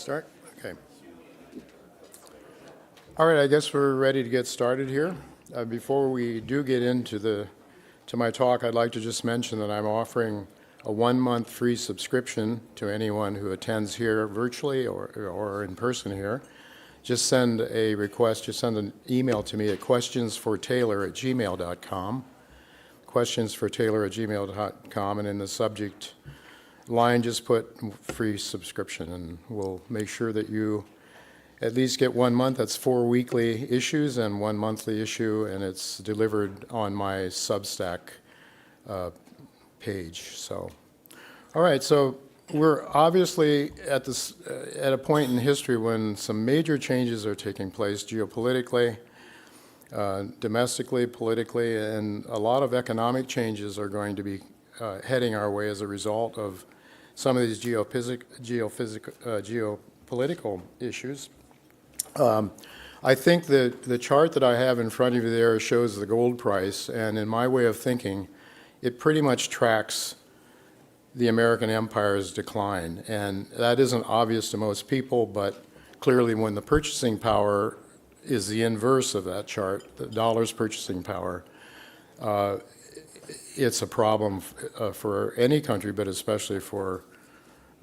Start? Okay. All right, I guess we're ready to get started here. Before we do get into my talk, I'd like to just mention that I'm offering a 1-month free subscription to anyone who attends here virtually or in person here. Just send a request, just send an email to me at questionsfortaylor@gmail.com, questionsfortaylor@gmail.com, and in the subject line just put free subscription, and we'll make sure that you at least get 1 month. That's 4 weekly issues and 1 monthly issue, and it's delivered on my Substack page. So, all right, so we're obviously at a point in history when some major changes are taking place geopolitically, domestically, politically, and a lot of economic changes are going to be heading our way as a result of some of these geopolitical issues. I think that the chart that I have in front of you there shows the gold price, and in my way of thinking, it pretty much tracks the American empire's decline. And that isn't obvious to most people, but clearly when the purchasing power is the inverse of that chart, the dollar's purchasing power, it's a problem for any country, but especially for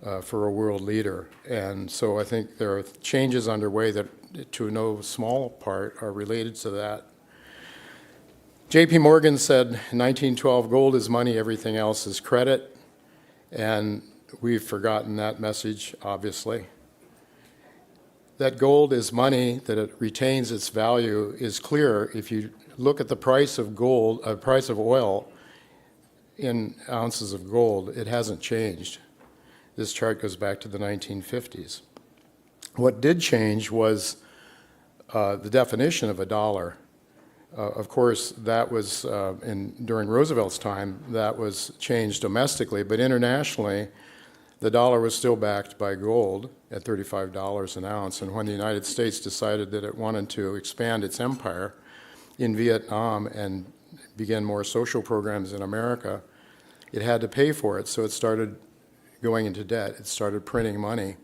a world leader. And so I think there are changes underway that, to no small part, are related to that. J.P. Morgan said in 1912, gold is money, everything else is credit. And we've forgotten that message, obviously. That gold is money, that it retains its value, is clear if you look at the price of gold, price of oil in ounces of gold. It hasn't changed. This chart goes back to the 1950s. What did change was the definition of a dollar. Of course, that was, during Roosevelt's time, that was changed domestically, but internationally, the dollar was still backed by gold at $35 an ounce. And when the United States decided that it wanted to expand its empire in Vietnam and begin more social programs in America, it had to pay for it, so it started going into debt. It started printing money.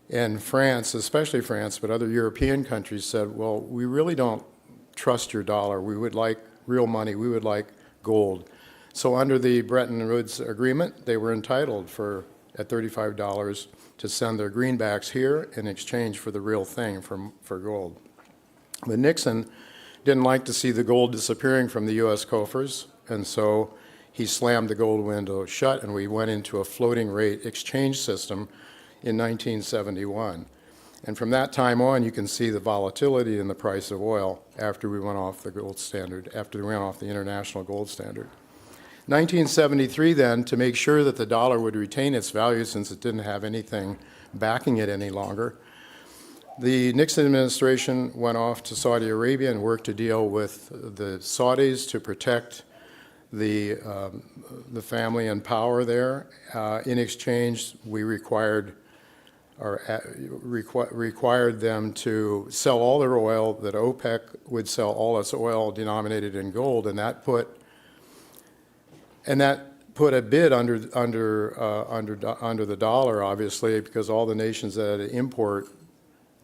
And France, especially France, but other European countries said, well, we really don't trust your dollar. We would like real money. We would like gold. So under the Bretton Woods Agreement, they were entitled at $35 to send their greenbacks here in exchange for the real thing, for gold. But Nixon didn't like to see the gold disappearing from the U.S. coffers, and so he slammed the gold window shut, and we went into a floating rate exchange system in 1971. And from that time on, you can see the volatility in the price of oil after we went off the gold standard, after we went off the international gold standard. 1973 then, to make sure that the dollar would retain its value since it didn't have anything backing it any longer, the Nixon administration went off to Saudi Arabia and worked to deal with the Saudis to protect the family and power there. In exchange, we required them to sell all their oil, that OPEC would sell all its oil denominated in gold, and that put a bid under the dollar, obviously, because all the nations that had to import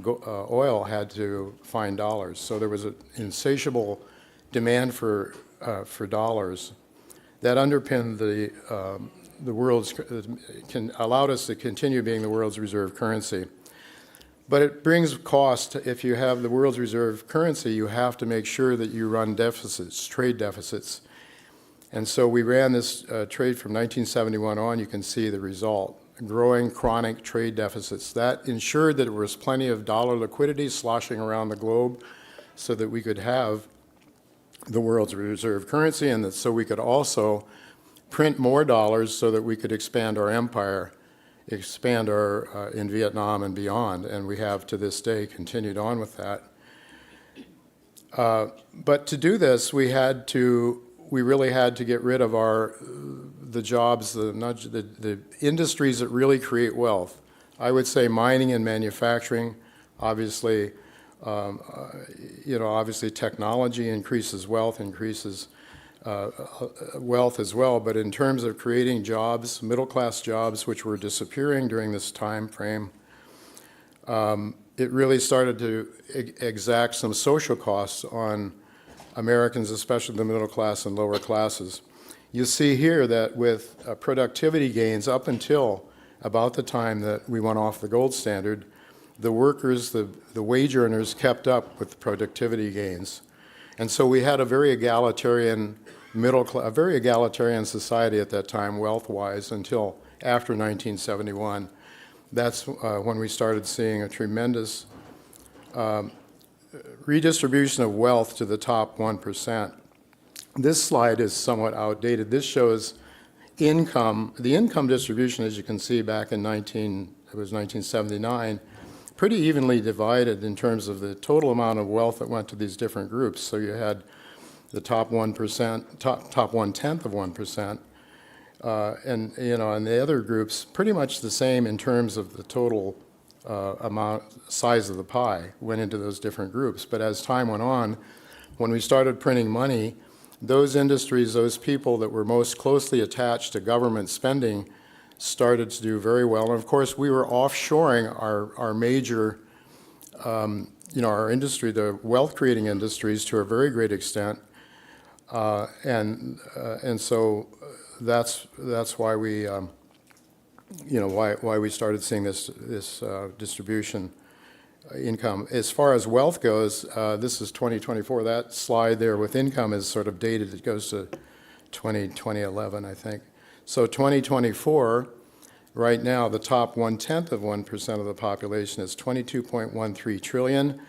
oil had to find dollars. So there was an insatiable demand for dollars that underpinned the world's, allowed us to continue being the world's reserve currency. But it brings cost. If you have the world's reserve currency, you have to make sure that you run deficits, trade deficits. And so we ran this trade from 1971 on. You can see the result, growing chronic trade deficits. That ensured that there was plenty of dollar liquidity sloshing around the globe so that we could have the world's reserve currency, and that so we could also print more dollars so that we could expand our empire, expand our in Vietnam and beyond, and we have to this day continued on with that. But to do this, we really had to get rid of the jobs, the industries that really create wealth. I would say mining and manufacturing, obviously. Obviously technology increases wealth, wealth as well, but in terms of creating jobs, middle-class jobs, which were disappearing during this time frame, it really started to exact some social costs on Americans, especially the middle class and lower classes. You see here that with productivity gains up until about the time that we went off the gold standard, the workers, the wage earners kept up with the productivity gains. And so we had a very egalitarian a very egalitarian society at that time, wealth-wise, until after 1971. That's when we started seeing a tremendous redistribution of wealth to the top 1%. This slide is somewhat outdated. This shows income, the income distribution, as you can see, back in 1979, pretty evenly divided in terms of the total amount of wealth that went to these different groups. So you had the top 1%, top 1/10 of 1%, and the other groups pretty much the same in terms of the total size of the pie went into those different groups. But as time went on, when we started printing money, those industries, those people that were most closely attached to government spending started to do very well. And of course, we were offshoring our major, our industry, the wealth-creating industries, to a very great extent. And so that's why we, why we started seeing this distribution income. As far as wealth goes, this is 2024. That slide there with income is sort of dated. It goes to 2011, I think. So 2024, right now, the top 1/10 of 1% of the population is 22.13 trillion.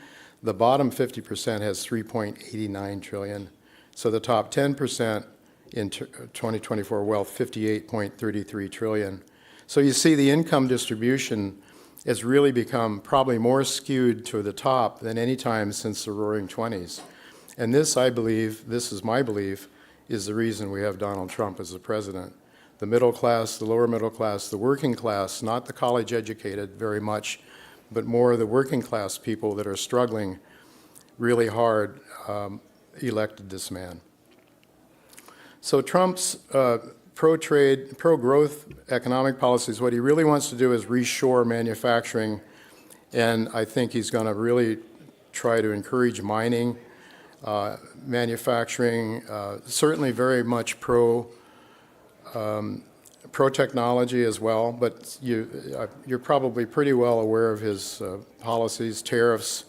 The bottom 50% has 3.89 trillion. So the top 10% in 2024 wealth, 58.33 trillion. So you see the income distribution has really become probably more skewed to the top than any time since the Roaring '20s. And this, I believe, this is my belief, is the reason we have Donald Trump as the president. The middle class, the lower middle class, the working class, not the college educated very much, but more the working class people that are struggling really hard, elected this man. So Trump's pro-trade, pro-growth economic policies, what he really wants to do is reshore manufacturing, and I think he's going to really try to encourage mining, manufacturing, certainly very much pro-technology as well, but you're probably pretty well aware of his policies, tariffs,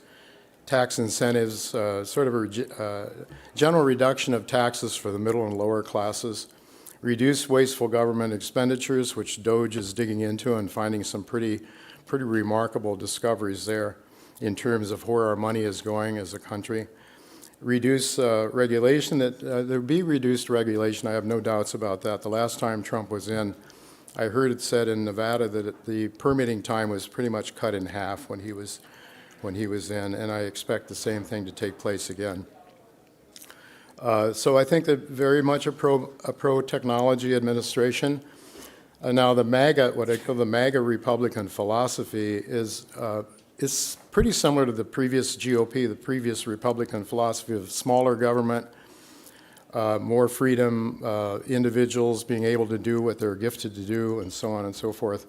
tax incentives, sort of a general reduction of taxes for the middle and lower classes, reduce wasteful government expenditures, which DOGE is digging into and finding some pretty remarkable discoveries there in terms of where our money is going as a country. Reduce regulation, that there be reduced regulation, I have no doubts about that. The last time Trump was in, I heard it said in Nevada that the permitting time was pretty much cut in half when he was in, and I expect the same thing to take place again. So I think that very much a pro-technology administration. Now the MAGA, what I call the MAGA Republican philosophy is pretty similar to the previous GOP, the previous Republican philosophy of smaller government, more freedom, individuals being able to do what they're gifted to do, and so on and so forth.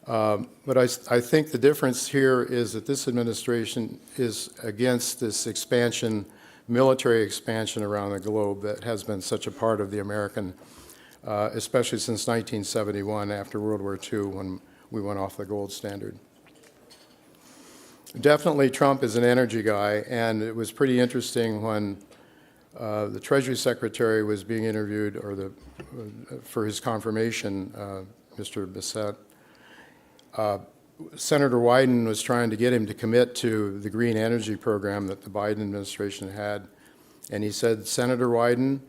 But I think the difference here is that this administration is against this expansion, military expansion around the globe that has been such a part of the American, especially since 1971 after World War II when we went off the gold standard. Definitely Trump is an energy guy, and it was pretty interesting when the Treasury Secretary was being interviewed, or for his confirmation, Mr. Bissett. Senator Wyden was trying to get him to commit to the green energy program that the Biden administration had, and he said, "Senator Wyden,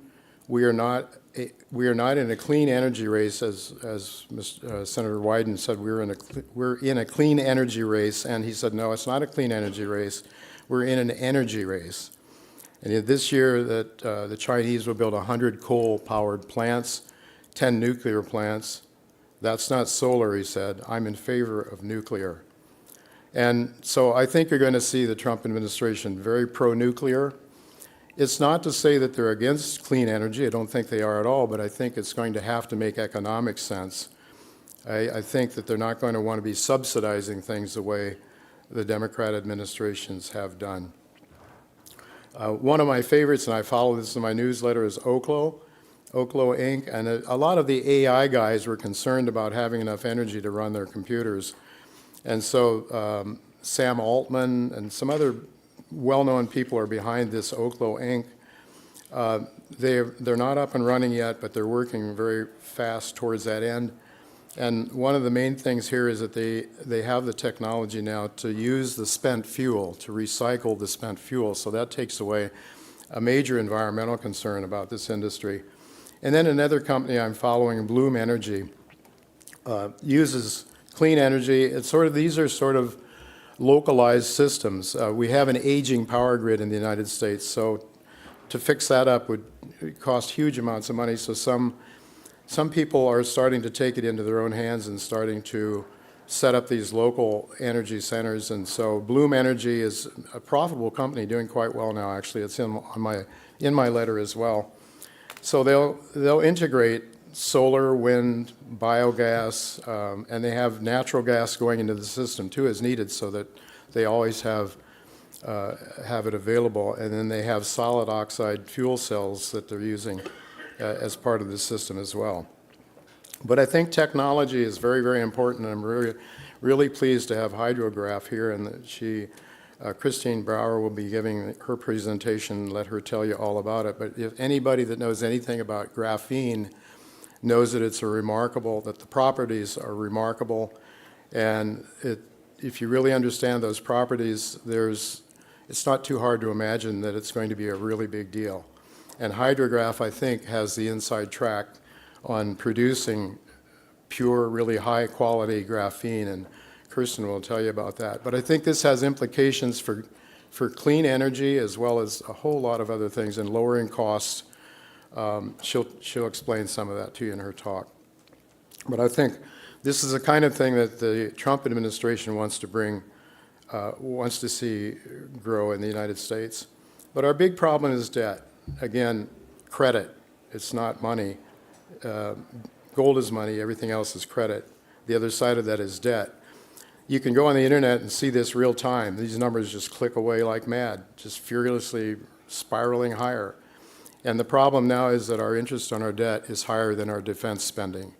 we are not in a clean energy race," as Senator Wyden said, we're in a clean energy race, and he said, "No, it's not a clean energy race. We're in an energy race." And this year, that the Chinese will build 100 coal-powered plants, 10 nuclear plants. That's not solar, he said. I'm in favor of nuclear. And so I think you're going to see the Trump administration very pro-nuclear. It's not to say that they're against clean energy. I don't think they are at all, but I think it's going to have to make economic sense. I think that they're not going to want to be subsidizing things the way the Democrat administrations have done. One of my favorites, and I follow this in my newsletter, is Oklo Inc. And a lot of the AI guys were concerned about having enough energy to run their computers. And so Sam Altman and some other well-known people are behind this Oklo Inc. They're not up and running yet, but they're working very fast towards that end. And one of the main things here is that they have the technology now to use the spent fuel, to recycle the spent fuel. So that takes away a major environmental concern about this industry. And then another company I'm following, Bloom Energy, uses clean energy. These are sort of localized systems. We have an aging power grid in the United States, so to fix that up would cost huge amounts of money. So some people are starting to take it into their own hands and starting to set up these local energy centers. And so Bloom Energy is a profitable company, doing quite well now. Actually, it's in my letter as well. So they'll integrate solar, wind, biogas, and they have natural gas going into the system too as needed, so that they always have it available. And then they have solid oxide fuel cells that they're using as part of the system as well. But I think technology is very, very important. I'm really pleased to have Hydrograph here, and Christine Brower will be giving her presentation. Let her tell you all about it. But if anybody that knows anything about graphene knows that that the properties are remarkable, and if you really understand those properties, it's not too hard to imagine that it's going to be a really big deal. And Hydrograph, I think, has the inside track on producing pure, really high-quality graphene, and Kirsten will tell you about that. But I think this has implications for clean energy as well as a whole lot of other things, and lowering costs. She'll explain some of that to you in her talk. But I think this is the kind of thing that the Trump administration wants to see grow in the United States. But our big problem is debt. Again, credit. It's not money. Gold is money. Everything else is credit. The other side of that is debt. You can go on the internet and see this real time. These numbers just click away like mad, just furiously spiraling higher. And the problem now is that our interest on our debt is higher than our defense spending.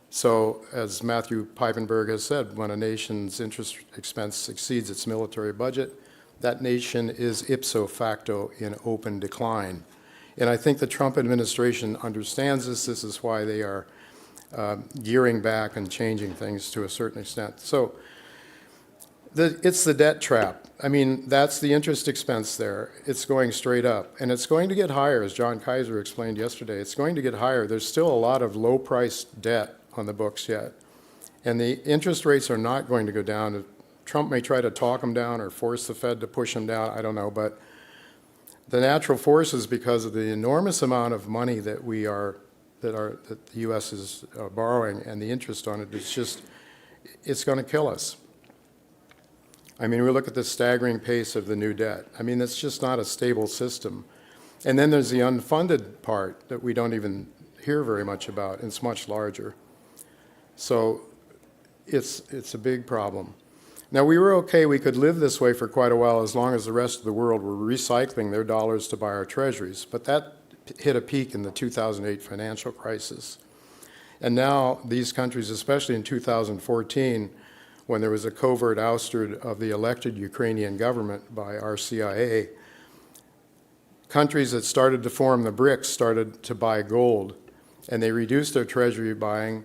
So, as Matthew Piepenburg has said, when a nation's interest expense exceeds its military budget, that nation is ipso facto in open decline. And I think the Trump administration understands this. This is why they are gearing back and changing things to a certain extent. So it's the debt trap. I mean, that's the interest expense there. It's going straight up. And it's going to get higher, as John Kaiser explained yesterday. It's going to get higher. There's still a lot of low-priced debt on the books yet. And the interest rates are not going to go down. Trump may try to talk them down or force the Fed to push them down. I don't know. But the natural force is because of the enormous amount of money that the U.S. is borrowing, and the interest on it. It's going to kill us. I mean, we look at the staggering pace of the new debt. I mean, it's just not a stable system. And then there's the unfunded part that we don't even hear very much about, and it's much larger. So it's a big problem. Now, we were okay. We could live this way for quite a while as long as the rest of the world were recycling their dollars to buy our treasuries. But that hit a peak in the 2008 financial crisis. And now these countries, especially in 2014, when there was a covert ouster of the elected Ukrainian government by our CIA, countries that started to form the BRICS started to buy gold, and they reduced their treasury buying.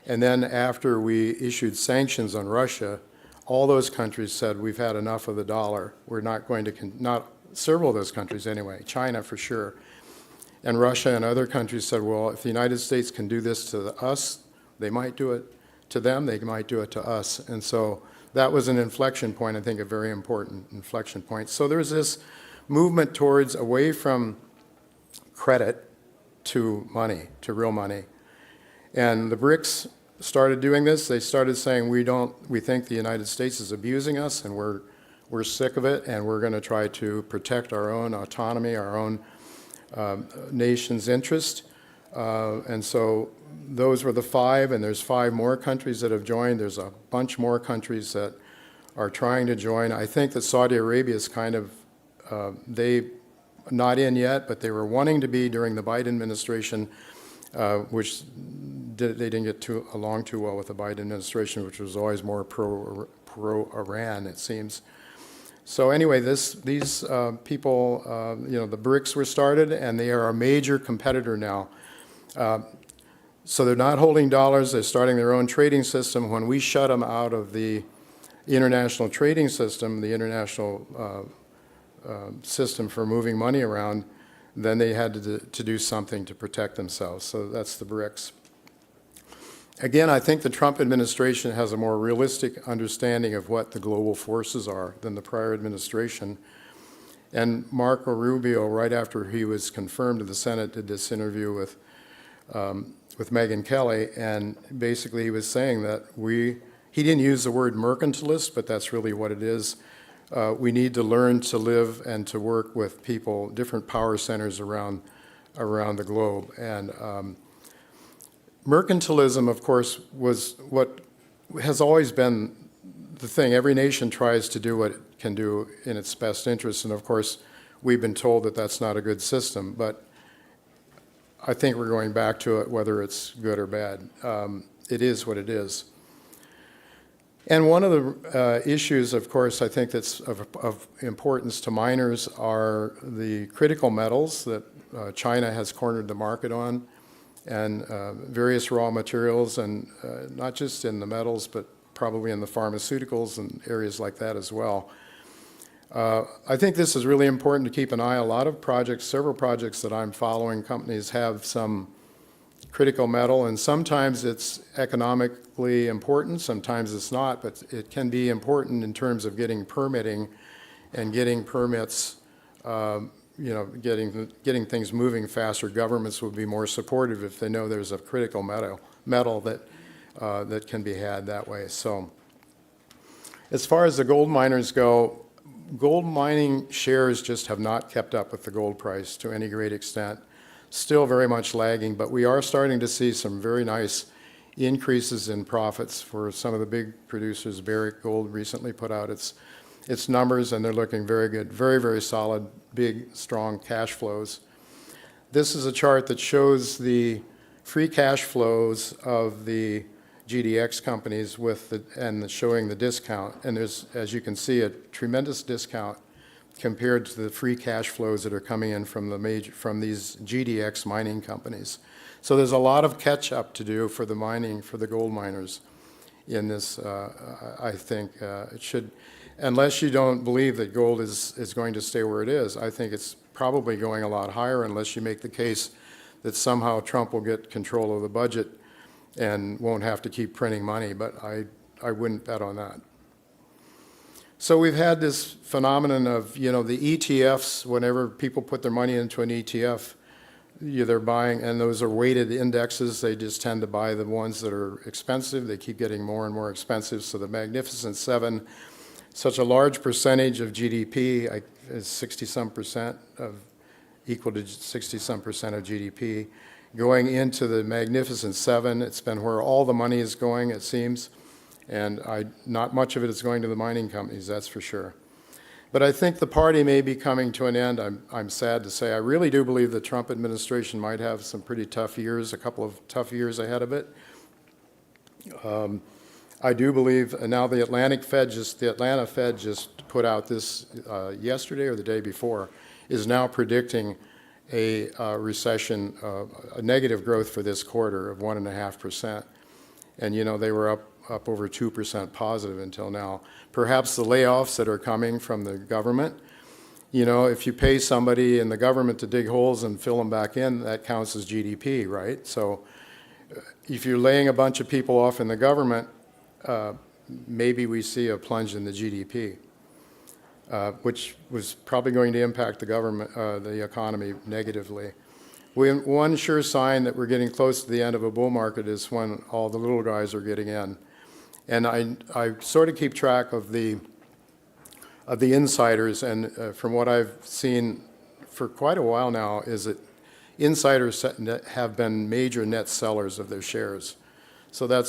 And then after we issued sanctions on Russia, all those countries said, we've had enough of the dollar. We're not going to, several of those countries anyway, China for sure. And Russia and other countries said, well, if the United States can do this to us, they might do it to them, they might do it to us. And so that was an inflection point, I think a very important inflection point. So there's this movement towards away from credit to money, to real money. And the BRICS started doing this. They started saying, we think the United States is abusing us, and we're sick of it, and we're going to try to protect our own autonomy, our own nation's interest. And so those were the five, and there's 5 more countries that have joined. There's a bunch more countries that are trying to join. I think that Saudi Arabia is kind of, they, not in yet, but they were wanting to be during the Biden administration, which they didn't get along too well with the Biden administration, which was always more pro-Iran, it seems. So anyway, these people, the BRICS were started, and they are a major competitor now. So they're not holding dollars, they're starting their own trading system. When we shut them out of the international trading system, the international system for moving money around, then they had to do something to protect themselves. So that's the BRICS. Again, I think the Trump administration has a more realistic understanding of what the global forces are than the prior administration. And Marco Rubio, right after he was confirmed to the Senate, did this interview with Megyn Kelly, and basically he was saying that he didn't use the word mercantilist, but that's really what it is. We need to learn to live and to work with people, different power centers around the globe. And mercantilism, of course, was what has always been the thing. Every nation tries to do what it can do in its best interest, and of course, we've been told that that's not a good system, but I think we're going back to it, whether it's good or bad. It is what it is. And one of the issues, of course, I think that's of importance to miners are the critical metals that China has cornered the market on, and various raw materials, and not just in the metals, but probably in the pharmaceuticals and areas like that as well. I think this is really important to keep an eye. A lot of projects, several projects that I'm following, companies have some critical metal, and sometimes it's economically important, sometimes it's not, but it can be important in terms of getting permitting and getting permits, getting things moving faster. Governments would be more supportive if they know there's a critical metal that can be had that way. So as far as the gold miners go, gold mining shares just have not kept up with the gold price to any great extent. Still very much lagging, but we are starting to see some very nice increases in profits for some of the big producers. Barrick Gold recently put out its numbers, and they're looking very good, very, very solid, big, strong cash flows. This is a chart that shows the free cash flows of the GDX companies and showing the discount. And there's, as you can see, a tremendous discount compared to the free cash flows that are coming in from these GDX mining companies. So there's a lot of catch up to do for the gold miners in this. I think it should, unless you don't believe that gold is going to stay where it is, I think it's probably going a lot higher unless you make the case that somehow Trump will get control of the budget and won't have to keep printing money, but I wouldn't bet on that. So we've had this phenomenon of, the ETFs, whenever people put their money into an ETF, they're buying, and those are weighted indexes. They just tend to buy the ones that are expensive. They keep getting more and more expensive. So the Magnificent Seven, such a large percentage of GDP, is 60-some%, equal to 60-some% of GDP, going into the Magnificent Seven. It's been where all the money is going, it seems. And not much of it is going to the mining companies, that's for sure. But I think the party may be coming to an end. I'm sad to say. I really do believe the Trump administration might have some pretty tough years, a couple of tough years ahead of it. I do believe now the Atlanta Fed just put out this yesterday or the day before, is now predicting a recession, a negative growth for this quarter of 1.5%. And they were up over 2% positive until now. Perhaps the layoffs that are coming from the government, if you pay somebody in the government to dig holes and fill them back in, that counts as GDP, right? So if you're laying a bunch of people off in the government, maybe we see a plunge in the GDP, which was probably going to impact the economy negatively. One sure sign that we're getting close to the end of a bull market is when all the little guys are getting in. And I sort of keep track of the insiders, and from what I've seen for quite a while now is that insiders have been major net sellers of their shares. So that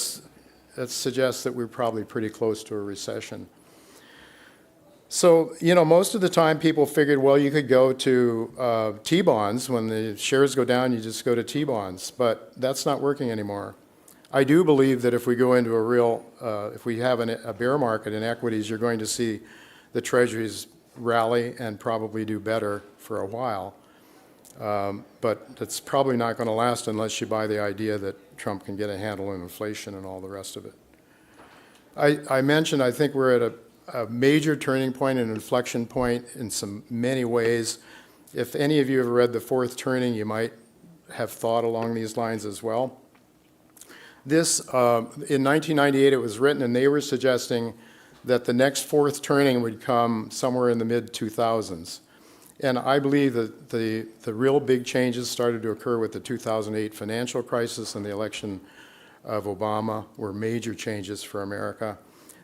suggests that we're probably pretty close to a recession. So, most of the time people figured, well, you could go to T-bonds. When the shares go down, you just go to T-bonds. But that's not working anymore. I do believe that if we go into if we have a bear market in equities, you're going to see the treasuries rally and probably do better for a while. But it's probably not going to last unless you buy the idea that Trump can get a handle on inflation and all the rest of it. I mentioned, I think we're at a major turning point, an inflection point in many ways. If any of you have read The Fourth Turning, you might have thought along these lines as well. This, in 1998, it was written, and they were suggesting that the next fourth turning would come somewhere in the mid-2000s. And I believe that the real big changes started to occur with the 2008 financial crisis, and the election of Obama were major changes for America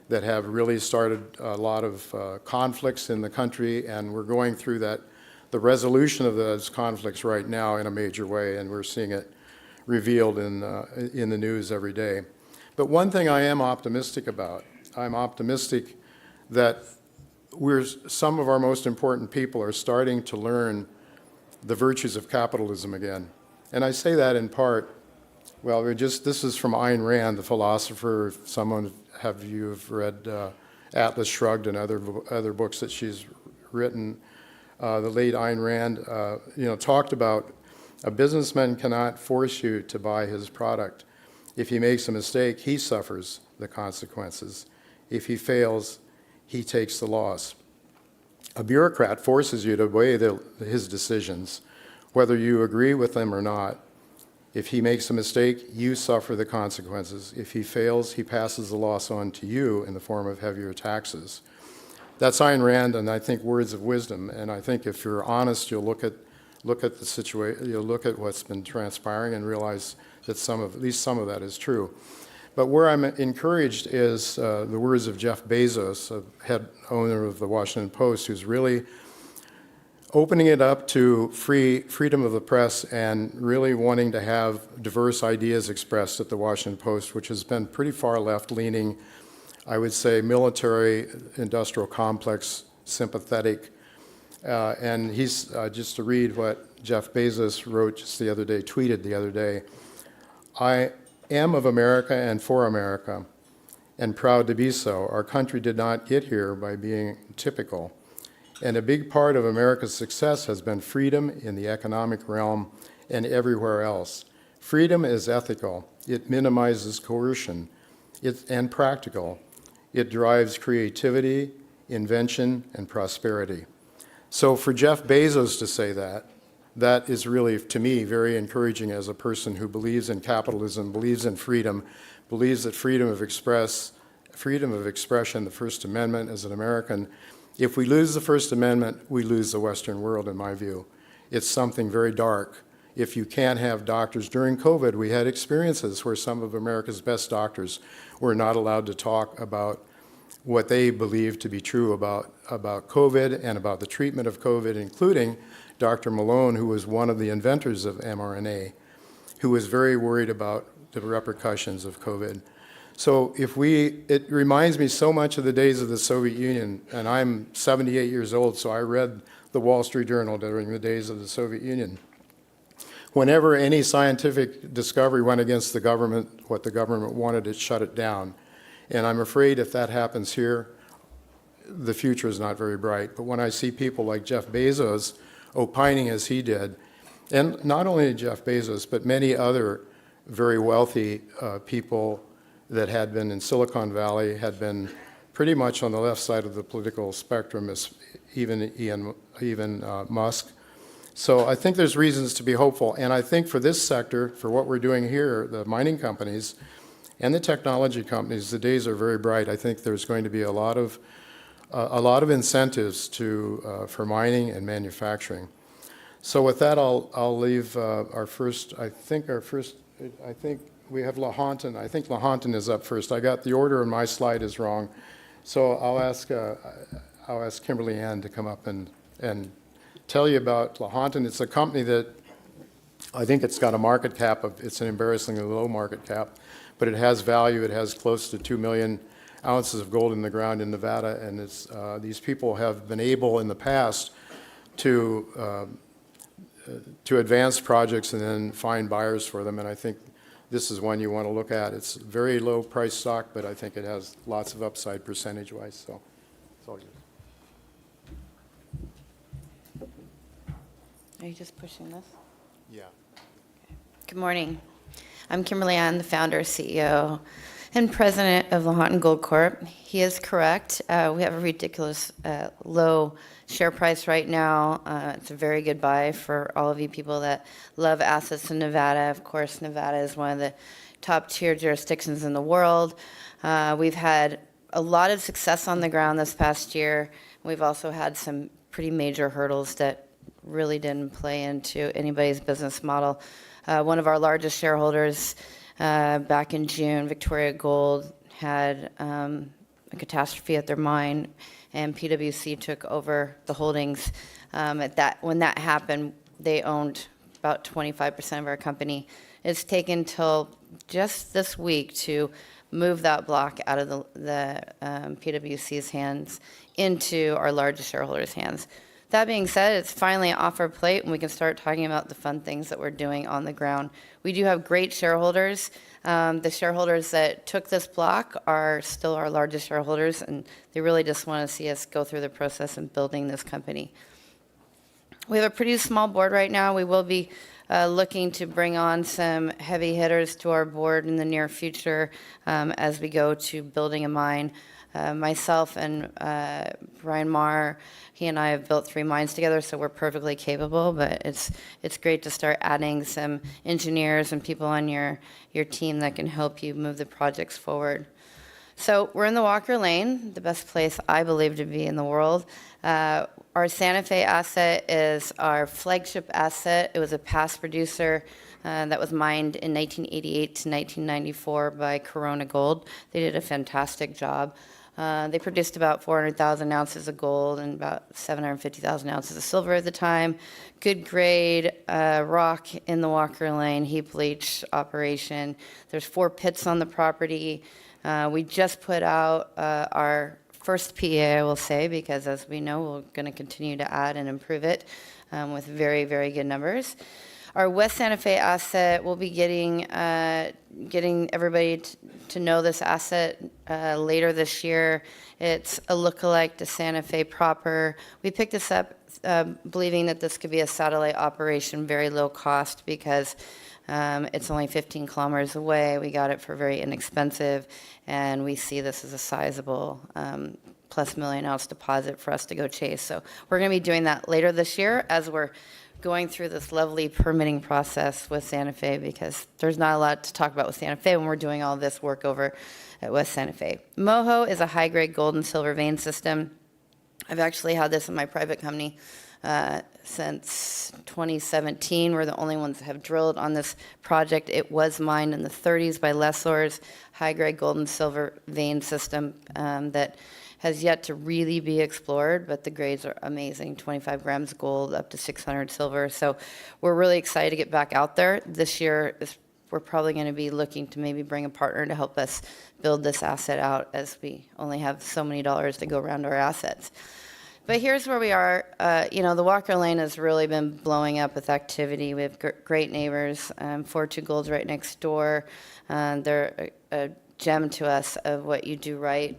that have really started a lot of conflicts in the country, and we're going through the resolution of those conflicts right now in a major way, and we're seeing it revealed in the news every day. But one thing I am optimistic about, I'm optimistic that some of our most important people are starting to learn the virtues of capitalism again. And I say that in part, well, this is from Ayn Rand, the philosopher. Have you read Atlas Shrugged and other books that she's written? The late Ayn Rand, talked about a businessman cannot force you to buy his product. If he makes a mistake, he suffers the consequences. If he fails, he takes the loss. A bureaucrat forces you to weigh his decisions, whether you agree with them or not. If he makes a mistake, you suffer the consequences. If he fails, he passes the loss on to you in the form of heavier taxes. That's Ayn Rand, and I think words of wisdom. And I think if you're honest, you'll look at the situation, you'll look at what's been transpiring and realize that at least some of that is true. But where I'm encouraged is the words of Jeff Bezos, a head owner of the Washington Post, who's really opening it up to freedom of the press and really wanting to have diverse ideas expressed at the Washington Post, which has been pretty far left-leaning, I would say military, industrial complex, sympathetic. And he's, just to read what Jeff Bezos wrote just the other day, tweeted the other day, I am of America and for America, and proud to be so. Our country did not get here by being typical. And a big part of America's success has been freedom in the economic realm and everywhere else. Freedom is ethical. It minimizes coercion and practical. It drives creativity, invention, and prosperity. So for Jeff Bezos to say that is really, to me, very encouraging as a person who believes in capitalism, believes in freedom, believes that freedom of expression, the First Amendment as an American. If we lose the First Amendment, we lose the Western world, in my view. It's something very dark. If you can't have doctors, during COVID, we had experiences where some of America's best doctors were not allowed to talk about what they believed to be true about COVID and about the treatment of COVID, including Dr. Malone, who was one of the inventors of mRNA, who was very worried about the repercussions of COVID. So it reminds me so much of the days of the Soviet Union, and I'm 78 years old, so I read the Wall Street Journal during the days of the Soviet Union. Whenever any scientific discovery went against the government, what the government wanted, it shut it down. And I'm afraid if that happens here, the future is not very bright. But when I see people like Jeff Bezos opining as he did, and not only Jeff Bezos, but many other very wealthy people that had been in Silicon Valley, had been pretty much on the left side of the political spectrum, as even Musk. So I think there's reasons to be hopeful. And I think for this sector, for what we're doing here, the mining companies and the technology companies, the days are very bright. I think there's going to be a lot of incentives for mining and manufacturing. So with that, I'll leave I think we have Lahontan. I think Lahontan is up first. I got the order on my slide is wrong. So I'll ask Kimberly Ann to come up and tell you about Lahontan. It's a company that I think it's got a market cap it's an embarrassingly low market cap, but it has value. It has close to 2 million ounces of gold in the ground in Nevada, and these people have been able in the past to advance projects and then find buyers for them, and I think this is one you want to look at. It's a very low price stock, but I think it has lots of upside percentage-wise, so it's all good. Are you just pushing this? Yeah. Good morning. I'm Kimberly Ann, the founder, CEO, and president of Lahontan Gold Corp. He is correct. We have a ridiculous low share price right now. It's a very good buy for all of you people that love assets in Nevada. Of course, Nevada is one of the top tier jurisdictions in the world. We've had a lot of success on the ground this past year. We've also had some pretty major hurdles that really didn't play into anybody's business model. One of our largest shareholders back in June, Victoria Gold, had a catastrophe at their mine, and PwC took over the holdings. When that happened, they owned about 25% of our company. It's taken till just this week to move that block out of the PwC's hands into our largest shareholder's hands. That being said, it's finally off our plate, and we can start talking about the fun things that we're doing on the ground. We do have great shareholders. The shareholders that took this block are still our largest shareholders, and they really just want to see us go through the process of building this company. We have a pretty small board right now. We will be looking to bring on some heavy hitters to our board in the near future as we go to building a mine. Myself and Brian Marr, he and I have built 3 mines together, so we're perfectly capable, but it's great to start adding some engineers and people on your team that can help you move the projects forward. So we're in the Walker Lane, the best place I believe to be in the world. Our Santa Fe asset is our flagship asset. It was a past producer that was mined in 1988 to 1994 by Corona Gold. They did a fantastic job. They produced about 400,000 ounces of gold and about 750,000 ounces of silver at the time. Good grade rock in the Walker Lane heap leach operation. There's 4 pits on the property. We just put out our first PEA, I will say, because as we know, we're going to continue to add and improve it with very, very good numbers. Our West Santa Fe asset, we'll be getting everybody to know this asset later this year. It's a lookalike to Santa Fe proper. We picked this up believing that this could be a satellite operation, very low cost, because it's only 15 kilometers away. We got it for very inexpensive, and we see this as a sizable plus million-ounce deposit for us to go chase. So we're going to be doing that later this year as we're going through this lovely permitting process with Santa Fe, because there's not a lot to talk about with Santa Fe when we're doing all this work over at West Santa Fe. Moho is a high-grade gold and silver vein system. I've actually had this in my private company since 2017. We're the only ones that have drilled on this project. It was mined in the 30s by lessors, high-grade gold and silver vein system that has yet to really be explored, but the grades are amazing, 25 grams gold, up to 600 silver. So we're really excited to get back out there. This year, we're probably going to be looking to maybe bring a partner to help us build this asset out, as we only have so many dollars to go around our assets. But here's where we are. The Walker Lane has really been blowing up with activity. We have great neighbors. Fortune Gold's right next door. They're a gem to us of what you do right.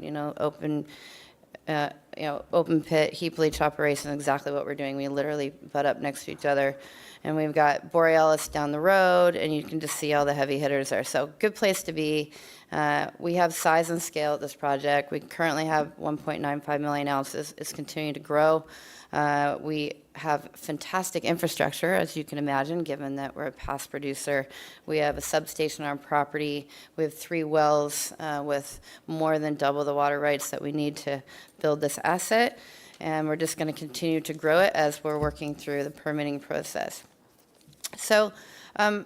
Open pit heap leach operation is exactly what we're doing. We literally butt up next to each other. And we've got Borealis down the road, and you can just see all the heavy hitters there. So good place to be. We have size and scale at this project. We currently have 1.95 million ounces. It's continuing to grow. We have fantastic infrastructure, as you can imagine, given that we're a past producer. We have a substation on our property. We have 3 wells with more than double the water rights that we need to build this asset. And we're just going to continue to grow it as we're working through the permitting process. So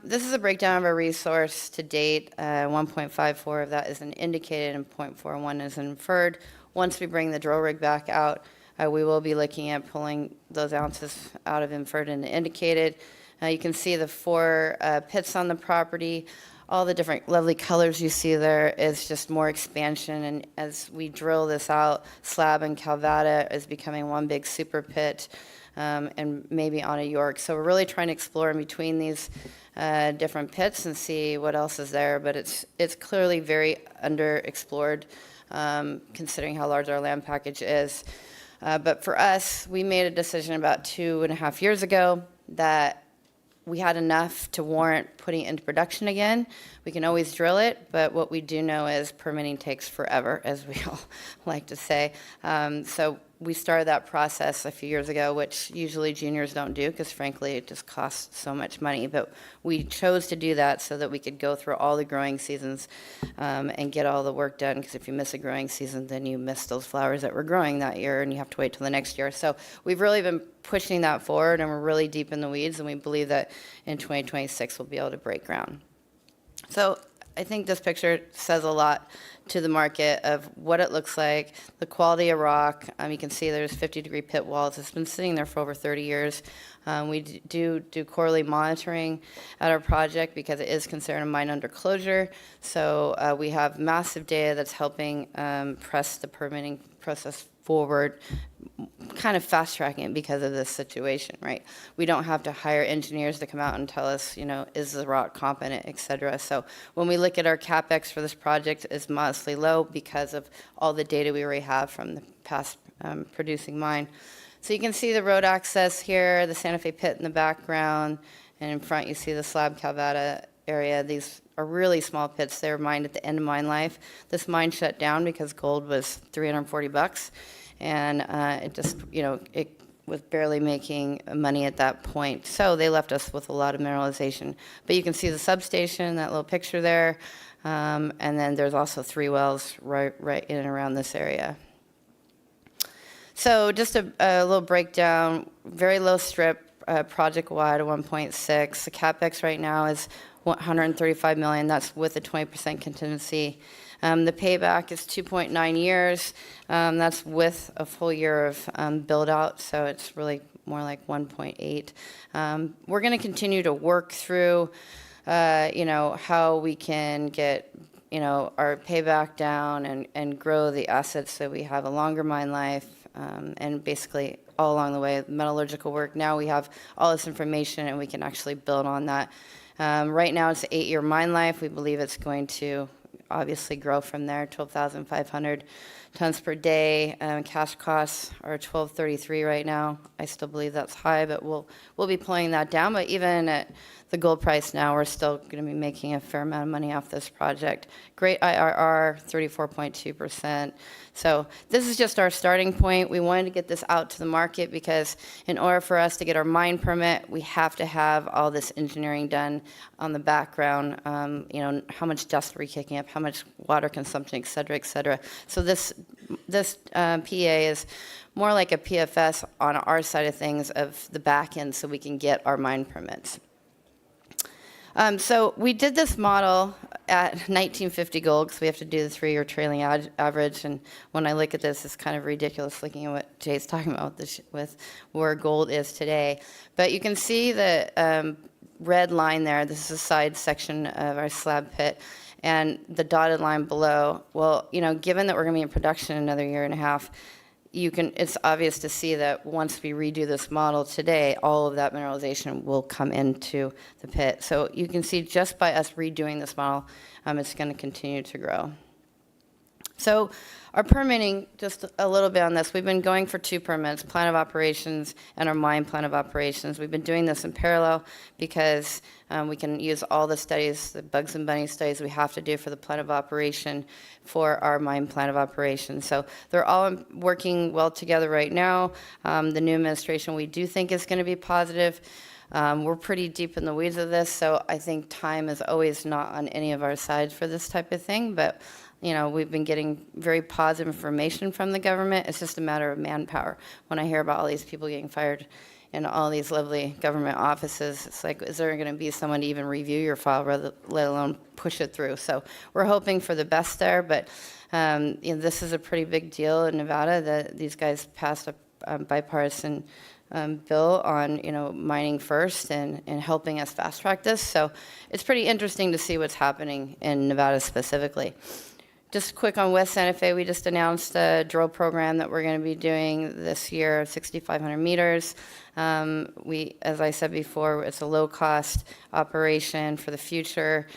this is a breakdown of our resource to date. 1.54 of that is an indicated and 0.41 is inferred. Once we bring the drill rig back out, we will be looking at pulling those ounces out of inferred and indicated. You can see the 4 pits on the property. all the different lovely colors you see there is just more expansion. And as we drill this out, Slab and Calvada is becoming one big super pit, and maybe on a York. So we're really trying to explore in between these different pits and see what else is there. But it's clearly very underexplored, considering how large our land package is. But for us, we made a decision about 2.5 years ago that we had enough to warrant putting it into production again. We can always drill it, but what we do know is permitting takes forever, as we all like to say. So we started that process a few years ago, which usually juniors don't do because frankly it just costs so much money. But we chose to do that so that we could go through all the growing seasons and get all the work done, because if you miss a growing season, then you miss those flowers that were growing that year and you have to wait till the next year. So we've really been pushing that forward, and we're really deep in the weeds, and we believe that in 2026 we'll be able to break ground. So I think this picture says a lot to the market of what it looks like, the quality of rock. You can see there's 50-degree pit walls. It's been sitting there for over 30 years. We do quarterly monitoring at our project because it is considered a mine under closure. So we have massive data that's helping press the permitting process forward, kind of fast tracking it because of this situation, right? We don't have to hire engineers to come out and tell us, is the rock competent, et cetera. So when we look at our CapEx for this project, it's modestly low because of all the data we already have from the past producing mine. So you can see the road access here, the Santa Fe pit in the background, and in front you see the Slab Calvada area. These are really small pits. They were mined at the end of mine life. This mine shut down because gold was $340, and it just, it was barely making money at that point. So they left us with a lot of mineralization. But you can see the substation, that little picture there, and then there's also 3 wells right in and around this area. So just a little breakdown, very low strip, project-wide of 1.6. The CapEx right now is $135 million. That's with a 20% contingency. The payback is 2.9 years. That's with a full year of build-out, so it's really more like 1.8. We're going to continue to work through, how we can get our payback down and grow the assets so we have a longer mine life, and basically all along the way, metallurgical work. Now we have all this information and we can actually build on that. Right now it's an 8-year mine life. We believe it's going to obviously grow from there, 12,500 tons per day. Cash costs are $1,233 right now. I still believe that's high, but we'll be pulling that down. But even at the gold price now, we're still going to be making a fair amount of money off this project. Great IRR, 34.2%. So this is just our starting point. We wanted to get this out to the market because in order for us to get our mine permit, we have to have all this engineering done on the background. How much dust are we kicking up, how much water consumption, et cetera, et cetera. So this PA is more like a PFS on our side of things of the back end so we can get our mine permits. So we did this model at 1950 gold because we have to do the 3-year trailing average. And when I look at this, it's kind of ridiculous looking at what Jay's talking about with where gold is today. But you can see the red line there. This is a side section of our slab pit. And the dotted line below, well, given that we're going to be in production another 1.5 years, it's obvious to see that once we redo this model today, all of that mineralization will come into the pit. So you can see just by us redoing this model, it's going to continue to grow. So our permitting, just a little bit on this, we've been going for 2 permits, plan of operations and our mine plan of operations. We've been doing this in parallel because we can use all the studies, the bugs and bunnies studies we have to do for the plan of operation for our mine plan of operations. So they're all working well together right now. The new administration we do think is going to be positive. We're pretty deep in the weeds of this, so I think time is always not on any of our sides for this type of thing, but we've been getting very positive information from the government. It's just a matter of manpower. When I hear about all these people getting fired in all these lovely government offices, it's like, is there going to be someone to even review your file, let alone push it through? So we're hoping for the best there, but this is a pretty big deal in Nevada that these guys passed a bipartisan bill on, mining first and helping us fast track this. So it's pretty interesting to see what's happening in Nevada specifically. Just quick on West Santa Fe, we just announced a drill program that we're going to be doing this year, 6,500 meters. As I said before, it's a low-cost operation for the future.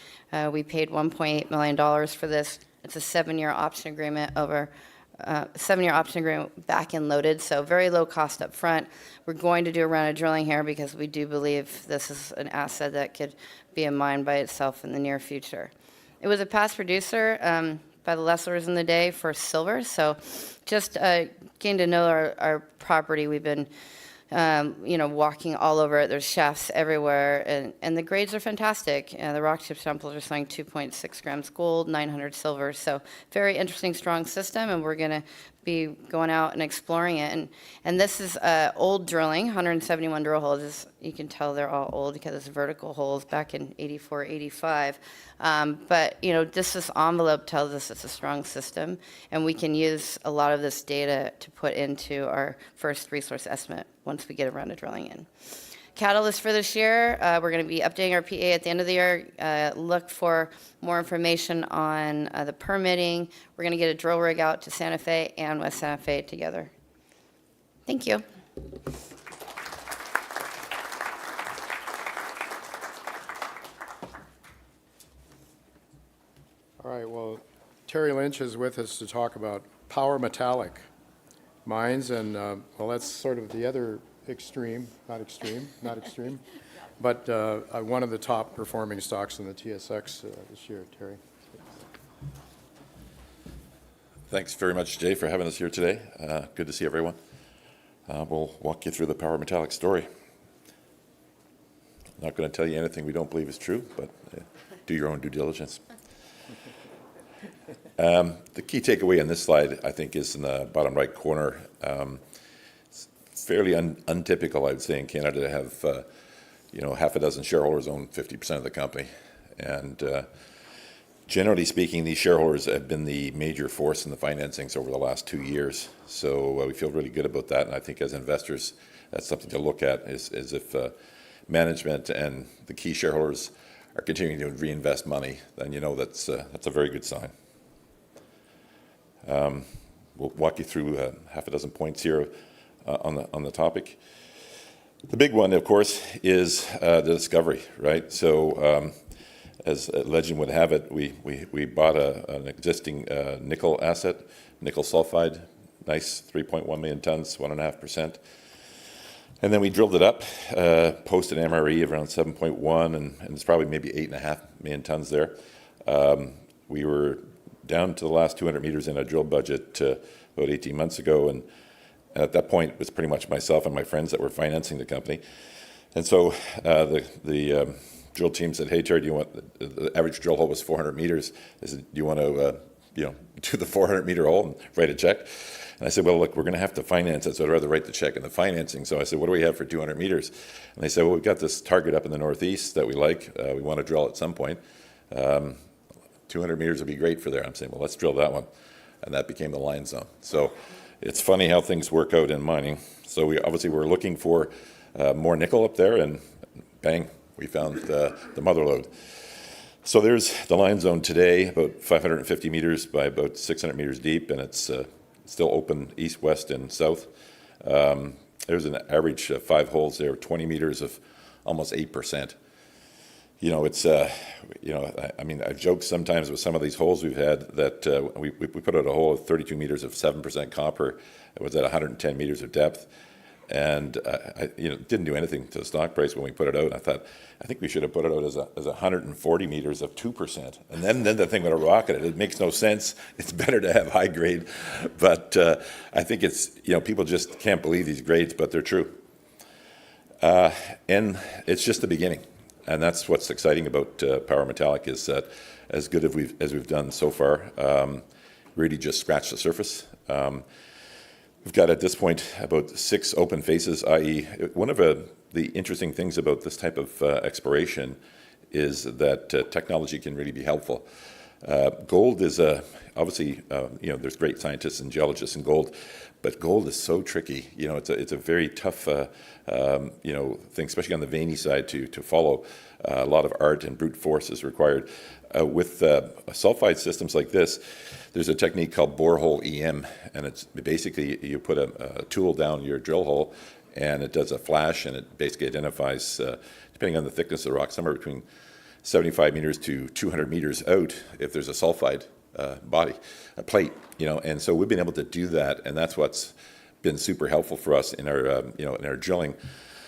We paid $1.8 million for this. It's a 7-year option agreement back and loaded, so very low cost up front. We're going to do a round of drilling here because we do believe this is an asset that could be a mine by itself in the near future. It was a past producer by the lessors in the day for silver, so just getting to know our property. We've been walking all over it. There's shafts everywhere, and the grades are fantastic. The rock chip samples are showing 2.6 grams gold, 900 silver, so very interesting, strong system, and we're going to be going out and exploring it. And this is old drilling, 171 drill holes. You can tell they're all old because it's vertical holes back in 84, 85. But, this envelope tells us it's a strong system, and we can use a lot of this data to put into our first resource estimate once we get around to drilling in. Catalyst for this year, we're going to be updating our PA at the end of the year. Look for more information on the permitting. We're going to get a drill rig out to Santa Fe and West Santa Fe together. Thank you. All right, well, Terry Lynch is with us to talk about Power Metallic mines, and well, that's sort of the other extreme, not extreme, but one of the top performing stocks in the TSX this year. Terry. Thanks very much, Jay, for having us here today. Good to see everyone. We'll walk you through the Power Metallic story. Not going to tell you anything we don't believe is true, but do your own due diligence. The key takeaway on this slide, I think, is in the bottom right corner. It's fairly untypical, I would say, in Canada to have half a dozen shareholders own 50% of the company. And generally speaking, these shareholders have been the major force in the financings over the last 2 years. So we feel really good about that. And I think as investors, that's something to look at, is if management and the key shareholders are continuing to reinvest money, then that's a very good sign. We'll walk you through half a dozen points here on the topic. The big one, of course, is the discovery, right? So as legend would have it, we bought an existing nickel asset, nickel sulfide, nice 3.1 million tons, 1.5%. And then we drilled it up, posted MRE of around 7.1, and it's probably maybe 8.5 million tons there. We were down to the last 200 meters in a drill budget about 18 months ago, and at that point it was pretty much myself and my friends that were financing the company. And so the drill team said, "Hey, Terry, the average drill hole was 400 meters. They said, do you want to do the 400-meter hole and write a check?" And I said, "Well, look, we're going to have to finance it, so I'd rather write the check and the financing." So I said, "What do we have for 200 meters?" And they said, "Well, we've got this target up in the northeast that we like. We want to drill at some point. 200 meters would be great for there." I'm saying, "Well, let's drill that one." And that became the Lion Zone. So it's funny how things work out in mining. So we obviously were looking for more nickel up there, and bang, we found the mother lode. So there's the Lion Zone today, about 550 meters by about 600 meters deep, and it's still open east, west, and south. There's an average 5 holes there, 20 meters of almost 8%. It's, I mean, I've joked sometimes with some of these holes we've had that we put out a hole of 32 meters of 7% copper. It was at 110 meters of depth. And, didn't do anything to the stock price when we put it out. I thought, I think we should have put it out as 140 meters of 2%. And then the thing would have rocketed. It makes no sense. It's better to have high grade. But I think it's, people just can't believe these grades, but they're true. And it's just the beginning. And that's what's exciting about Power Metallic, is that as good as we've done so far, really just scratched the surface. We've got at this point about 6 open faces, i.e. one of the interesting things about this type of exploration is that technology can really be helpful. Gold is obviously, there's great scientists and geologists in gold, but gold is so tricky. It's a very tough, thing, especially on the veiny side to follow. A lot of art and brute force is required. With sulfide systems like this, there's a technique called borehole EM, and it's basically you put a tool down your drill hole, and it does a flash, and it basically identifies, depending on the thickness of the rock, somewhere between 75 meters to 200 meters out if there's a sulfide a plate, and so we've been able to do that, and that's what's been super helpful for us in our, in our drilling.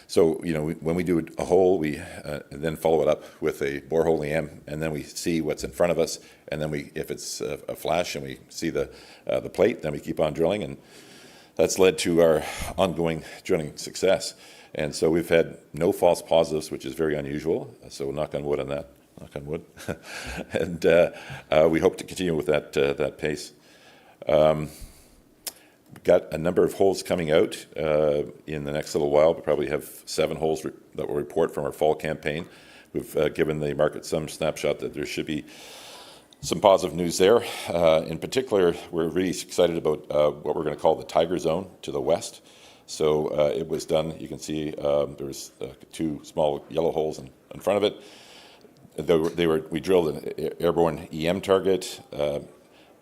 So, when we do a hole, we then follow it up with a borehole EM, and then we see what's in front of us, and then if it's a flash and we see the plate, then we keep on drilling, and that's led to our ongoing drilling success. And so we've had no false positives, which is very unusual. So knock on wood on that. Knock on wood. And we hope to continue with that pace. We've got a number of holes coming out in the next little while. We probably have 7 holes that will report from our fall campaign. We've given the market some snapshot that there should be some positive news there. In particular, we're really excited about what we're going to call the Tiger Zone to the west. So it was done, you can see there's 2 small yellow holes in front of it. We drilled an airborne EM target,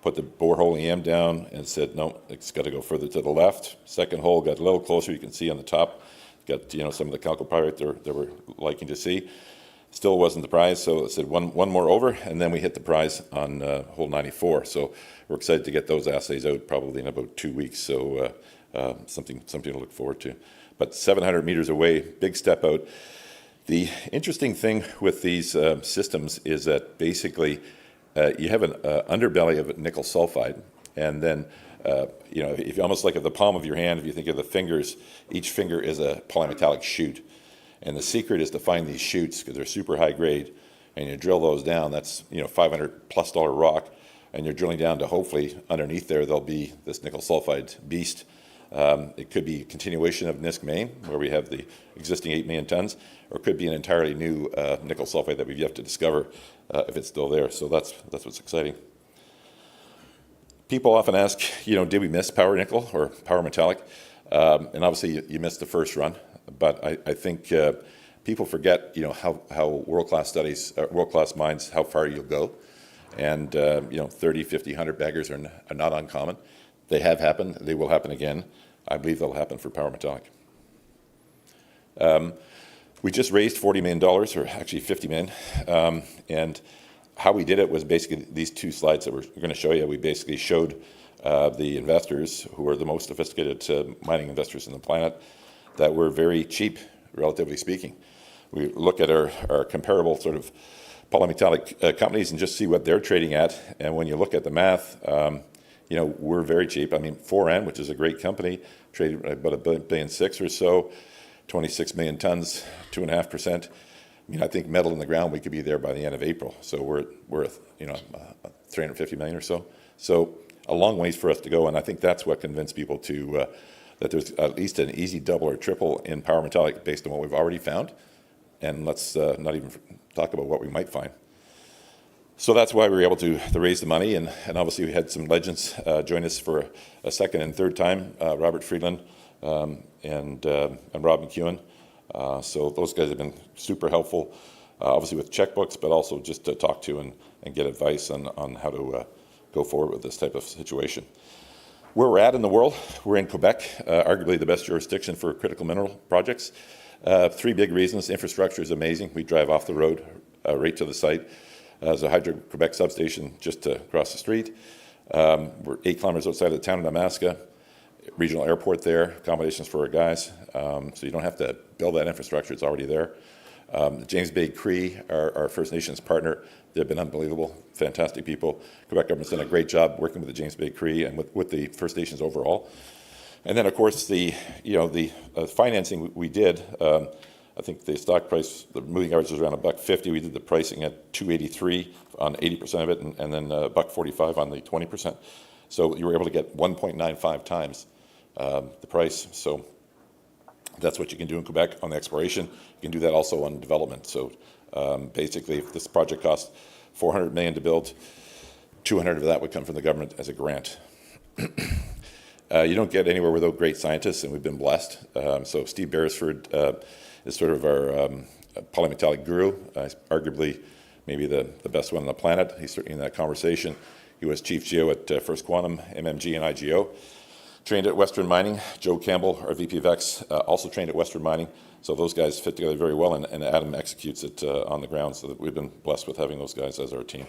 put the borehole EM down and said, no, it's got to go further to the left. Second hole got a little closer, you can see on the top, got some of the chalcopyrite they were liking to see. Still wasn't the prize, so it said one more over, and then we hit the prize on hole 94. So we're excited to get those assays out probably in about 2 weeks. So something to look forward to. But 700 meters away, big step out. The interesting thing with these systems is that basically you have an underbelly of nickel sulfide, and then if you almost like at the palm of your hand, if you think of the fingers, each finger is a polymetallic chute. And the secret is to find these chutes because they're super high grade, and you drill those down. That's $500+ rock, and you're drilling down to hopefully underneath there'll be this nickel sulfide beast. It could be a continuation of Nisk Main, where we have the existing 8 million tons, or it could be an entirely new nickel sulfide that we've yet to discover if it's still there. So that's what's exciting. People often ask, did we miss power nickel or power metallic? And obviously you missed the first run, but I think people forget, how world-class studies, world-class mines, how far you'll go. And 30, 50, 100 baggers are not uncommon. They have happened. They will happen again. I believe they'll happen for power metallic. We just raised $40 million, or actually $50 million. And how we did it was basically these 2 slides that we're going to show you. We basically showed the investors, who are the most sophisticated mining investors on the planet, that we're very cheap, relatively speaking. We look at our comparable sort of polymetallic companies and just see what they're trading at. And when you look at the math, we're very cheap. I mean, Foran, which is a great company, traded about $1.6 billion or so, 26 million tons, 2.5%. I think metal in the ground, we could be there by the end of April. So we're 350 million or so. So a long ways for us to go, and I think that's what convinced people that there's at least an easy double or triple in power metallic based on what we've already found. And let's not even talk about what we might find. So that's why we were able to raise the money, and obviously we had some legends join us for a second and third time, Robert Friedland and Rob McEwen. So those guys have been super helpful, obviously with checkbooks, but also just to talk to and get advice on how to go forward with this type of situation. Where we're at in the world, we're in Quebec, arguably the best jurisdiction for critical mineral projects. 3 big reasons. Infrastructure is amazing. We drive off the road right to the site. There's a Hydro-Quebec substation just across the street. We're 8 kilometers outside of the town of Namaska. Regional airport there, accommodations for our guys. So you don't have to build that infrastructure, it's already there. The James Bay Cree, our First Nations partner, they've been unbelievable, fantastic people. Quebec government's done a great job working with the James Bay Cree and with the First Nations overall. And then, of course, the financing we did, I think the stock price, the moving average was around $1.50. We did the pricing at $2.83 on 80% of it, and then $1.45 on the 20%. So you were able to get 1.95 times the price. So that's what you can do in Quebec on the exploration. You can do that also on development. So basically, if this project costs $400 million to build, 200 of that would come from the government as a grant. You don't get anywhere without great scientists, and we've been blessed. So Steve Beresford is sort of our polymetallic guru, arguably maybe the best one on the planet. He's certainly in that conversation. He was chief geo at First Quantum, MMG, and IGO. Trained at Western Mining. Joe Campbell, our VP of X, also trained at Western Mining. So those guys fit together very well, and Adam executes it on the ground. So that we've been blessed with having those guys as our team.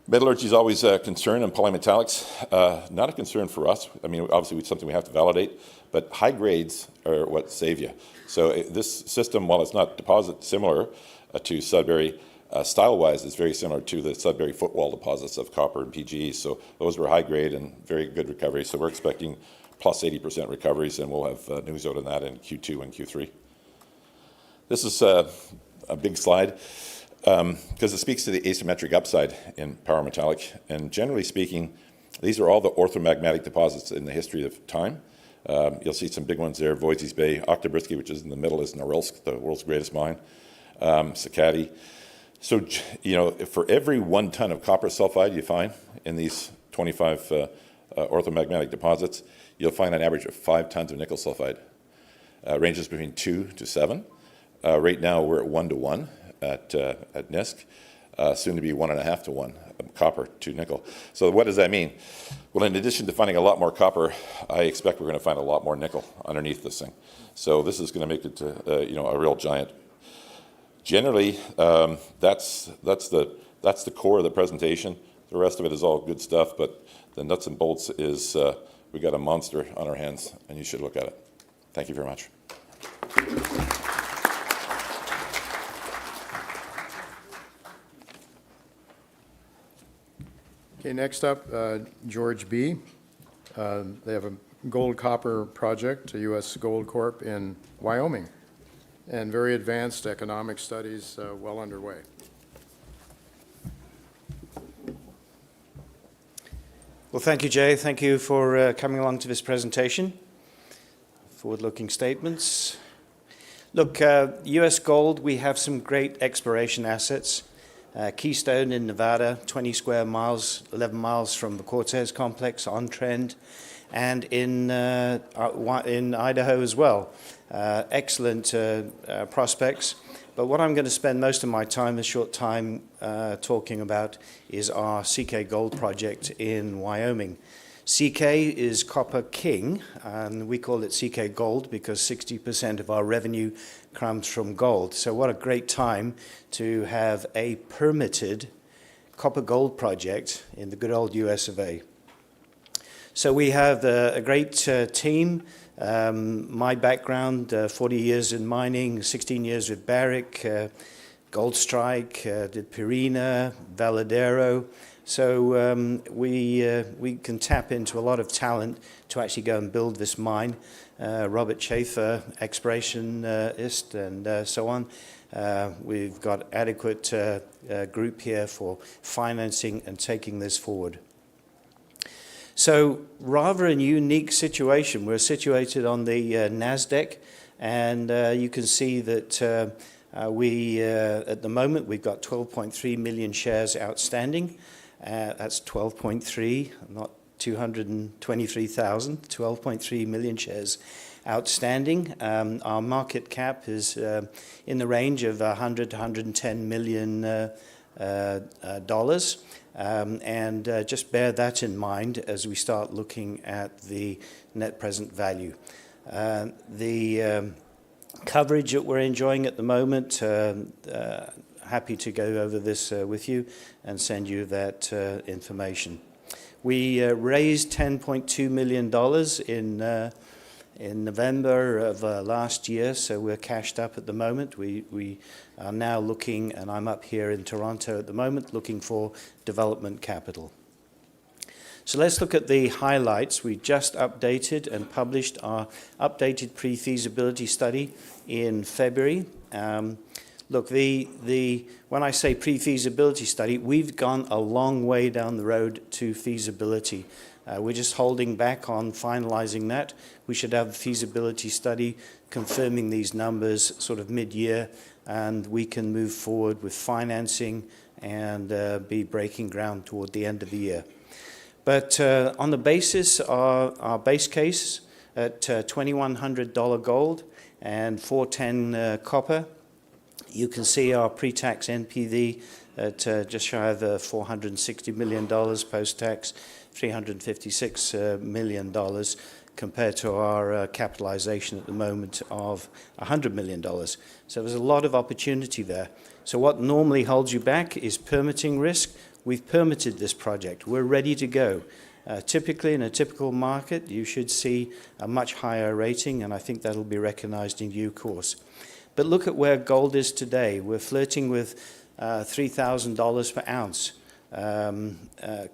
Metallurgy is always a concern, and polymetallics, not a concern for us. I mean, obviously it's something we have to validate, but high grades are what save you. So this system, while it's not deposit similar to Sudbury, style-wise, it's very similar to the Sudbury footwall deposits of copper and PGE. So those were high grade and very good recovery. So we're expecting plus 80% recoveries, and we'll have news out on that in Q2 and Q3. This is a big slide because it speaks to the asymmetric upside in power metallic. And generally speaking, these are all the orthomagmatic deposits in the history of time. You'll see some big ones there: Voisey's Bay, Oktyabrsky, which is in the middle, is Norilsk, the world's greatest mine, Sakatti. So, you know, for every 1 ton of copper sulfide you find in these 25 orthomagmatic deposits, you'll find an average of 5 tons of nickel sulfide. Ranges between 2 to 7. Right now, we're at 1 to 1 at NISC, soon to be 1.5 to 1 copper to nickel. So what does that mean? Well, in addition to finding a lot more copper, I expect we're going to find a lot more nickel underneath this thing. So this is going to make it, you know, a real giant. Generally, that's the core of the presentation. The rest of it is all good stuff, but the nuts and bolts is we got a monster on our hands, and you should look at it. Thank you very much. Okay, next up, George B. They have a gold copper project, a U.S. Gold Corp in Wyoming, and very advanced economic studies well underway. Well, thank you, Jay. Thank you for coming along to this presentation. Forward-looking statements. Look, U.S. Gold, we have some great exploration assets. Keystone in Nevada, 20 square miles, 11 miles from the Cortez complex, on trend, and in Idaho as well. Excellent prospects. But what I'm going to spend most of my time, this short time, talking about is our CK Gold project in Wyoming. CK is Copper King, and we call it CK Gold because 60% of our revenue comes from gold. So what a great time to have a permitted copper gold project in the good old US of A. So we have a great team. My background, 40 years in mining, 16 years with Barrick, Goldstrike, did Pierina, Valadero. So we can tap into a lot of talent to actually go and build this mine. Robert Schaefer, explorationist, and so on. We've got adequate group here for financing and taking this forward. So rather a unique situation. We're situated on the NASDAQ, and you can see that at the moment, we've got 12.3 million shares outstanding. That's 12.3, not 223,000, 12.3 million shares outstanding. Our market cap is in the range of 100 to 110 million dollars. And just bear that in mind as we start looking at the net present value. The coverage that we're enjoying at the moment, happy to go over this with you and send you that information. We raised $10.2 million in November of last year, so we're cashed up at the moment. We are now looking, and I'm up here in Toronto at the moment, looking for development capital. So let's look at the highlights. We just updated and published our updated pre-feasibility study in February. Look, when I say pre-feasibility study, we've gone a long way down the road to feasibility. We're just holding back on finalizing that. We should have a feasibility study confirming these numbers sort of mid-year and we can move forward with financing and be breaking ground toward the end of the year. But on the basis of our base case at $2,100 gold and $4.10 copper, you can see our pre-tax NPV at just shy of $460 million, post-tax $356 million, compared to our capitalization at the moment of $100 million. So there's a lot of opportunity there. So what normally holds you back is permitting risk. We've permitted this project. We're ready to go. Typically, in a typical market, you should see a much higher rating, and I think that'll be recognized in due course. But look at where gold is today. We're flirting with $3,000 per ounce.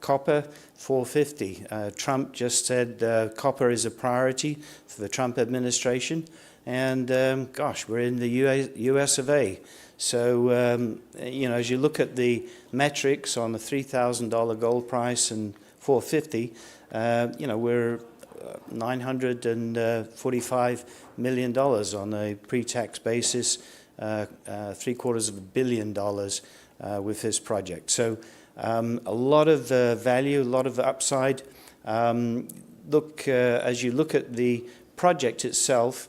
Copper, $4.50. Trump just said copper is a priority for the Trump administration. And gosh, we're in the US of A. So, you know, as you look at the metrics on the $3,000 gold price and $4.50, you know, we're $945 million on a pre-tax basis, $750 million with this project. So a lot of value, a lot of upside. Look, as you look at the project itself,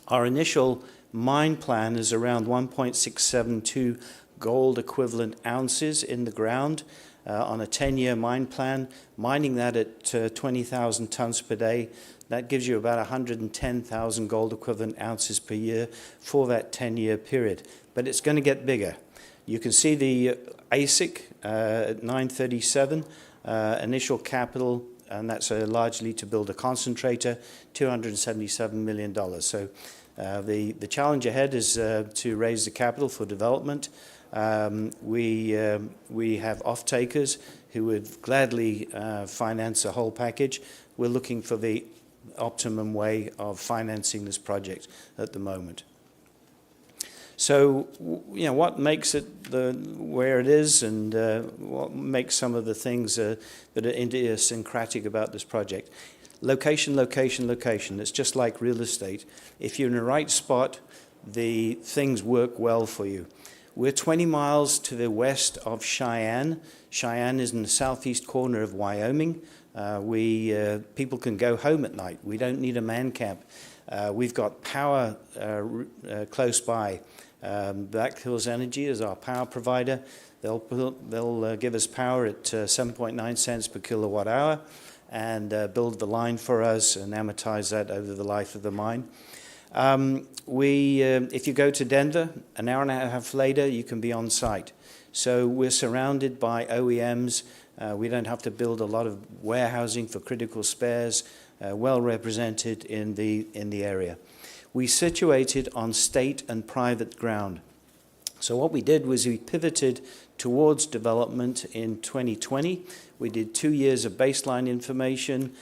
our initial mine plan is around 1.672 gold equivalent ounces in the ground on a 10-year mine plan. Mining that at 20,000 tons per day, that gives you about 110,000 gold equivalent ounces per year for that 10-year period. But it's going to get bigger. You can see the AISC at $937, initial capital, and that's largely to build a concentrator, $277 million. So the challenge ahead is to raise the capital for development. We have off-takers who would gladly finance the whole package. We're looking for the optimum way of financing this project at the moment. So, you know, what makes it where it is, and what makes some of the things that are idiosyncratic about this project? Location, location, location. It's just like real estate. If you're in the right spot, the things work well for you. We're 20 miles to the west of Cheyenne. Cheyenne is in the southeast corner of Wyoming. People can go home at night. We don't need a man camp. We've got power close by. Black Hills Energy is our power provider. They'll give us power at 7.9 cents per kilowatt hour and build the line for us and amortize that over the life of the mine. If you go to Denver, an hour and a half later, you can be on site. So we're surrounded by OEMs. We don't have to build a lot of warehousing for critical spares, well represented in the area. We situated on state and private ground. So what we did was we pivoted towards development in 2020. We did 2 years of baseline information.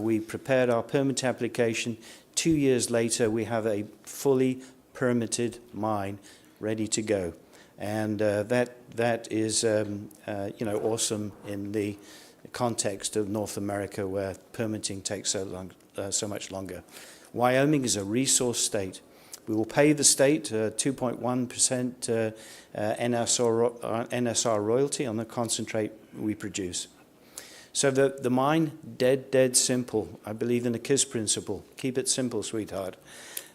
We prepared our permit application. 2 years later, we have a fully permitted mine ready to go. And that is you know, awesome in the context of North America, where permitting takes so much longer. Wyoming is a resource state. We will pay the state 2.1% NSR royalty on the concentrate we produce. So the mine, dead simple. I believe in the KISS principle. Keep it simple, sweetheart.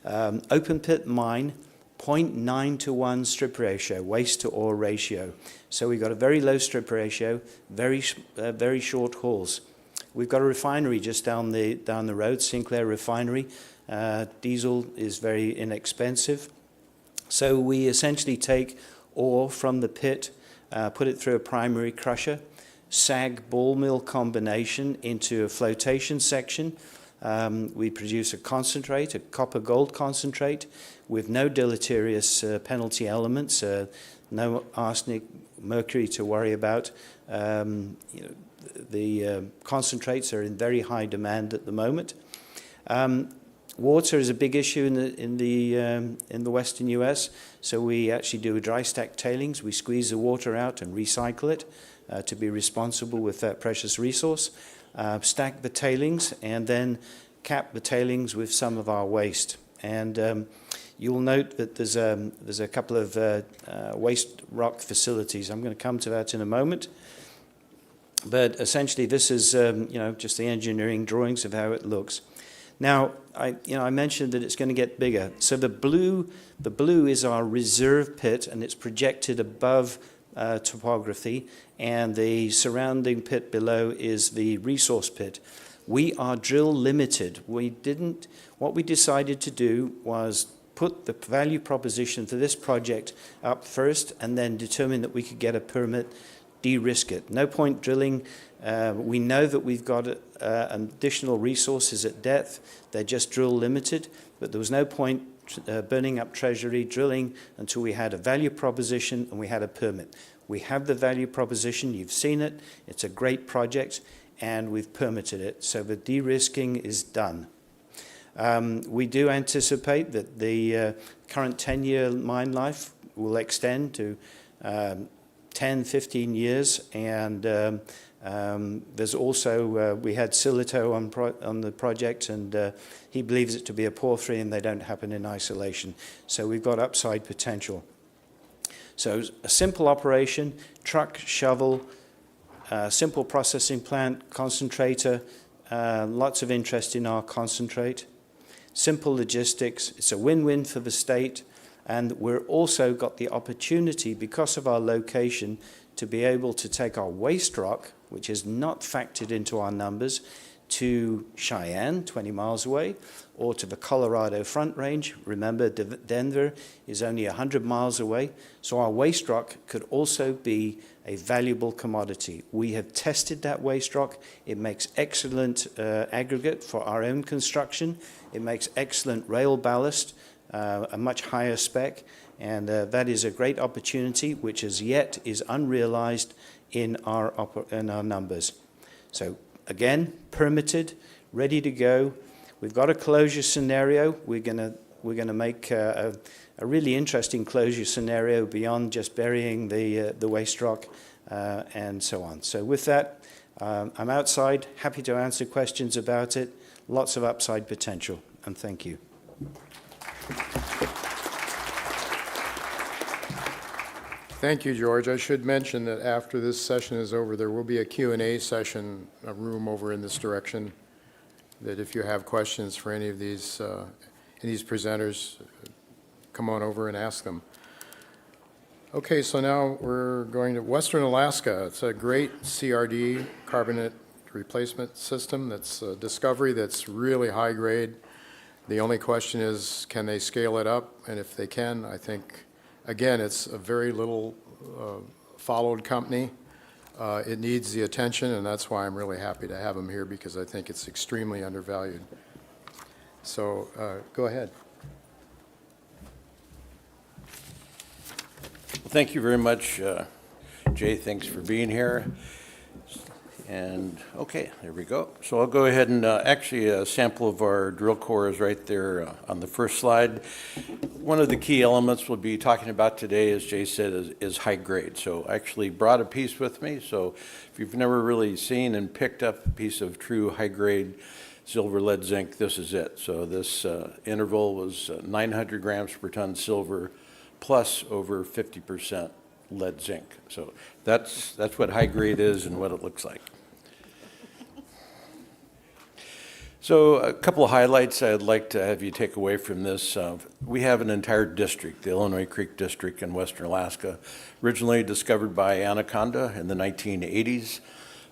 Open pit mine, 0.9 to 1 strip ratio, waste to ore ratio. So we've got a very low strip ratio, very short hauls. We've got a refinery just down the road, Sinclair Refinery. Diesel is very inexpensive. So we essentially take ore from the pit, put it through a primary crusher, SAG ball mill combination into a flotation section. We produce a concentrate, a copper gold concentrate, with no deleterious penalty elements, no arsenic, mercury to worry about. You know, the concentrates are in very high demand at the moment. Water is a big issue in the western U.S., so we actually do a dry stack tailings. We squeeze the water out and recycle it to be responsible with that precious resource. Stack the tailings and then cap the tailings with some of our waste. And you'll note that there's a couple of waste rock facilities. I'm going to come to that in a moment. But essentially, this is just the engineering drawings of how it looks. Now, I mentioned that it's going to get bigger. So the blue is our reserve pit, and it's projected above topography, and the surrounding pit below is the resource pit. We are drill limited. What we decided to do was put the value proposition for this project up first, and then determine that we could get a permit, de-risk it. No point drilling. We know that we've got additional resources at depth. They're just drill limited, but there was no point burning up treasury drilling until we had a value proposition and we had a permit. We have the value proposition. You've seen it. It's a great project, and we've permitted it. So the de-risking is done. We do anticipate that the current 10-year mine life will extend to 10, 15 years, and there's also, we had Silito on the project, and he believes it to be a porphyry, and they don't happen in isolation. So we've got upside potential. So a simple operation, truck, shovel, simple processing plant, concentrator, lots of interest in our concentrate. Simple logistics, it's a win-win for the state, and we're also got the opportunity, because of our location, to be able to take our waste rock, which is not factored into our numbers, to Cheyenne, 20 miles away, or to the Colorado Front Range. Remember, Denver is only 100 miles away, so our waste rock could also be a valuable commodity. We have tested that waste rock. It makes excellent aggregate for our own construction. It makes excellent rail ballast, a much higher spec, and that is a great opportunity which as yet is unrealized in our numbers. So again, permitted, ready to go. We've got a closure scenario. We're gonna make a really interesting closure scenario beyond just burying the waste rock and so on. So with that, I'm outside, happy to answer questions about it. Lots of upside potential, and thank you. Thank you, George. I should mention that after this session is over, there will be a Q&A session, a room over in this direction, that if you have questions for any of these presenters, come on over and ask them. Okay, so now we're going to Western Alaska. It's a great CRD, carbonate replacement system. That's a discovery that's really high grade. The only question is, can they scale it up? And if they can, I think, again, it's a very little followed company. It needs the attention, and that's why I'm really happy to have them here, because I think it's extremely undervalued. So go ahead. Well, thank you very much, Jay. Thanks for being here. And okay, there we go. So I'll go ahead and actually a sample of our drill core is right there on the first slide. One of the key elements we'll be talking about today, as Jay said, is high grade. So I actually brought a piece with me. So if you've never really seen and picked up a piece of true high grade silver, lead, zinc, this is it. So this interval was 900 grams per ton silver plus over 50% lead zinc. So that's what high grade is and what it looks like. So a couple of highlights I'd like to have you take away from this. We have an entire district, the Illinois Creek District in Western Alaska, originally discovered by Anaconda in the 1980s.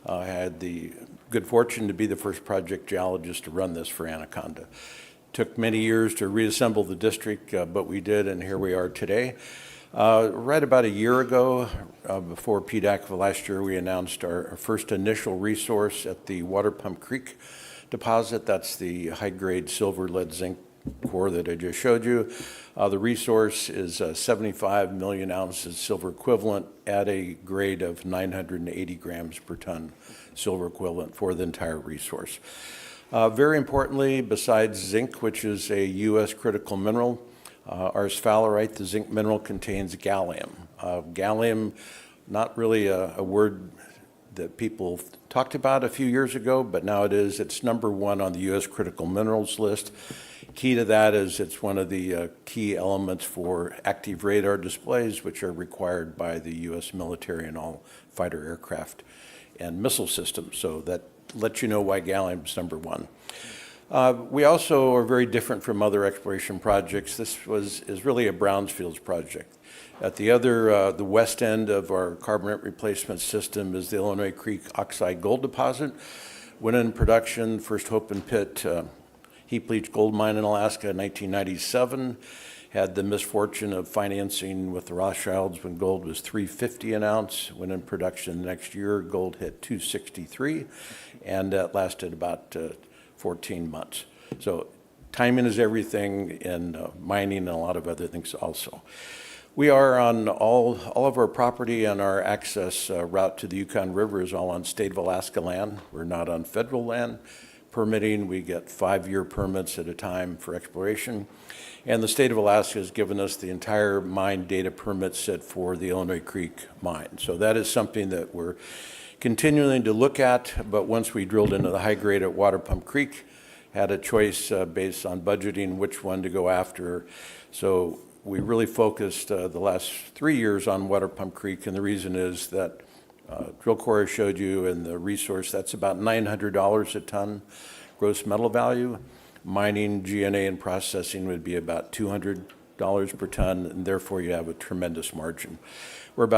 I had the good fortune to be the first project geologist to run this for Anaconda. Took many years to reassemble the district, but we did, and here we are today. Right about a year ago, before PDAC of last year, we announced our first initial resource at the Water Pump Creek deposit. That's the high-grade silver, lead, zinc core that I just showed you. The resource is 75 million ounces silver equivalent at a grade of 980 grams per ton silver equivalent for the entire resource. Very importantly, besides zinc, which is a U.S. critical mineral, our sphalerite, the zinc mineral, contains gallium. Gallium, not really a word that people talked about a few years ago, but now it is. It's number one on the U.S. critical minerals list. Key to that is it's one of the key elements for active radar displays, which are required by the U.S. military and all fighter aircraft and missile systems. So that lets you know why gallium's number one. We also are very different from other exploration projects. This is really a brownfields project. At the west end of our carbonate replacement system is the Illinois Creek Oxide Gold Deposit. Went in production, first open pit heap leach gold mine in Alaska in 1997. Had the misfortune of financing with the Rothschilds when gold was $3.50 an ounce. Went in production the next year, gold hit $2.63, and that lasted about 14 months. So timing is everything in mining and a lot of other things also. We are on all of our property and our access route to the Yukon River is all on state of Alaska land. We're not on federal land. Permitting, we get 5-year permits at a time for exploration. And the state of Alaska has given us the entire mine data permit set for the Illinois Creek mine. So that is something that we're continuing to look at, but once we drilled into the high grade at Water Pump Creek, had a choice based on budgeting which one to go after. So we really focused the last 3 years on Water Pump Creek, and the reason is that drill core showed you in the resource, that's about $900 a ton gross metal value. Mining, G&A, and processing would be about $200 per ton, and therefore you have a tremendous margin. We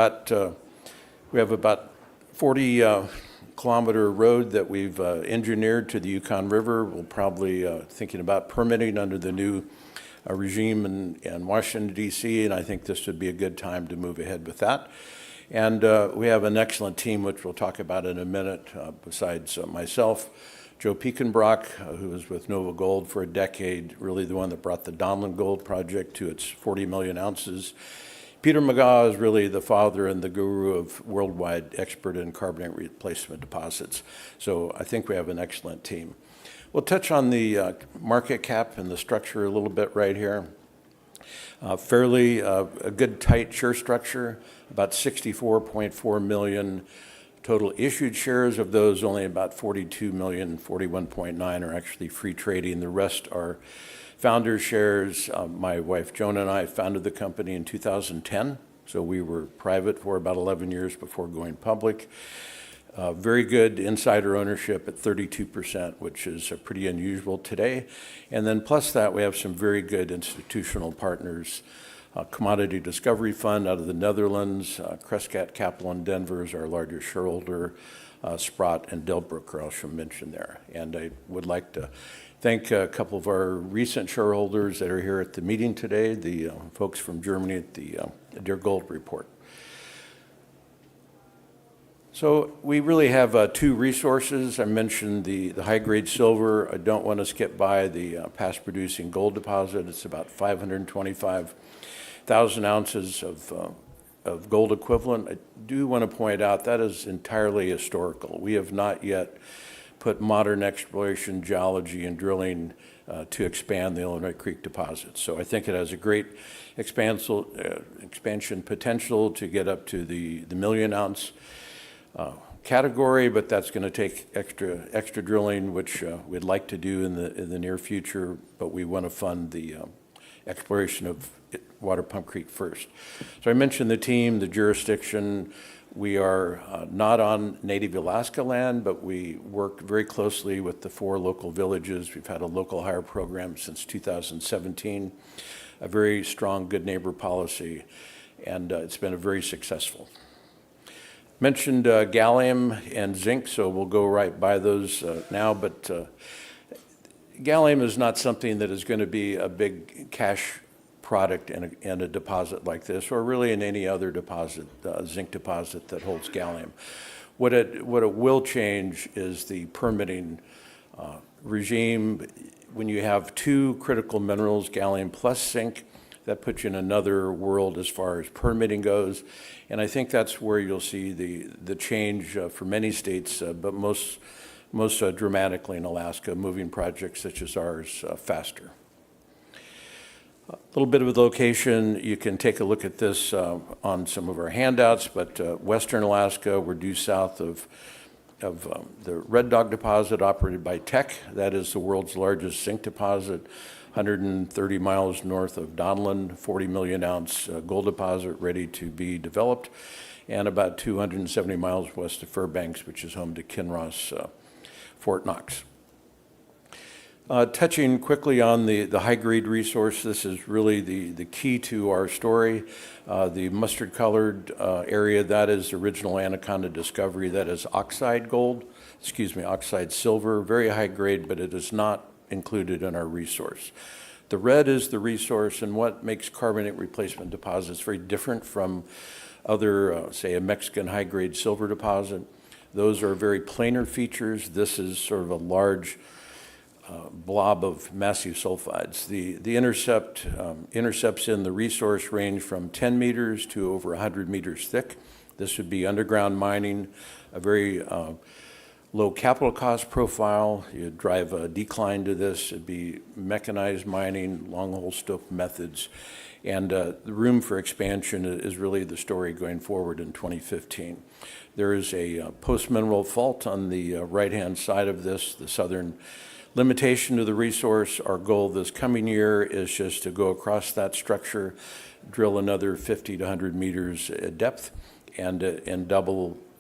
have about 40-kilometer road that we've engineered to the Yukon River. We'll probably thinking about permitting under the new regime in Washington, D.C., and I think this would be a good time to move ahead with that. And we have an excellent team, which we'll talk about in a minute, besides myself. Joe Pekenbrock, who was with Nova Gold for a decade, really the one that brought the Donlin Gold project to its 40 million ounces. Peter McGaw is really the father and the guru of worldwide expert in carbonate replacement deposits. So I think we have an excellent team. We'll touch on the market cap and the structure a little bit right here. Fairly a good tight share structure, about 64.4 million total issued shares. Of those, only about 42 million, 41.9 are actually free trading. The rest are founder shares. My wife Joan and I founded the company in 2010, so we were private for about 11 years before going public. Very good insider ownership at 32%, which is pretty unusual today. And then plus that, we have some very good institutional partners. Commodity Discovery Fund out of the Netherlands, Crescat Capital in Denver is our largest shareholder. Sprott and Delbrook are also mentioned there. And I would like to thank a couple of our recent shareholders that are here at the meeting today, the folks from Germany at the Deer Gold Report. So we really have two resources. I mentioned the high-grade silver. I don't want to skip by the past-producing gold deposit. It's about 525,000 ounces of gold equivalent. I do want to point out that is entirely historical. We have not yet put modern exploration, geology, and drilling to expand the Illinois Creek deposit. So I think it has a great expansion potential to get up to the million-ounce category, but that's going to take extra drilling, which we'd like to do in the near future, but we want to fund the exploration of Water Pump Creek first. So I mentioned the team, the jurisdiction. We are not on native Alaska land, but we work very closely with the 4 local villages. We've had a local hire program since 2017, a very strong good neighbor policy, and it's been very successful. Mentioned gallium and zinc, so we'll go right by those now, but gallium is not something that is going to be a big cash product in a deposit like this, or really in any other deposit, zinc deposit that holds gallium. What it will change is the permitting regime. When you have 2 critical minerals, gallium plus zinc, that puts you in another world as far as permitting goes. And I think that's where you'll see the change for many states, but most dramatically in Alaska, moving projects such as ours faster. A little bit of a location, you can take a look at this on some of our handouts, but Western Alaska, we're due south of the Red Dog deposit operated by Teck. That is the world's largest zinc deposit. 130 miles north of Donlin, 40 million ounce gold deposit ready to be developed, and about 270 miles west of Fairbanks, which is home to Kinross Fort Knox. Touching quickly on the high-grade resource, this is really the key to our story. The mustard-colored area, that is the original Anaconda discovery. That is oxide silver, very high grade, but it is not included in our resource. The red is the resource, and what makes carbonate replacement deposits very different from other, say, a Mexican high-grade silver deposit. Those are very planar features. This is sort of a large blob of massive sulfides. The intercepts in the resource range from 10 meters to over 100 meters thick. This would be underground mining, a very low capital cost profile. You'd drive a decline to this. It'd be mechanized mining, long hole stope methods, and the room for expansion is really the story going forward in 2015. There is a post-mineral fault on the right-hand side of this, the southern limitation to the resource. Our goal this coming year is just to go across that structure, drill another 50 to 100 meters at depth, and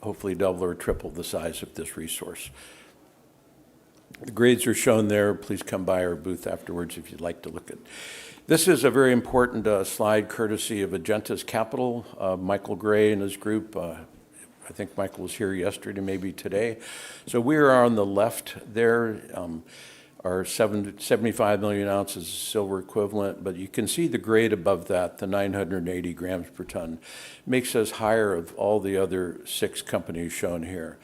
hopefully double or triple the size of this resource. The grades are shown there. Please come by our booth afterwards if you'd like to look at. This is a very important slide courtesy of Agentis Capital. Michael Gray and his group, I think Michael was here yesterday, maybe today. So we are on the left there, our 75 million ounces of silver equivalent, but you can see the grade above that, the 980 grams per ton, makes us higher of all the other 6 companies shown here.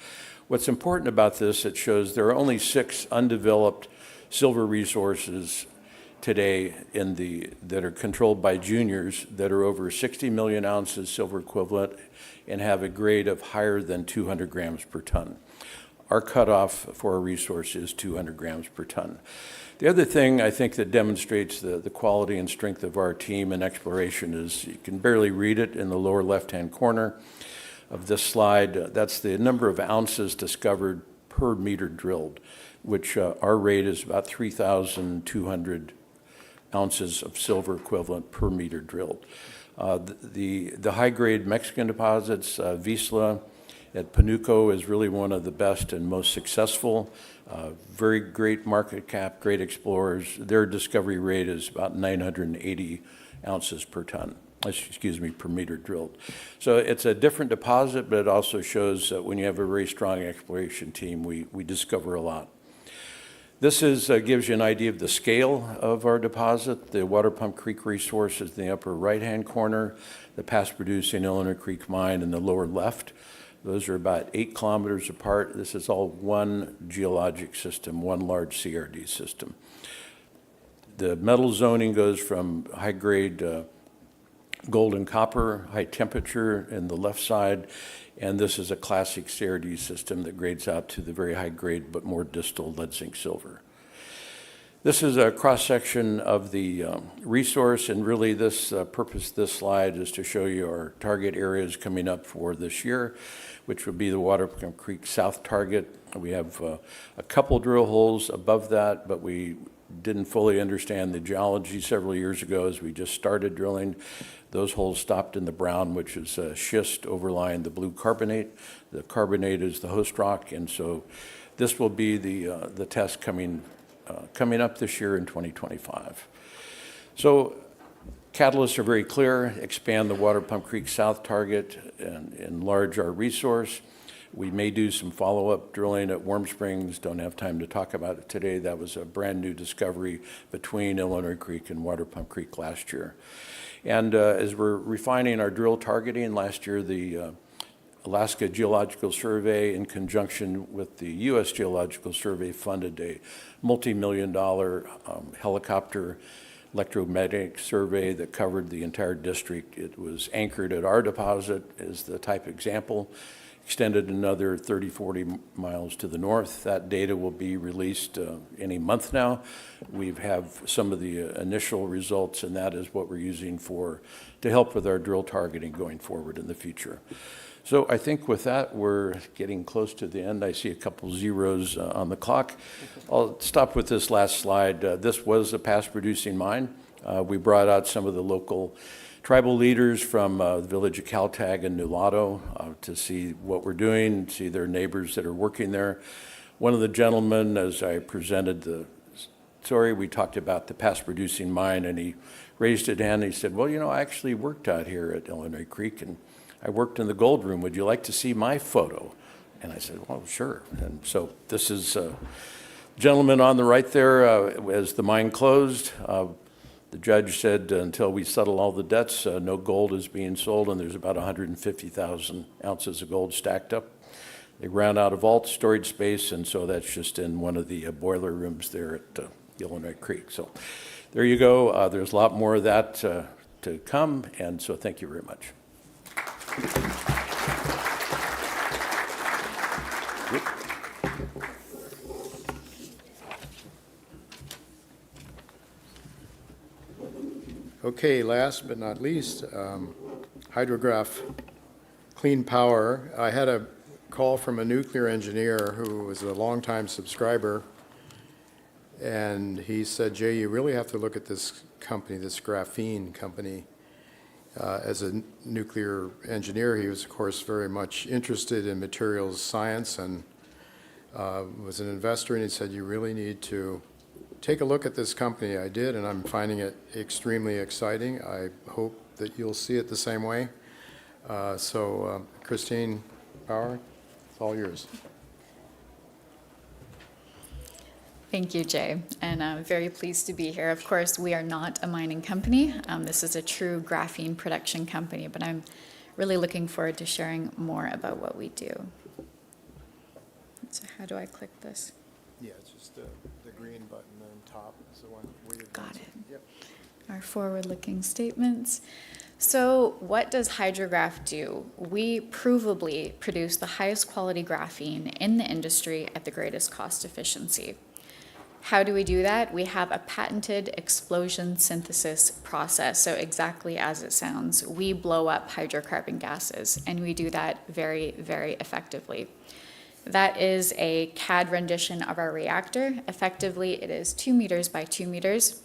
What's important about this, it shows there are only 6 undeveloped silver resources today that are controlled by juniors that are over 60 million ounces silver equivalent and have a grade of higher than 200 grams per ton. Our cutoff for a resource is 200 grams per ton. The other thing I think that demonstrates the quality and strength of our team in exploration is, you can barely read it in the lower left-hand corner of this slide. That's the number of ounces discovered per meter drilled, which our rate is about 3,200 ounces of silver equivalent per meter drilled. The high-grade Mexican deposits, Vizsla at Panuco is really one of the best and most successful. Very great market cap, great explorers. Their discovery rate is about 980 ounces per ton, per meter drilled. So it's a different deposit, but it also shows that when you have a very strong exploration team, we discover a lot. This gives you an idea of the scale of our deposit. The Water Pump Creek resource is in the upper right-hand corner, the past producing Illinois Creek mine in the lower left. Those are about 8 kilometers apart. This is all one geologic system, one large CRD system. The metal zoning goes from high-grade gold and copper, high temperature in the left side, and this is a classic CRD system that grades out to the very high grade but more distal lead zinc silver. This is a cross-section of the resource, and really this purpose of this slide is to show you our target areas coming up for this year, which would be the Water Pump Creek South target. We have a couple drill holes above that, but we didn't fully understand the geology several years ago as we just started drilling. Those holes stopped in the brown, which is schist overlying the blue carbonate. The carbonate is the host rock, and so this will be the test coming up this year in 2025. So catalysts are very clear: expand the Water Pump Creek South target and enlarge our resource. We may do some follow-up drilling at Warm Springs. Don't have time to talk about it today. That was a brand new discovery between Illinois Creek and Water Pump Creek last year. And as we're refining our drill targeting, last year the Alaska Geological Survey, in conjunction with the U.S. Geological Survey, funded a multi-million-dollar helicopter electromagnetic survey that covered the entire district. It was anchored at our deposit as the type example, extended another 30, 40 miles to the north. That data will be released any month now. We have some of the initial results, and that is what we're using to help with our drill targeting going forward in the future. So I think with that, we're getting close to the end. I see a couple zeros on the clock. I'll stop with this last slide. This was a past producing mine. We brought out some of the local tribal leaders from the village of Caltag and Nulato to see what we're doing, see their neighbors that are working there. One of the gentlemen, as I presented the story, we talked about the past producing mine, and he raised his hand and he said, well, you know, I actually worked out here at Illinois Creek, and I worked in the gold room. Would you like to see my photo? And I said, well, sure. And so this is a gentleman on the right there as the mine closed. The judge said until we settle all the debts, no gold is being sold, and there's about 150,000 ounces of gold stacked up. They ran out of vault storage space, and so that's just in one of the boiler rooms there at Illinois Creek. So there you go. There's a lot more of that to come, and so thank you very much. Okay, last but not least, Hydrograph Clean Power. I had a call from a nuclear engineer who was a longtime subscriber, and he said, Jay, you really have to look at this company, this graphene company. As a nuclear engineer, he was, of course, very much interested in materials science and was an investor, and he said, you really need to take a look at this company. I did, and I'm finding it extremely exciting. I hope that you'll see it the same way. Christine Bauer, it's all yours. Thank you, Jay, and I'm very pleased to be here. Of course, we are not a mining company. This is a true graphene production company, but I'm really looking forward to sharing more about what we do. So how do I click this? Yeah, it's just the green button on top is the one where you Got it. Yep. Our forward-looking statements. So what does Hydrograph do? We provably produce the highest quality graphene in the industry at the greatest cost efficiency. How do we do that? We have a patented explosion synthesis process. So exactly as it sounds, we blow up hydrocarbon gases, and we do that very, very effectively. That is a CAD rendition of our reactor. Effectively, it is 2 meters by 2 meters.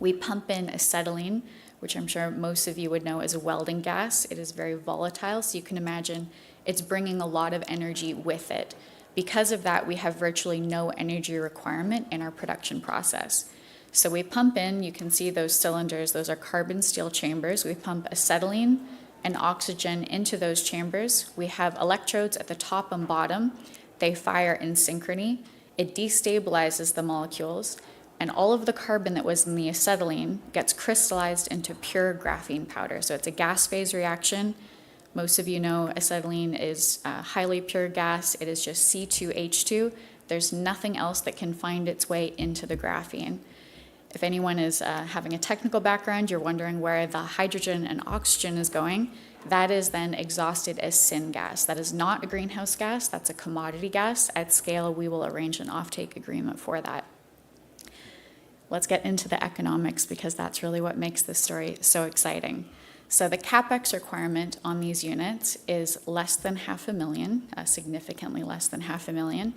We pump in acetylene, which I'm sure most of you would know is a welding gas. It is very volatile, so you can imagine it's bringing a lot of energy with it. Because of that, we have virtually no energy requirement in our production process. So we pump in, you can see those cylinders, those are carbon steel chambers. We pump acetylene and oxygen into those chambers. We have electrodes at the top and bottom. They fire in synchrony. It destabilizes the molecules, and all of the carbon that was in the acetylene gets crystallized into pure graphene powder. So it's a gas phase reaction. Most of you know acetylene is a highly pure gas. It is just C2H2. There's nothing else that can find its way into the graphene. If anyone is having a technical background, you're wondering where the hydrogen and oxygen is going, that is then exhausted as syngas. That is not a greenhouse gas, that's a commodity gas. At scale, we will arrange an offtake agreement for that. Let's get into the economics, because that's really what makes this story so exciting. So the CapEx requirement on these units is less than $500,000, significantly less than $500,000.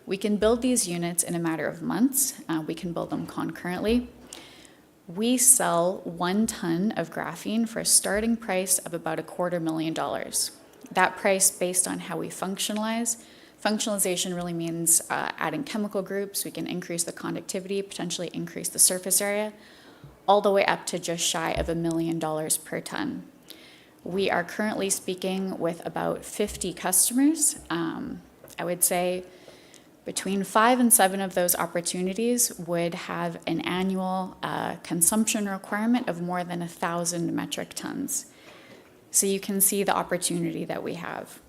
We can build these units in a matter of months. We can build them concurrently. We sell 1 ton of graphene for a starting price of about $250,000. That price based on how we functionalize. Functionalization really means adding chemical groups. We can increase the conductivity, potentially increase the surface area, all the way up to just shy of $1 million per ton. We are currently speaking with about 50 customers. I would say between 5 and 7 of those opportunities would have an annual consumption requirement of more than 1,000 metric tons. So you can see the opportunity that we have.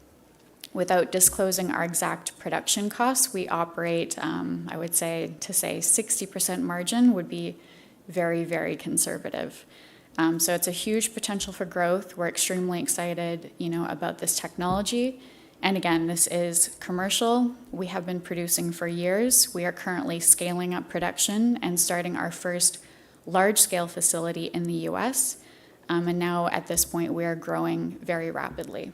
Without disclosing our exact production costs, we operate, I would say, to say 60% margin would be very, very conservative. So it's a huge potential for growth. We're extremely excited, about this technology. And again, this is commercial. We have been producing for years. We are currently scaling up production and starting our first large-scale facility in the US. And now at this point, we are growing very rapidly.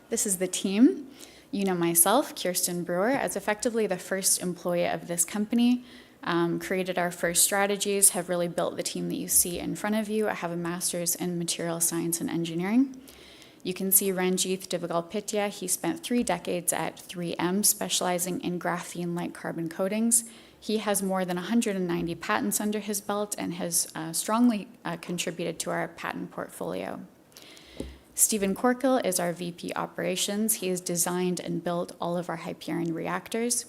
This is the team. You know myself, Kirsten Brewer, as effectively the first employee of this company, created our first strategies, have really built the team that you see in front of you. I have a master's in material science and engineering. You can see Ranjith Divigalpitya. He spent 3 decades at 3M specializing in graphene-like carbon coatings. He has more than 190 patents under his belt and has strongly contributed to our patent portfolio. Stephen Corkill is our VP Operations. He has designed and built all of our Hyperion reactors.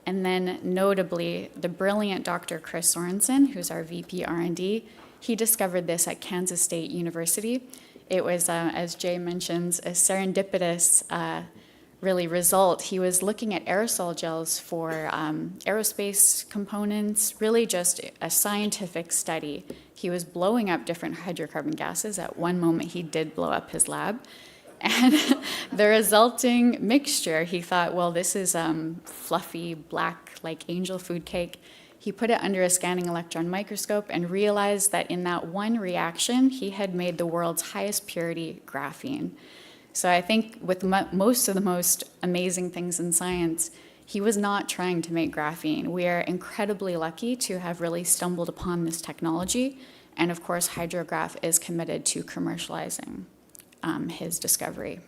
And then notably, the brilliant Dr. Chris Sorensen, who's our VP R&D, he discovered this at Kansas State University. It was, as Jay mentions, a serendipitous really result. He was looking at aerosol gels for aerospace components, really just a scientific study. He was blowing up different hydrocarbon gases. At one moment, he did blow up his lab. And the resulting mixture, he thought, well, this is fluffy, black, like angel food cake. He put it under a scanning electron microscope and realized that in that one reaction, he had made the world's highest purity graphene. So I think with most of the most amazing things in science, he was not trying to make graphene. We are incredibly lucky to have really stumbled upon this technology. And of course, Hydrograph is committed to commercializing his discovery.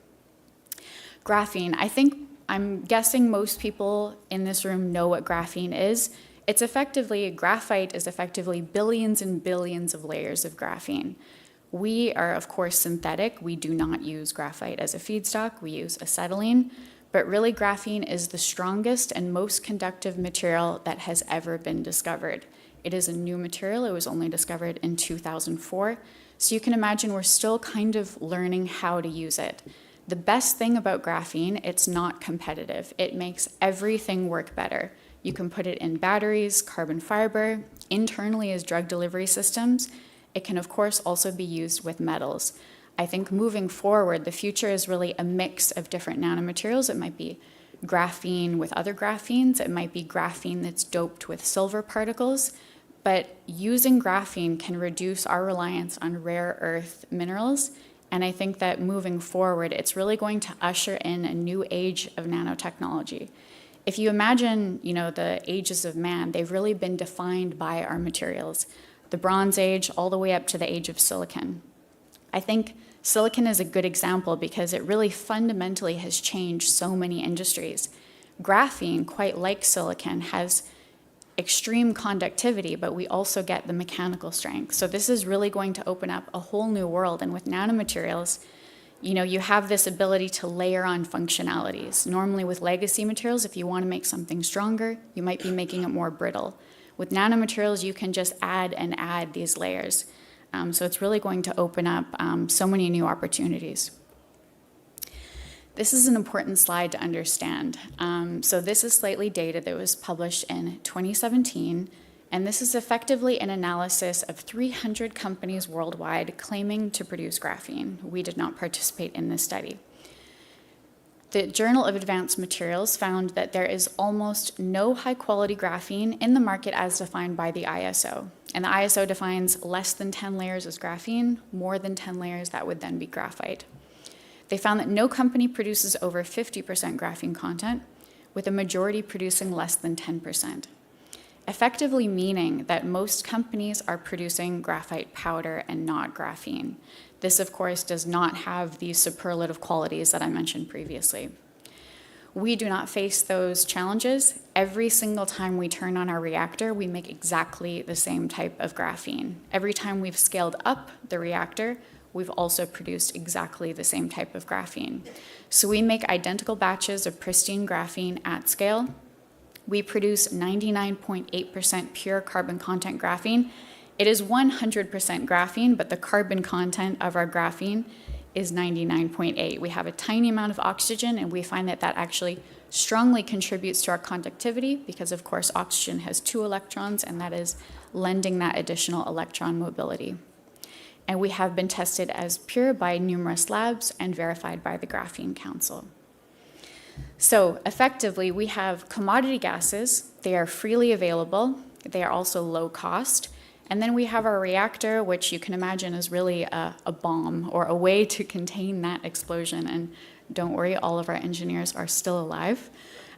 Graphene, I'm guessing most people in this room know what graphene is. Graphite is effectively billions and billions of layers of graphene. We are, of course, synthetic. We do not use graphite as a feedstock. We use acetylene. But really, graphene is the strongest and most conductive material that has ever been discovered. It is a new material. It was only discovered in 2004. So you can imagine we're still kind of learning how to use it. The best thing about graphene, it's not competitive. It makes everything work better. You can put it in batteries, carbon fiber, internally as drug delivery systems. It can, of course, also be used with metals. I think moving forward, the future is really a mix of different nanomaterials. It might be graphene with other graphenes. It might be graphene that's doped with silver particles. But using graphene can reduce our reliance on rare earth minerals. And I think that moving forward, it's really going to usher in a new age of nanotechnology. If you imagine, the ages of man, they've really been defined by our materials. The Bronze Age all the way up to the age of silicon. I think silicon is a good example because it really fundamentally has changed so many industries. Graphene, quite like silicon, has extreme conductivity, but we also get the mechanical strength. So this is really going to open up a whole new world. And with nanomaterials, you have this ability to layer on functionalities. Normally with legacy materials, if you want to make something stronger, you might be making it more brittle. With nanomaterials, you can just add and add these layers. So it's really going to open up so many new opportunities. This is an important slide to understand. So this is slightly data that was published in 2017, and this is effectively an analysis of 300 companies worldwide claiming to produce graphene. We did not participate in this study. The Journal of Advanced Materials found that there is almost no high-quality graphene in the market as defined by the ISO. And the ISO defines less than 10 layers as graphene, more than 10 layers, that would then be graphite. They found that no company produces over 50% graphene content, with a majority producing less than 10%. Effectively meaning that most companies are producing graphite powder and not graphene. This, of course, does not have these superlative qualities that I mentioned previously. We do not face those challenges. Every single time we turn on our reactor, we make exactly the same type of graphene. Every time we've scaled up the reactor, we've also produced exactly the same type of graphene. So we make identical batches of pristine graphene at scale. We produce 99.8% pure carbon content graphene. It is 100% graphene, but the carbon content of our graphene is 99.8. We have a tiny amount of oxygen, and we find that that actually strongly contributes to our conductivity because, of course, oxygen has 2 electrons, and that is lending that additional electron mobility. And we have been tested as pure by numerous labs and verified by the Graphene Council. So effectively, we have commodity gases. They are freely available. They are also low cost. And then we have our reactor, which you can imagine is really a bomb or a way to contain that explosion. And don't worry, all of our engineers are still alive.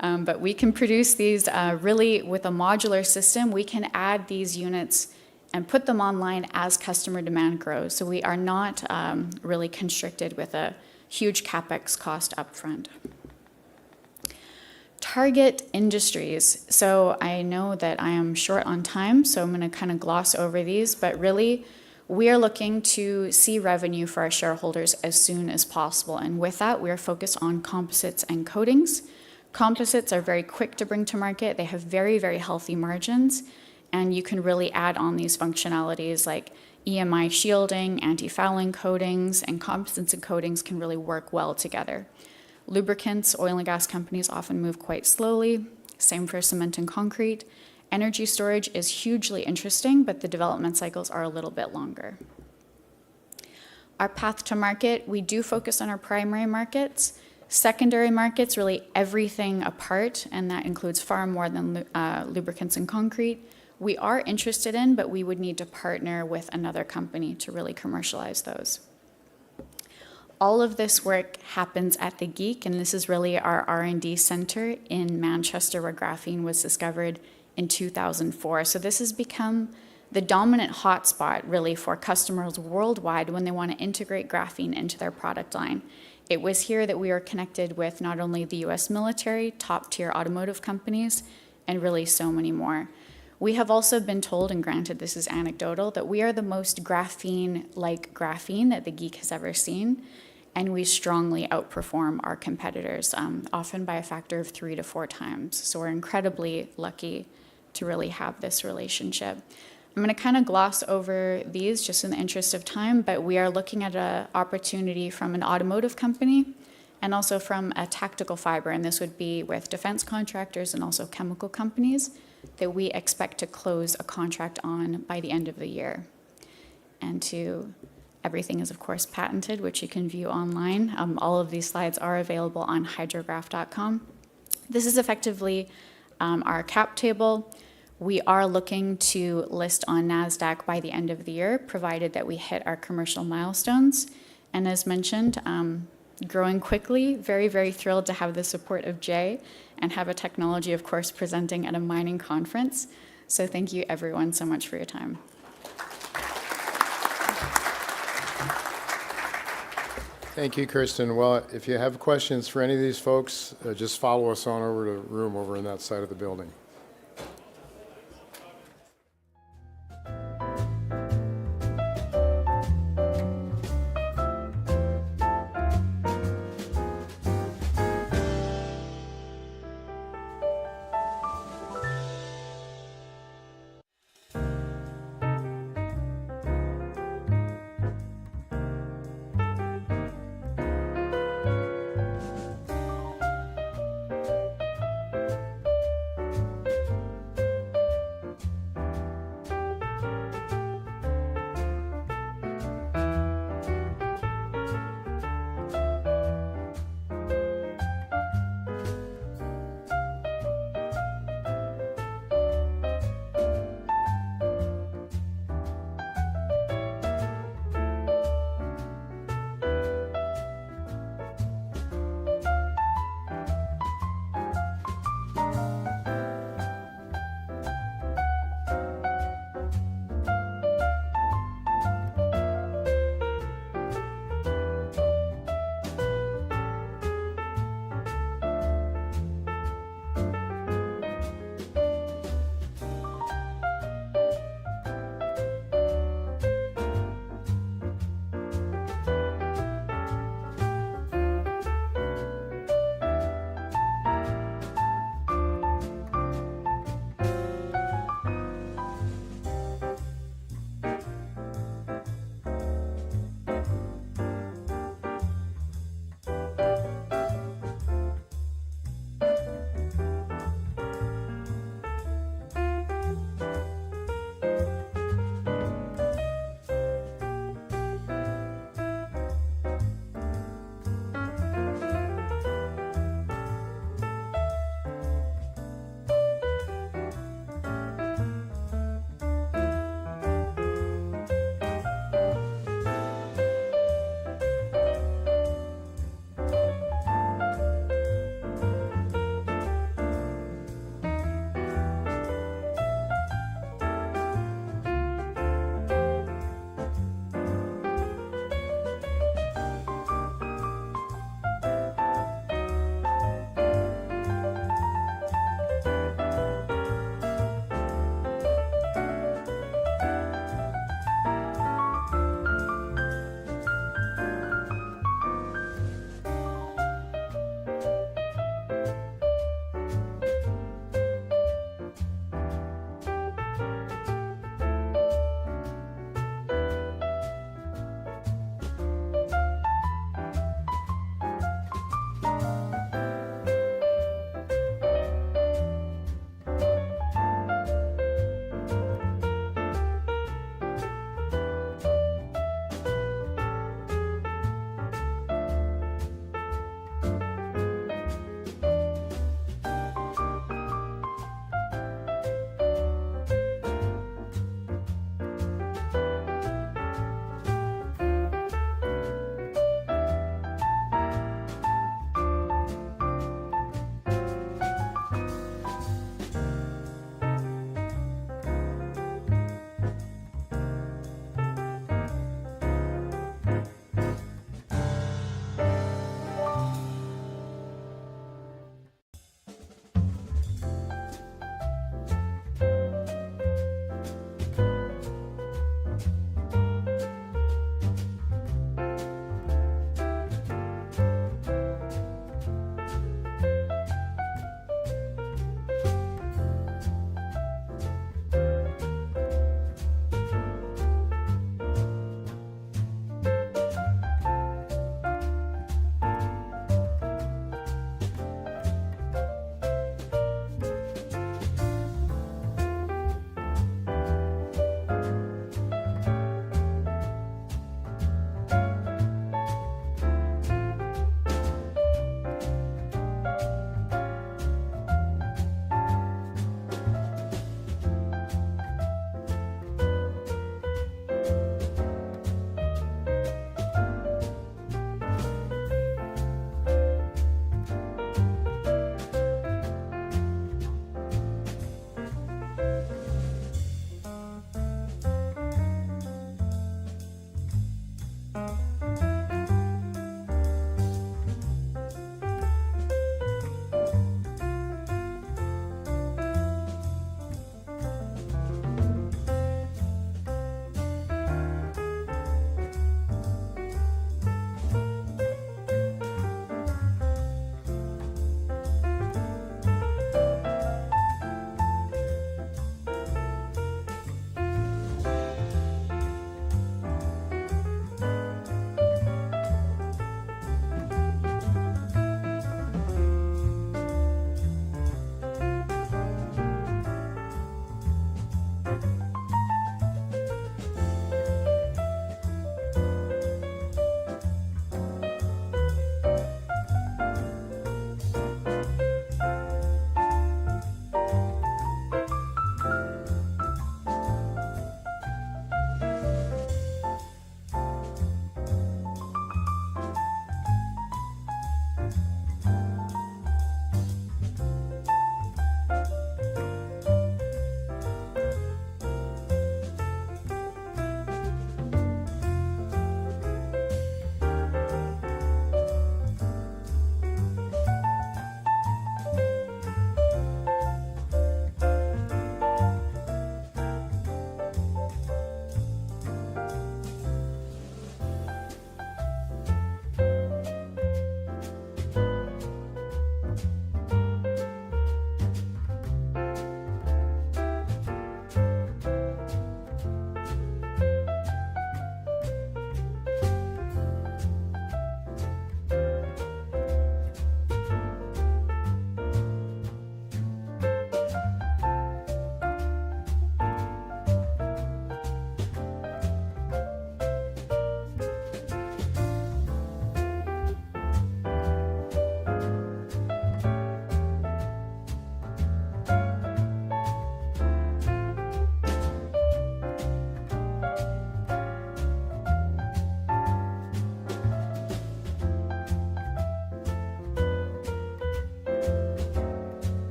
But we can produce these really with a modular system. We can add these units and put them online as customer demand grows. So we are not really constricted with a huge CapEx cost upfront. Target industries. So I know that I am short on time, so I'm going to kind of gloss over these, but really we are looking to see revenue for our shareholders as soon as possible. And with that, we are focused on composites and coatings. Composites are very quick to bring to market. They have very, very healthy margins, and you can really add on these functionalities like EMI shielding, anti-fouling coatings, and composites and coatings can really work well together. Lubricants, oil and gas companies often move quite slowly. Same for cement and concrete. Energy storage is hugely interesting, but the development cycles are a little bit longer. Our path to market, we do focus on our primary markets. Secondary markets, really everything apart, and that includes far more than lubricants and concrete. We are interested in, but we would need to partner with another company to really commercialize those. All of this work happens at the GEIC, and this is really our R&D center in Manchester, where graphene was discovered in 2004. So this has become the dominant hotspot, really, for customers worldwide when they want to integrate graphene into their product line. It was here that we were connected with not only the US military, top-tier automotive companies, and really so many more. We have also been told, and granted this is anecdotal, that we are the most graphene-like graphene that the GEIC has ever seen, and we strongly outperform our competitors, often by a factor of 3 to 4 times. So we're incredibly lucky to really have this relationship. I'm going to kind of gloss over these just in the interest of time, but we are looking at an opportunity from an automotive company and also from a tactical fiber, and this would be with defense contractors and also chemical companies that we expect to close a contract on by the end of the year. And everything is, of course, patented, which you can view online. All of these slides are available on hydrograph.com. This is effectively our cap table. We are looking to list on NASDAQ by the end of the year, provided that we hit our commercial milestones. And as mentioned, growing quickly, very, very thrilled to have the support of Jay and have a technology, of course, presenting at a mining conference. So thank you, everyone, so much for your time. Thank you, Kirsten. Well, if you have questions for any of these folks, just follow us on over to the room over in that side of the building.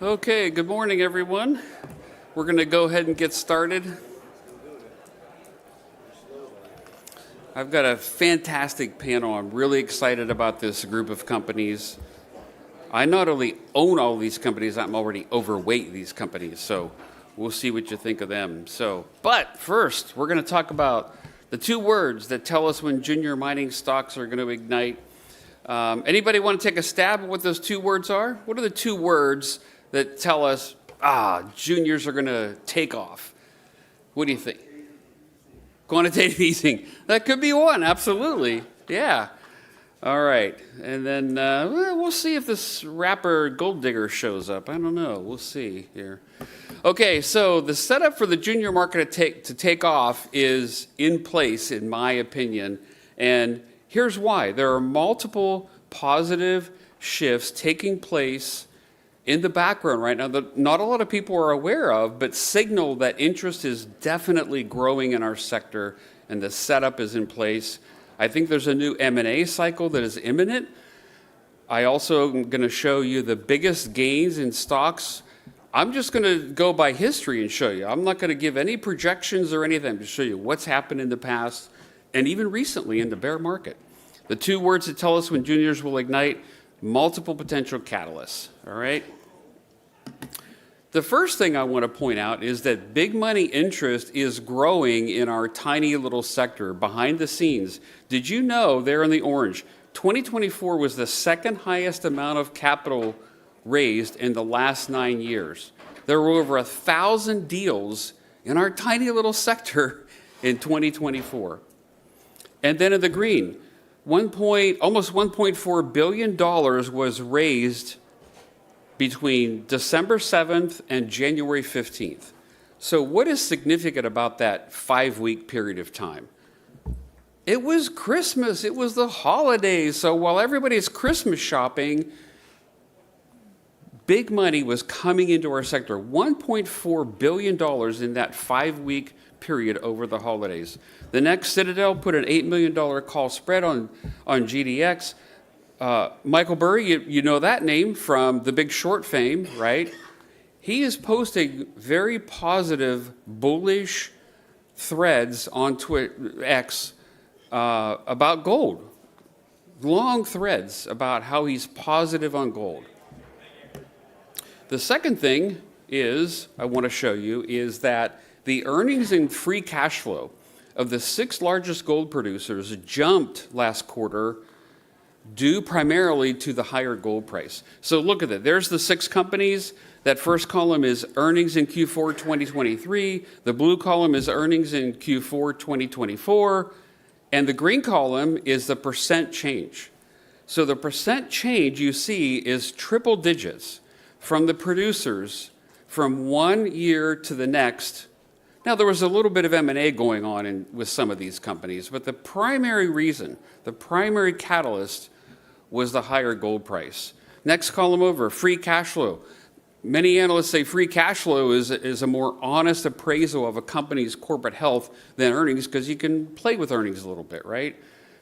Okay, good morning, everyone. We're going to go ahead and get started. I've got a fantastic panel. I'm really excited about this group of companies. I not only own all these companies, I'm already overweight these companies, so we'll see what you think of them. But first, we're going to talk about the two words that tell us when junior mining stocks are going to ignite. Anybody want to take a stab at what those two words are? What are the two words that tell us, juniors are going to take off? What do you think? Quantitative easing. That could be one, absolutely. Yeah. All right. And then we'll see if this rapper Gold Digger shows up. I don't know. We'll see here. Okay, so the setup for the junior market to take off is in place, in my opinion. And here's why. There are multiple positive shifts taking place in the background right now that not a lot of people are aware of, but signal that interest is definitely growing in our sector and the setup is in place. I think there's a new M&A cycle that is imminent. I also am going to show you the biggest gains in stocks. I'm just going to go by history and show you. I'm not going to give any projections or anything to show you what's happened in the past and even recently in the bear market. The two words that tell us when juniors will ignite: multiple potential catalysts, all right? The first thing I want to point out is that big money interest is growing in our tiny little sector behind the scenes. Did you know, there in the orange, 2024 was the second highest amount of capital raised in the last 9 years. There were over 1,000 deals in our tiny little sector in 2024. And then in the green, almost $1.4 billion was raised between December 7th and January 15th. So what is significant about that 5-week period of time? It was Christmas, it was the holidays. So while everybody's Christmas shopping, big money was coming into our sector. $1.4 billion in that 5-week period over the holidays. The next, Citadel put an $8 million call spread on GDX. Michael Burry, you know that name from The Big Short fame, right? He is posting very positive, bullish threads on X about gold. Long threads about how he's positive on gold. The second thing I want to show you is that the earnings and free cash flow of the 6 largest gold producers jumped last quarter due primarily to the higher gold price. So look at that. There's the 6 companies. That first column is earnings in Q4 2023. The blue column is earnings in Q4 2024. And the green column is the percent change. So the percent change you see is triple digits from the producers from 1 year to the next. Now, there was a little bit of M&A going on with some of these companies, but the primary reason, the primary catalyst was the higher gold price. Next column over, free cash flow. Many analysts say free cash flow is a more honest appraisal of a company's corporate health than earnings, because you can play with earnings a little bit, right?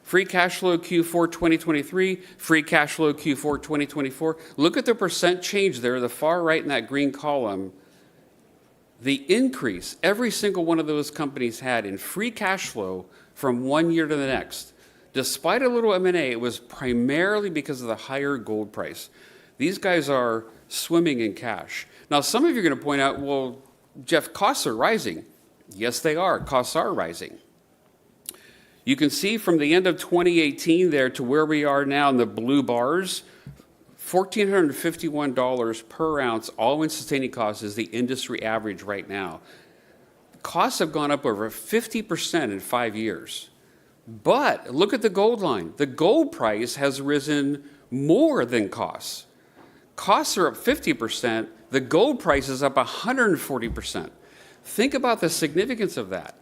Free cash flow Q4 2023, free cash flow Q4 2024. Look at the percent change there, the far right in that green column. The increase every single one of those companies had in free cash flow from 1 year to the next. Despite a little M&A, it was primarily because of the higher gold price. These guys are swimming in cash. Now, some of you are going to point out, well, Jeff, costs are rising. Yes, they are. Costs are rising. You can see from the end of 2018 there to where we are now in the blue bars, $1,451 per ounce all-in sustaining costs is the industry average right now. Costs have gone up over 50% in 5 years. But look at the gold line. The gold price has risen more than costs. Costs are up 50%. The gold price is up 140%. Think about the significance of that.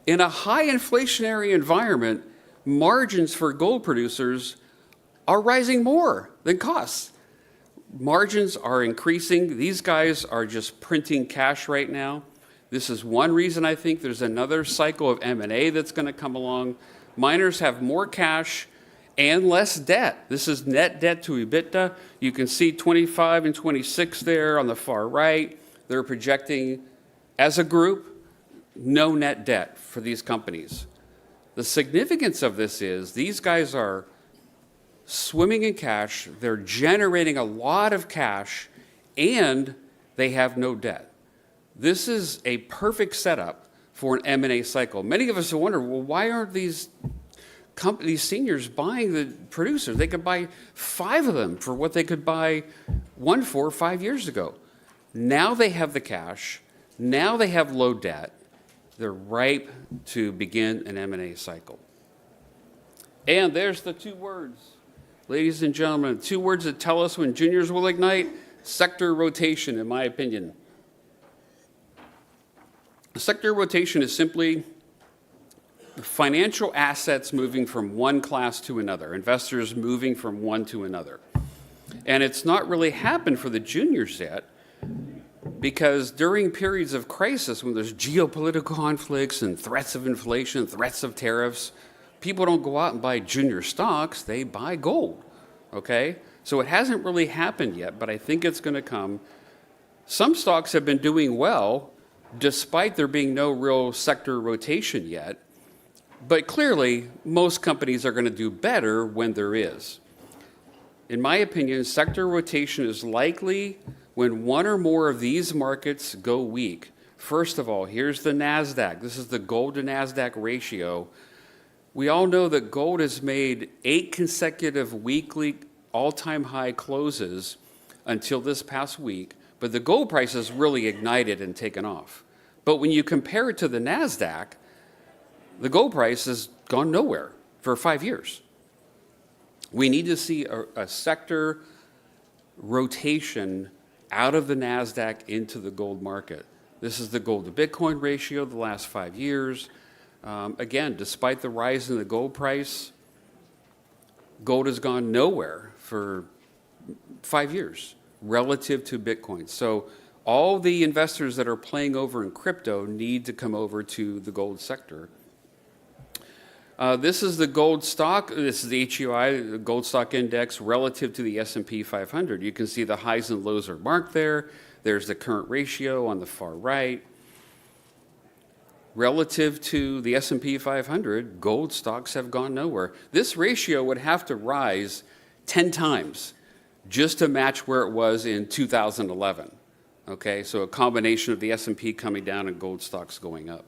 In a high inflationary environment, margins for gold producers are rising more than costs. Margins are increasing. These guys are just printing cash right now. This is one reason I think there's another cycle of M&A that's going to come along. Miners have more cash, and less debt. This is net debt to EBITDA. You can see 25 and 26 there on the far right. They're projecting, as a group, no net debt for these companies. The significance of this is these guys are swimming in cash, they're generating a lot of cash, and they have no debt. This is a perfect setup for an M&A cycle. Many of us wonder, well, why aren't these seniors buying the producers? They could buy 5 of them for what they could buy 1 for 5 years ago. Now they have the cash, now they have low debt, they're ripe to begin an M&A cycle. And there's the 2 words. Ladies and gentlemen, 2 words that tell us when juniors will ignite: sector rotation, in my opinion. Sector rotation is simply financial assets moving from one class to another, investors moving from one to another. And it's not really happened for the juniors yet, because during periods of crisis, when there's geopolitical conflicts and threats of inflation, threats of tariffs, people don't go out and buy junior stocks, they buy gold, okay? So it hasn't really happened yet, but I think it's going to come. Some stocks have been doing well, despite there being no real sector rotation yet, but clearly, most companies are going to do better when there is. In my opinion, sector rotation is likely when one or more of these markets go weak. First of all, here's the NASDAQ. This is the gold to NASDAQ ratio. We all know that gold has made 8 consecutive weekly all-time high closes until this past week, but the gold price has really ignited and taken off. But when you compare it to the NASDAQ, the gold price has gone nowhere for 5 years. We need to see a sector rotation out of the NASDAQ into the gold market. This is the gold to Bitcoin ratio the last 5 years. Again, despite the rise in the gold price, gold has gone nowhere for 5 years relative to Bitcoin. So all the investors that are playing over in crypto need to come over to the gold sector. This is the gold stock. This is the HUI, the gold stock index, relative to the S&P 500. You can see the highs and lows are marked there. There's the current ratio on the far right. Relative to the S&P 500, gold stocks have gone nowhere. This ratio would have to rise 10 times just to match where it was in 2011. Okay, so a combination of the S&P coming down and gold stocks going up.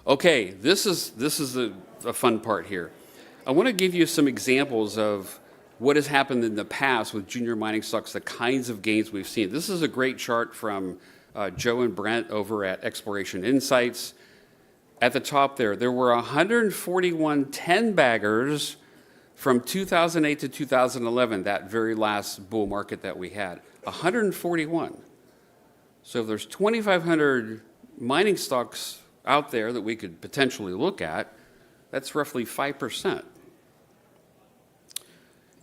Okay, this is a fun part here. I want to give you some examples of what has happened in the past with junior mining stocks, the kinds of gains we've seen. This is a great chart from Joe and Brent over at Exploration Insights. At the top there were 141 10-baggers from 2008 to 2011, that very last bull market that we had. 141. So if there's 2,500 mining stocks out there that we could potentially look at, that's roughly 5%.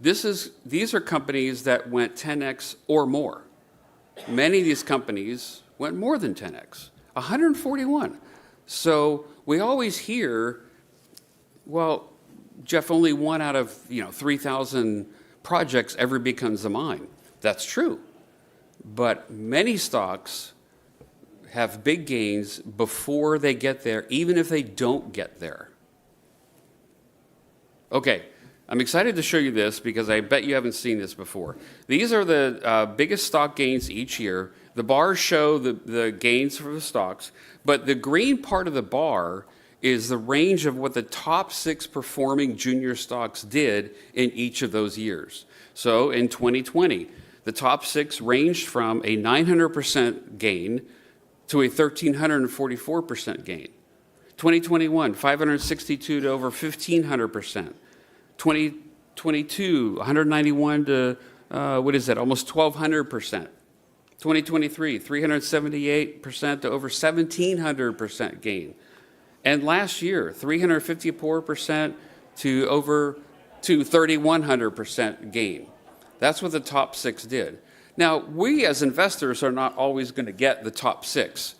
These are companies that went 10x or more. Many of these companies went more than 10x, 141. So we always hear, well, Jeff, only 1 out of 3,000 projects ever becomes a mine. That's true. But many stocks have big gains before they get there, even if they don't get there. Okay, I'm excited to show you this because I bet you haven't seen this before. These are the biggest stock gains each year. The bars show the gains for the stocks, but the green part of the bar is the range of what the top 6 performing junior stocks did in each of those years. So in 2020, the top 6 ranged from a 900% gain to a 1,344% gain. 2021, 562 to over 1,500%. 2022, 191 to, almost 1,200%. 2023, 378% to over 1,700% gain. And last year, 354% to over 3,100% gain. That's what the top 6 did. Now, we as investors are not always going to get the top 6.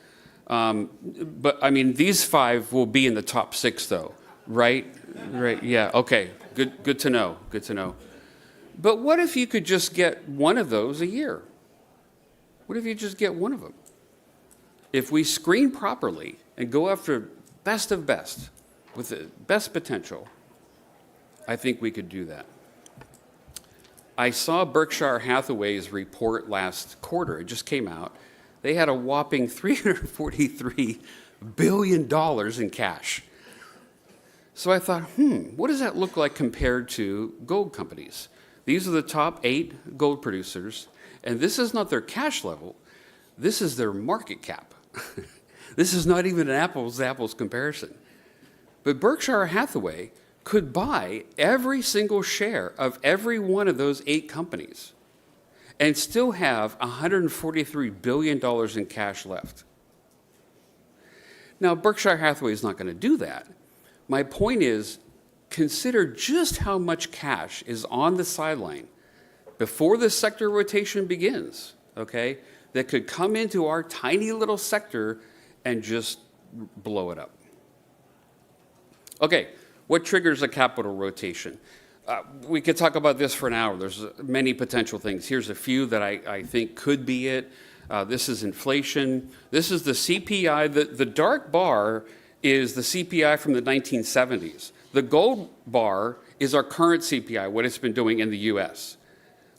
But I mean, these 5 will be in the top 6 though. Right, yeah, okay, good to know, good to know. But what if you could just get one of those a year? What if you just get one of them? If we screen properly and go after best of best with the best potential, I think we could do that. I saw Berkshire Hathaway's report last quarter. It just came out. They had a whopping $343 billion in cash. So I thought, what does that look like compared to gold companies? These are the top 8 gold producers, and this is not their cash level. This is their market cap. This is not even an apples-to-apples comparison. But Berkshire Hathaway could buy every single share of every one of those 8 companies and still have $143 billion in cash left. Now, Berkshire Hathaway is not going to do that. My point is, consider just how much cash is on the sideline before the sector rotation begins, okay, that could come into our tiny little sector and just blow it up. Okay, what triggers a capital rotation? We could talk about this for an hour. There's many potential things. Here's a few that I think could be it. This is inflation. This is the CPI. The dark bar is the CPI from the 1970s. The gold bar is our current CPI, what it's been doing in the US.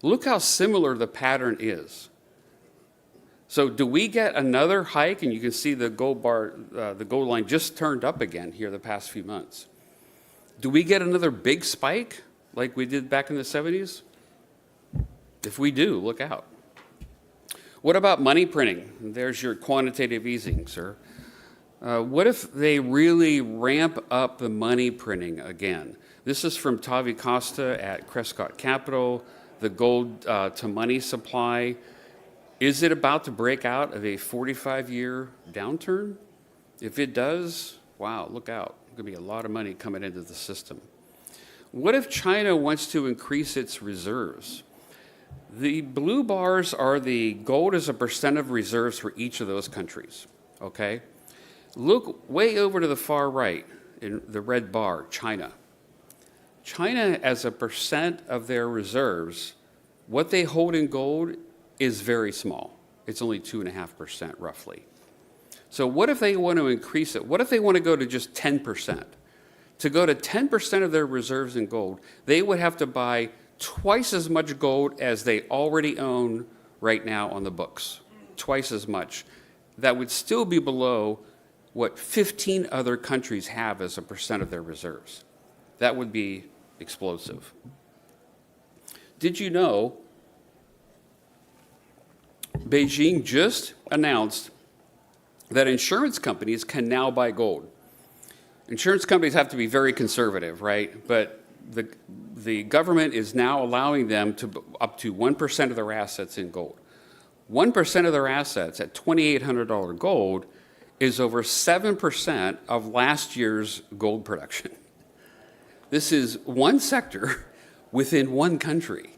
Look how similar the pattern is. So do we get another hike? And you can see the gold bar, the gold line just turned up again here the past few months. Do we get another big spike like we did back in the 70s? If we do, look out. What about money printing? There's your quantitative easing, sir. What if they really ramp up the money printing again? This is from Tavi Costa at Crescott Capital, the gold to money supply. Is it about to break out of a 45-year downturn? If it does, wow, look out. There's going to be a lot of money coming into the system. What if China wants to increase its reserves? The blue bars are the gold as a percent of reserves for each of those countries, okay? Look way over to the far right in the red bar, China. China, as a percent of their reserves, what they hold in gold is very small. It's only 2.5% roughly. So what if they want to increase it? What if they want to go to just 10%? To go to 10% of their reserves in gold, they would have to buy twice as much gold as they already own right now on the books. Twice as much. That would still be below what 15 other countries have as a percent of their reserves. That would be explosive. Did you know Beijing just announced that insurance companies can now buy gold? Insurance companies have to be very conservative, right? But the government is now allowing them to up to 1% of their assets in gold. 1% of their assets at $2,800 gold is over 7% of last year's gold production. This is one sector within one country,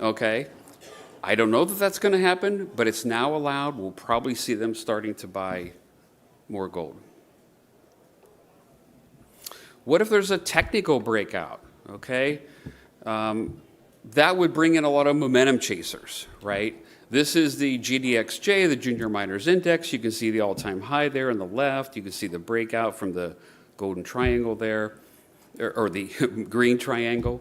okay? I don't know that that's going to happen, but it's now allowed. We'll probably see them starting to buy more gold. What if there's a technical breakout, okay? That would bring in a lot of momentum chasers, right? This is the GDXJ, the Junior Miners Index. You can see the all-time high there on the left. You can see the breakout from the golden triangle there, or the green triangle.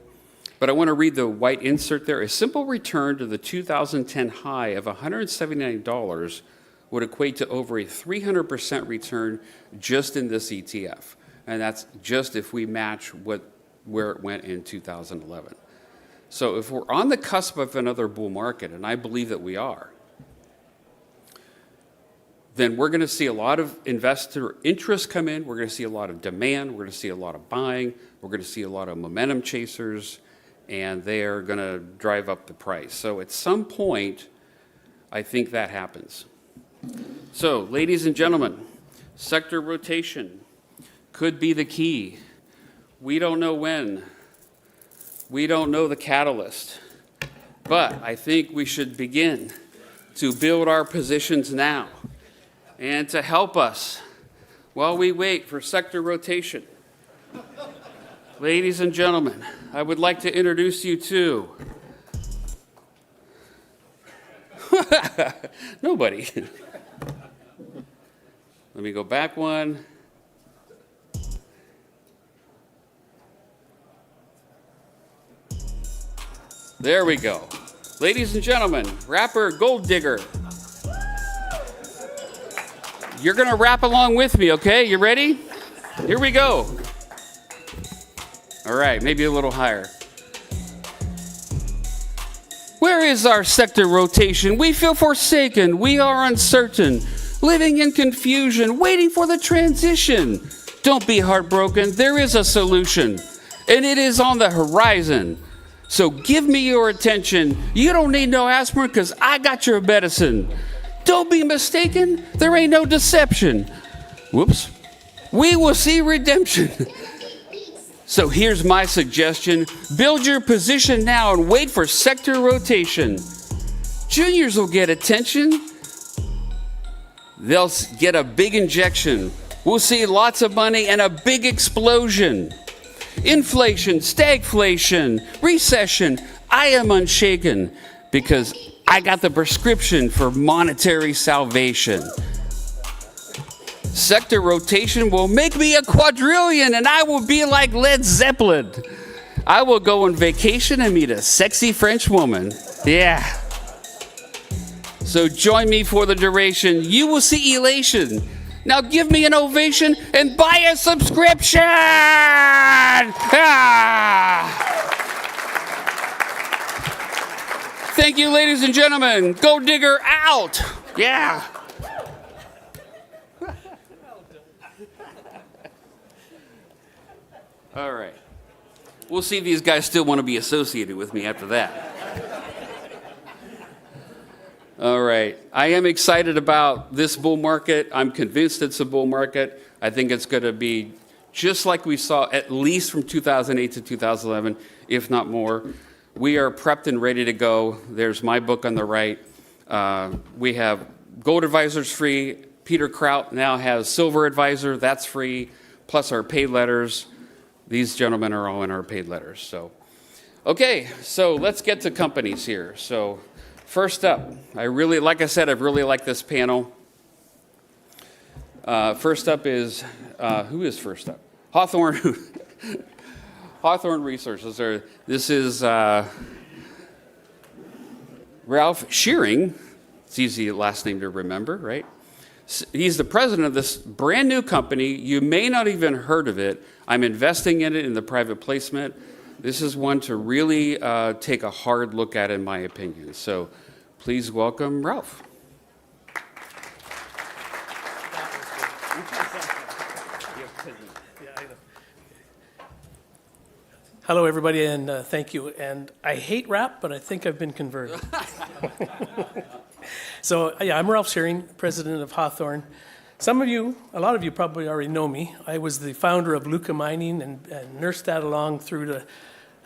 But I want to read the white insert there. A simple return to the 2010 high of $179 would equate to over a 300% return just in this ETF. And that's just if we match where it went in 2011. So if we're on the cusp of another bull market, and I believe that we are, then we're going to see a lot of investor interest come in. We're going to see a lot of demand. We're going to see a lot of buying. We're going to see a lot of momentum chasers, and they are going to drive up the price. So at some point, I think that happens. So, ladies and gentlemen, sector rotation could be the key. We don't know when. We don't know the catalyst, but I think we should begin to build our positions now. And to help us while we wait for sector rotation, Ladies and gentlemen, I would like to introduce you to nobody. Let me go back one. There we go. Ladies and gentlemen, rapper Gold Digger. You're going to rap along with me, okay? You ready? Here we go. All right, maybe a little higher. Where is our sector rotation? We feel forsaken. We are uncertain, living in confusion, waiting for the transition. Don't be heartbroken. There is a solution, and it is on the horizon. So give me your attention. You don't need no aspirin because I got your medicine. Don't be mistaken. There ain't no deception. Whoops. We will see redemption. So here's my suggestion. Build your position now and wait for sector rotation. Juniors will get attention. They'll get a big injection. We'll see lots of money and a big explosion. Inflation, stagflation, recession, I am unshaken because I got the prescription for monetary salvation. Sector rotation will make me a quadrillion and I will be like Led Zeppelin. I will go on vacation and meet a sexy French woman. Yeah. So join me for the duration. You will see elation. Now give me an ovation and buy a subscription! Ah! Thank you, ladies and gentlemen. Gold Digger out! Yeah! All right. We'll see if these guys still want to be associated with me after that. All right. I am excited about this bull market. I'm convinced it's a bull market. I think it's going to be just like we saw at least from 2008 to 2011, if not more. We are prepped and ready to go. There's my book on the right. We have Gold Advisors free. Peter Kraut now has Silver Advisor. That's free, plus our paid letters. These gentlemen are all in our paid letters. So, okay, so let's get to companies here. So, first up, like I said, I really like this panel. First up is, who is first up? Hawthorne. Hawthorne Resources. This is Ralph Shearing. It's easy last name to remember, right? He's the president of this brand new company. You may not even heard of it. I'm investing in it in the private placement. This is one to really take a hard look at, in my opinion. So please welcome Ralph. Hello, everybody, and thank you. And I hate rap, but I think I've been converted. So, yeah, I'm Ralph Shearing, president of Hawthorne. A lot of you probably already know me. I was the founder of Luca Mining and nursed that along through to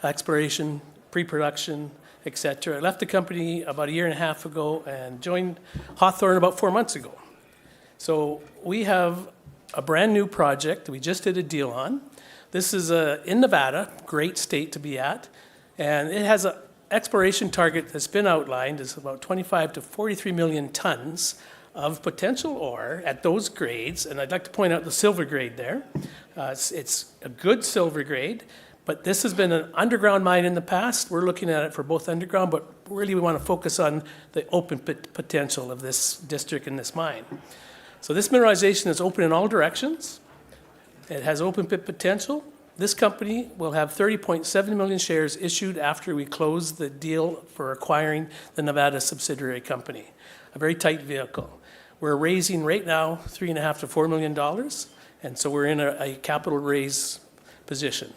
exploration, pre-production, et cetera. I left the company about a year and a half ago and joined Hawthorne about 4 months ago. So we have a brand new project that we just did a deal on. This is in Nevada, great state to be at, and it has an exploration target that's been outlined as about 25 to 43 million tons of potential ore at those grades, and I'd like to point out the silver grade there. It's a good silver grade, but this has been an underground mine in the past. We're looking at it for both underground, but really we want to focus on the open pit potential of this district and this mine. So this mineralization is open in all directions. It has open pit potential. This company will have 30.7 million shares issued after we close the deal for acquiring the Nevada subsidiary company. A very tight vehicle. We're raising right now $3.5 to $4 million, and so we're in a capital raise position.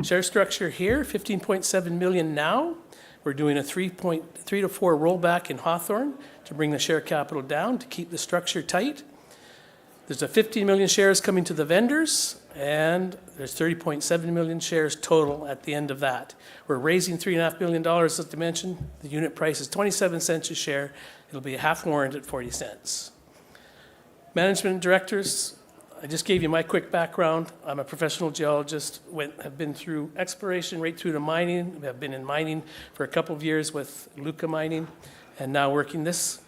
Share structure here, 15.7 million now. We're doing a 3 to 4 rollback in Hawthorne to bring the share capital down to keep the structure tight. There's a 15 million shares coming to the vendors, and there's 30.7 million shares total at the end of that. We're raising $3.5 million, as I mentioned. The unit price is 27 cents a share. It'll be a half warrant at 40 cents. Management directors, I just gave you my quick background. I'm a professional geologist, have been through exploration right through to mining. I've been in mining for a couple of years with Luca Mining, and now working this.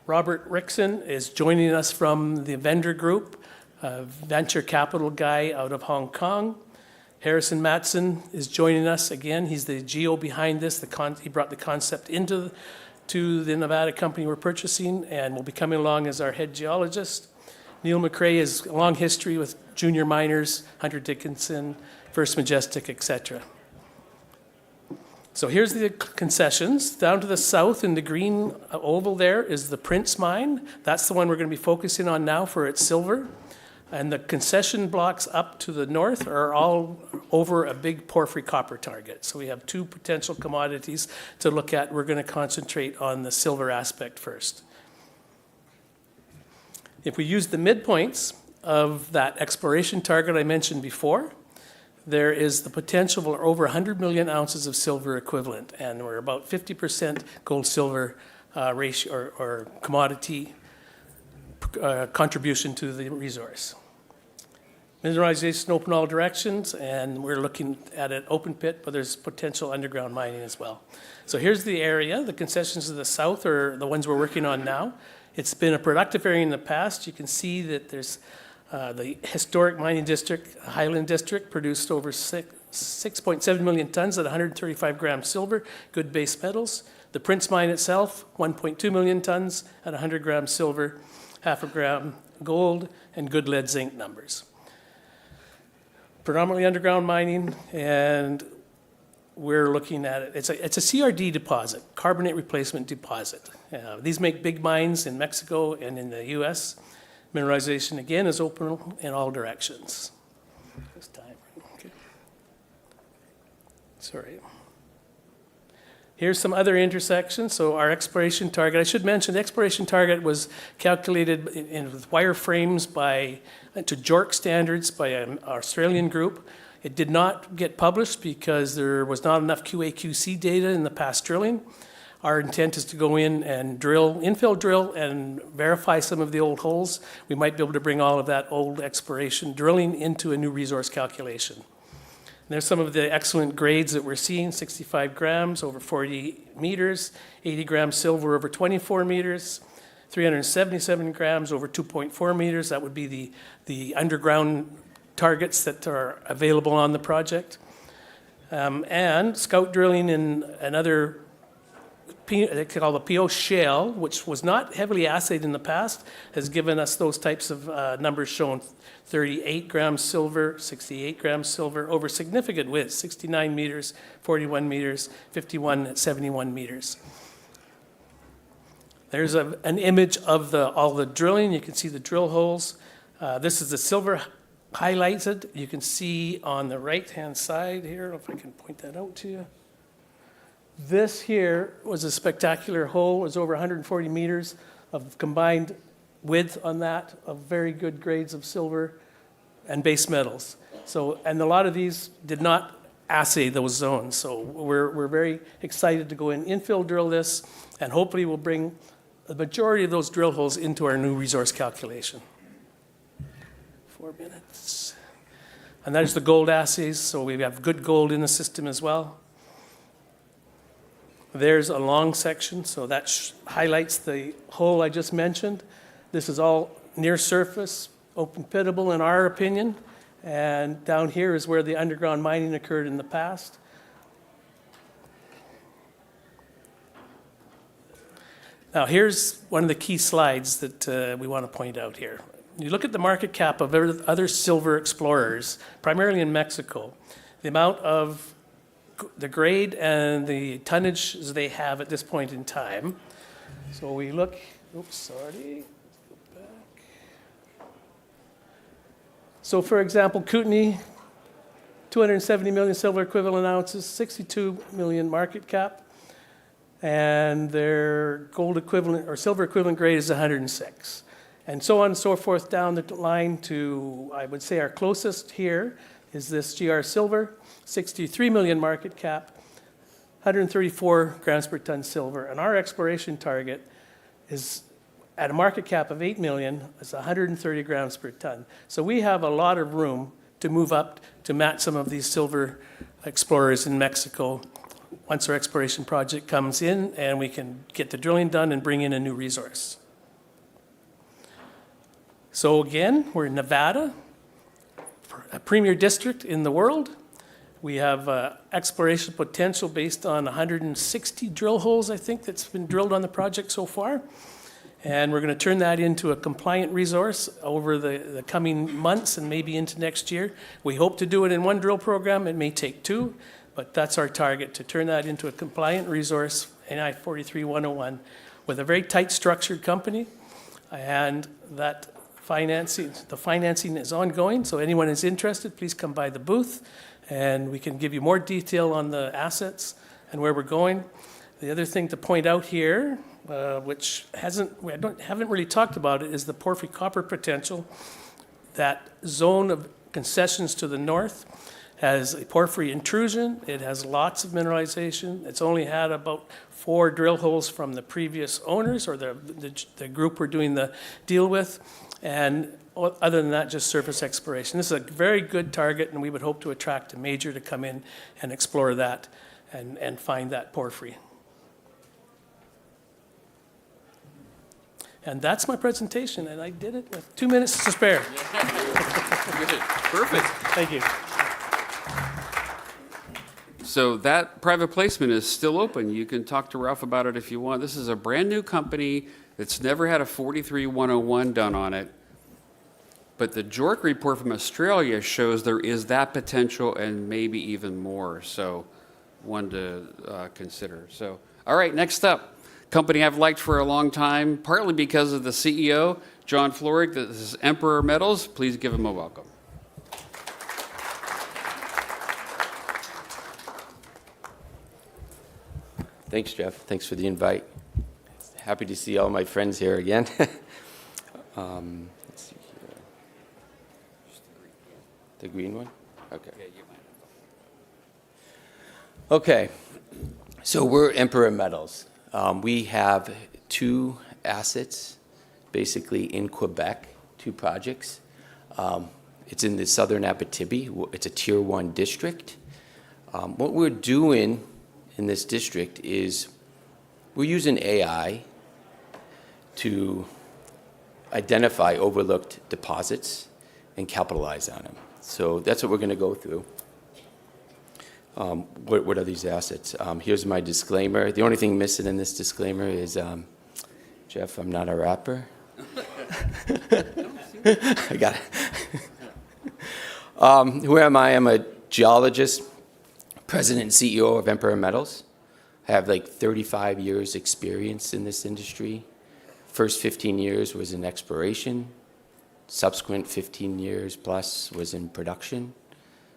Robert Rickson is joining us from the Vendor Group, a venture capital guy out of Hong Kong. Harrison Matson is joining us again. He's the geo behind this. He brought the concept into the Nevada company we're purchasing and will be coming along as our head geologist. Neil McRae has a long history with junior miners, Hunter Dickinson, First Majestic, etc. So here's the concessions. Down to the south in the green oval there is the Prince Mine. That's the one we're going to be focusing on now for its silver. And the concession blocks up to the north are all over a big porphyry copper target. So we have two potential commodities to look at. We're going to concentrate on the silver aspect first. If we use the midpoints of that exploration target I mentioned before, there is the potential for over 100 million ounces of silver equivalent, and we're about 50% gold-silver ratio or commodity contribution to the resource. Mineralization open all directions, and we're looking at an open pit, but there's potential underground mining as well. So here's the area. The concessions to the south are the ones we're working on now. It's been a productive area in the past. You can see that there's the historic mining district, Highland District, produced over 6.7 million tons at 135 grams silver, good base metals. The Prince Mine itself, 1.2 million tons at 100 grams silver, half a gram gold, and good lead zinc numbers. Predominantly underground mining, and we're looking at it. It's a CRD deposit, carbonate replacement deposit. These make big mines in Mexico and in the U.S. Mineralization, again, is open in all directions. This time, okay. Sorry. Here's some other intersections. So our exploration target, I should mention, the exploration target was calculated with wireframes to JORC standards by an Australian group. It did not get published because there was not enough QA/QC data in the past drilling. Our intent is to go in and infill drill and verify some of the old holes. We might be able to bring all of that old exploration drilling into a new resource calculation. And there's some of the excellent grades that we're seeing, 65 grams over 40 meters, 80 grams silver over 24 meters, 377 grams over 2.4 meters. That would be the underground targets that are available on the project. And scout drilling in another, they call the PO shale, which was not heavily assayed in the past, has given us those types of numbers shown 38 grams silver, 68 grams silver over significant widths, 69 meters, 41 meters, 51 at 71 meters. There's an image of all the drilling. You can see the drill holes. This is the silver highlighted. You can see on the right-hand side here, if I can point that out to you. This here was a spectacular hole. It was over 140 meters of combined width on that, of very good grades of silver and base metals. So, and a lot of these did not assay those zones. So we're very excited to go in, infill drill this, and hopefully we'll bring the majority of those drill holes into our new resource calculation. 4 minutes. And there's the gold assays, so we have good gold in the system as well. There's a long section, so that highlights the hole I just mentioned. This is all near surface, open pitable in our opinion, and down here is where the underground mining occurred in the past. Now here's one of the key slides that we want to point out here. You look at the market cap of other silver explorers, primarily in Mexico, the amount of the grade and the tonnage they have at this point in time. So we look, oops, sorry. Go back. So for example, Kootenay, 270 million silver equivalent ounces, 62 million market cap, and their gold equivalent or silver equivalent grade is 106. And so on and so forth down the line to, I would say our closest here is this GR Silver, 63 million market cap, 134 grams per ton silver. And our exploration target is at a market cap of 8 million, it's 130 grams per ton. So we have a lot of room to move up to match some of these silver explorers in Mexico once our exploration project comes in and we can get the drilling done and bring in a new resource. So again, we're in Nevada, a premier district in the world. We have exploration potential based on 160 drill holes, I think, that's been drilled on the project so far. And we're going to turn that into a compliant resource over the coming months and maybe into next year. We hope to do it in one drill program. It may take two, but that's our target, to turn that into a compliant resource, NI 43-101, with a very tight structured company. And that the financing is ongoing, so anyone is interested, please come by the booth, and we can give you more detail on the assets and where we're going. The other thing to point out here, which haven't really talked about it, is the porphyry copper potential. That zone of concessions to the north has a porphyry intrusion. It has lots of mineralization. It's only had about 4 drill holes from the previous owners, or the group we're doing the deal with. And other than that, just surface exploration. This is a very good target, and we would hope to attract a major to come in and explore that and find that porphyry. And that's my presentation, and I did it with 2 minutes to spare. Good. Perfect. Thank you. So that private placement is still open. You can talk to Ralph about it if you want. This is a brand-new company that's never had a 43-101 done on it. But the JORC report from Australia shows there is that potential and maybe even more. So one to consider. So, all right, next up, company I've liked for a long time, partly because of the CEO, John Florig. This is Emperor Metals. Please give him a welcome. Thanks, Jeff. Thanks for the invite. Happy to see all my friends here again. Let's see here. The green one? Okay. Okay. So we're Emperor Metals. We have 2 assets, basically in Quebec, 2 projects. It's in the southern Abitibi. It's a Tier 1 district. What we're doing in this district is we're using AI to identify overlooked deposits and capitalize on them. So that's what we're going to go through. What are these assets? Here's my disclaimer. The only thing missing in this disclaimer is, Jeff, I'm not a rapper. I got it. Who am I? I'm a geologist, president and CEO of Emperor Metals. I have like 35 years experience in this industry. First 15 years was in exploration. Subsequent 15 years plus was in production.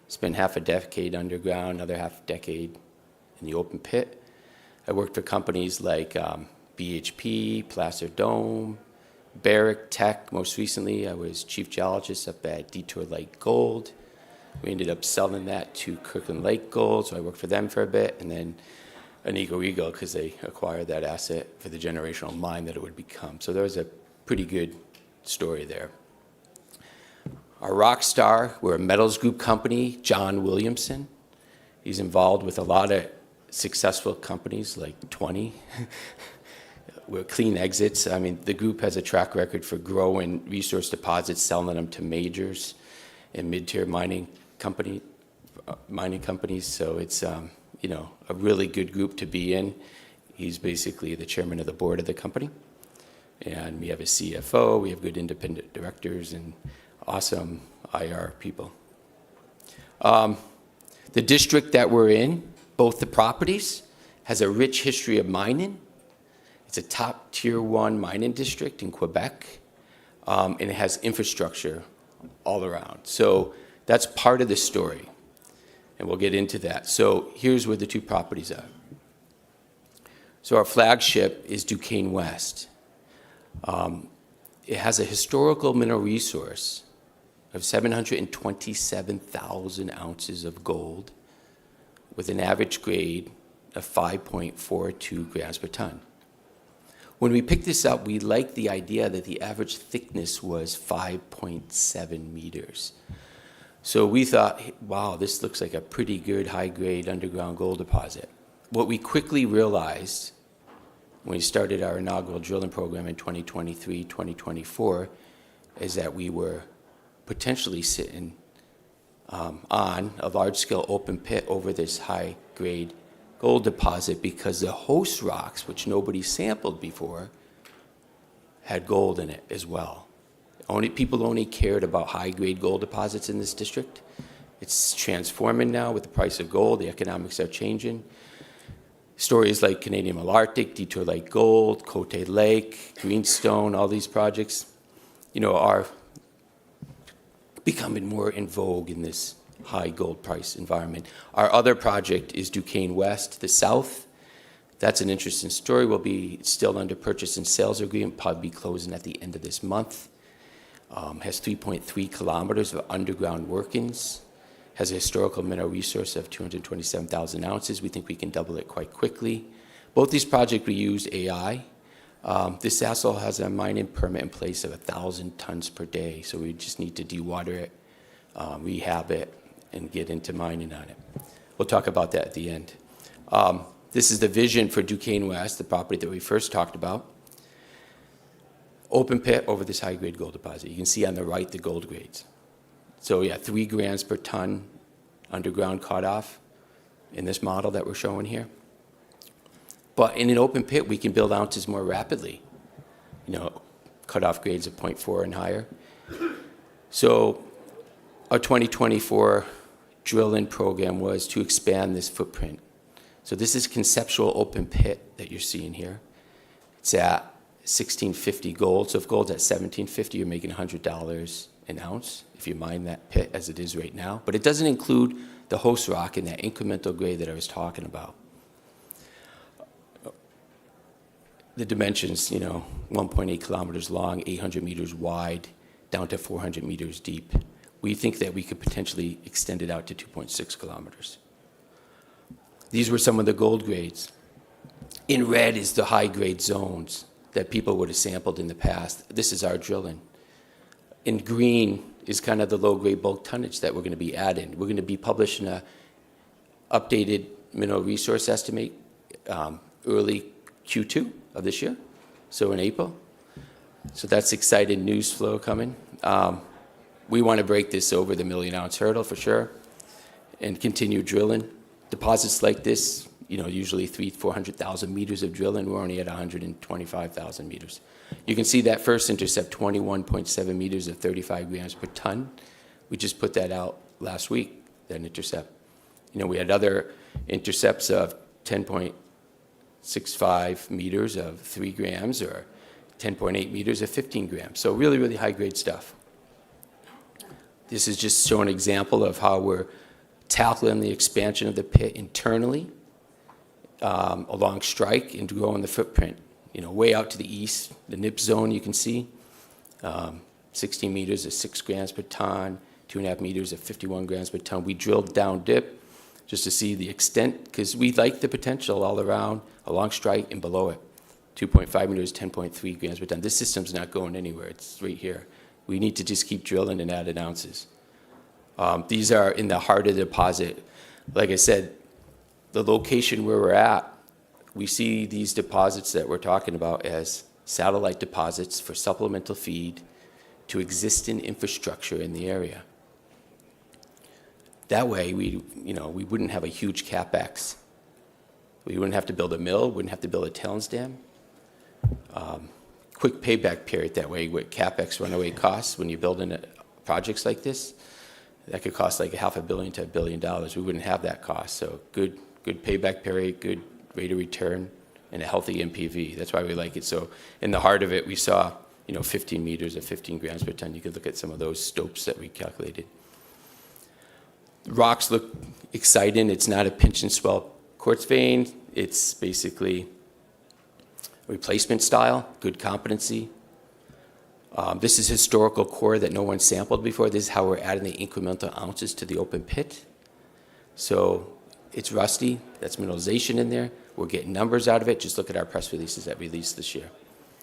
Spent half a decade underground, another half a decade in the open pit. I worked for companies like BHP, Placer Dome, Barrick, Teck. Most recently, I was chief geologist up at Detour Lake Gold. We ended up selling that to Kirkland Lake Gold, so I worked for them for a bit, and then Anigo Eagle, because they acquired that asset for the generational mine that it would become. So there was a pretty good story there. Our rock star, we're a metals group company, John Williamson. He's involved with a lot of successful companies, like 20. We're clean exits. I mean, the group has a track record for growing resource deposits, selling them to majors and mid-tier mining companies. So it's a really good group to be in. He's basically the chairman of the board of the company. And we have a CFO, we have good independent directors, and awesome IR people. The district that we're in, both the properties, has a rich history of mining. It's a top Tier 1 mining district in Quebec, and it has infrastructure all around. So that's part of the story, and we'll get into that. So here's where the 2 properties are. So our flagship is Duquesne West. It has a historical mineral resource of 727,000 ounces of gold with an average grade of 5.42 grams per ton. When we picked this up, we liked the idea that the average thickness was 5.7 meters. So we thought, wow, this looks like a pretty good high-grade underground gold deposit. What we quickly realized when we started our inaugural drilling program in 2023, 2024, is that we were potentially sitting on a large-scale open pit over this high-grade gold deposit because the host rocks, which nobody sampled before, had gold in it as well. People only cared about high-grade gold deposits in this district. It's transforming now with the price of gold. The economics are changing. Stories like Canadian Malartic, Detour Lake Gold, Cote Lake, Greenstone, all these projects, are becoming more in vogue in this high gold price environment. Our other project is Duquesne West, the south. That's an interesting story. We'll be still under purchase and sales agreement, probably closing at the end of this month. Has 3.3 kilometers of underground workings. Has a historical mineral resource of 227,000 ounces. We think we can double it quite quickly. Both these projects, we use AI. This also has a mining permit in place of 1,000 tons per day, so we just need to dewater it, rehab it, and get into mining on it. We'll talk about that at the end. This is the vision for Duquesne West, the property that we first talked about. Open pit over this high-grade gold deposit. You can see on the right the gold grades. So yeah, 3 grams per ton underground cutoff in this model that we're showing here. But in an open pit, we can build ounces more rapidly. Cutoff grades of 0.4 and higher. So our 2024 drilling program was to expand this footprint. So this is conceptual open pit that you're seeing here. It's at $1,650 gold. So if gold's at $1,750, you're making $100 an ounce if you mine that pit as it is right now. But it doesn't include the host rock and that incremental grade that I was talking about. The dimensions, 1.8 kilometers long, 800 meters wide, down to 400 meters deep. We think that we could potentially extend it out to 2.6 kilometers. These were some of the gold grades. In red is the high-grade zones that people would have sampled in the past. This is our drilling. In green is kind of the low-grade bulk tonnage that we're going to be adding. We're going to be publishing an updated mineral resource estimate early Q2 of this year, so in April. So that's exciting news flow coming. We want to break this over the million-ounce hurdle for sure and continue drilling. Deposits like this, usually 400,000 meters of drilling. We're only at 125,000 meters. You can see that first intercept, 21.7 meters of 35 grams per ton. We just put that out last week, that intercept. We had other intercepts of 10.65 meters of 3 grams or 10.8 meters of 15 grams. So really, really high-grade stuff. This is just showing an example of how we're tackling the expansion of the pit internally along strike and growing the footprint. Way out to the east, the NIP zone you can see, 16 meters of 6 grams per ton, 2.5 meters of 51 grams per ton. We drilled down dip just to see the extent, because we like the potential all around, along strike and below it. 2.5 meters, 10.3 grams per ton. This system's not going anywhere. It's right here. We need to just keep drilling and adding ounces. These are in the heart of the deposit. Like I said, the location where we're at, we see these deposits that we're talking about as satellite deposits for supplemental feed to existing infrastructure in the area. That way, we wouldn't have a huge CapEx. We wouldn't have to build a mill, wouldn't have to build a tailings dam. Quick payback period that way with CapEx runaway costs when you're building projects like this. That could cost like $500 million to $1 billion. We wouldn't have that cost. So good payback period, good rate of return, and a healthy NPV. That's why we like it. So in the heart of it, we saw 15 meters of 15 grams per ton. You could look at some of those stopes that we calculated. The rocks look exciting. It's not a pinch and swell quartz vein. It's basically replacement style, good competency. This is historical core that no one sampled before. This is how we're adding the incremental ounces to the open pit. So it's rusty. That's mineralization in there. We're getting numbers out of it. Just look at our press releases that we released this year.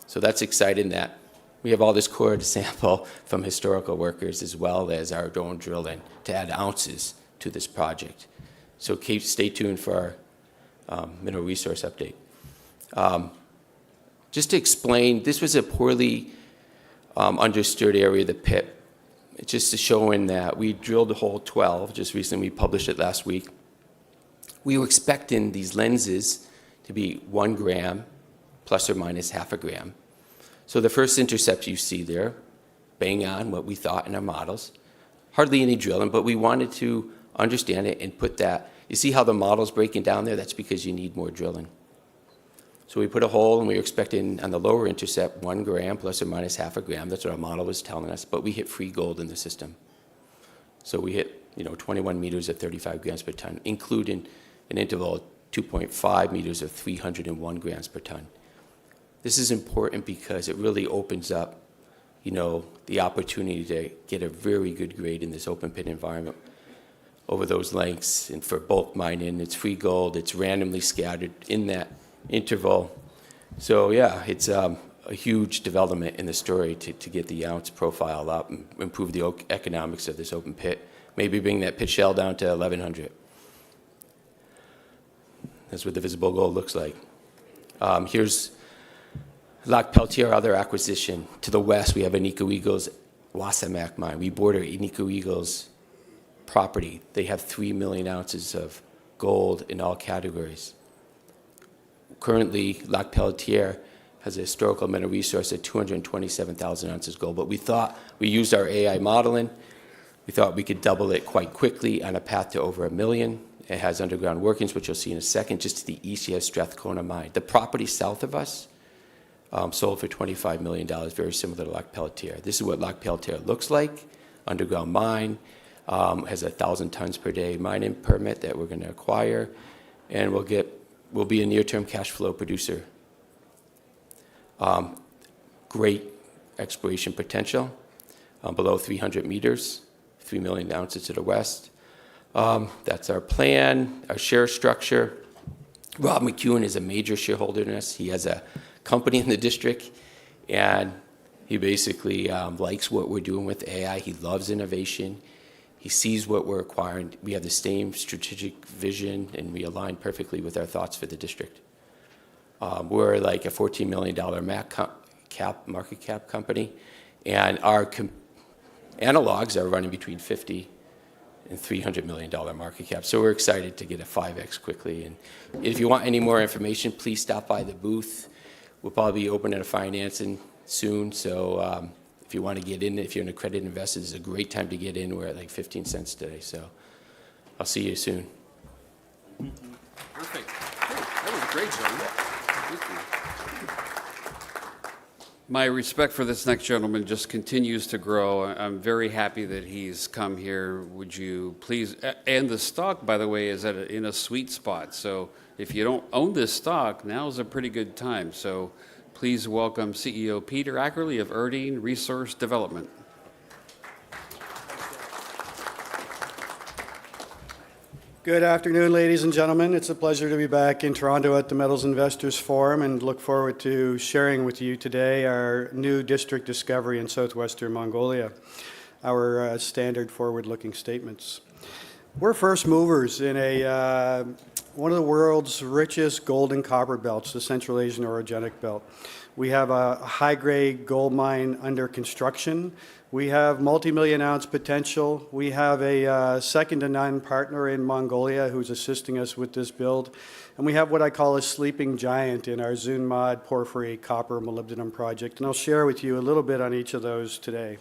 So that's exciting that we have all this core to sample from historical workers as well as our drone drilling to add ounces to this project. So stay tuned for our mineral resource update. Just to explain, this was a poorly understood area of the pit. It's just showing that we drilled hole 12 just recently. We published it last week. We were expecting these lenses to be 1 gram plus or minus half a gram. So the first intercept you see there, bang on what we thought in our models. Hardly any drilling, but we wanted to understand it and put that. You see how the model's breaking down there? That's because you need more drilling. So we put a hole, and we were expecting on the lower intercept 1 gram plus or minus half a gram. That's what our model was telling us, but we hit free gold in the system. So we hit 21 meters at 35 grams per ton, including an interval of 2.5 meters of 301 grams per ton. This is important because it really opens up, the opportunity to get a very good grade in this open pit environment over those lengths. And for bulk mining, it's free gold. It's randomly scattered in that interval. So yeah, it's a huge development in the story to get the ounce profile up and improve the economics of this open pit. Maybe bring that pit shell down to 1,100. That's what the visible gold looks like. Here's Lac Pelletier, our other acquisition. To the west, we have Agnico Eagle's Wasamac mine. We border Agnico Eagle's property. They have 3 million ounces of gold in all categories. Currently, Lac Pelletier has a historical mineral resource of 227,000 ounces gold, but we used our AI modeling. We thought we could double it quite quickly on a path to over 1 million. It has underground workings, which you'll see in a second. Just to the east, you have Strathcona Mine. The property south of us sold for $25 million, very similar to Lac Pelletier. This is what Lac Pelletier looks like. Underground mine, has 1,000 tons per day mining permit that we're going to acquire, and we'll be a near-term cash flow producer. Great exploration potential, below 300 meters, 3 million ounces to the west. That's our plan, our share structure. Rob McEwen is a major shareholder in us. He has a company in the district, and he basically likes what we're doing with AI. He loves innovation. He sees what we're acquiring. We have the same strategic vision, and we align perfectly with our thoughts for the district. We're like a $14 million market cap company, and our analogs are running between 50 and $300 million market cap. So we're excited to get a 5X quickly. And if you want any more information, please stop by the booth. We'll probably be opening a financing soon. So if you want to get in, if you're an accredited investor, it's a great time to get in. We're at like 15 cents today. So I'll see you soon. Perfect. That was great, John. Thank you. My respect for this next gentleman just continues to grow. I'm very happy that he's come here. Would you please, and the stock, by the way, is in a sweet spot. So if you don't own this stock, now's a pretty good time. So please welcome CEO Peter Ackerley of Erdene Resource Development. Good afternoon, ladies and gentlemen. It's a pleasure to be back in Toronto at the Metals Investors Forum and look forward to sharing with you today our new district discovery in southwestern Mongolia, our standard forward-looking statements. We're first movers in one of the world's richest gold and copper belts, the Central Asian Orogenic Belt. We have a high-grade gold mine under construction. We have multi-million ounce potential. We have a second-to-none partner in Mongolia who's assisting us with this build. And we have what I call a sleeping giant in our Zuun Mod porphyry copper molybdenum project. And I'll share with you a little bit on each of those today.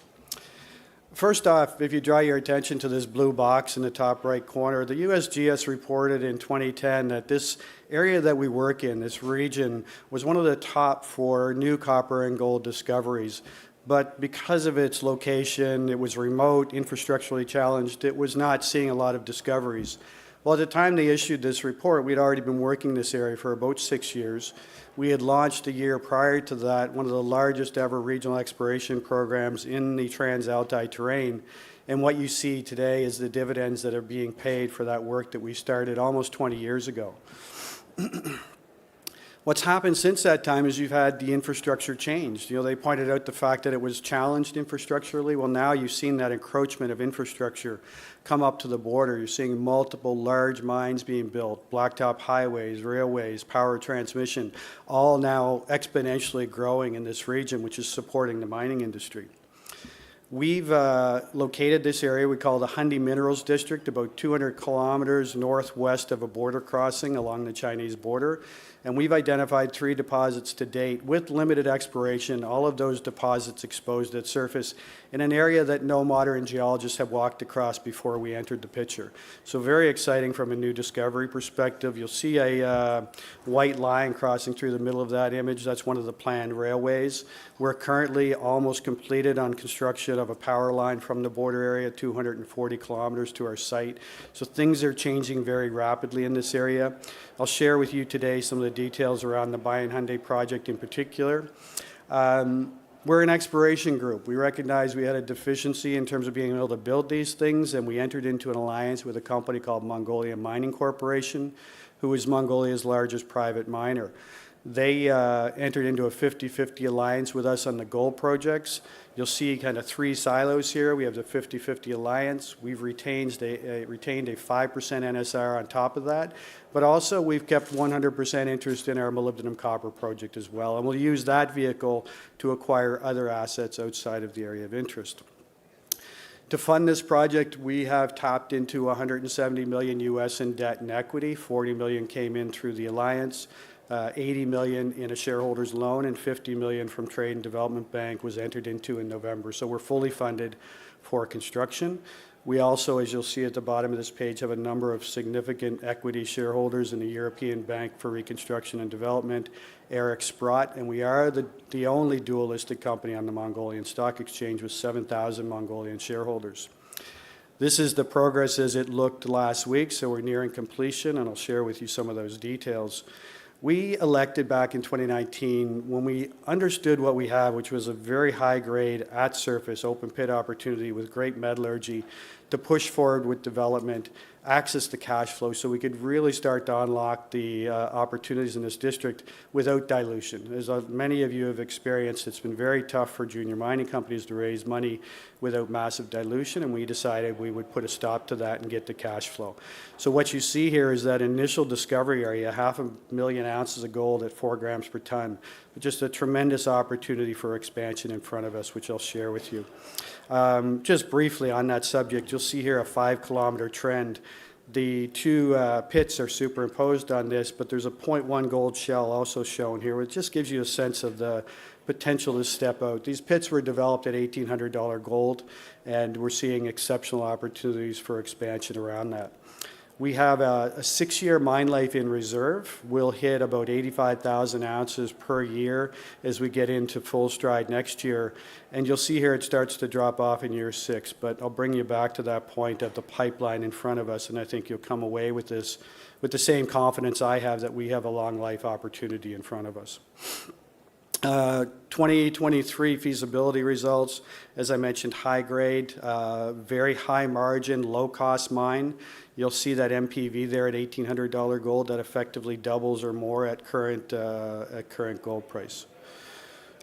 First off, if you draw your attention to this blue box in the top right corner, the USGS reported in 2010 that this area that we work in, this region, was one of the top 4 new copper and gold discoveries. But because of its location, it was remote, infrastructurally challenged, it was not seeing a lot of discoveries. Well, at the time they issued this report, we'd already been working this area for about 6 years. We had launched a year prior to that one of the largest ever regional exploration programs in the Trans-Altai terrain. And what you see today is the dividends that are being paid for that work that we started almost 20 years ago. What's happened since that time is you've had the infrastructure changed. You know, they pointed out the fact that it was challenged infrastructurally. Well, now you've seen that encroachment of infrastructure come up to the border. You're seeing multiple large mines being built, blacktop highways, railways, power transmission, all now exponentially growing in this region, which is supporting the mining industry. We've located this area we call the Hundy Minerals District, about 200 kilometers northwest of a border crossing along the Chinese border. And we've identified 3 deposits to date with limited exploration, all of those deposits exposed at surface in an area that no modern geologists have walked across before we entered the picture. So very exciting from a new discovery perspective. You'll see a white line crossing through the middle of that image. That's one of the planned railways. We're currently almost completed on construction of a power line from the border area, 240 kilometers to our site. So things are changing very rapidly in this area. I'll share with you today some of the details around the Bayan Khundii project in particular. We're an exploration group. We recognized we had a deficiency in terms of being able to build these things, and we entered into an alliance with a company called Mongolia Mining Corporation, who is Mongolia's largest private miner. They entered into a 50-50 alliance with us on the gold projects. You'll see kind of 3 silos here. We have the 50-50 alliance. We've retained a 5% NSR on top of that. But also we've kept 100% interest in our molybdenum copper project as well. And we'll use that vehicle to acquire other assets outside of the area of interest. To fund this project, we have tapped into $170 million US in debt and equity. 40 million came in through the alliance. 80 million in a shareholder's loan and 50 million from Trade and Development Bank was entered into in November. So we're fully funded for construction. We also, as you'll see at the bottom of this page, have a number of significant equity shareholders in the European Bank for Reconstruction and Development, Eric Sprott, and we are the only dual-listed company on the Mongolian Stock Exchange with 7,000 Mongolian shareholders. This is the progress as it looked last week, so we're nearing completion, and I'll share with you some of those details. We elected back in 2019, when we understood what we had, which was a very high-grade, at-surface, open-pit opportunity with great metallurgy, to push forward with development, access to cash flow, so we could really start to unlock the opportunities in this district without dilution. As many of you have experienced, it's been very tough for junior mining companies to raise money without massive dilution, and we decided we would put a stop to that and get the cash flow. So what you see here is that initial discovery area, 500,000 ounces of gold at 4 grams per ton, but just a tremendous opportunity for expansion in front of us, which I'll share with you. Just briefly on that subject, you'll see here a 5-kilometer trend. The 2 pits are superimposed on this, but there's a 0.1 gold shell also shown here, which just gives you a sense of the potential to step out. These pits were developed at $1,800 gold, and we're seeing exceptional opportunities for expansion around that. We have a 6-year mine life in reserve. We'll hit about 85,000 ounces per year as we get into full stride next year. And you'll see here it starts to drop off in year 6, but I'll bring you back to that point of the pipeline in front of us, and I think you'll come away with this with the same confidence I have that we have a long life opportunity in front of us. 2023 feasibility results, as I mentioned, high grade, very high margin, low cost mine. You'll see that MPV there at $1,800 gold that effectively doubles or more at current gold price.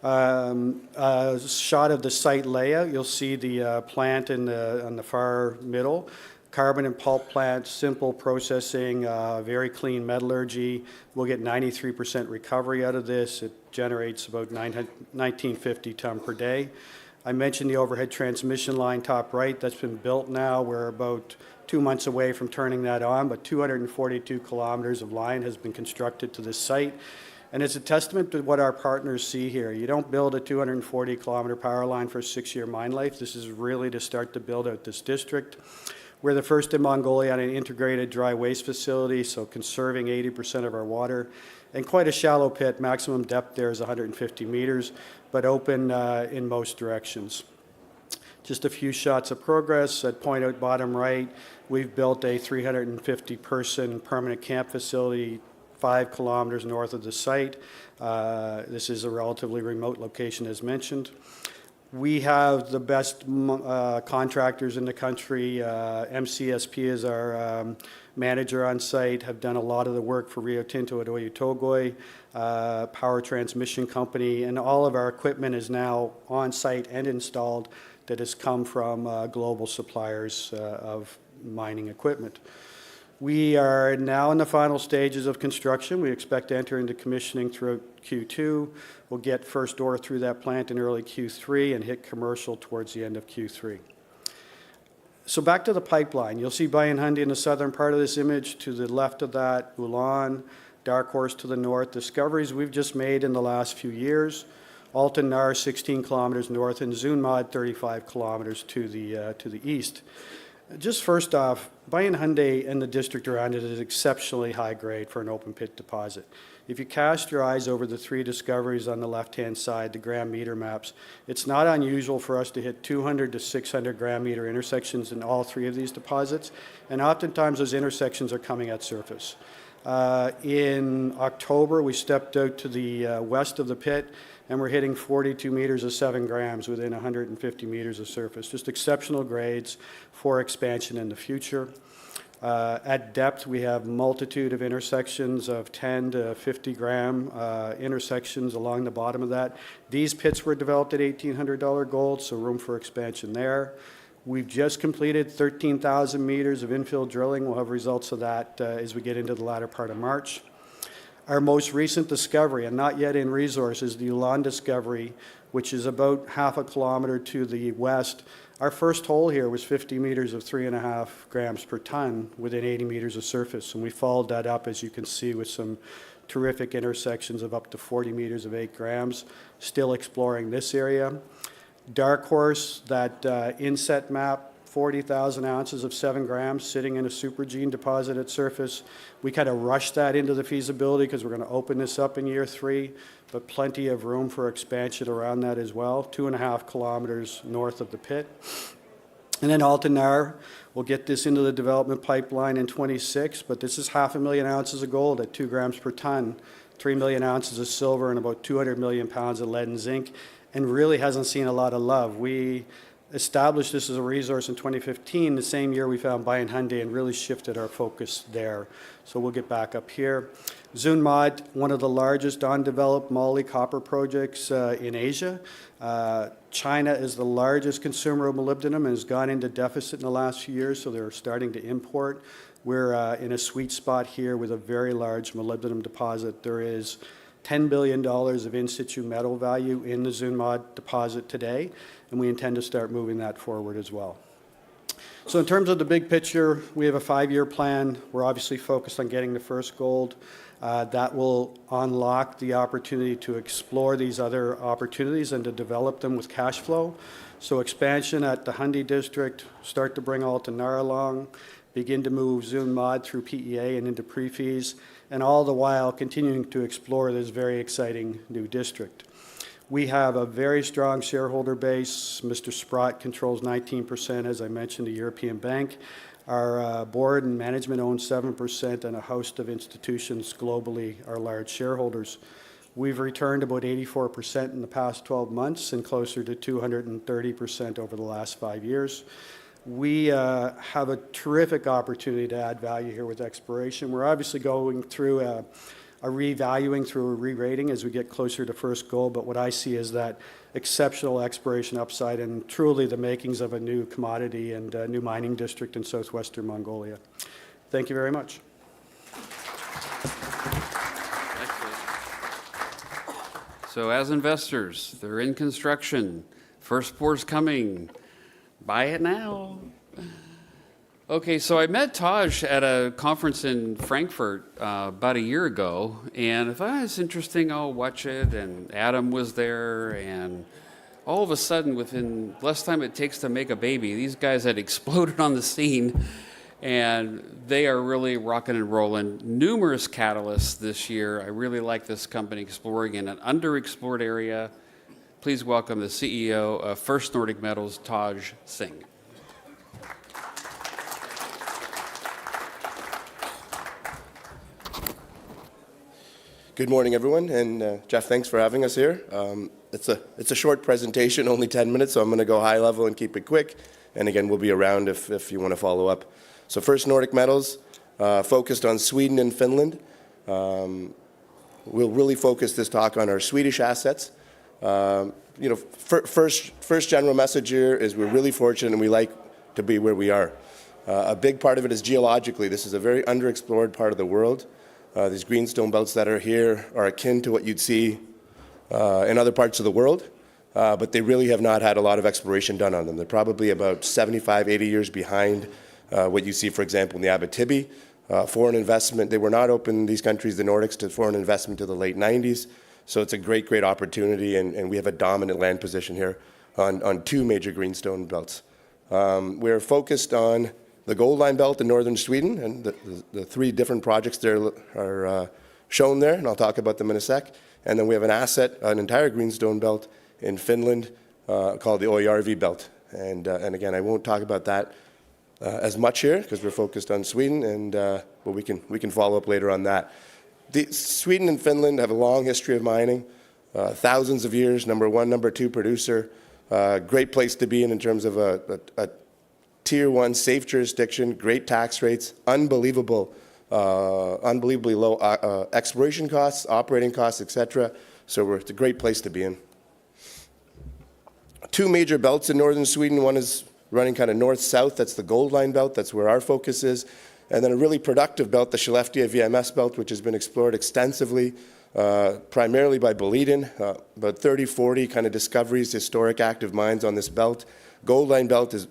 Shot of the site layout, you'll see the plant on the far middle. Carbon and pulp plant, simple processing, very clean metallurgy. We'll get 93% recovery out of this. It generates about 1950 ton per day. I mentioned the overhead transmission line top right. That's been built now. We're about 2 months away from turning that on, but 242 kilometers of line has been constructed to this site. And it's a testament to what our partners see here. You don't build a 240-kilometer power line for a 6-year mine life. This is really to start to build out this district. We're the first in Mongolia on an integrated dry waste facility, so conserving 80% of our water. And quite a shallow pit. Maximum depth there is 150 meters, but open in most directions. Just a few shots of progress. I'd point out bottom right, we've built a 350-person permanent camp facility 5 kilometers north of the site. This is a relatively remote location, as mentioned. We have the best contractors in the country. MCSP is our manager on site, have done a lot of the work for Rio Tinto at Oyu Tolgoi, power transmission company, and all of our equipment is now on site and installed that has come from global suppliers of mining equipment. We are now in the final stages of construction. We expect to enter into commissioning throughout Q2. We'll get first ore through that plant in early Q3 and hit commercial towards the end of Q3. So back to the pipeline. You'll see Bayan Khundii in the southern part of this image. To the left of that, Ulaan, Dark Horse to the north. Discoveries we've just made in the last few years. Altan Nar, 16 kilometers north, and Zuun Mod, 35 kilometers to the east. Just first off, Bayan Khundii and the district around it is exceptionally high grade for an open pit deposit. If you cast your eyes over the three discoveries on the left-hand side, the gram meter maps, it's not unusual for us to hit 200 to 600 gram meter intersections in all three of these deposits, and oftentimes those intersections are coming at surface. In October, we stepped out to the west of the pit, and we're hitting 42 meters of 7 grams within 150 meters of surface. Just exceptional grades for expansion in the future. At depth, we have multitude of intersections of 10 to 50 gram intersections along the bottom of that. These pits were developed at $1,800 gold, so room for expansion there. We've just completed 13,000 meters of infill drilling. We'll have results of that as we get into the latter part of March. Our most recent discovery, and not yet in resource, is the Ulaan discovery, which is about half a kilometer to the west. Our first hole here was 50 meters of 3.5 grams per ton within 80 meters of surface, and we followed that up, as you can see, with some terrific intersections of up to 40 meters of 8 grams, still exploring this area. Dark Horse, that inset map, 40,000 ounces of 7 grams sitting in a supergene deposit at surface. We kind of rushed that into the feasibility because we're going to open this up in year 3, but plenty of room for expansion around that as well, 2.5 kilometers north of the pit. And then Altan Nar, we'll get this into the development pipeline in 26, but this is 500,000 ounces of gold at 2 grams per ton, 3 million ounces of silver, and about 200 million pounds of lead and zinc, and really hasn't seen a lot of love. We established this as a resource in 2015, the same year we found Bayan Khundii, and really shifted our focus there. So we'll get back up here. Zuun Mod, one of the largest undeveloped moly copper projects in Asia. China is the largest consumer of molybdenum and has gone into deficit in the last few years, so they're starting to import. We're in a sweet spot here with a very large molybdenum deposit. There is $10 billion of in-situ metal value in the Zuun Mod deposit today, and we intend to start moving that forward as well. So in terms of the big picture, we have a 5-year plan. We're obviously focused on getting the first gold. That will unlock the opportunity to explore these other opportunities and to develop them with cash flow. So expansion at the Khundii district, start to bring Altan Nar along, begin to move Zuun Mod through PEA and into pre-feas, and all the while continuing to explore this very exciting new district. We have a very strong shareholder base. Mr. Sprott controls 19%, as I mentioned, a European bank. Our board and management own 7%, and a host of institutions globally are large shareholders. We've returned about 84% in the past 12 months and closer to 230% over the last 5 years. We have a terrific opportunity to add value here with exploration. We're obviously going through a revaluing through a re-rating as we get closer to first gold, but what I see is that exceptional exploration upside and truly the makings of a new commodity and a new mining district in southwestern Mongolia. Thank you very much. Excellent. So as investors, they're in construction. First pour's coming. Buy it now. Okay, so I met Taj at a conference in Frankfurt about a year ago, and I thought it's interesting, I'll watch it, and Adam was there, and all of a sudden, within less time it takes to make a baby, these guys had exploded on the scene, and they are really rocking and rolling. Numerous catalysts this year. I really like this company exploring in an underexplored area. Please welcome the CEO of First Nordic Metals, Taj Singh. Good morning, everyone, and Jeff, thanks for having us here. It's a short presentation, only 10 minutes, so I'm going to go high level and keep it quick. And again, we'll be around if you want to follow up. So first, Nordic Metals, focused on Sweden and Finland. We'll really focus this talk on our Swedish assets. First general message here is we're really fortunate and we like to be where we are. A big part of it is geologically. This is a very underexplored part of the world. These greenstone belts that are here are akin to what you'd see in other parts of the world, but they really have not had a lot of exploration done on them. They're probably about 75, 80 years behind what you see, for example, in the Abitibi. Foreign investment, they were not open, these countries, the Nordics, to foreign investment to the late 90s. So it's a great, great opportunity, and we have a dominant land position here on two major greenstone belts. We're focused on the Gold Line Belt in northern Sweden, and the three different projects there are shown there, and I'll talk about them in a sec. And then we have an entire greenstone belt in Finland called the Oijärvi Belt. And again, I won't talk about that as much here because we're focused on Sweden, but we can follow up later on that. Sweden and Finland have a long history of mining, thousands of years, number one, number two producer. Great place to be in terms of a Tier 1 safe jurisdiction, great tax rates, unbelievably low exploration costs, operating costs, etc. So it's a great place to be in. Two major belts in northern Sweden. One is running kind of north-south. That's the Gold Line Belt. That's where our focus is. And then a really productive belt, the Skellefteå VMS Belt, which has been explored extensively, primarily by Boliden. About 30, 40 kind of discoveries, historic active mines on this belt. Gold Line Belt is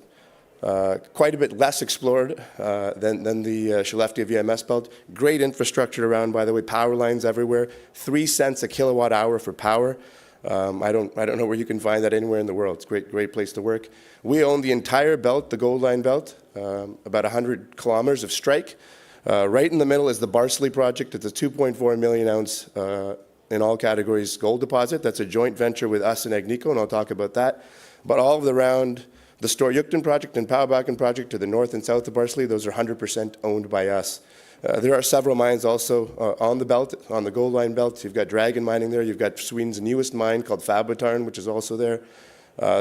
quite a bit less explored than the Skellefteå VMS Belt. Great infrastructure around, by the way, power lines everywhere. 3 cents a kilowatt hour for power. I don't know where you can find that anywhere in the world. It's a great place to work. We own the entire belt, the Gold Line Belt, about 100 kilometers of strike. Right in the middle is the Barsele project. It's a 2.4 million ounce in all categories gold deposit. That's a joint venture with us and Agnico, and I'll talk about that. But all of the around the Storjuktan project and Paubacken project to the north and south of Barsele, those are 100% owned by us. There are several mines also on the belt, on the Gold Line Belt. You've got Dragon mining there. You've got Sweden's newest mine called Fäbodtårn, which is also there.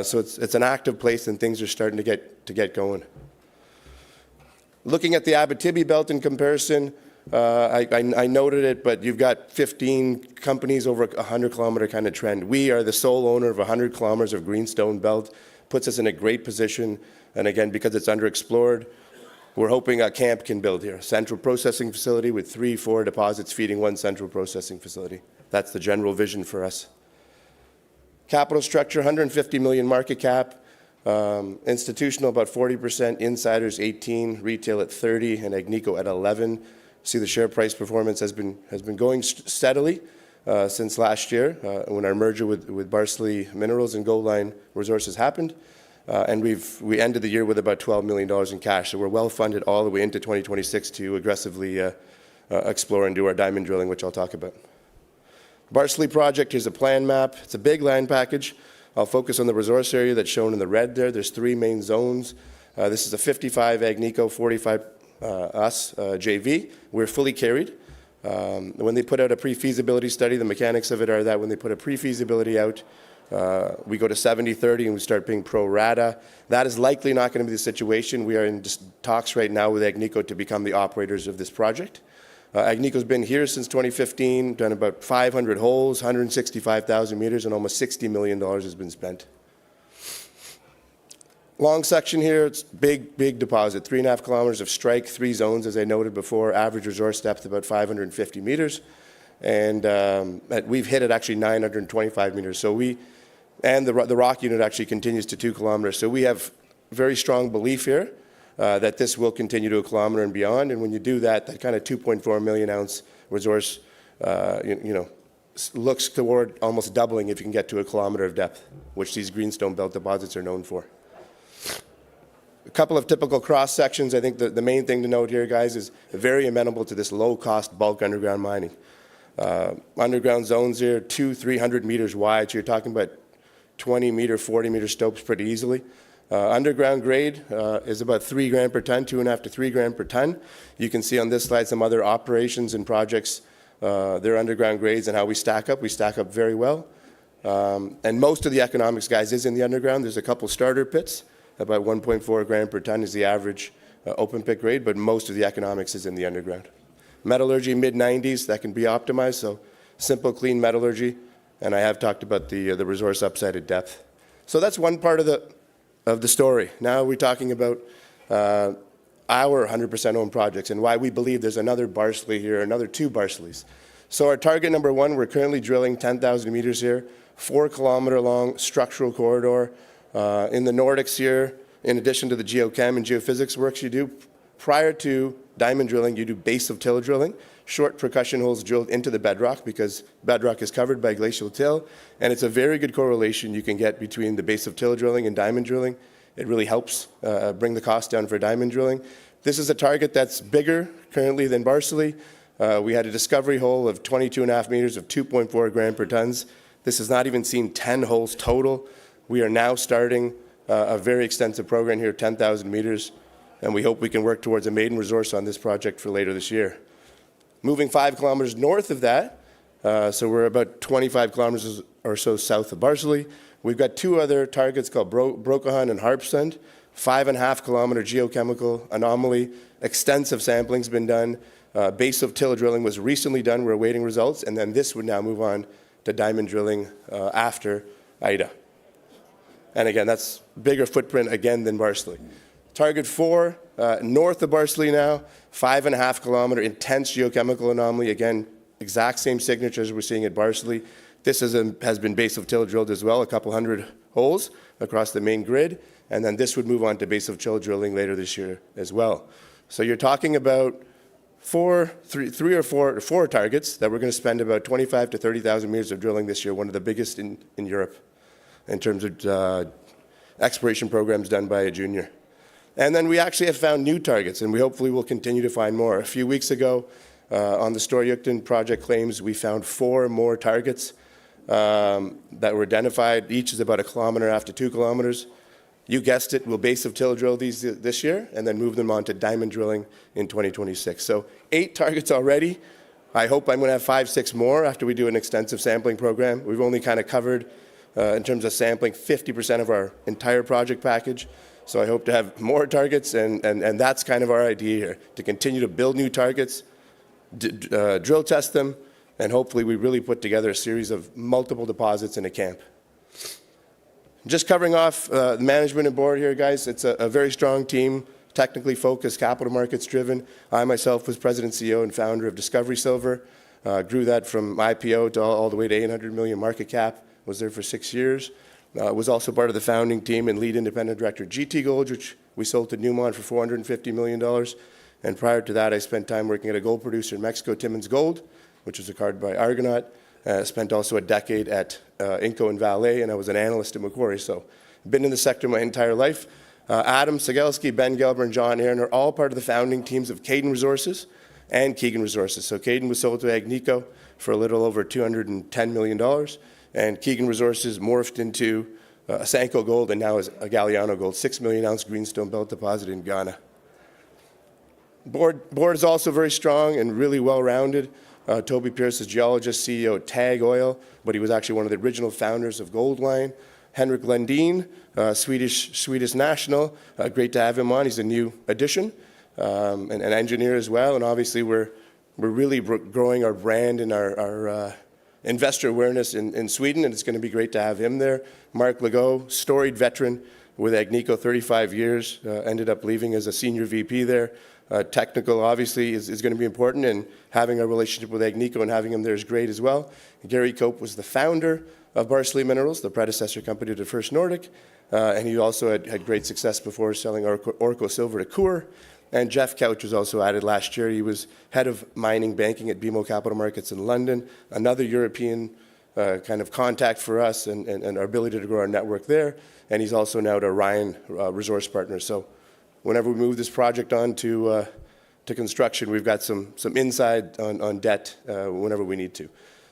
So it's an active place, and things are starting to get going. Looking at the Abitibi Belt in comparison, I noted it, but you've got 15 companies over a 100-kilometer kind of trend. We are the sole owner of 100 kilometers of greenstone belt. Puts us in a great position, and again, because it's underexplored, we're hoping a camp can build here. Central processing facility with 3-4 deposits feeding one central processing facility. That's the general vision for us. Capital structure, 150 million market cap. Institutional, about 40%. Insiders, 18. Retail at 30, and Agnico at 11. See the share price performance has been going steadily since last year when our merger with Barsele Minerals and Gold Line Resources happened. And we ended the year with about $12 million in cash. So we're well funded all the way into 2026 to aggressively explore and do our diamond drilling, which I'll talk about. Barsele project, here's a plan map. It's a big land package. I'll focus on the resource area that's shown in the red there. There's 3 main zones. This is a 55 Agnico, 45 us JV. We're fully carried. When they put out a pre-feasibility study, the mechanics of it are that when they put a pre-feasibility out, we go to 70-30 and we start being pro rata. That is likely not going to be the situation. We are in talks right now with Agnico to become the operators of this project. Agnico's been here since 2015, done about 500 holes, 165,000 meters, and almost $60 million has been spent. Long section here, it's big deposit, 3.5 kilometers of strike, 3 zones, as I noted before, average resource depth about 550 meters. And we've hit it actually 925 meters. So the rock unit actually continues to 2 kilometers. So we have very strong belief here that this will continue to a kilometer and beyond. And when you do that, that kind of 2.4 million ounce resource, looks toward almost doubling if you can get to a kilometer of depth, which these greenstone belt deposits are known for. A couple of typical cross sections. I think the main thing to note here, guys, is very amenable to this low-cost bulk underground mining. Underground zones here, 200-300 meters wide. So you're talking about 20-meter, 40-meter stopes pretty easily. Underground grade is about 3 gram per ton, 2.5 to 3 gram per ton. You can see on this slide some other operations and projects their underground grades and how we stack up. We stack up very well. And most of the economics, guys, is in the underground. There's a couple starter pits. About 1.4 gram per ton is the average open pit grade, but most of the economics is in the underground. Metallurgy, mid-90s, that can be optimized, so simple, clean metallurgy. And I have talked about the resource upside at depth. So that's one part of the story. Now we're talking about our 100% owned projects and why we believe there's another Barsele here, another 2 Barseleys. So our target number 1, we're currently drilling 10,000 meters here, 4-kilometer long structural corridor. In the Nordics here, in addition to the geochem and geophysics works you do, prior to diamond drilling, you do base of till drilling, short percussion holes drilled into the bedrock because bedrock is covered by glacial till, and it's a very good correlation you can get between the base of till drilling and diamond drilling. It really helps bring the cost down for diamond drilling. This is a target that's bigger currently than Barsele. We had a discovery hole of 22.5 meters of 2.4 gram per tons. This has not even seen 10 holes total. We are now starting a very extensive program here, 10,000 meters, and we hope we can work towards a maiden resource on this project for later this year. Moving 5 kilometers north of that, so we're about 25 kilometers or so south of Barsele, we've got 2 other targets called Brokahan and Harpsund, 5.5 kilometer geochemical anomaly, extensive sampling's been done, base of till drilling was recently done, we're awaiting results, and then this would now move on to diamond drilling after Ida. And again, that's bigger footprint again than Barsele. Target 4, north of Barsele now, 5.5 kilometer intense geochemical anomaly. Again, exact same signatures we're seeing at Barsele. This has been base of till drilled as well, a couple hundred holes across the main grid. And then this would move on to base of till drilling later this year as well. So you're talking about 4 targets that we're going to spend about 25 to 30,000 meters of drilling this year, one of the biggest in Europe in terms of exploration programs done by a junior. And then we actually have found new targets, and we hopefully will continue to find more. A few weeks ago, on the Storjuktan project claims, we found 4 more targets that were identified. Each is about 1.5 kilometers to 2 kilometers. You guessed it, we'll base of till drill these this year and then move them on to diamond drilling in 2026. So 8 targets already. I hope I'm going to have 5, 6 more after we do an extensive sampling program. We've only kind of covered, in terms of sampling, 50% of our entire project package. So I hope to have more targets, and that's kind of our idea here, to continue to build new targets, drill test them, and hopefully we really put together a series of multiple deposits in a camp. Just covering off the management and board here, guys. It's a very strong team, technically focused, capital markets driven. I myself was president, CEO, and founder of Discovery Silver. Grew that from IPO to all the way to 800 million market cap. Was there for 6 years. Was also part of the founding team and lead independent director of GT Gold, which we sold to Newmont for $450 million. And prior to that, I spent time working at a gold producer in Mexico, Timmins Gold, which was acquired by Argonaut. Spent also a decade at Inco and Vale, and I was an analyst at Macquarie, so been in the sector my entire life. Adam Segelski, Ben Gelber, and John Aaron are all part of the founding teams of Caden Resources and Keegan Resources. So Caden was sold to Agnico for a little over $210 million, and Keegan Resources morphed into Asanko Gold and now is a Galiano Gold, 6 million ounce greenstone belt deposit in Ghana. Board is also very strong and really well-rounded. Toby Pierce is geologist, CEO at TAG Oil, but he was actually one of the original founders of Goldline. Henrik Lundin, Swedish national. Great to have him on. He's a new addition, and an engineer as well. And obviously, we're really growing our brand and our investor awareness in Sweden, and it's going to be great to have him there. Mark Legault, storied veteran with Agnico, 35 years, ended up leaving as a senior VP there. Technical, obviously, is going to be important, and having a relationship with Agnico and having him there is great as well. Gary Cope was the founder of Barsele Minerals, the predecessor company to First Nordic, and he also had great success before selling Orco Silver to Coeur. And Jeff Couch was also added last year. He was head of mining banking at BMO Capital Markets in London, another European kind of contact for us and our ability to grow our network there. And he's also now to Orion Resource Partners. So whenever we move this project on to construction, we've got some inside on debt whenever we need to.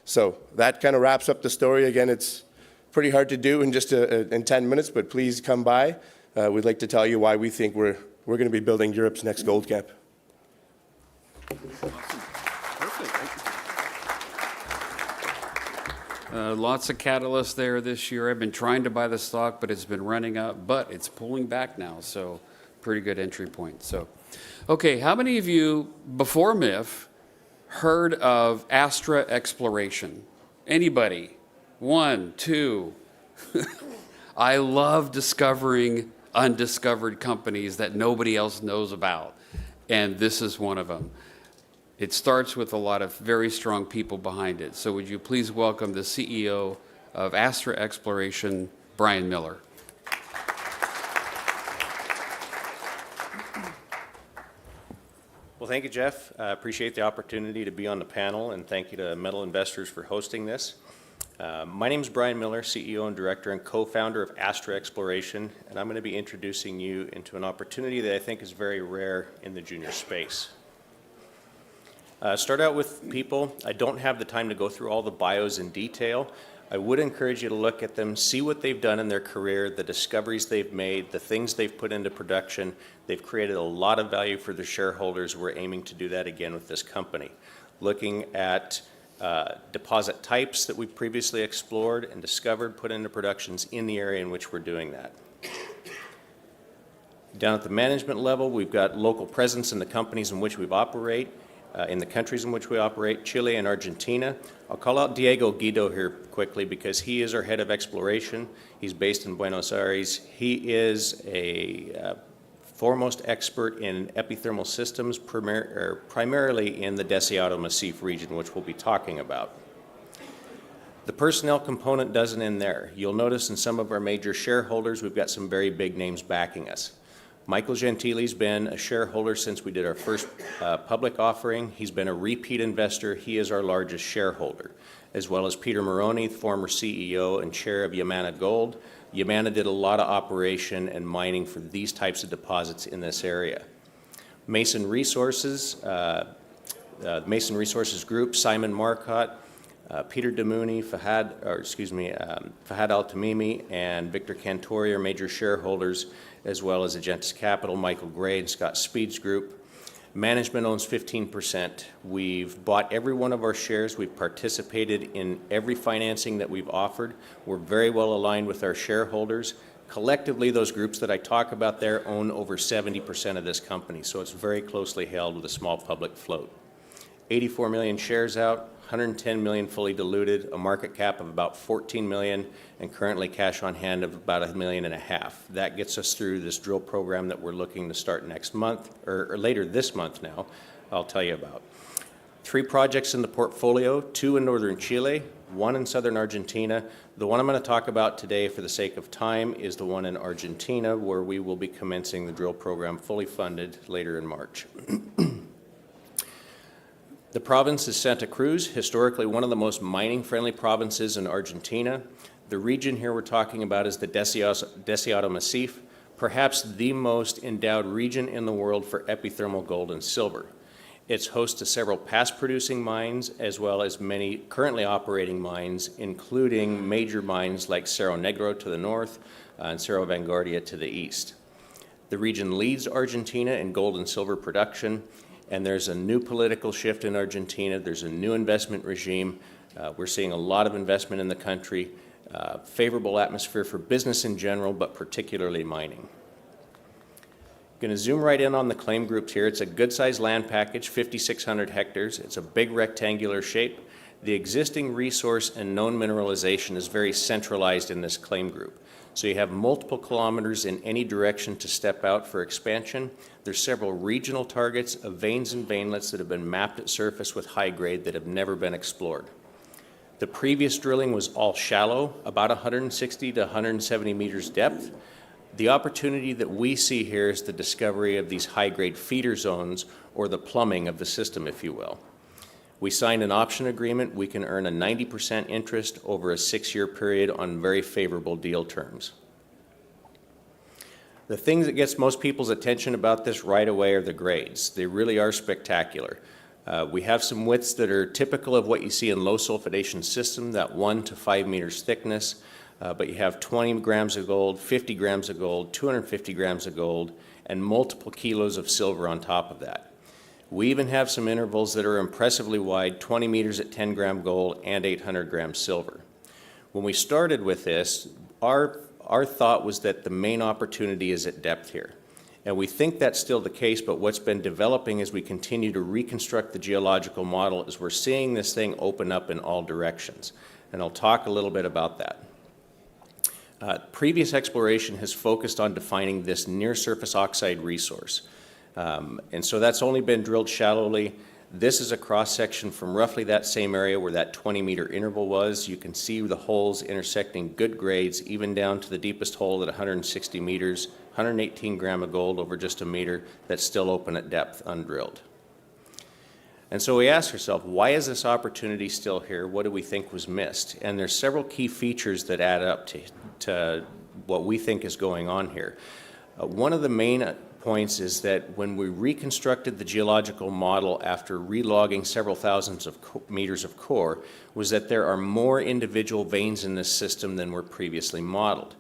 So that kind of wraps up the story. Again, it's pretty hard to do in just in 10 minutes, but please come by. We'd like to tell you why we think we're going to be building Europe's next gold camp. Lots of catalysts there this year. I've been trying to buy the stock, but it's been running up, but it's pulling back now, so pretty good entry point. So, okay, how many of you, before MIF, heard of Astra Exploration? Anybody? 1, 2. I love discovering undiscovered companies that nobody else knows about, and this is one of them. It starts with a lot of very strong people behind it. So would you please welcome the CEO of Astra Exploration, Brian Miller. Well, thank you, Jeff. I appreciate the opportunity to be on the panel, and thank you to Metal Investors for hosting this. My name is Brian Miller, CEO and Director and co-founder of Astra Exploration, and I'm going to be introducing you into an opportunity that I think is very rare in the junior space. Start out with people. I don't have the time to go through all the bios in detail. I would encourage you to look at them, see what they've done in their career, the discoveries they've made, the things they've put into production. They've created a lot of value for their shareholders. We're aiming to do that again with this company. Looking at deposit types that we've previously explored and discovered, put into productions in the area in which we're doing that. Down at the management level, we've got local presence in the companies in which we operate. In the countries in which we operate, Chile and Argentina. I'll call out Diego Guido here quickly because he is our head of exploration. He's based in Buenos Aires. He is a foremost expert in epithermal systems, primarily in the Deseado Massif region, which we'll be talking about. The personnel component doesn't end there. You'll notice in some of our major shareholders, we've got some very big names backing us. Michael Gentile's been a shareholder since we did our first public offering. He's been a repeat investor. He is our largest shareholder, as well as Peter Moroni, former CEO and chair of Yamana Gold. Yamana did a lot of operation and mining for these types of deposits in this area. Mason Resources, Mason Resources Group, Simon Marcotte, Peter Damouni, Fahad Al-Tamimi, and Victor Cantori are major shareholders, as well as Agentis Capital, Michael Gray, and Scott Speeds Group. Management owns 15%. We've bought every one of our shares. We've participated in every financing that we've offered. We're very well aligned with our shareholders. Collectively, those groups that I talk about there own over 70% of this company, so it's very closely held with a small public float. 84 million shares out, 110 million fully diluted, a market cap of about 14 million, and currently cash on hand of about $1.5 million. That gets us through this drill program that we're looking to start next month, or later this month now, I'll tell you about. 3 projects in the portfolio, 2 in northern Chile, 1 in southern Argentina. The one I'm going to talk about today for the sake of time is the one in Argentina, where we will be commencing the drill program fully funded later in March. The province is Santa Cruz, historically one of the most mining-friendly provinces in Argentina. The region here we're talking about is the Deseado Massif, perhaps the most endowed region in the world for epithermal gold and silver. It's host to several past-producing mines, as well as many currently operating mines, including major mines like Cerro Negro to the north and Cerro Vanguardia to the east. The region leads Argentina in gold and silver production, and there's a new political shift in Argentina. There's a new investment regime. We're seeing a lot of investment in the country, favorable atmosphere for business in general, but particularly mining. Going to zoom right in on the claim groups here. It's a good-sized land package, 5,600 hectares. It's a big rectangular shape. The existing resource and known mineralization is very centralized in this claim group. So you have multiple kilometers in any direction to step out for expansion. There's several regional targets of veins and veinlets that have been mapped at surface with high grade that have never been explored. The previous drilling was all shallow, about 160 to 170 meters depth. The opportunity that we see here is the discovery of these high-grade feeder zones, or the plumbing of the system, if you will. We signed an option agreement. We can earn a 90% interest over a 6-year period on very favorable deal terms. The thing that gets most people's attention about this right away are the grades. They really are spectacular. We have some widths that are typical of what you see in low sulfidation system, that 1 to 5 meters thickness, but you have 20 grams of gold, 50 grams of gold, 250 grams of gold, and multiple kilos of silver on top of that. We even have some intervals that are impressively wide, 20 meters at 10 gram gold and 800 grams silver. When we started with this, our thought was that the main opportunity is at depth here. And we think that's still the case, but what's been developing as we continue to reconstruct the geological model is we're seeing this thing open up in all directions. And I'll talk a little bit about that. Previous exploration has focused on defining this near-surface oxide resource. And so that's only been drilled shallowly. This is a cross-section from roughly that same area where that 20-meter interval was. You can see the holes intersecting good grades, even down to the deepest hole at 160 meters, 118 gram of gold over just a meter, that's still open at depth, undrilled. And so we ask ourselves, why is this opportunity still here? What do we think was missed? And there's several key features that add up to what we think is going on here. One of the main points is that when we reconstructed the geological model after relogging several thousands of meters of core, was that there are more individual veins in this system than were previously modeled.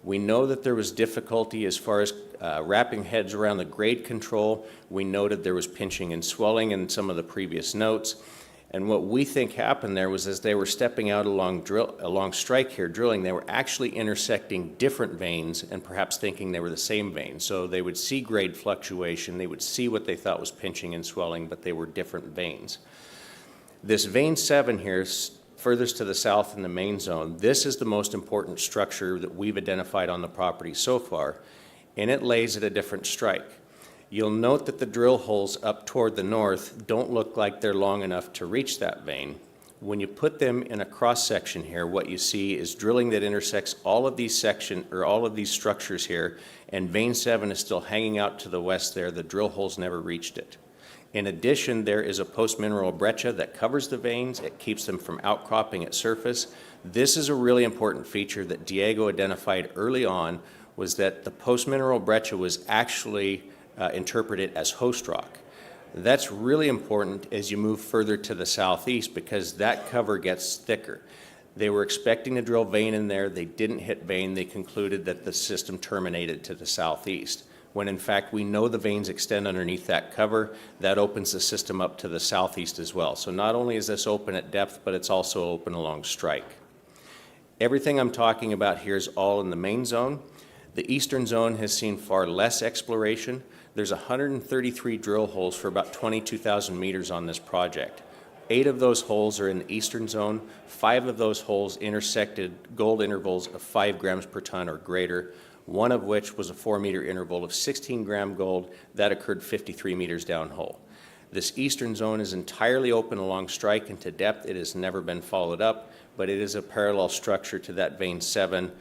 We know that there was difficulty as far as wrapping heads around the grade control. We noted there was pinching and swelling in some of the previous notes. And what we think happened there was as they were stepping out along strike here drilling, they were actually intersecting different veins and perhaps thinking they were the same vein. So they would see grade fluctuation, they would see what they thought was pinching and swelling, but they were different veins. This vein 7 here, furthest to the south in the main zone, this is the most important structure that we've identified on the property so far, and it lays at a different strike. You'll note that the drill holes up toward the north don't look like they're long enough to reach that vein. When you put them in a cross section here, what you see is drilling that intersects all of these structures here, and vein 7 is still hanging out to the west there. The drill holes never reached it. In addition, there is a post-mineral breccia that covers the veins. It keeps them from outcropping at surface. This is a really important feature that Diego identified early on, was that the post-mineral breccia was actually interpreted as host rock. That's really important as you move further to the southeast because that cover gets thicker. They were expecting to drill vein in there. They didn't hit vein. They concluded that the system terminated to the southeast, when in fact we know the veins extend underneath that cover. That opens the system up to the southeast as well. So not only is this open at depth, but it's also open along strike. Everything I'm talking about here is all in the main zone. The eastern zone has seen far less exploration. There's 133 drill holes for about 22,000 meters on this project. 8 of those holes are in the eastern zone. 5 of those holes intersected gold intervals of 5 grams per ton or greater, one of which was a 4-meter interval of 16 gram gold. That occurred 53 meters downhole. This eastern zone is entirely open along strike and to depth. It has never been followed up, but it is a parallel structure to that vein 7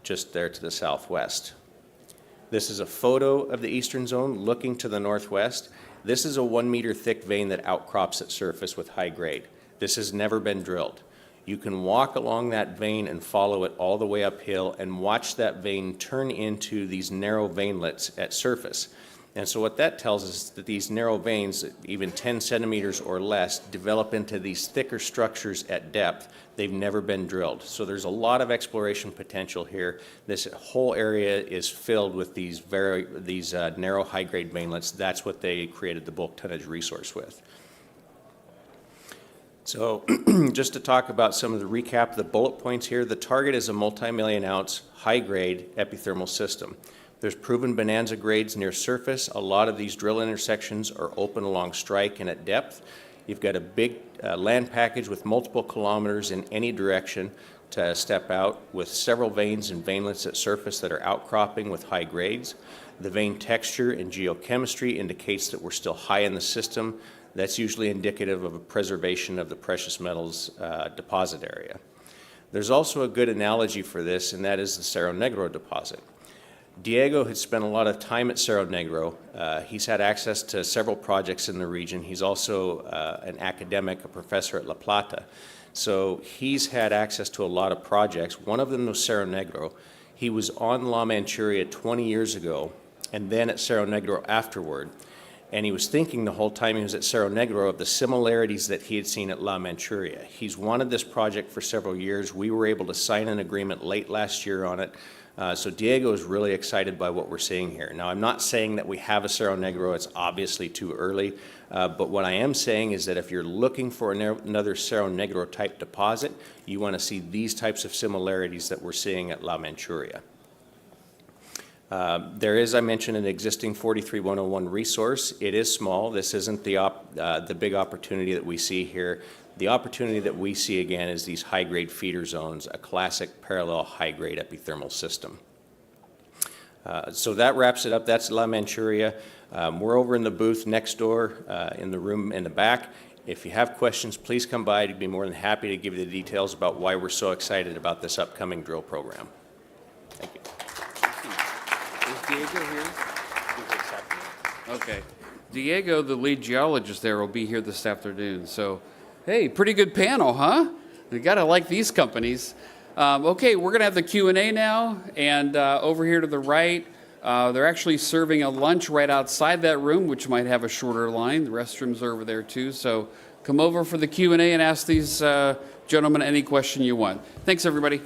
just there to the southwest. This is a photo of the eastern zone looking to the northwest. This is a 1-meter thick vein that outcrops at surface with high grade. This has never been drilled. You can walk along that vein and follow it all the way uphill and watch that vein turn into these narrow veinlets at surface. And so what that tells us is that these narrow veins, even 10 centimeters or less, develop into these thicker structures at depth. They've never been drilled. So there's a lot of exploration potential here. This whole area is filled with these narrow high-grade veinlets. That's what they created the bulk tonnage resource with. So just to talk about some of the recap, the bullet points here, the target is a multi-million ounce high-grade epithermal system. There's proven bonanza grades near surface. A lot of these drill intersections are open along strike and at depth. You've got a big land package with multiple kilometers in any direction to step out, with several veins and veinlets at surface that are outcropping with high grades. The vein texture and geochemistry indicates that we're still high in the system. That's usually indicative of a preservation of the precious metals deposit area. There's also a good analogy for this, and that is the Cerro Negro deposit. Diego had spent a lot of time at Cerro Negro. He's had access to several projects in the region. He's also an academic, a professor at La Plata. So he's had access to a lot of projects. One of them was Cerro Negro. He was on La Manchuria 20 years ago, and then at Cerro Negro afterward. And he was thinking the whole time he was at Cerro Negro of the similarities that he had seen at La Manchuria. He's wanted this project for several years. We were able to sign an agreement late last year on it. So Diego is really excited by what we're seeing here. Now, I'm not saying that we have a Cerro Negro. It's obviously too early. But what I am saying is that if you're looking for another Cerro Negro type deposit, you want to see these types of similarities that we're seeing at La Manchuria. There is, I mentioned, an existing 43101 resource. It is small. This isn't the big opportunity that we see here. The opportunity that we see, again, is these high-grade feeder zones, a classic parallel high-grade epithermal system. So that wraps it up. That's La Manchuria. We're over in the booth next door in the room in the back. If you have questions, please come by. I'd be more than happy to give you the details about why we're so excited about this upcoming drill program. Thank you. Is Diego here? Okay. Diego, the lead geologist there, will be here this afternoon. So, hey, pretty good panel, huh? You got to like these companies. Okay, we're going to have the Q&A now. And over here to the right, they're actually serving a lunch right outside that room, which might have a shorter line. The restrooms are over there, too. So come over for the Q&A and ask these gentlemen any question you want. Thanks, everybody.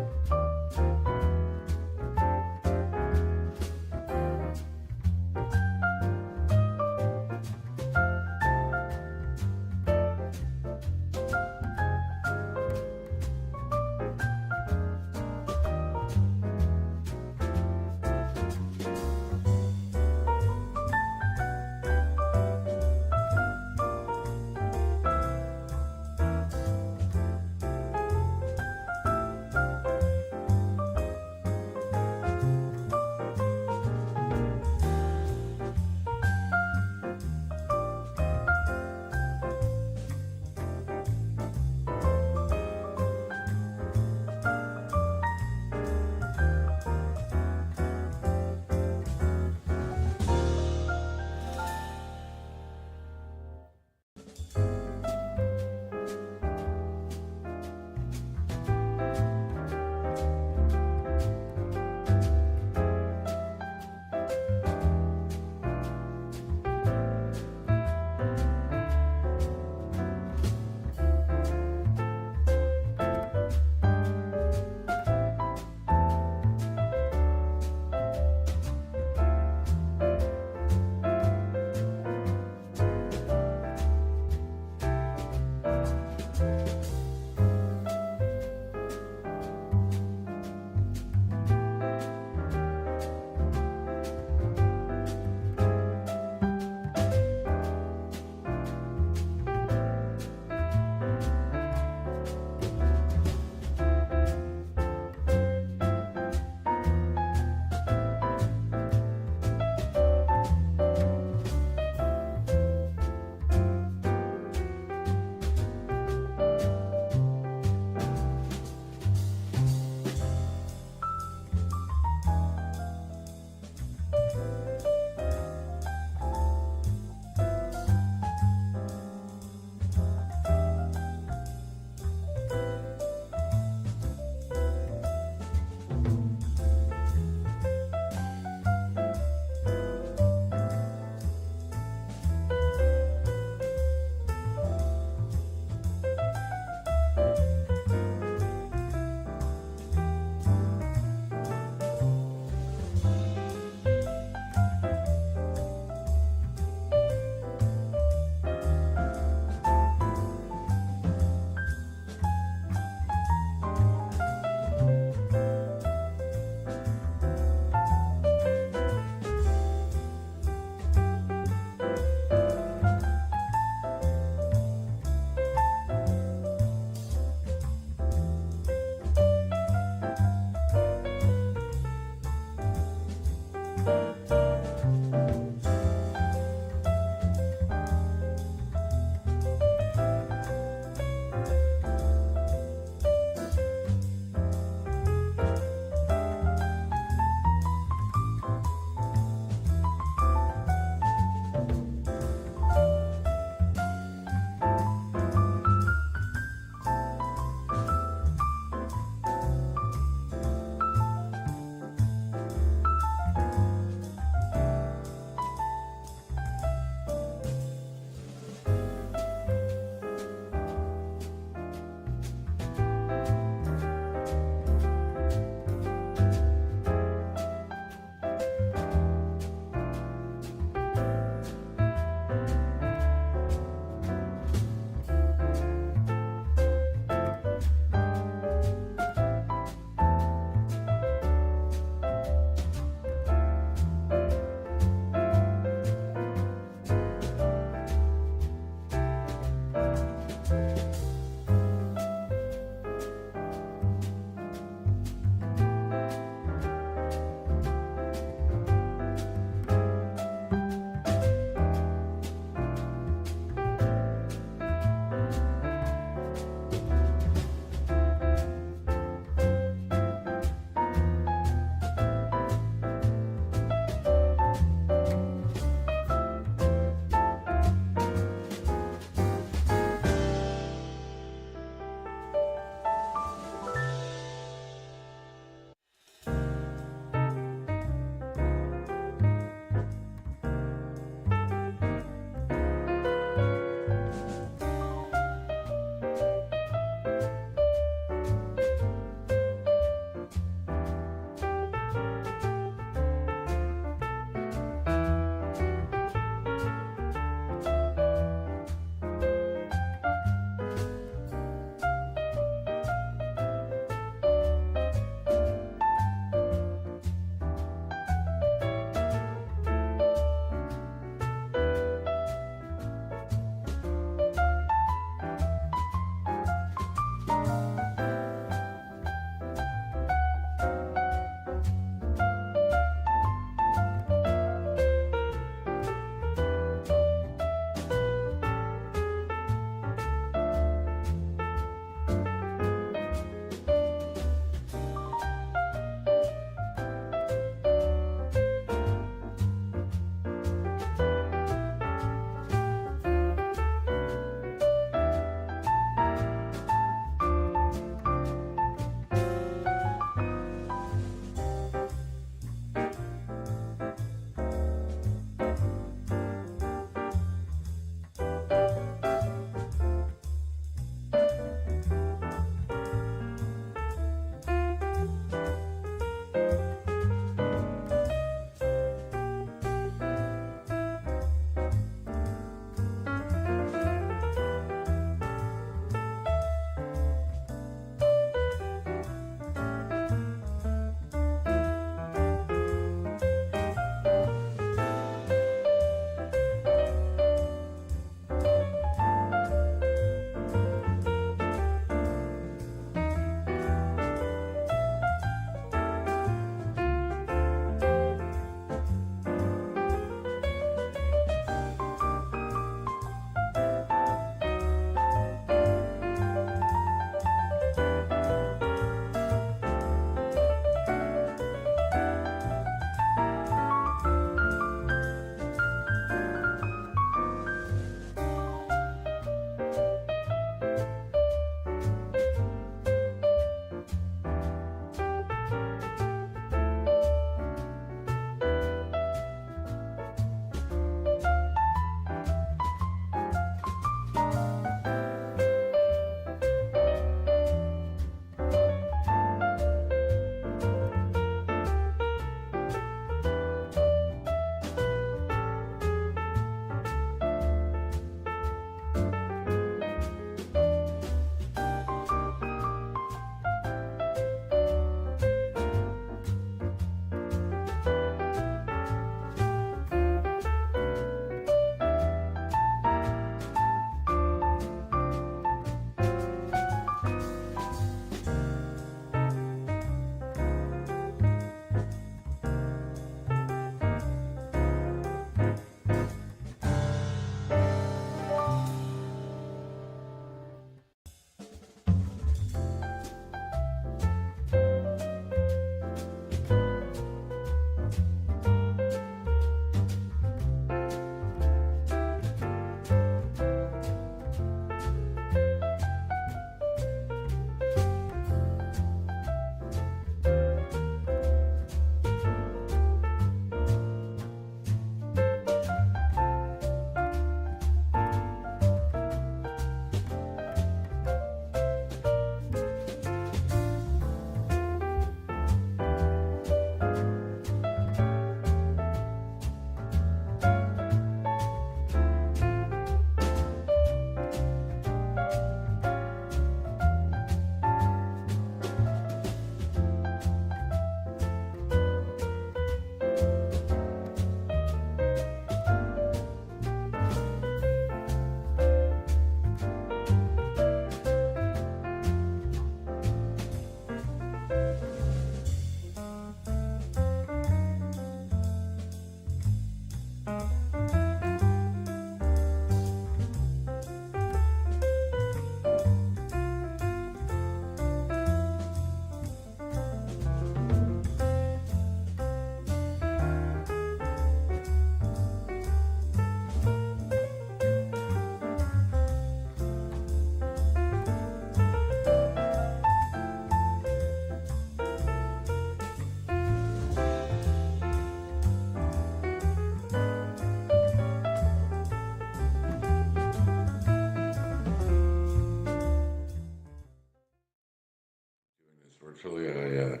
Actually,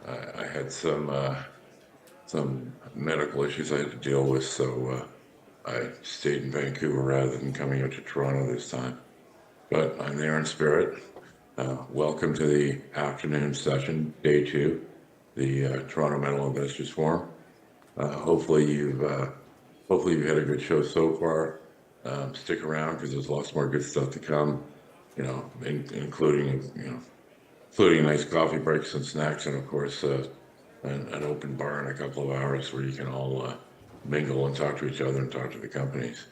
I had some medical issues I had to deal with, so I stayed in Vancouver rather than coming out to Toronto this time. But I'm there in spirit. Welcome to the afternoon session, day 2, the Toronto Metal Investors Forum. Hopefully you've had a good show so far. Stick around because there's lots more good stuff to come. Including nice coffee breaks and snacks, and of course an open bar in a couple of hours where you can all mingle and talk to each other and talk to the companies.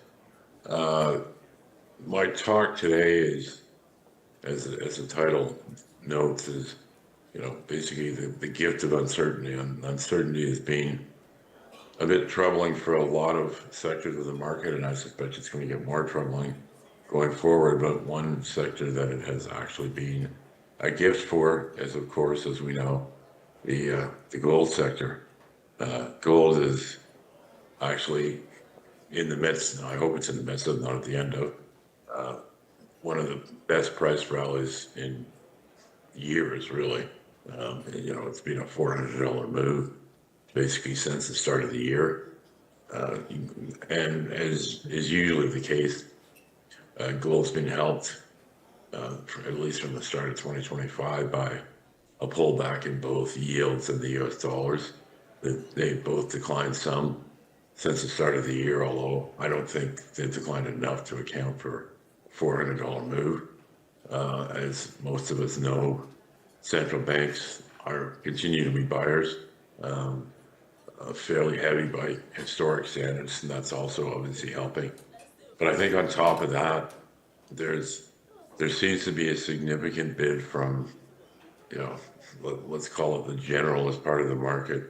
My talk today is, as the title notes, is basically the gift of uncertainty. And uncertainty has been a bit troubling for a lot of sectors of the market, and I suspect it's going to get more troubling going forward. But one sector that it has actually been a gift for is, of course, as we know, the gold sector. Gold is actually in the midst, I hope it's in the midst of, not at the end of, one of the best price rallies in years, really. It's been a $400 move basically since the start of the year. And as is usually the case, gold's been helped, at least from the start of 2025, by a pullback in both yields and the US dollars. They both declined some since the start of the year, although I don't think they declined enough to account for a $400 move. As most of us know, central banks continue to be buyers, fairly heavy by historic standards, and that's also obviously helping. But I think on top of that, there seems to be a significant bid from, let's call it the generalist part of the market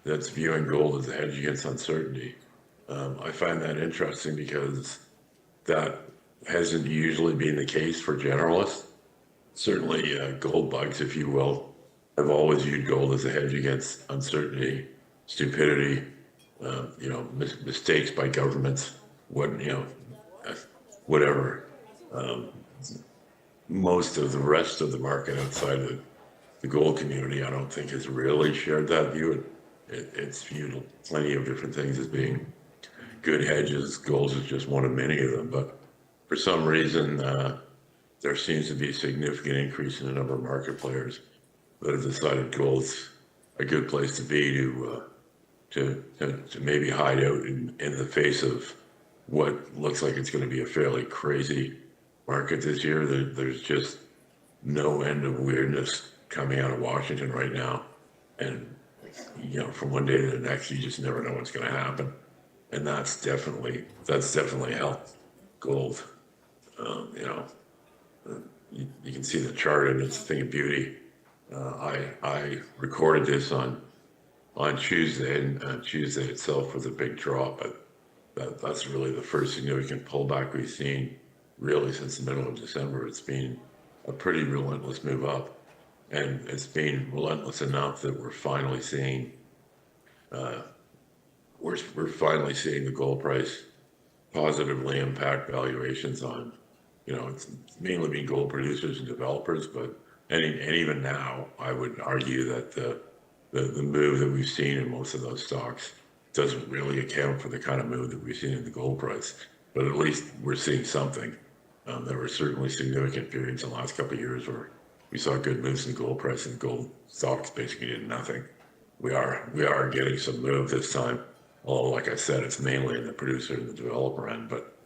that's viewing gold as a hedge against uncertainty. I find that interesting because that hasn't usually been the case for generalists. Certainly, gold bugs, if you will, have always viewed gold as a hedge against uncertainty, stupidity, mistakes by governments, whatever. Most of the rest of the market outside of the gold community, I don't think has really shared that view. It's viewed plenty of different things as being good hedges. Gold is just one of many of them. But for some reason, there seems to be a significant increase in the number of market players that have decided gold's a good place to be to maybe hide out in the face of what looks like it's going to be a fairly crazy market this year. There's just no end of weirdness coming out of Washington right now. And, from one day to the next, you just never know what's going to happen. And that's definitely helped gold. You can see the chart, and it's a thing of beauty. I recorded this on Tuesday, and Tuesday itself was a big drop, but that's really the first significant pullback we've seen really since the middle of December. It's been a pretty relentless move up, and it's been relentless enough that we're finally seeing the gold price positively impact valuations on, it's mainly been gold producers and developers, but and even now, I would argue that the move that we've seen in most of those stocks doesn't really account for the kind of move that we've seen in the gold price. But at least we're seeing something. There were certainly significant periods in the last couple of years where we saw good moves in the gold price, and gold stocks basically did nothing. We are getting some move this time. Although, like I said, it's mainly in the producer and the developer end, but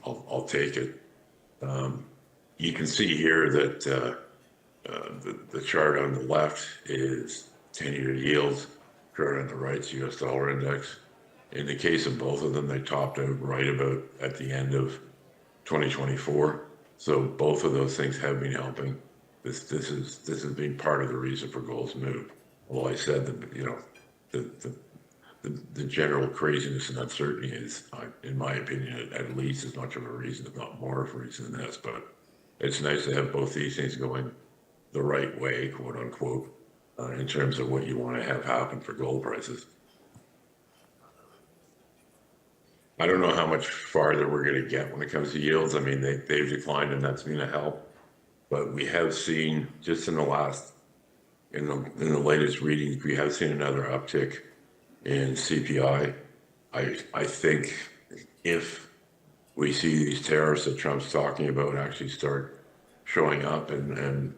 I'll take it. You can see here that the chart on the left is 10-year yields. Chart on the right is US dollar index. In the case of both of them, they topped out right about at the end of 2024. So both of those things have been helping. This has been part of the reason for gold's move. Well, I said that the general craziness and uncertainty is, in my opinion, at least as much of a reason, if not more of a reason than this. But it's nice to have both these things going the right way, quote unquote, in terms of what you want to have happen for gold prices. I don't know how much farther we're going to get when it comes to yields. I mean, they've declined, and that's been a help. But we have seen, just in the last in the latest readings, we have seen another uptick in CPI. I think if we see these tariffs that Trump's talking about actually start showing up, and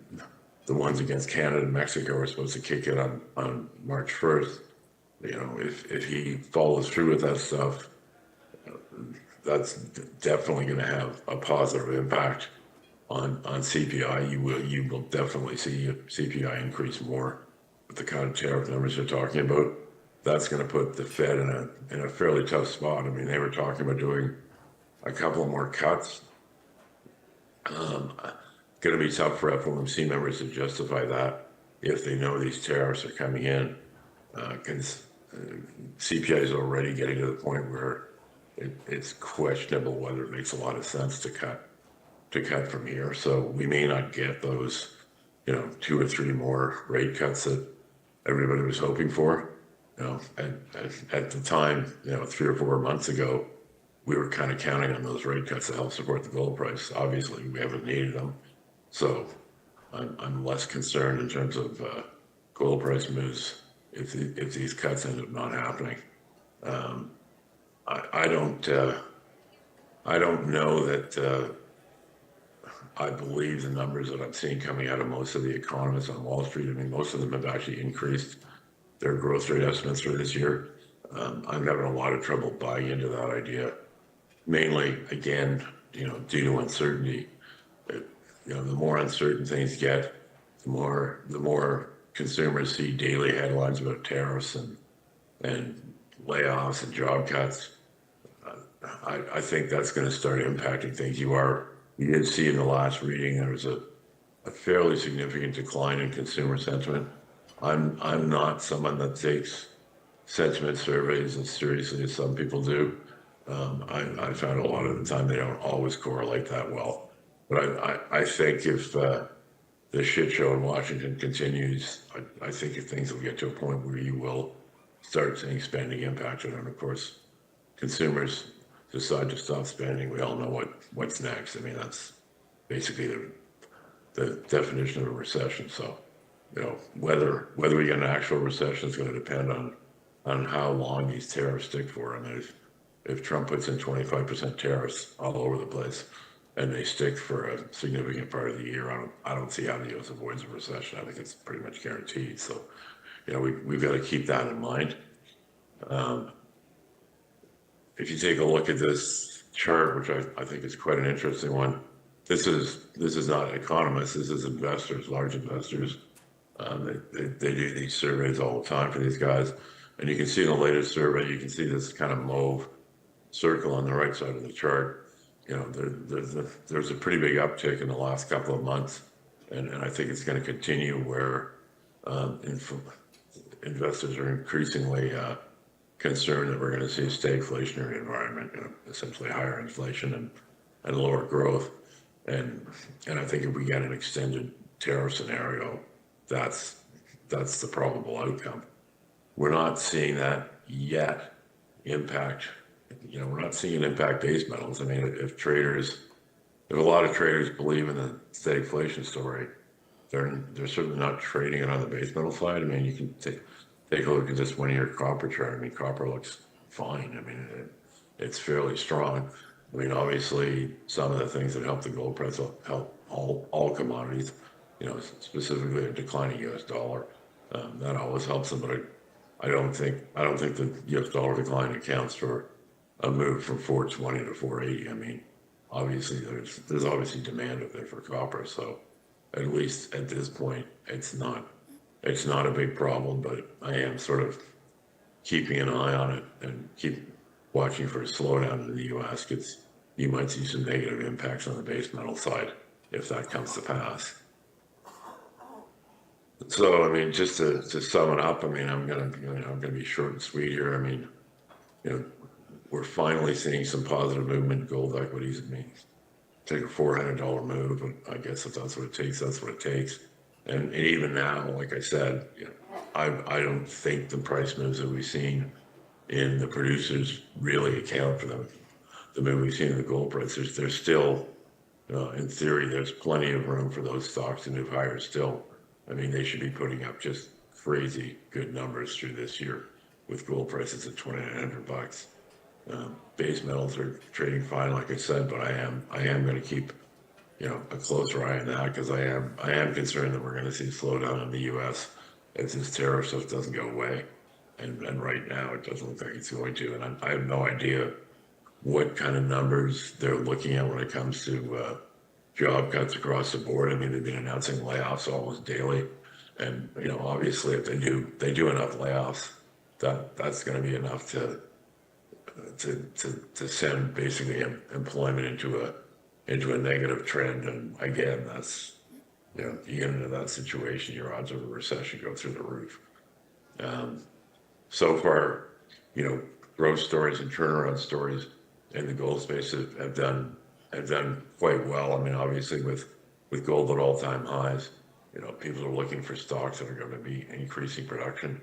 the ones against Canada and Mexico are supposed to kick in on March 1st, you know, if he follows through with that stuff, that's definitely going to have a positive impact on CPI. You will definitely see CPI increase more with the kind of tariff numbers they're talking about. That's going to put the Fed in a fairly tough spot. I mean, they were talking about doing a couple of more cuts. Going to be tough for FOMC members to justify that if they know these tariffs are coming in. CPI is already getting to the point where it's questionable whether it makes a lot of sense to cut from here. So we may not get those, you know, 2 or 3 more rate cuts that everybody was hoping for. You know, at the time, you know, 3 or 4 months ago, we were kind of counting on those rate cuts to help support the gold price. Obviously, we haven't needed them, so I'm less concerned in terms of gold price moves if these cuts end up not happening. I don't know that I believe the numbers that I'm seeing coming out of most of the economists on Wall Street. I mean, most of them have actually increased their growth rate estimates for this year. I'm having a lot of trouble buying into that idea, mainly, again, you know, due to uncertainty. You know, the more uncertain things get, the more consumers see daily headlines about tariffs and layoffs and job cuts. I think that's going to start impacting things. You did see in the last reading there was a fairly significant decline in consumer sentiment. I'm not someone that takes sentiment surveys as seriously as some people do. I found a lot of the time they don't always correlate that well. But I think if the shit show in Washington continues, I think if things will get to a point where you will start seeing spending impacted, and of course, consumers decide to stop spending. We all know what's next. I mean, that's basically the definition of a recession. So, you know, whether we get an actual recession is going to depend on how long these tariffs stick for. I mean, if Trump puts in 25% tariffs all over the place and they stick for a significant part of the year, I don't see how the U.S. avoids a recession. I think it's pretty much guaranteed. So, you know, we've got to keep that in mind. If you take a look at this chart, which I think is quite an interesting one, this is not economists, this is investors, large investors. They do these surveys all the time for these guys. And you can see in the latest survey, you can see this kind of mauve circle on the right side of the chart. You know, there's a pretty big uptick in the last couple of months. And I think it's going to continue where investors are increasingly concerned that we're going to see a stagflationary environment, you know, essentially higher inflation and lower growth. And I think if we get an extended tariff scenario, that's the probable outcome. We're not seeing that yet impact, you know, we're not seeing it impact base metals. I mean, if a lot of traders believe in the stagflation story, they're certainly not trading it on the base metal side. I mean, you can take a look at this 1 year copper chart. I mean, copper looks fine. I mean, it's fairly strong. I mean, obviously, some of the things that help the gold price will help all commodities, you know, specifically a declining U.S. dollar. That always helps them, but I don't think the U.S. dollar decline accounts for a move from 420 to 480. I mean, obviously, there's obviously demand up there for copper, so at least at this point, it's not a big problem, but I am sort of keeping an eye on it and keep watching for a slowdown in the U.S. because you might see some negative impacts on the base metal side if that comes to pass. So, I mean, just to sum it up, I mean, I'm gonna be short and sweet here. I mean, you know, we're finally seeing some positive movement in gold equities. I mean, take a $400 move, but I guess if that's what it takes, that's what it takes. And even now, like I said, you know, I don't think the price moves that we've seen in the producers really account for the move we've seen in the gold price. There's still, in theory, there's plenty of room for those stocks to move higher still. I mean, they should be putting up just crazy good numbers through this year with gold prices at $2,900. Base metals are trading fine, like I said, but I am going to keep, you know, a closer eye on that because I am concerned that we're going to see a slowdown in the U.S. if this tariff stuff doesn't go away. And right now, it doesn't look like it's going to. And I have no idea what kind of numbers they're looking at when it comes to job cuts across the board. I mean, they've been announcing layoffs almost daily. And, you know, obviously, if they do enough layoffs, that's going to be enough to send basically employment into a negative trend. And again, that's, you know, you get into that situation, your odds of a recession go through the roof. So far, you know, growth stories and turnaround stories in the gold space have done quite well. I mean, obviously with gold at all-time highs, you know, people are looking for stocks that are going to be increasing production.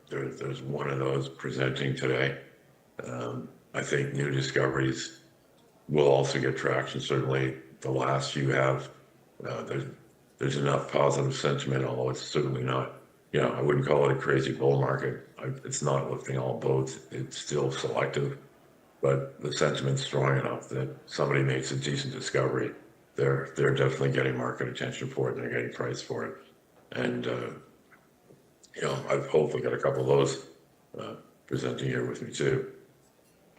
There's one of those presenting today. I think new discoveries will also get traction. Certainly, the last few have. There's enough positive sentiment, although it's certainly not. You know, I wouldn't call it a crazy bull market. It's not lifting all boats. It's still selective, but the sentiment's strong enough that somebody makes a decent discovery, they're definitely getting market attention for it. They're getting priced for it, and you know, I've hopefully got a couple of those presenting here with me too.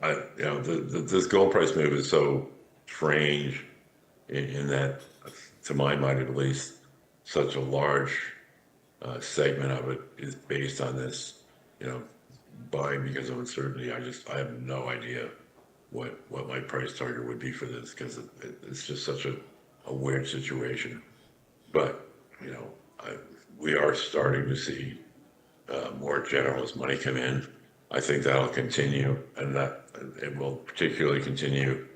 You know, this gold price move is so strange in that, to my mind at least, such a large segment of it is based on this, you know, buying because of uncertainty. I have no idea what my price target would be for this because it's just such a weird situation. But, you know, we are starting to see more generalist money come in. I think that'll continue, and that it will particularly continue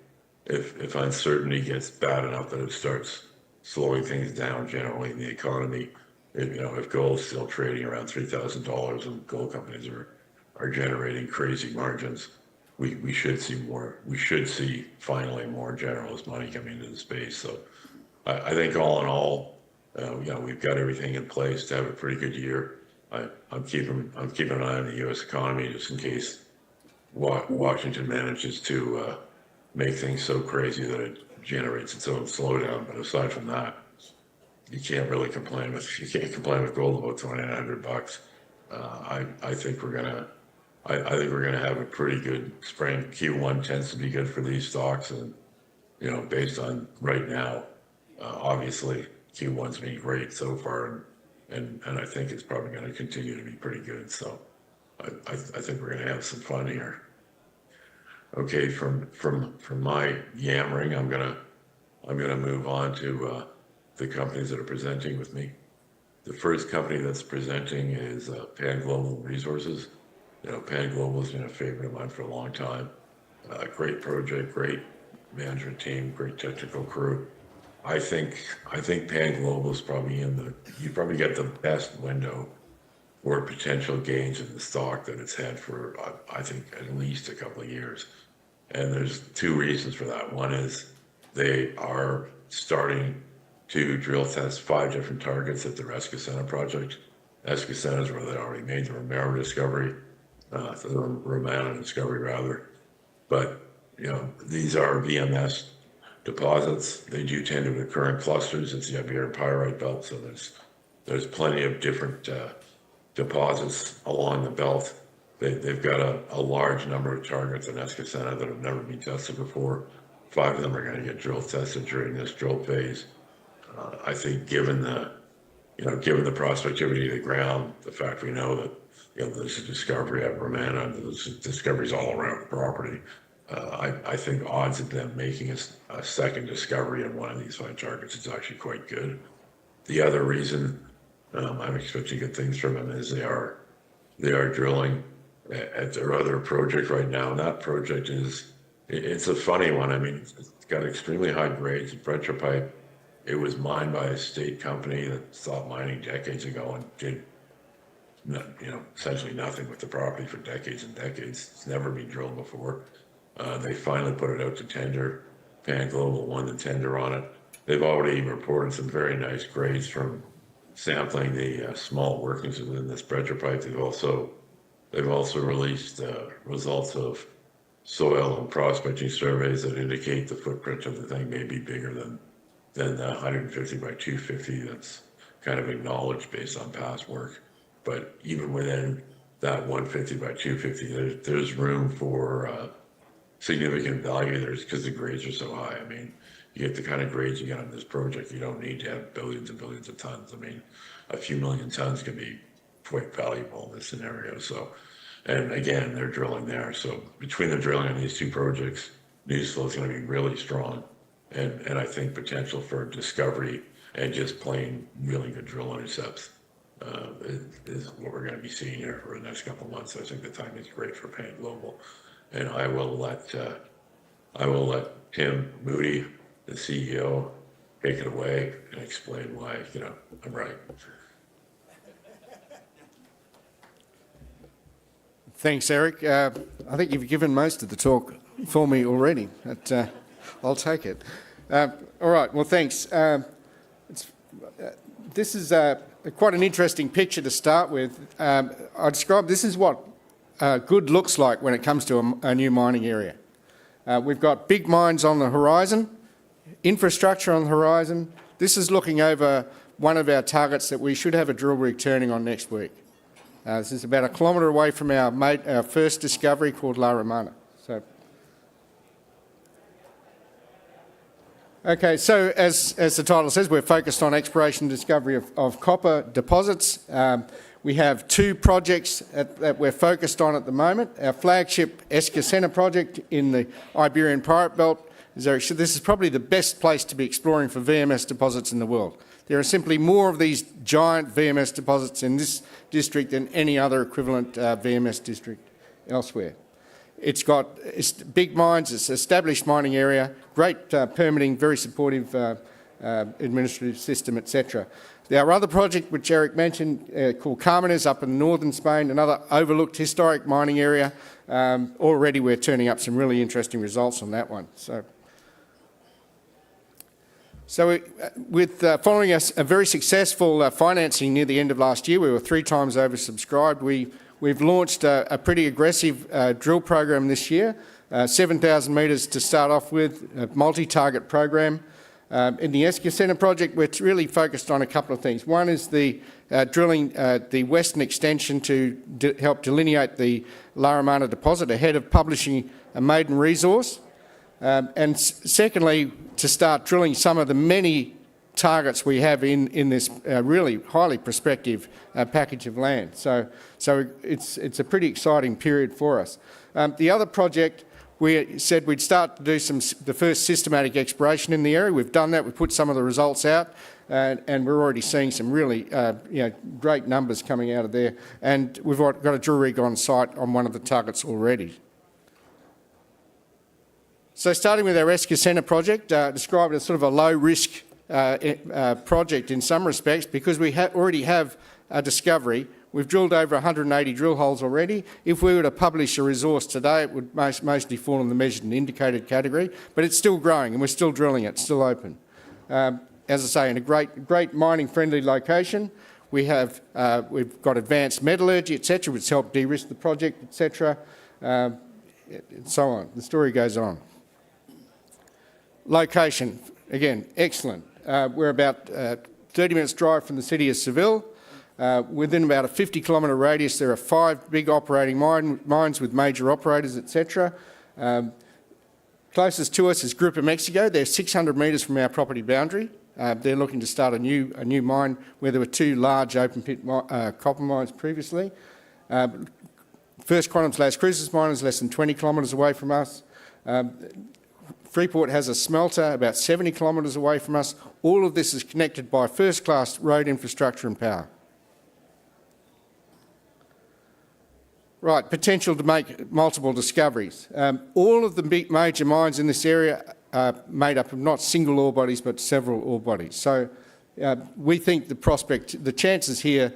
if uncertainty gets bad enough that it starts slowing things down generally in the economy. You know, if gold's still trading around $3,000 and gold companies are generating crazy margins, we should see more. We should see finally more generalist money coming into the space. So I think all in all, you know, we've got everything in place to have a pretty good year. I'm keeping an eye on the U.S. economy just in case Washington manages to make things so crazy that it generates its own slowdown. But aside from that, you can't complain with gold about $2,900. I think we're gonna have a pretty good spring. Q1 tends to be good for these stocks, and you know, based on right now, obviously Q1's been great so far, and I think it's probably going to continue to be pretty good. So I think we're going to have some fun here. Okay, from my yammering, I'm gonna move on to the companies that are presenting with me. The first company that's presenting is Pan Global Resources. You know, Pan Global has been a favorite of mine for a long time. Great project, great management team, great technical crew. I think Pan Global is probably you probably get the best window for potential gains in the stock that it's had for, I think, at least a couple of years. And there's two reasons for that. One is they are starting to drill test 5 different targets at the Escacena project. Escacena is where they already made the Romero discovery, the Romana discovery rather. But, you know, these are VMS deposits. They do tend to occur in clusters. It's the Iberian Pyrite Belt, so there's plenty of different deposits along the belt. They've got a large number of targets in Escacena that have never been tested before. 5 of them are going to get drill tested during this drill phase. I think given the prospectivity of the ground, the fact we know that, you know, there's a discovery at Romana, there's discoveries all around the property. I think odds of them making a second discovery in one of these 5 targets is actually quite good. The other reason I'm expecting good things from them is they are drilling at their other project right now. And that project it's a funny one. I mean, it's got extremely high grades. Breccia Pipe, it was mined by a state company that stopped mining decades ago and did, you know, essentially nothing with the property for decades and decades. It's never been drilled before. They finally put it out to tender. Pan Global won the tender on it. They've already reported some very nice grades from sampling the small workings within this pressure pipe. They've also released results of soil and prospecting surveys that indicate the footprint of the thing may be bigger than the 150 by 250 that's kind of acknowledged based on past work. But even within that 150 by 250, there's room for significant value there because the grades are so high. I mean, you get the kind of grades you get on this project, you don't need to have billions and billions of tons. I mean, a few million tons can be quite valuable in this scenario. So, and again, they're drilling there. So between the drilling on these two projects, news flow is going to be really strong. And I think potential for discovery and just plain really good drill intercepts is what we're going to be seeing here for the next couple of months. I think the timing is great for Pan Global. And I will let Tim Moody, the CEO, take it away and explain why, I'm right. Thanks, Eric. I think you've given most of the talk for me already, but I'll take it. All right, well, thanks. This is quite an interesting picture to start with. I describe this is what good looks like when it comes to a new mining area. We've got big mines on the horizon, infrastructure on the horizon. This is looking over one of our targets that we should have a drill rig turning on next week. This is about 1 kilometre away from our first discovery called La Romana. Okay, so as the title says, we're focused on exploration and discovery of copper deposits. We have 2 projects that we're focused on at the moment. Our flagship Escacena project in the Iberian Pirate Belt. This is probably the best place to be exploring for VMS deposits in the world. There are simply more of these giant VMS deposits in this district than any other equivalent VMS district elsewhere. It's got big mines, it's an established mining area, great permitting, very supportive administrative system, etc. Our other project, which Eric mentioned, called Carmenes up in northern Spain, another overlooked historic mining area. Already we're turning up some really interesting results on that one. So with following a very successful financing near the end of last year, we were 3 times oversubscribed. We've launched a pretty aggressive drill program this year, 7,000 metres to start off with, a multi-target program. In the Escacena project, we're really focused on a couple of things. One is the drilling the western extension to help delineate the La Romana deposit ahead of publishing a maiden resource. And secondly, to start drilling some of the many targets we have in this really highly prospective package of land. So it's a pretty exciting period for us. The other project, we said we'd start to do the first systematic exploration in the area. We've done that. We've put some of the results out, and we're already seeing some really great numbers coming out of there. And we've got a drill rig on site on one of the targets already. So starting with our Escacena project, described as sort of a low-risk project in some respects because we already have a discovery. We've drilled over 180 drill holes already. If we were to publish a resource today, it would mostly fall in the measured and indicated category, but it's still growing and we're still drilling it, it's still open. As I say, in a great mining-friendly location. We've got advanced metallurgy, etc., which help de-risk the project, etc., and so on. The story goes on. Location, again, excellent. We're about 30 minutes drive from the city of Seville. Within about a 50-kilometre radius, there are 5 big operating mines with major operators, etc. Closest to us is Grupo Mexico. They're 600 metres from our property boundary. They're looking to start a new mine where there were 2 large open-pit copper mines previously. First Quantum's Las Cruces mine is less than 20 kilometres away from us. Freeport has a smelter about 70 kilometres away from us. All of this is connected by first-class road infrastructure and power. Right, potential to make multiple discoveries. All of the big major mines in this area are made up of not single ore bodies but several ore bodies. So we think the chances here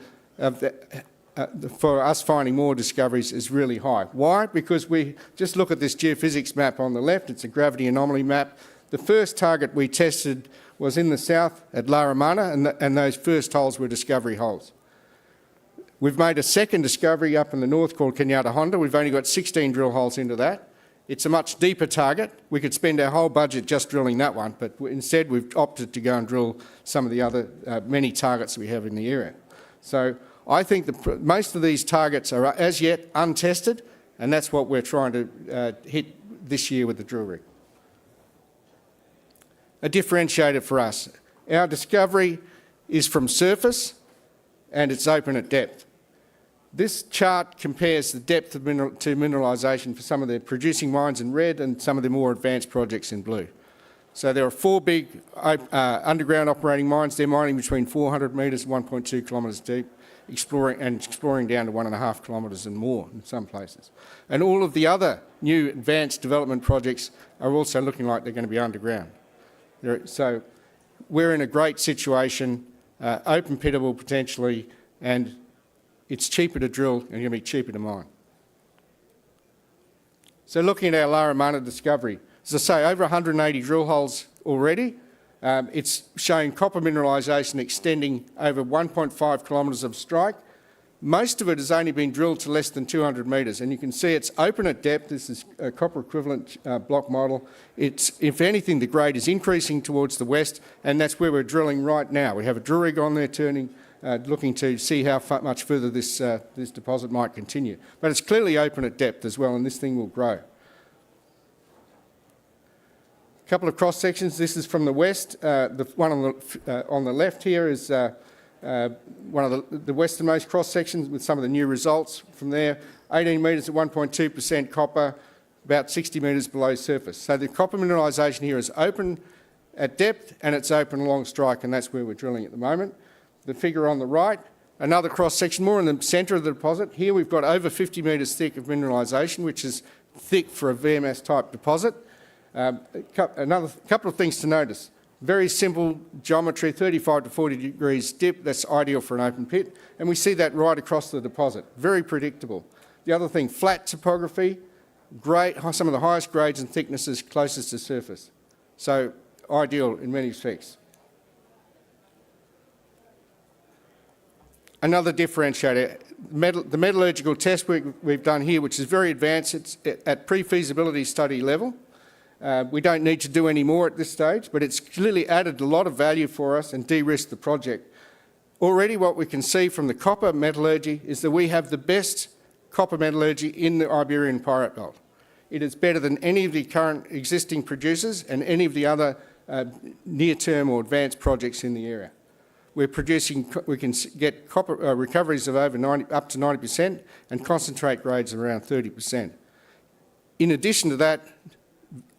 for us finding more discoveries is really high. Why? Because we just look at this geophysics map on the left. It's a gravity anomaly map. The first target we tested was in the south at Laramana, and those first holes were discovery holes. We've made a second discovery up in the north called Kenyatta Honda. We've only got 16 drill holes into that. It's a much deeper target. We could spend our whole budget just drilling that one, but instead we've opted to go and drill some of the other many targets we have in the area. So I think most of these targets are as yet untested, and that's what we're trying to hit this year with the drill rig. A differentiator for us. Our discovery is from surface and it's open at depth. This chart compares the depth of to mineralisation for some of the producing mines in red and some of the more advanced projects in blue. So there are 4 big underground operating mines. They're mining between 400 metres and 1.2 kilometres deep, exploring down to 1.5 kilometres and more in some places. And all of the other new advanced development projects are also looking like they're going to be underground. So we're in a great situation, open pittable potentially, and it's cheaper to drill and going to be cheaper to mine. So looking at our Laramana discovery, as I say, over 180 drill holes already. It's showing copper mineralisation extending over 1.5 kilometres of strike. Most of it has only been drilled to less than 200 metres, and you can see it's open at depth. This is a copper equivalent block model. It's, if anything, the grade is increasing towards the west, and that's where we're drilling right now. We have a drill rig on there turning, looking to see how much further this deposit might continue. But it's clearly open at depth as well, and this thing will grow. A couple of cross sections. This is from the west. The one on the left here is one of the westernmost cross sections with some of the new results from there. 18 metres at 1.2% copper, about 60 metres below surface. So the copper mineralisation here is open at depth and it's open along strike, and that's where we're drilling at the moment. The figure on the right, another cross section more in the centre of the deposit. Here we've got over 50 metres thick of mineralisation, which is thick for a VMS type deposit. Another couple of things to notice. Very simple geometry, 35 to 40 degrees dip. That's ideal for an open pit. And we see that right across the deposit. Very predictable. The other thing, flat topography, some of the highest grades and thicknesses closest to surface. So ideal in many respects. Another differentiator, the metallurgical test work we've done here, which is very advanced. It's at pre-feasibility study level. We don't need to do any more at this stage, but it's clearly added a lot of value for us and de-risked the project. Already what we can see from the copper metallurgy is that we have the best copper metallurgy in the Iberian Pyrite Belt. It is better than any of the current existing producers and any of the other near-term or advanced projects in the area. We can get copper recoveries of up to 90% and concentrate grades of around 30%. In addition to that,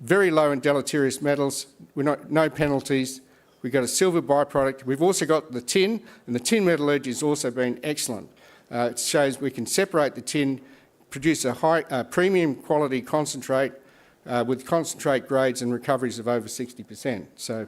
very low in deleterious metals, no penalties. We've got a silver byproduct. We've also got the tin, and the tin metallurgy has also been excellent. It shows we can separate the tin, produce a high premium quality concentrate with concentrate grades and recoveries of over 60%. So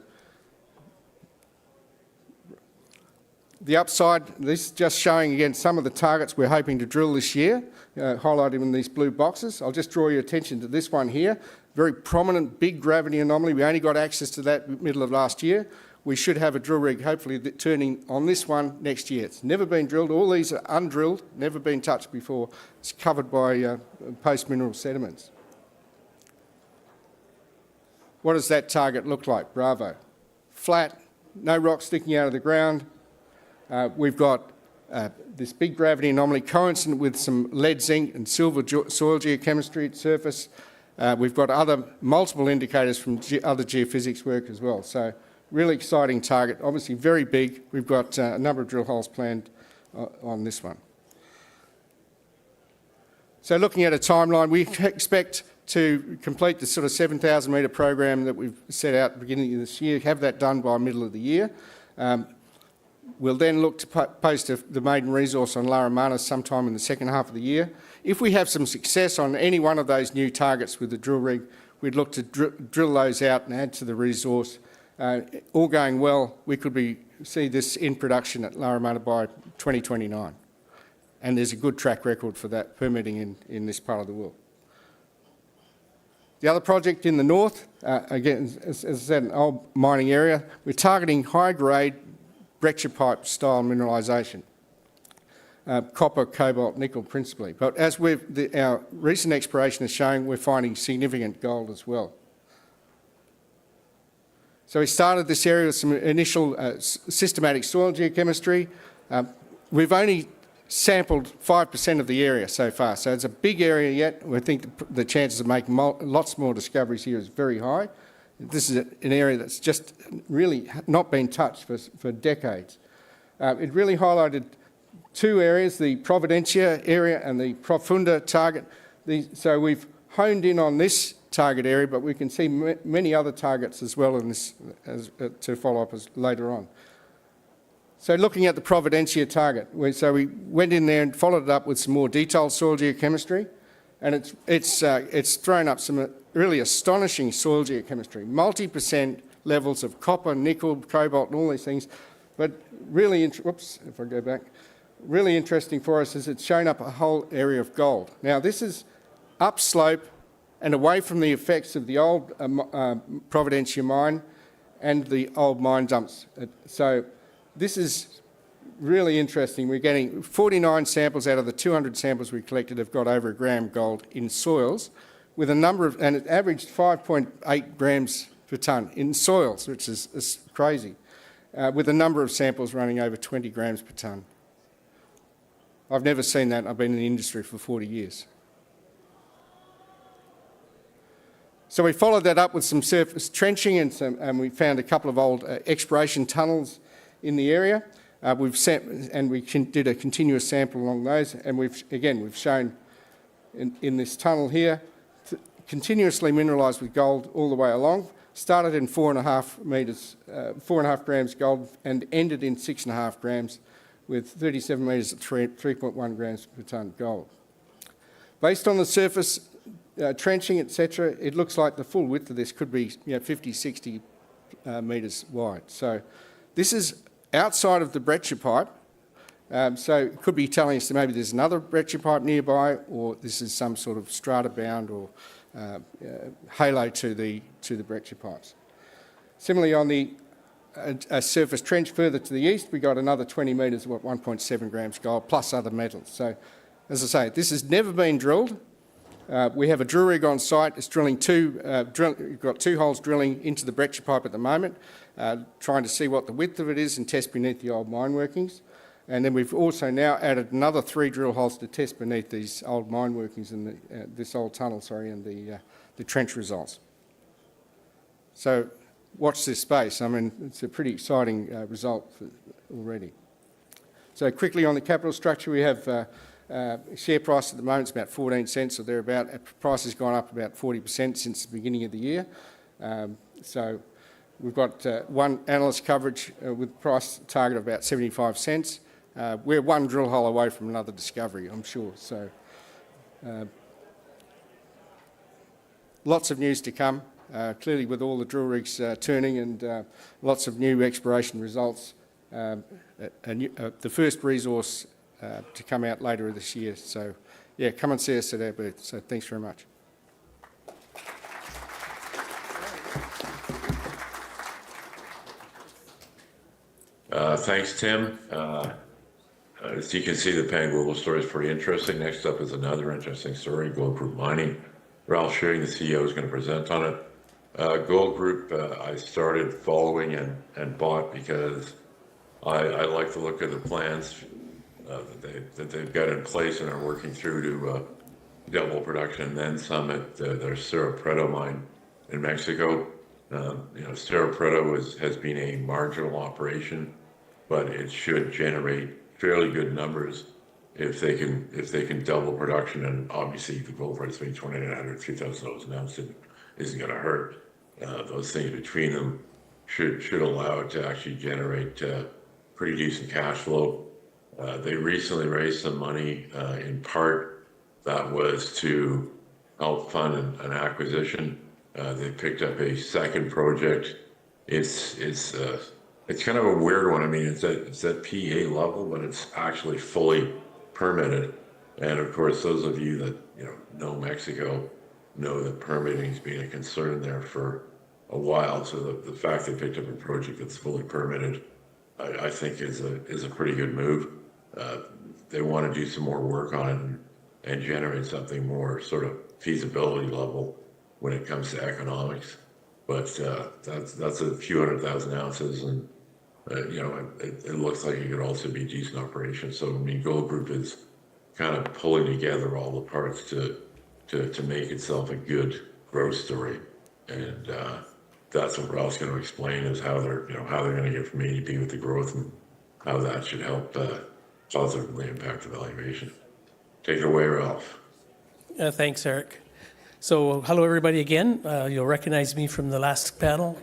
the upside, this is just showing again some of the targets we're hoping to drill this year, highlighted in these blue boxes. I'll just draw your attention to this one here. Very prominent big gravity anomaly. We only got access to that middle of last year. We should have a drill rig hopefully turning on this one next year. It's never been drilled. All these are undrilled, never been touched before. It's covered by post-mineral sediments. What does that target look like? Bravo. Flat, no rocks sticking out of the ground. We've got this big gravity anomaly coincident with some lead, zinc and silver soil geochemistry at surface. We've got multiple indicators from other geophysics work as well. So really exciting target, obviously very big. We've got a number of drill holes planned on this one. So looking at a timeline, we expect to complete the sort of 7,000 metre program that we've set out at the beginning of this year, have that done by middle of the year. We'll then look to post the maiden resource on Laramana sometime in the second half of the year. If we have some success on any one of those new targets with the drill rig, we'd look to drill those out and add to the resource. All going well, we could see this in production at Laramana by 2029. And there's a good track record for that permitting in this part of the world. The other project in the north, again, as I said, an old mining area, we're targeting high-grade breccia pipe style mineralisation. Copper, cobalt, nickel principally. But as our recent exploration is showing, we're finding significant gold as well. So we started this area with some initial systematic soil geochemistry. We've only sampled 5% of the area so far, so it's a big area yet. We think the chances of making lots more discoveries here is very high. This is an area that's just really not been touched for decades. It really highlighted two areas, the Providencia area and the Profunda target. So we've honed in on this target area, but we can see many other targets as well in this to follow up later on. So looking at the Providencia target, we went in there and followed it up with some more detailed soil geochemistry, and it's thrown up some really astonishing soil geochemistry, multi-percent levels of copper, nickel, cobalt, and all these things. But really, if I go back, really interesting for us is it's shown up a whole area of gold. Now this is upslope and away from the effects of the old Providencia mine and the old mine dumps. So this is really interesting. We're getting 49 samples out of the 200 samples we collected have got over 1 gram gold in soils, with a number of, and it averaged 5.8 grams per tonne in soils, which is crazy, with a number of samples running over 20 grams per tonne. I've never seen that. I've been in the industry for 40 years. So we followed that up with some surface trenching and we found a couple of old exploration tunnels in the area. We did a continuous sample along those, and we've shown in this tunnel here, continuously mineralised with gold all the way along. Started in 4.5 metres, 4.5 grams gold, and ended in 6.5 grams, with 37 metres at 3.1 grams per tonne gold. Based on the surface trenching, etc., it looks like the full width of this could be 50, 60 metres wide. So this is outside of the breccia pipe, so it could be telling us that maybe there's another breccia pipe nearby, or this is some sort of strata bound or halo to the breccia pipes. Similarly, on the surface trench further to the east, we got another 20 metres, 1.7 grams gold, plus other metals. So, as I say, this has never been drilled. We have a drill rig on site. It's drilling we've got 2 holes drilling into the breccia pipe at the moment, trying to see what the width of it is and test beneath the old mine workings. And then we've also now added another 3 drill holes to test beneath these old mine workings and this old tunnel, and the trench results. So watch this space. I mean, it's a pretty exciting result already. So quickly on the capital structure, we have share price at the moment is about 14 cents or thereabout. Price has gone up about 40% since the beginning of the year. So we've got one analyst coverage with price target of about 75 cents. We're one drill hole away from another discovery, I'm sure. So lots of news to come. Clearly with all the drill rigs turning and lots of new exploration results. The first resource to come out later this year. So yeah, come and see us at our booth. So thanks very much. Thanks, Tim. As you can see, the PanGlobal story is pretty interesting. Next up is another interesting story, Gold Group Mining. Ralph Shearing, the CEO, is going to present on it. Gold Group, I started following and bought because I like the look of the plans that they've got in place and are working through to double production and then some at their Cerro Preto mine in Mexico. Cerro Preto has been a marginal operation, but it should generate fairly good numbers if they can double production, and obviously the gold price being $2,900, $3,000 an ounce isn't going to hurt. Those things between them should allow it to actually generate pretty decent cash flow. They recently raised some money, in part that was to help fund an acquisition. They picked up a second project. It's kind of a weird one. I mean, it's at PEA level, but it's actually fully permitted. And of course, those of you that know Mexico, know that permitting's been a concern there for a while. So the fact they picked up a project that's fully permitted, I think is a pretty good move. They want to do some more work on it and generate something more sort of feasibility level when it comes to economics. But that's a few 100,000 ounces, and you know, it looks like it could also be a decent operation. So I mean, Gold Group is kind of pulling together all the parts to make itself a good growth story, and that's what Ralph's going to explain, is how they're going to get from A to B with the growth, and how that should help positively impact the valuation. Take it away, Ralph. Thanks, Eric. So, hello everybody again. You'll recognize me from the last panel.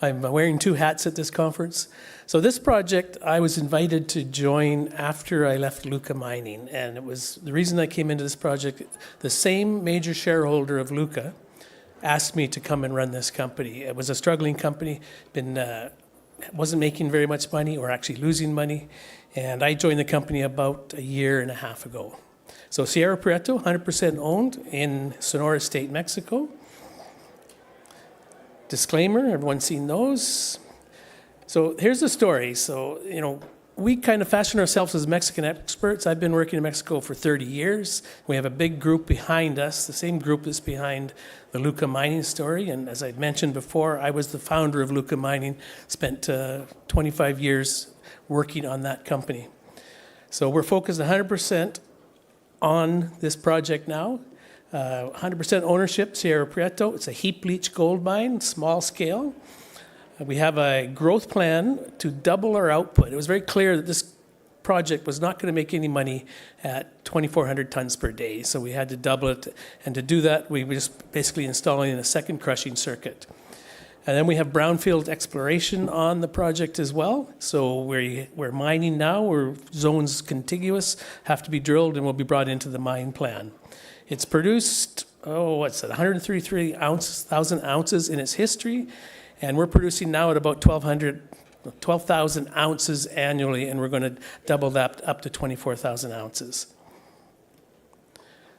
I'm wearing two hats at this conference. So this project, I was invited to join after I left Luca Mining, and it was the reason I came into this project. The same major shareholder of Luca asked me to come and run this company. It was a struggling company, wasn't making very much money, or actually losing money, and I joined the company about a year and a half ago. So Sierra Prieto, 100% owned in Sonora State, Mexico. Disclaimer, everyone's seen those. So here's the story. So, you know, we kind of fashion ourselves as Mexican experts. I've been working in Mexico for 30 years. We have a big group behind us, the same group that's behind the Luca Mining story. And as I mentioned before, I was the founder of Luca Mining, spent 25 years working on that company. So we're focused 100% on this project now. 100% ownership, Sierra Prieto. It's a heap leach gold mine, small scale. We have a growth plan to double our output. It was very clear that this project was not going to make any money at 2,400 tons per day, so we had to double it. And to do that, we were just basically installing a second crushing circuit. And then we have brownfield exploration on the project as well. So we're mining now, where zones contiguous have to be drilled and will be brought into the mine plan. It's produced, 133,000 ounces in its history, and we're producing now at about 12,000 ounces annually, and we're going to double that up to 24,000 ounces.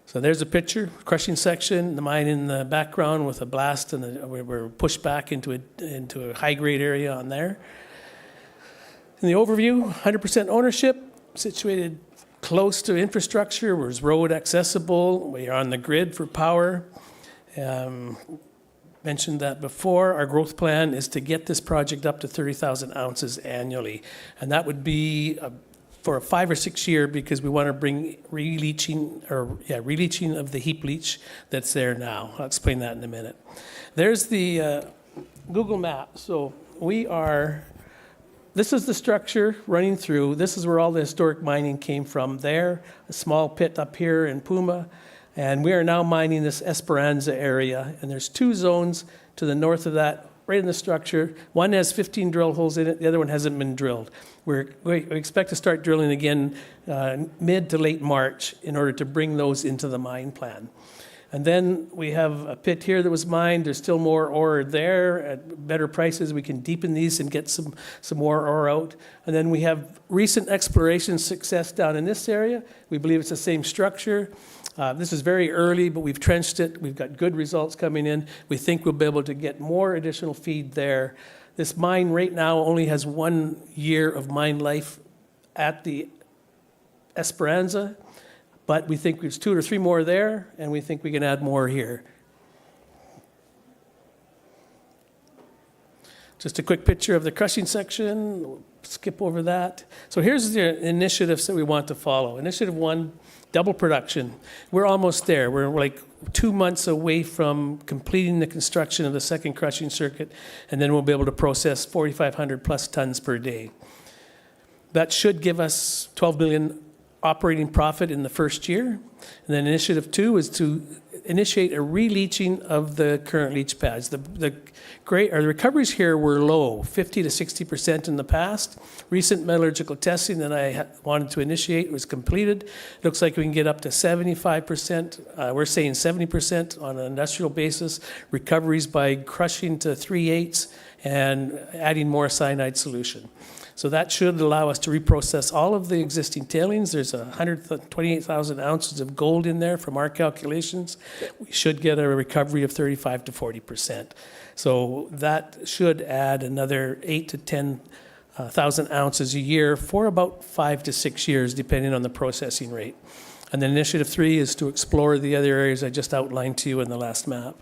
So there's a picture, crushing section, the mine in the background with a blast, and we're pushed back into a high-grade area on there. In the overview, 100% ownership, situated close to infrastructure, was road accessible. We are on the grid for power. Mentioned that before. Our growth plan is to get this project up to 30,000 ounces annually, and that would be for a 5 or 6 year, because we want to bring releaching of the heap leach that's there now. I'll explain that in a minute. There's the Google map. So this is the structure running through. This is where all the historic mining came from there, a small pit up here in Puma. And we are now mining this Esperanza area. And there's two zones to the north of that, right in the structure. One has 15 drill holes in it. The other one hasn't been drilled. We expect to start drilling again mid to late March in order to bring those into the mine plan. And then we have a pit here that was mined. There's still more ore there at better prices. We can deepen these and get some more ore out. And then we have recent exploration success down in this area. We believe it's the same structure. This is very early, but we've trenched it. We've got good results coming in. We think we'll be able to get more additional feed there. This mine right now only has 1 year of mine life at the Esperanza, but we think there's 2 or 3 more there, and we think we can add more here. Just a quick picture of the crushing section. We'll skip over that. So here's the initiatives that we want to follow. Initiative 1, double production. We're almost there. We're like 2 months away from completing the construction of the second crushing circuit, and then we'll be able to process 4,500 plus tons per day. That should give us 12 million operating profit in the first year. And then initiative 2 is to initiate a re-leaching of the current leach pads. The recoveries here were low, 50 to 60% in the past. Recent metallurgical testing that I wanted to initiate was completed. Looks like we can get up to 75%. We're saying 70% on an industrial basis. Recoveries by crushing to 3/8 and adding more cyanide solution. So that should allow us to reprocess all of the existing tailings. There's 128,000 ounces of gold in there from our calculations. We should get a recovery of 35 to 40%. So that should add another 8 to 10,000 ounces a year for about 5 to 6 years, depending on the processing rate. And then Initiative 3 is to explore the other areas I just outlined to you in the last map.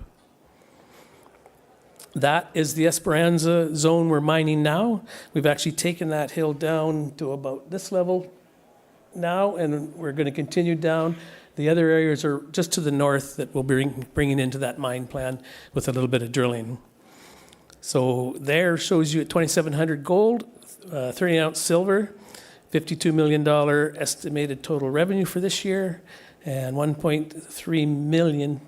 That is the Esperanza zone we're mining now. We've actually taken that hill down to about this level now, and we're going to continue down. The other areas are just to the north that we'll be bringing into that mine plan with a little bit of drilling. So there shows you at 2,700 gold, 30-ounce silver, $52 million estimated total revenue for this year, and 1.3 million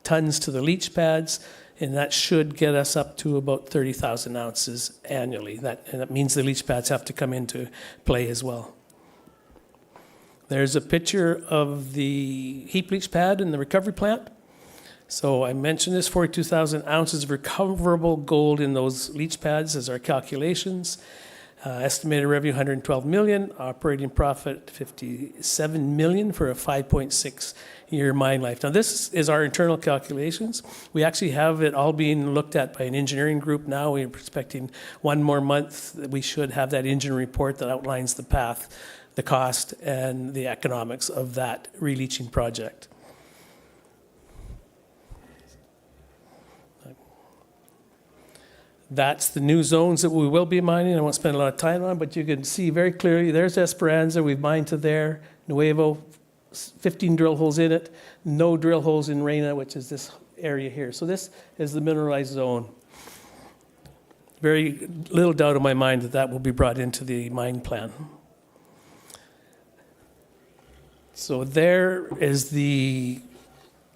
tons to the leach pads. And that should get us up to about 30,000 ounces annually. And that means the leach pads have to come into play as well. There's a picture of the heap leach pad and the recovery plant. So I mentioned this, 42,000 ounces of recoverable gold in those leach pads as our calculations. Estimated revenue, 112 million. Operating profit, 57 million for a 5.6-year mine life. Now, this is our internal calculations. We actually have it all being looked at by an engineering group now. We're expecting one more month that we should have that engineering report that outlines the path, the cost, and the economics of that re-leaching project. That's the new zones that we will be mining. I won't spend a lot of time on, but you can see very clearly, there's Esperanza, we've mined to there. Nuevo, 15 drill holes in it. No drill holes in Reina, which is this area here. So this is the mineralized zone. Very little doubt in my mind that that will be brought into the mine plan. So there is the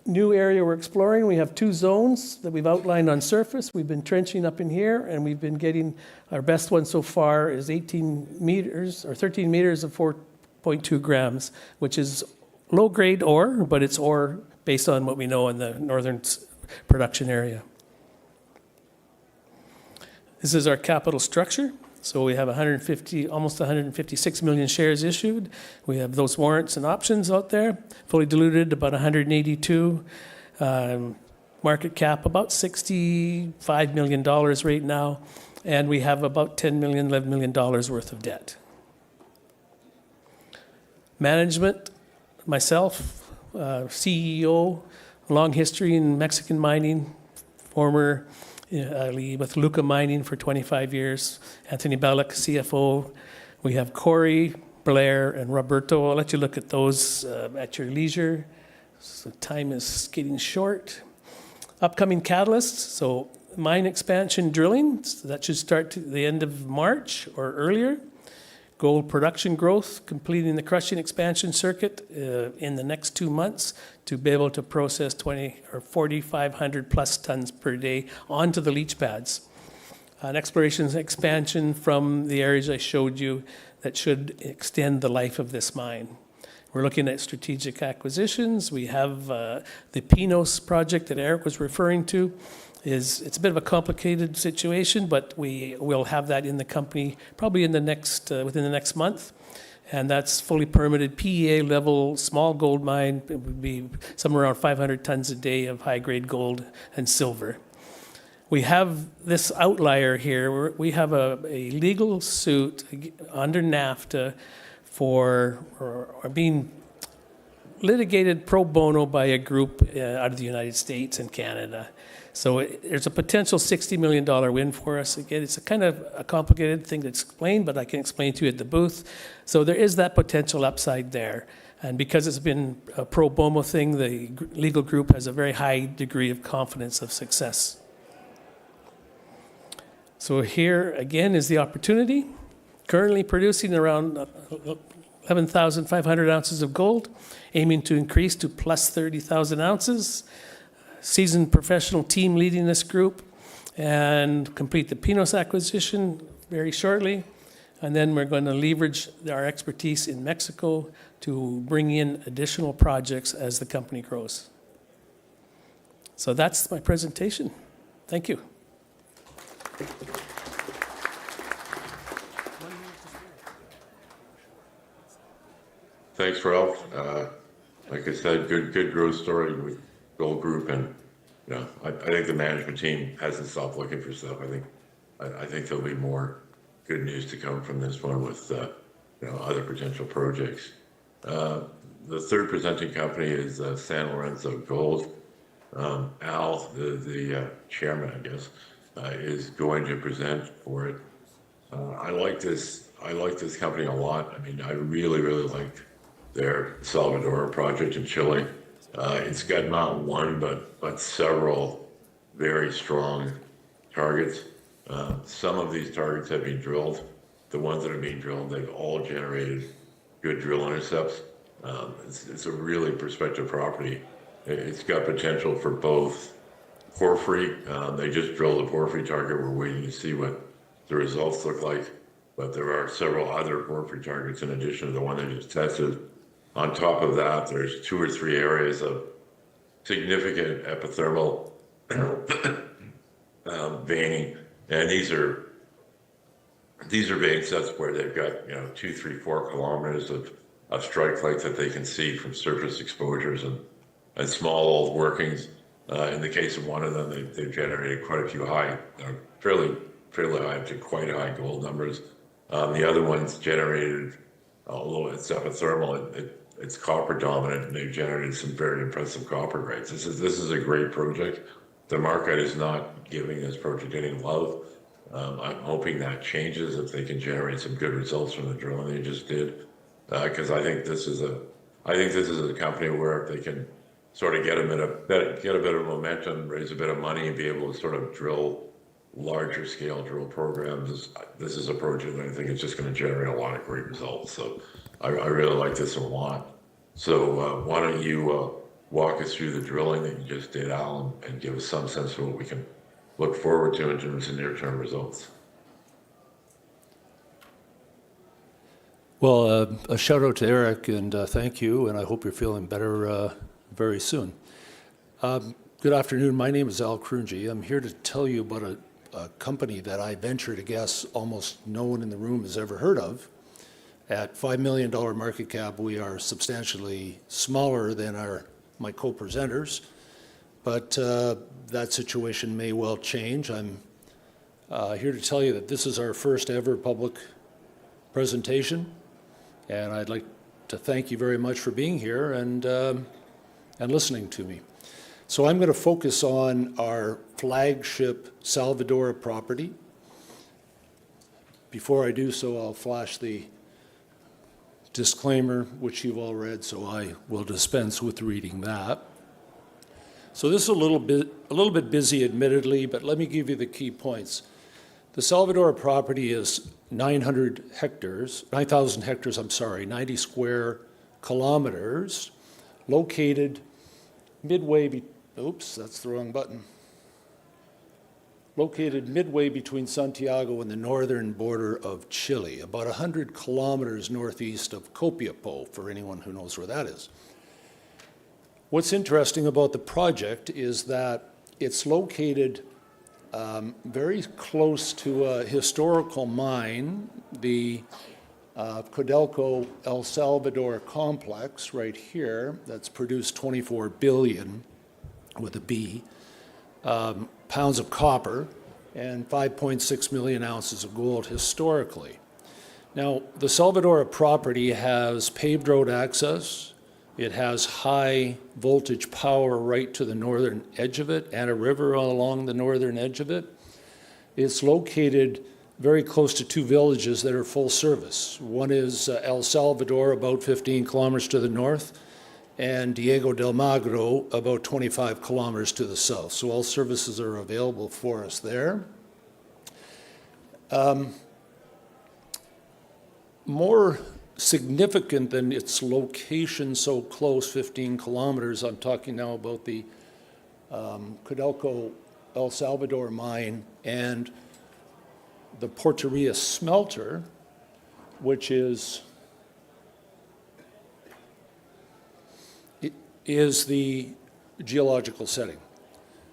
new area we're exploring. We have 2 zones that we've outlined on surface. We've been trenching up in here, and we've been getting, our best one so far is 18 meters, or 13 meters of 4.2 grams, which is low-grade ore, but it's ore based on what we know in the northern production area. This is our capital structure. So we have almost 156 million shares issued. We have those warrants and options out there, fully diluted, about 182. Market cap, about $65 million right now. And we have about $10 million, $11 million worth of debt. Management, myself, CEO, long history in Mexican mining, former with Luca Mining for 25 years. Anthony Bellick, CFO. We have Corey, Blair, and Roberto. I'll let you look at those at your leisure. So time is getting short. Upcoming catalysts. So mine expansion drilling. So that should start to the end of March or earlier. Gold production growth, completing the crushing expansion circuit in the next 2 months to be able to process 4,500 plus tons per day onto the leach pads. An exploration expansion from the areas I showed you that should extend the life of this mine. We're looking at strategic acquisitions. We have the Pinos project that Eric was referring to. It's a bit of a complicated situation, but we will have that in the company probably within the next month. And that's fully permitted PEA level, small gold mine. It would be somewhere around 500 tons a day of high-grade gold and silver. We have this outlier here. We have a legal suit under NAFTA for being litigated pro bono by a group out of the United States and Canada. So there's a potential $60 million win for us. Again, it's a kind of a complicated thing to explain, but I can explain to you at the booth. So there is that potential upside there. And because it's been a pro bono thing, the legal group has a very high degree of confidence of success. So here, again, is the opportunity. Currently producing around 11,500 ounces of gold, aiming to increase to plus 30,000 ounces. Seasoned professional team leading this group, and complete the Pinos acquisition very shortly. And then we're going to leverage our expertise in Mexico to bring in additional projects as the company grows. So that's my presentation. Thank you. 1 thanks, Ralph. Like I said, good growth story with Gold Group, and you know, I think the management team hasn't stopped looking for stuff. I think there'll be more good news to come from this one with you know, other potential projects. The third presenting company is San Lorenzo Gold. Al, the chairman, I guess, is going to present for it. I like this company a lot. I mean, I really liked their Salvador project in Chile. It's got not one, but several very strong targets. Some of these targets have been drilled. The ones that are being drilled, they've all generated good drill intercepts. It's a really prospective property. It's got potential for both porphyry. They just drilled a porphyry target. We're waiting to see what the results look like. But there are several other porphyry targets in addition to the one they just tested. On top of that, there's 2 or 3 areas of significant epithermal veining, and these are vein sets where they've got 2, 3, 4 kilometers of strike length that they can see from surface exposures and small old workings. In the case of one of them, they've generated quite a few fairly high to quite high gold numbers. The other one's generated, although it's epithermal, it's copper dominant, and they've generated some very impressive copper grades. This is a great project. The market is not giving this project any love. I'm hoping that changes if they can generate some good results from the drilling they just did, because I think this is a company where if they can sort of get a bit of momentum, raise a bit of money, and be able to sort of drill larger scale drill programs. This is a project that I think is just going to generate a lot of great results. So I really like this a lot. So why don't you walk us through the drilling that you just did, Al, and give us some sense of what we can look forward to in terms of near-term results. Well, a shout out to Eric, and thank you, and I hope you're feeling better very soon. Good afternoon. My name is Al Krunji. I'm here to tell you about a company that I venture to guess almost no one in the room has ever heard of. At $5 million market cap, we are substantially smaller than my co-presenters, but that situation may well change. I'm here to tell you that this is our first ever public presentation, and I'd like to thank you very much for being here and listening to me. So I'm going to focus on our flagship Salvador property. Before I do so, I'll flash the disclaimer, which you've all read, so I will dispense with reading that. So this is a little bit busy, admittedly, but let me give you the key points. The Salvador property is 9,000 hectares, 90 square kilometers, located located midway between Santiago and the northern border of Chile, about 100 kilometers northeast of Copiapó, for anyone who knows where that is. What's interesting about the project is that it's located very close to a historical mine, the Codelco El Salvador complex right here, that's produced 24 billion, with a B, pounds of copper and 5.6 million ounces of gold historically. Now, the Salvador property has paved road access. It has high voltage power right to the northern edge of it and a river along the northern edge of it. It's located very close to 2 villages that are full service. One is El Salvador, about 15 kilometers to the north, and Diego del Magro, about 25 kilometers to the south. So all services are available for us there. More significant than its location so close, 15 kilometers, I'm talking now about the Codelco El Salvador mine and the Porteria smelter, which is the geological setting.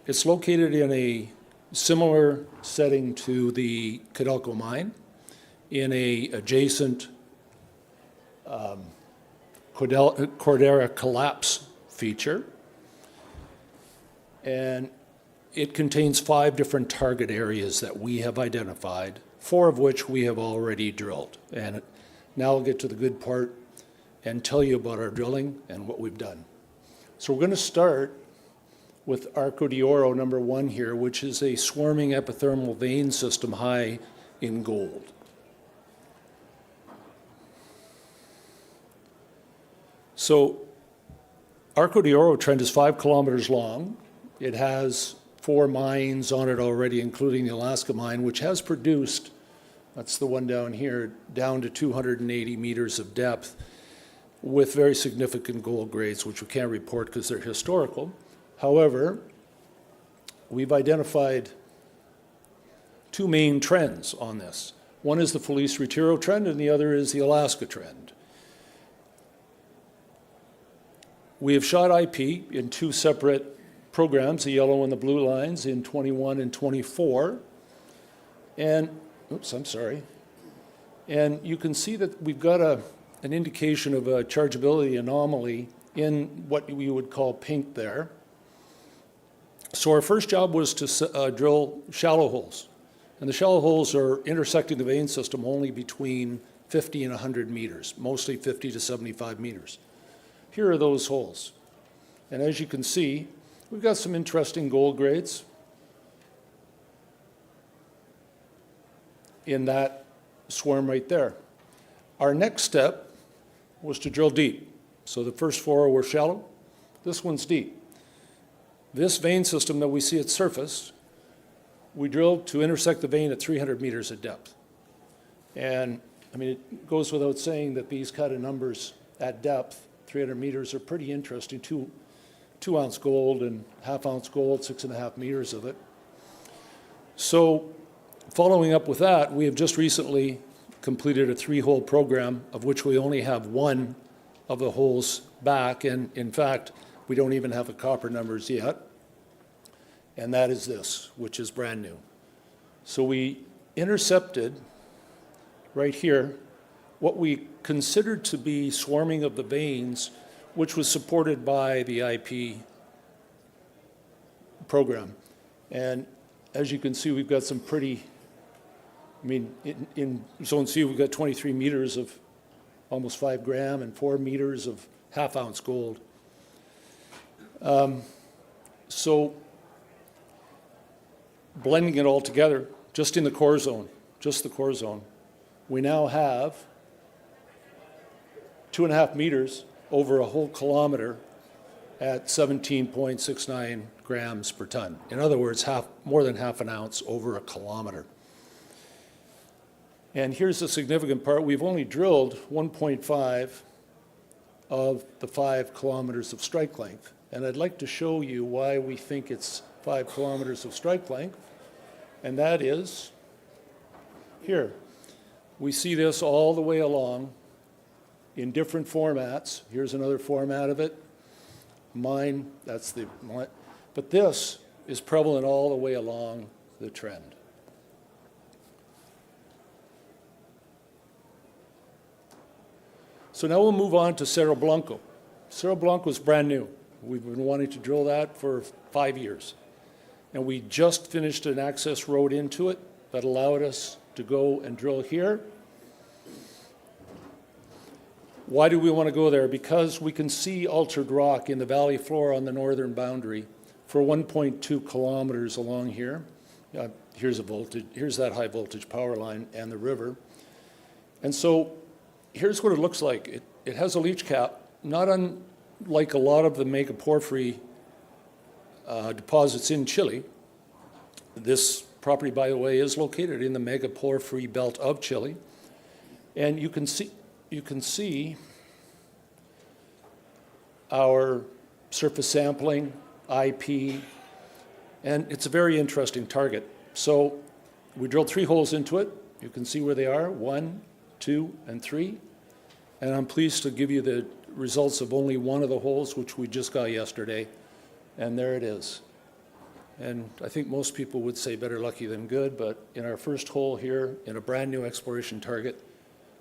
It's located in a similar setting to the Codelco mine in a adjacent Cordera collapse feature. And it contains 5 different target areas that we have identified, 4 of which we have already drilled. And now I'll get to the good part and tell you about our drilling and what we've done. So we're going to start with Arco de Oro number 1 here, which is a swarming epithermal vein system high in gold. So Arco de Oro trend is 5 kilometers long. It has 4 mines on it already, including the Alaska mine, which has produced, that's the one down here, down to 280 meters of depth with very significant gold grades, which we can't report because they're historical. However, we've identified 2 main trends on this. One is the Felice Retiro trend, and the other is the Alaska trend. We have shot IP in 2 separate programs, the yellow and the blue lines, in 21 and 24. And, oops, I'm sorry. And you can see that we've got an indication of a chargeability anomaly in what we would call pink there. So our first job was to drill shallow holes. And the shallow holes are intersecting the vein system only between 50 and 100 meters, mostly 50 to 75 meters. Here are those holes. And as you can see, we've got some interesting gold grades in that swarm right there. Our next step was to drill deep. So the first 4 were shallow. This one's deep. This vein system that we see at surface, we drilled to intersect the vein at 300 meters of depth. And I mean, it goes without saying that these kind of numbers at depth, 300 meters, are pretty interesting. 2 ounce gold and half-ounce gold, 6.5 meters of it. So following up with that, we have just recently completed a 3-hole program, of which we only have 1 of the holes back. And in fact, we don't even have the copper numbers yet. And that is this, which is brand new. So we intercepted right here what we considered to be swarming of the veins, which was supported by the IP program. And as you can see, we've got some pretty, I mean, in Zone C, we've got 23 meters of almost 5 gram and 4 meters of half-ounce gold. So blending it all together, just in the core zone, just the core zone, we now have 2.5 meters over a whole kilometer at 17.69 grams per ton. In other words, more than half an ounce over a kilometer. And here's the significant part. We've only drilled 1.5 of the 5 kilometers of strike length. And I'd like to show you why we think it's 5 kilometers of strike length. And that is here. We see this all the way along in different formats. Here's another format of it. Mine, that's the, but this is prevalent all the way along the trend. So now we'll move on to Cerro Blanco. Cerro Blanco is brand new. We've been wanting to drill that for 5 years. And we just finished an access road into it that allowed us to go and drill here. Why do we want to go there? Because we can see altered rock in the valley floor on the northern boundary for 1.2 kilometers along here. Here's that high voltage power line and the river. And so here's what it looks like. It has a leach cap, not unlike a lot of the megaporphyry deposits in Chile. This property, by the way, is located in the megaporphyry belt of Chile. And you can see our surface sampling, IP, and it's a very interesting target. So we drilled 3 holes into it. You can see where they are, 1, 2, and 3. And I'm pleased to give you the results of only 1 of the holes, which we just got yesterday. And there it is. And I think most people would say better lucky than good, but in our first hole here, in a brand new exploration target,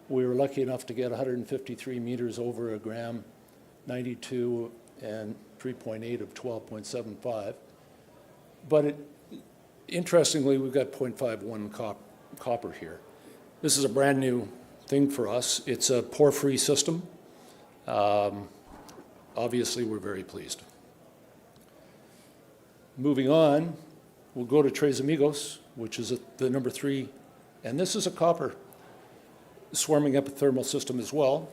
We were lucky enough to get 153 meters over a gram, 92 and 3.8 of 12.75. But interestingly, we've got 0.51 copper here. This is a brand new thing for us. It's a pore-free system. Obviously, we're very pleased. Moving on, we'll go to Tres Amigos, which is the number 3, and this is a copper swarming epithermal system as well.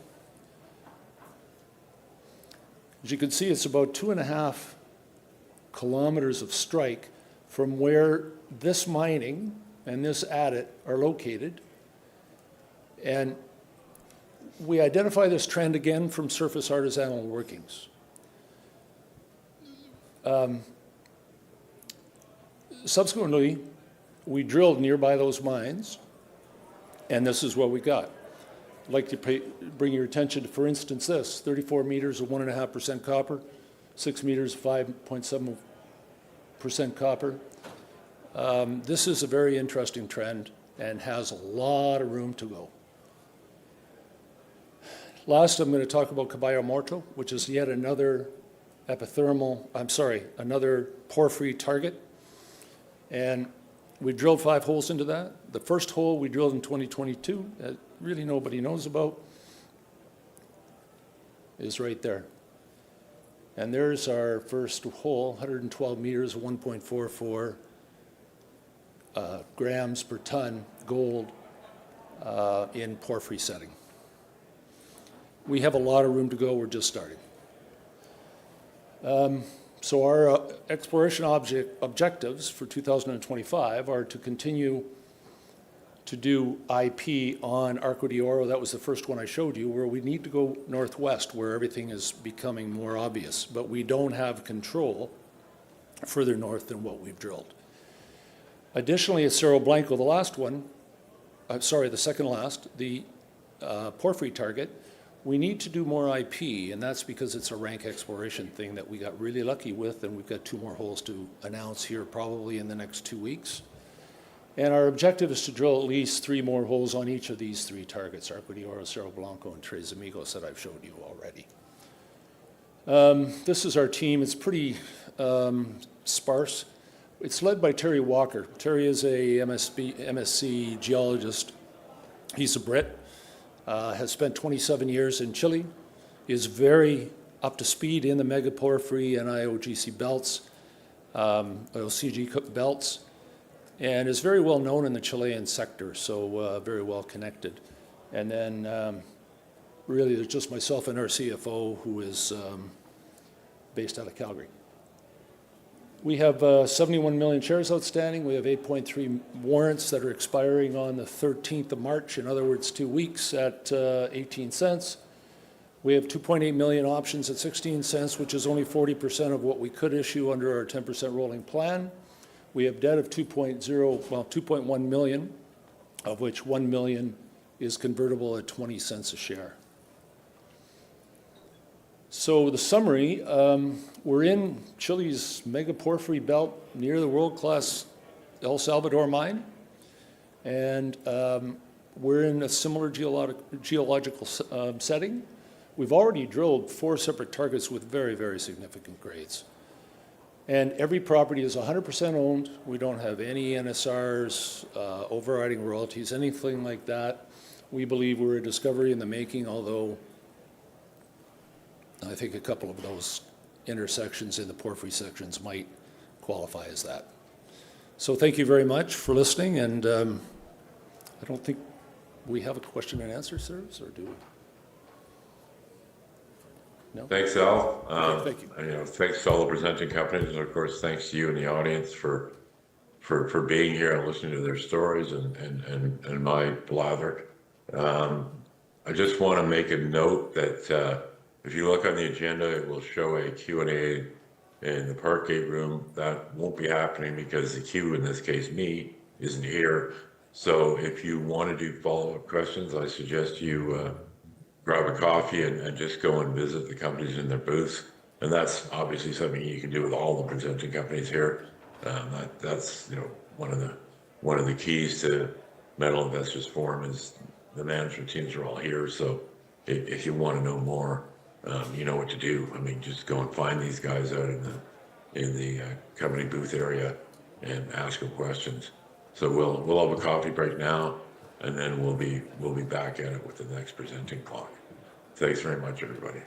As you can see, it's about 2.5 kilometers of strike from where this mining and this adit are located. And we identify this trend again from surface artisanal workings. Subsequently, we drilled nearby those mines, and this is what we got. I'd like to bring your attention to, for instance, this, 34 meters of 1.5% copper, 6 meters of 5.7% copper. This is a very interesting trend and has a lot of room to go. Last, I'm going to talk about Caballo Morto, which is yet another another pore-free target. And we drilled 5 holes into that. The first hole we drilled in 2022, that really nobody knows about, is right there. And there's our first hole, 112 meters, 1.44 grams per ton gold in pore-free setting. We have a lot of room to go. We're just starting. So our exploration objectives for 2025 are to continue to do IP on Arco de Oro. That was the first one I showed you, where we need to go northwest, where everything is becoming more obvious, but we don't have control further north than what we've drilled. Additionally, at Cerro Blanco, the last one, the second last, the porphyry target, we need to do more IP, and that's because it's a rank exploration thing that we got really lucky with, and we've got 2 more holes to announce here probably in the next 2 weeks. And our objective is to drill at least 3 more holes on each of these 3 targets, Arco de Oro, Cerro Blanco, and Tres Amigos that I've showed you already. This is our team. It's pretty sparse. It's led by Terry Walker. Terry is a MSc geologist. He's a Brit. Has spent 27 years in Chile, is very up to speed in the megaporphyry and IOGC belts, OCG belts, and is very well known in the Chilean sector, so very well connected. And then really there's just myself and our CFO, who is based out of Calgary. We have 71 million shares outstanding. We have 8.3 warrants that are expiring on the 13th of March, in other words, 2 weeks at 18 cents. We have 2.8 million options at 16 cents, which is only 40% of what we could issue under our 10% rolling plan. We have debt of 2.1 million, of which 1 million is convertible at 20 cents a share. So the summary, we're in Chile's megaporphyry belt near the world-class El Salvador mine, and we're in a similar geological setting. We've already drilled 4 separate targets with very, very significant grades. And every property is 100% owned. We don't have any NSRs, overriding royalties, anything like that. We believe we're a discovery in the making, although I think a couple of those intersections in the porphyry sections might qualify as that. So thank you very much for listening, and I don't think we have a question and answer service, or do we? No? Thanks, Al. Okay, thank you. Thanks to all the presenting companies, and of course, thanks to you and the audience for being here and listening to their stories and my blather. I just want to make a note that if you look on the agenda, it will show a Q&A in the Parkgate room. That won't be happening because the Q, in this case me, isn't here. So if you want to do follow-up questions, I suggest you grab a coffee and just go and visit the companies in their booths. And that's obviously something you can do with all the presenting companies here. That's one of the keys to Metal Investors Forum is the management teams are all here, so if you want to know more, you know what to do. I mean, just go and find these guys out in the company booth area and ask them questions. So we'll have a coffee break now, and then we'll be back at it with the next presenting clock. Thanks very much, everybody.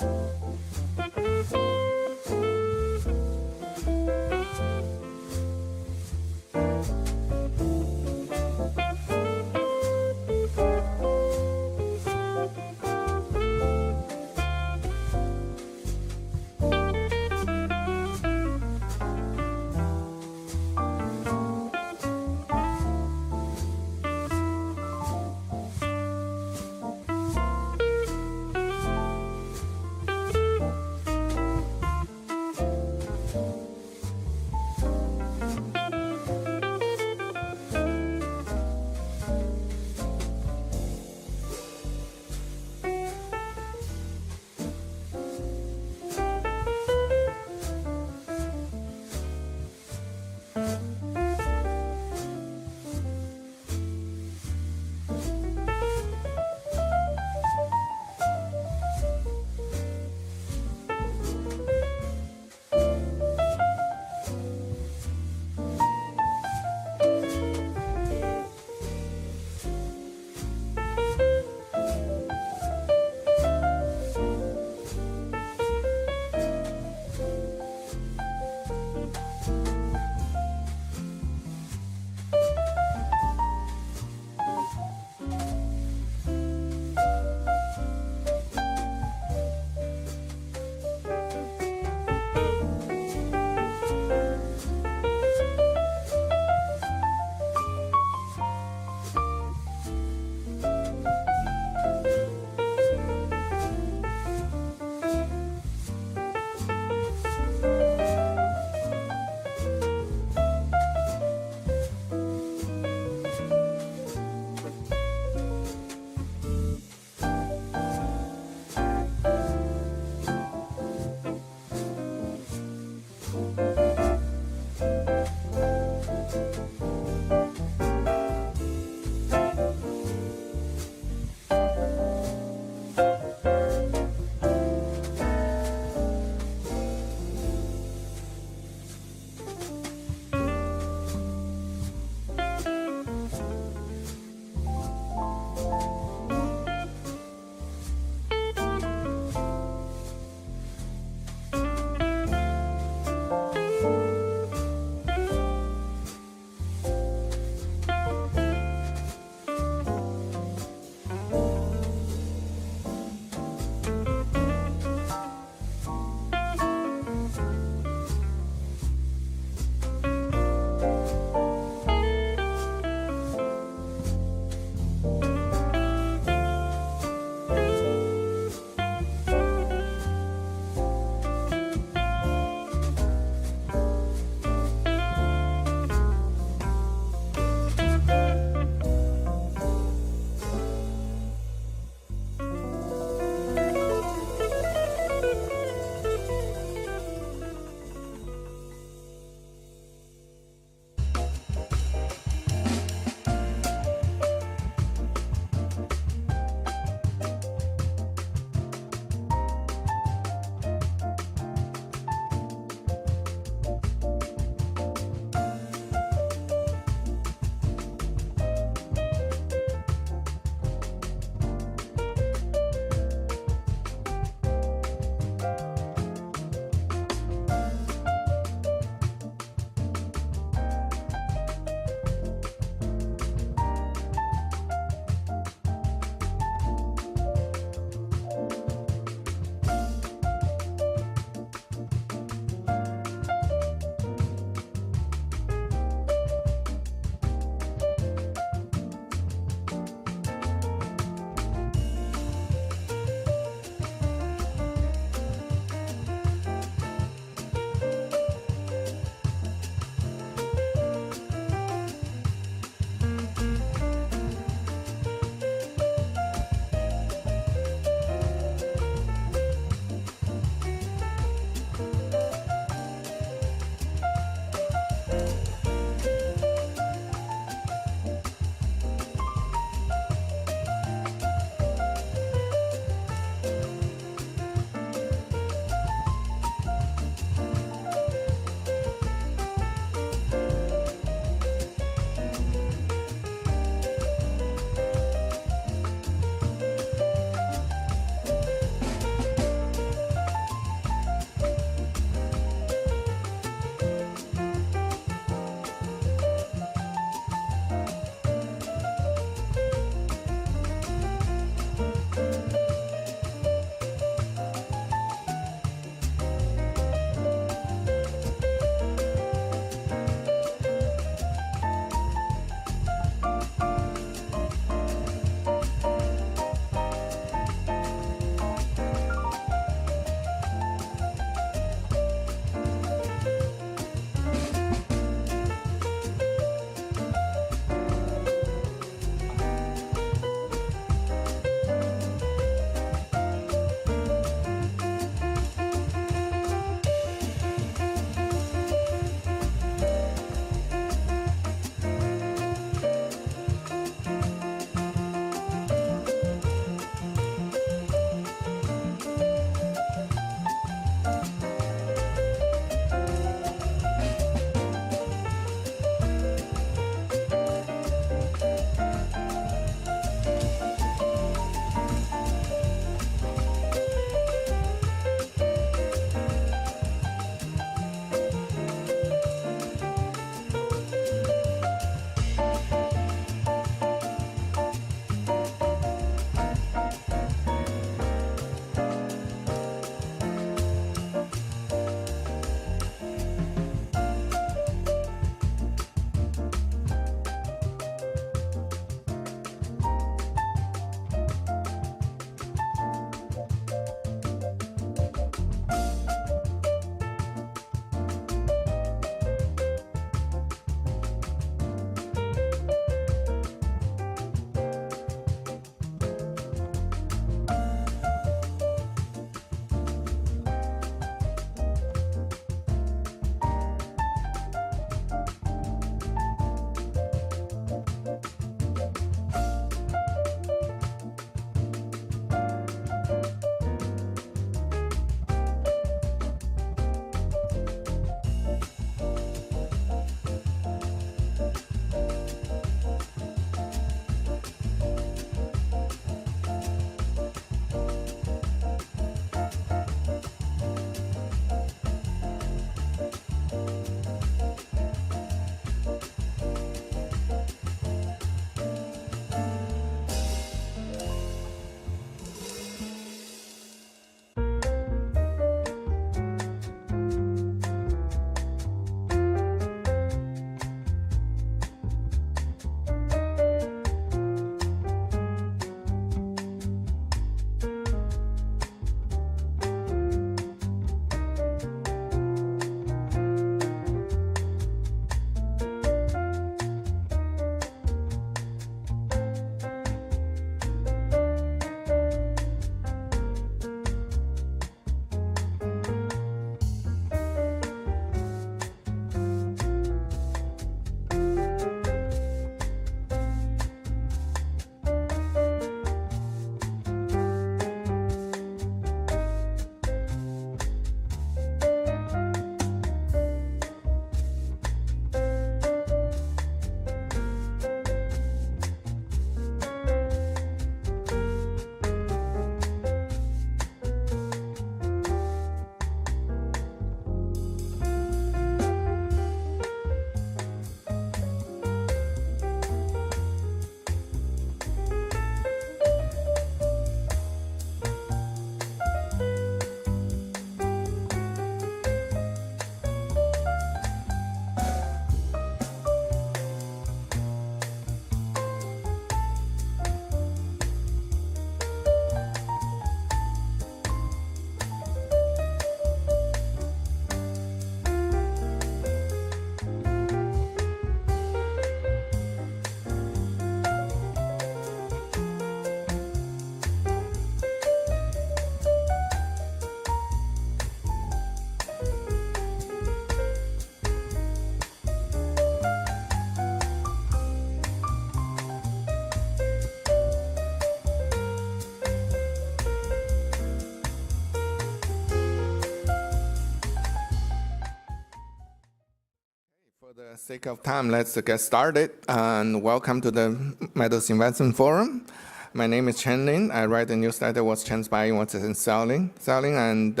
For the sake of time, let's get started. And welcome to the Metals Investment Forum. My name is Chen Lin. I write the newsletter What's Transpiring, What's Selling. And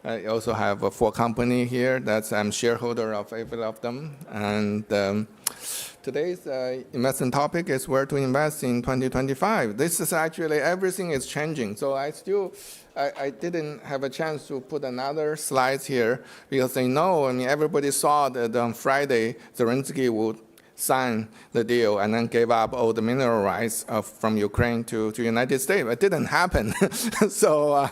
I also have 4 companies here that I'm shareholder of every of them. And today's investment topic is where to invest in 2025. This is actually, everything is changing. So I didn't have a chance to put another slide here because everybody saw that on Friday, Zelensky would sign the deal and then gave up all the mineral rights from Ukraine to the United States. It didn't happen. So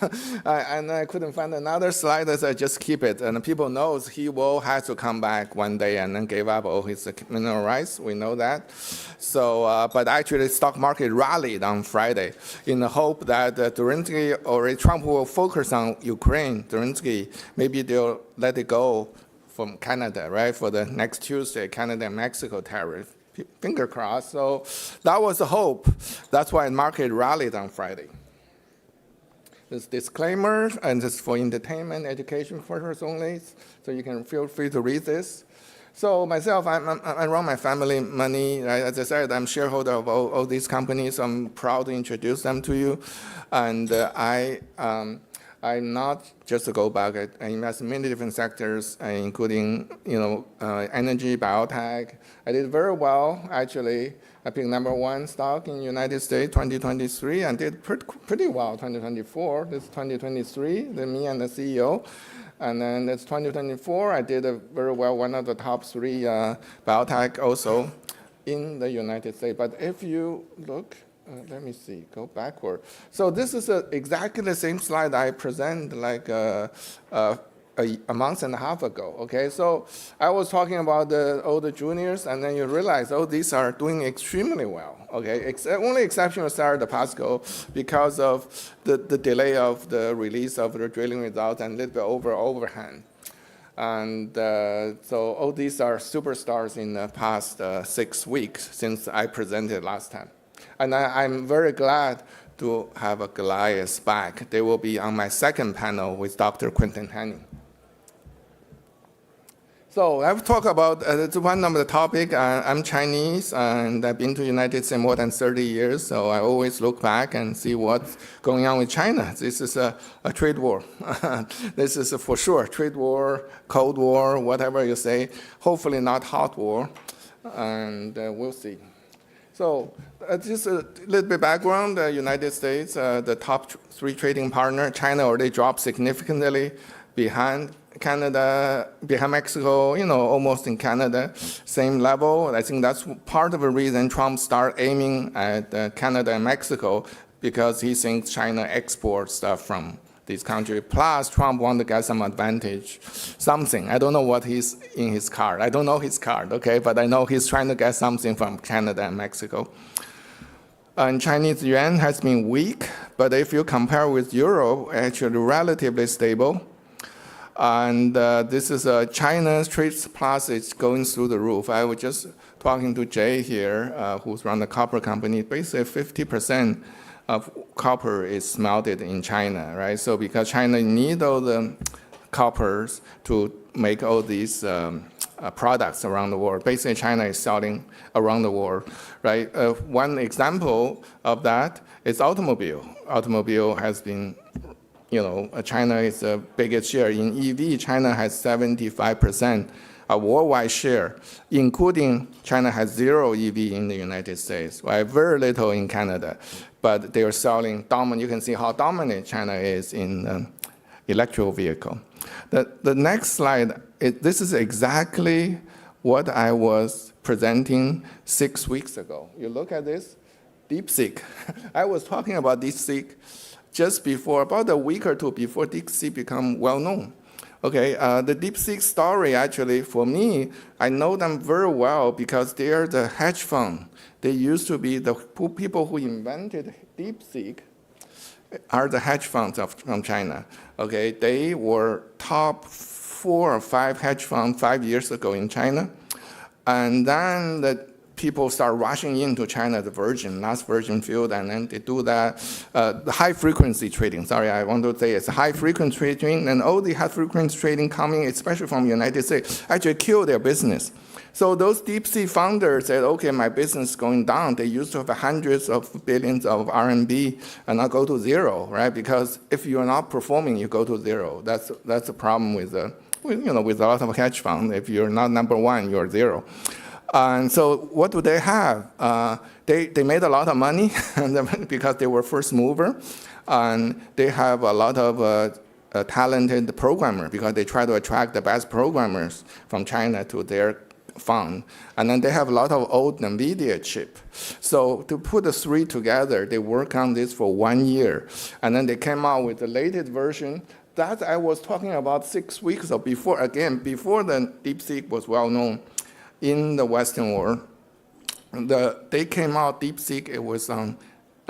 I couldn't find another slide, so I just keep it. And people know he will have to come back one day and then give up all his mineral rights. We know that. So, but actually, the stock market rallied on Friday in the hope that Zelensky or Trump will focus on Ukraine. Zelensky, maybe they'll let it go from Canada, right, for the next Tuesday, Canada and Mexico tariff. Finger crossed. So that was the hope. That's why the market rallied on Friday. This disclaimer, and this is for entertainment, education purposes only, so you can feel free to read this. So myself, I run my family money. As I said, I'm shareholder of all these companies. I'm proud to introduce them to you. And I'm not just a gold bucket. I invest in many different sectors, including energy, biotech. I did very well, actually. I picked #1 stock in the United States 2023 and did pretty well 2024. This is 2023, me and the CEO. And then it's 2024, I did very well, one of the top 3 biotech also in the United States. But if you look, let me see, go backward. So this is exactly the same slide I presented like a month and a half ago, okay? So I was talking about all the juniors, and then you realize, these are doing extremely well, okay? Only exception was Cerro de Pasco because of the delay of the release of the drilling results and a little bit overhang. And so all these are superstars in the past 6 weeks since I presented last time. And I'm very glad to have a Goliath back. They will be on my second panel with Dr. Quinton Henning. So I've talked about one of the topic. I'm Chinese, and I've been to the United States more than 30 years, so I always look back and see what's going on with China. This is a trade war. This is for sure, trade war, Cold War, whatever you say. Hopefully not hot war, and we'll see. So just a little bit background, the United States, the top 3 trading partner, China already dropped significantly behind Canada, behind Mexico, almost in Canada, same level. I think that's part of the reason Trump started aiming at Canada and Mexico, because he thinks China exports stuff from these countries. Plus, Trump wants to get some advantage, something. I don't know what he's in his card. I don't know his card, okay? But I know he's trying to get something from Canada and Mexico. And Chinese yuan has been weak, but if you compare with euro, actually relatively stable. And this is China's trade plus is going through the roof. I was just talking to Jay here, who's run the copper company. Basically, 50% of copper is smelted in China, right? So because China needs all the coppers to make all these products around the world. Basically, China is selling around the world, right? One example of that is automobile. Automobile has been, China is the biggest share. In EV, China has 75% of worldwide share, including China has 0 EV in the United States, right? Very little in Canada. But they are selling dominant. You can see how dominant China is in electric vehicle. The next slide, this is exactly what I was presenting 6 weeks ago. You look at this, DeepSeek. I was talking about DeepSeek just before, about a week or 2 before DeepSeek become well known. Okay, the DeepSeek story actually, for me, I know them very well because they are the hedge fund. They used to be the people who invented DeepSeek are the hedge funds from China. Okay, they were top 4 or 5 hedge funds 5 years ago in China. And then people start rushing into China, the last virgin field, and then they do that the high-frequency trading. Sorry, I want to say it's high-frequency trading, and all the high-frequency trading coming, especially from the United States, actually kill their business. So those DeepSeek founders said, okay, my business is going down. They used to have hundreds of billions of RMB, and now go to zero, right? Because if you're not performing, you go to zero. That's a problem with a lot of hedge funds. If you're not number one, you're zero. And so what do they have? They made a lot of money because they were first mover, and they have a lot of talented programmers because they try to attract the best programmers from China to their fund. And then they have a lot of old NVIDIA chip. So to put the three together, they work on this for 1 year. And then they came out with the latest version that I was talking about 6 weeks ago, before the DeepSeek was well known in the Western world. They came out, DeepSeek, it was on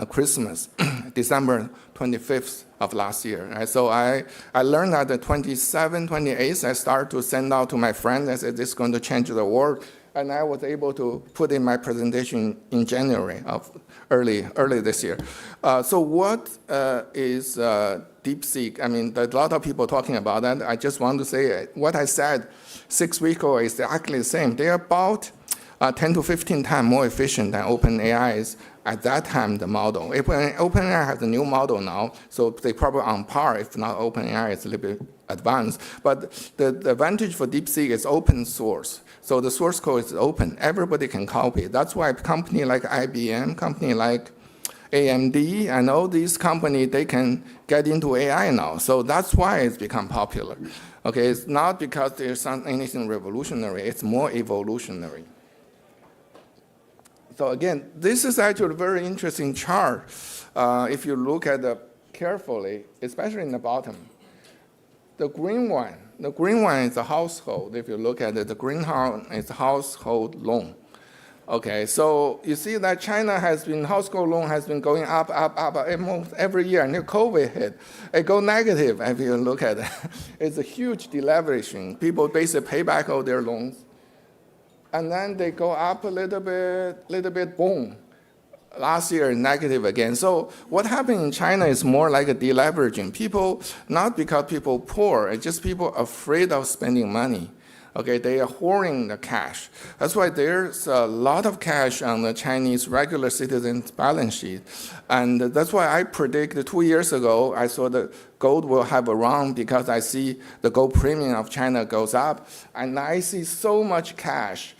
Christmas, December 25th of last year. Right? So I learned that the 27th, 28th, I started to send out to my friends. I said, this is going to change the world. And I was able to put in my presentation in January of early this year. So what is DeepSeek? I mean, there's a lot of people talking about that. I just want to say what I said 6 weeks ago is exactly the same. They're about 10 to 15 times more efficient than OpenAI is at that time, the model. OpenAI has a new model now, so they probably on par, if not OpenAI is a little bit advanced. But the advantage for DeepSeek is open source. So the source code is open. Everybody can copy. That's why a company like IBM, company like AMD, and all these companies, they can get into AI now. So that's why it's become popular. Okay, it's not because there's anything revolutionary, it's more evolutionary. So again, this is actually a very interesting chart. If you look at it carefully, especially in the bottom. The green one is the household. If you look at it, the green one is household loan. Okay, so you see that China household loan has been going up almost every year. Until COVID hit, it go negative if you look at it. It's a huge deleveraging. People basically pay back all their loans. And then they go up a little bit, boom. Last year, negative again. So what happened in China is more like a deleveraging. People, not because people poor, it's just people afraid of spending money. Okay, they are hoarding the cash. That's why there's a lot of cash on the Chinese regular citizens' balance sheet. And that's why I predicted 2 years ago, I saw the gold will have a run because I see the gold premium of China goes up. And I see so much cash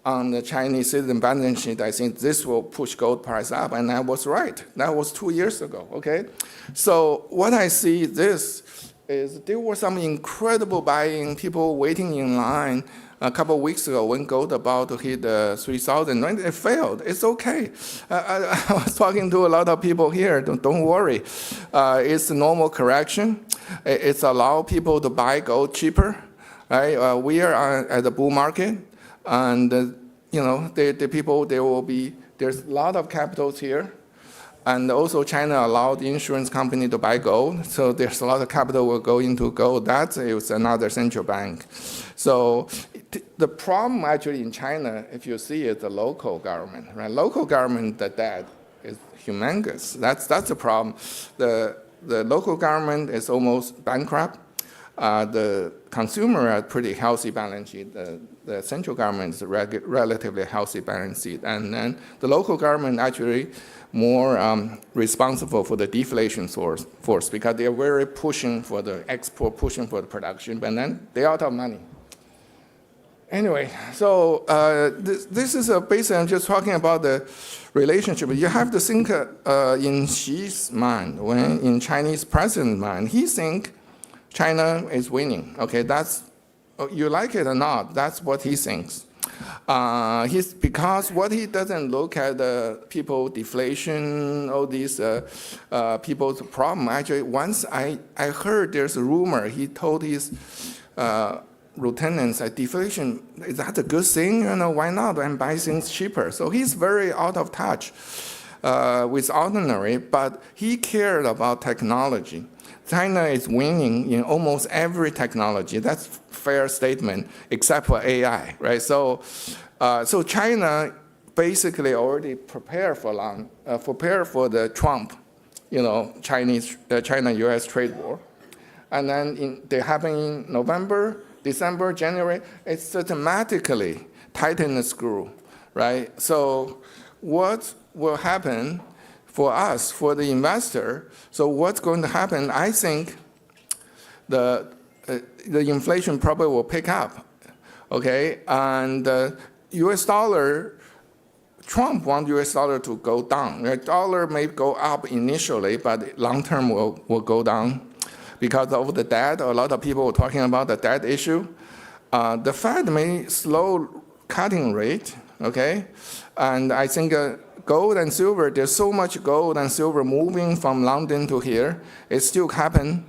on the Chinese citizen balance sheet. I think this will push gold price up. And I was right. That was 2 years ago, okay? So what I see is there was some incredible buying, people waiting in line a couple of weeks ago when gold about to hit 3,000. It failed. It's okay. I was talking to a lot of people here. Don't worry. It's a normal correction. It's allow people to buy gold cheaper. Right? We are at the bull market, and the people there's a lot of capitals here. And also China allowed the insurance company to buy gold. So there's a lot of capital will go into gold. That is another central bank. So the problem actually in China, if you see, is the local government. Right? Local government, the debt is humongous. That's the problem. The local government is almost bankrupt. The consumer has pretty healthy balance sheet. The central government is a relatively healthy balance sheet. And then the local government actually more responsible for the deflation force because they are very pushing for the export, pushing for the production, but then they're out of money. Anyway, so this is basically, I'm just talking about the relationship. You have to think in Xi's mind, when in Chinese president's mind, he think China is winning. Okay, that's, you like it or not, that's what he thinks. Because what he doesn't look at the people deflation, all these people's problem. Actually, once I heard there's a rumor, he told his lieutenants that deflation, is that a good thing? Why not? And buy things cheaper. So he's very out of touch with ordinary, but he cared about technology. China is winning in almost every technology. That's a fair statement, except for AI, right? So China basically already prepared for the Trump, China-U.S. trade war. And then they happen in November, December, January. It systematically tighten the screw, right? So what will happen for us, for the investor? So what's going to happen? I think the inflation probably will pick up, okay? And U.S. dollar, Trump wants U.S. dollar to go down. The dollar may go up initially, but long term will go down because of the debt. A lot of people were talking about the debt issue. The Fed may slow cutting rate, okay? And I think gold and silver, there's so much gold and silver moving from London to here. It still happen.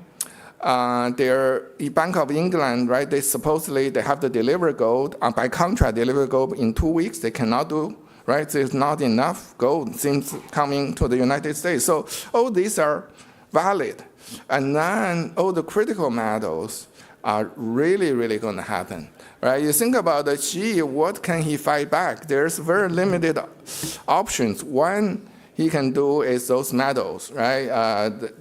The Bank of England, right, they have to deliver gold, by contract deliver gold in 2 weeks. They cannot do, right? There's not enough gold seems coming to the United States. So all these are valid. And then all the critical metals are really, really going to happen, right? You think about the Xi, what can he fight back? There's very limited options. One he can do is those metals, right?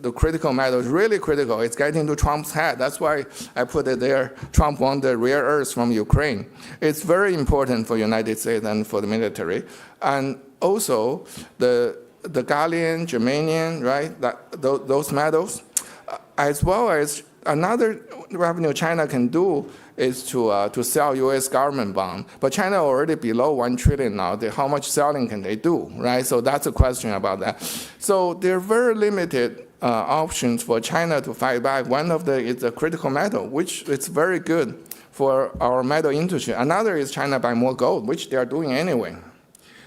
The critical metals, really critical. It's getting to Trump's head. That's why I put it there. Trump wants the rare earths from Ukraine. It's very important for United States and for the military. And also the gallium, germanium, right? Those metals, as well as another revenue China can do is to sell U.S. government bond. But China already below $1 trillion now. How much selling can they do, right? So that's a question about that. So there are very limited options for China to fight back. One of is the critical metal, which is very good for our metal industry. Another is China buy more gold, which they are doing anyway.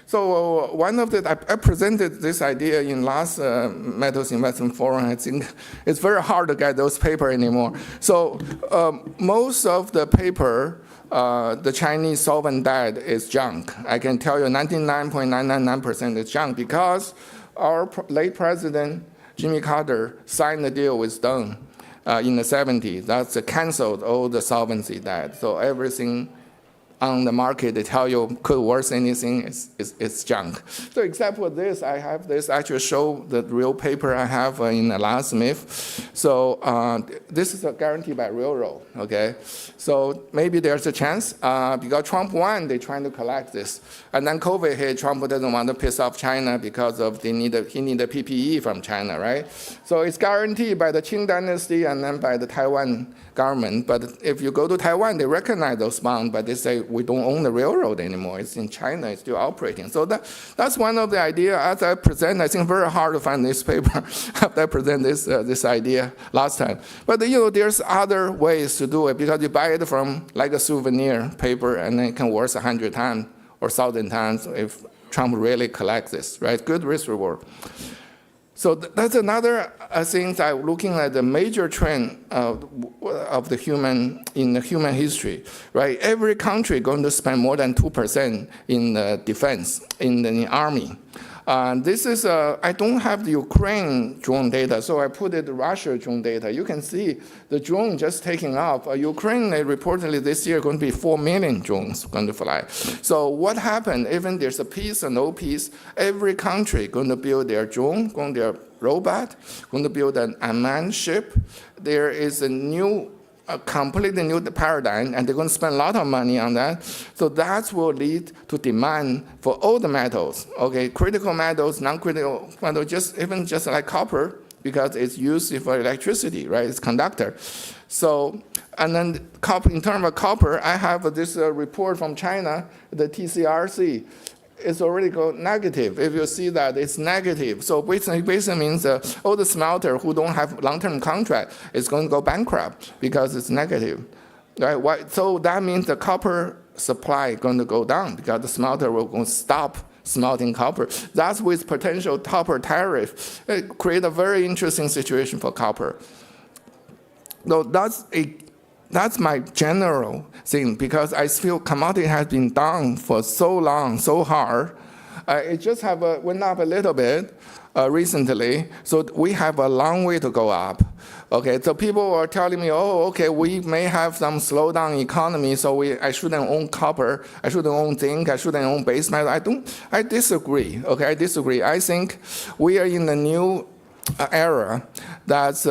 So I presented this idea in last Metals Investment Forum. I think it's very hard to get those paper anymore. So most of the paper, the Chinese sovereign debt is junk. I can tell you 99.999% is junk because our late president, Jimmy Carter, signed the deal with Deng in the 70s. That's canceled all the solvency debt. So everything on the market, they tell you could worth anything, it's junk. So except for this, I have this actually show the real paper I have in the last MIF. So this is a guarantee by railroad, okay? So maybe there's a chance because Trump won, they're trying to collect this. And then COVID hit, Trump doesn't want to piss off China because of he need a PPE from China, right? So it's guaranteed by the Qing dynasty and then by the Taiwan government. But if you go to Taiwan, they recognize those bonds, but they say, we don't own the railroad anymore. It's in China, it's still operating. So that's one of the ideas. As I present, I think very hard to find this paper after I present this idea last time. But there's other ways to do it because you buy it from like a souvenir paper and then it can worth 100 times or 1,000 times if Trump really collects this, right? Good risk reward. So that's another thing that looking at the major trend of the human history, right? Every country going to spend more than 2% in defense, in the army. This is, I don't have the Ukraine drone data, so I put it Russia drone data. You can see the drone just taking off. Ukraine, reportedly this year going to be 4 million drones going to fly. So what happened, even there's a peace or no peace, every country going to build their drone, going their robot, going to build an unmanned ship. There is a completely new paradigm, and they're going to spend a lot of money on that. So that will lead to demand for all the metals, okay? Critical metals, non-critical metals, just like copper, because it's used for electricity, right? It's conductor. So, and then copper, in terms of copper, I have this report from China, the TCRC. It's already go negative. If you see that, it's negative. So basically means all the smelter who don't have long-term contract is going to go bankrupt because it's negative. Right? So that means the copper supply is going to go down because the smelter will go stop smelting copper. That's with potential copper tariff. It create a very interesting situation for copper. So that's my general thing because I feel commodity has been down for so long, so hard, It just went up a little bit recently. So we have a long way to go up. Okay, so people are telling me, oh, okay, we may have some slowdown economy, so I shouldn't own copper, I shouldn't own zinc, I shouldn't own base metal. I disagree. Okay, I disagree. I think we are in a new era that's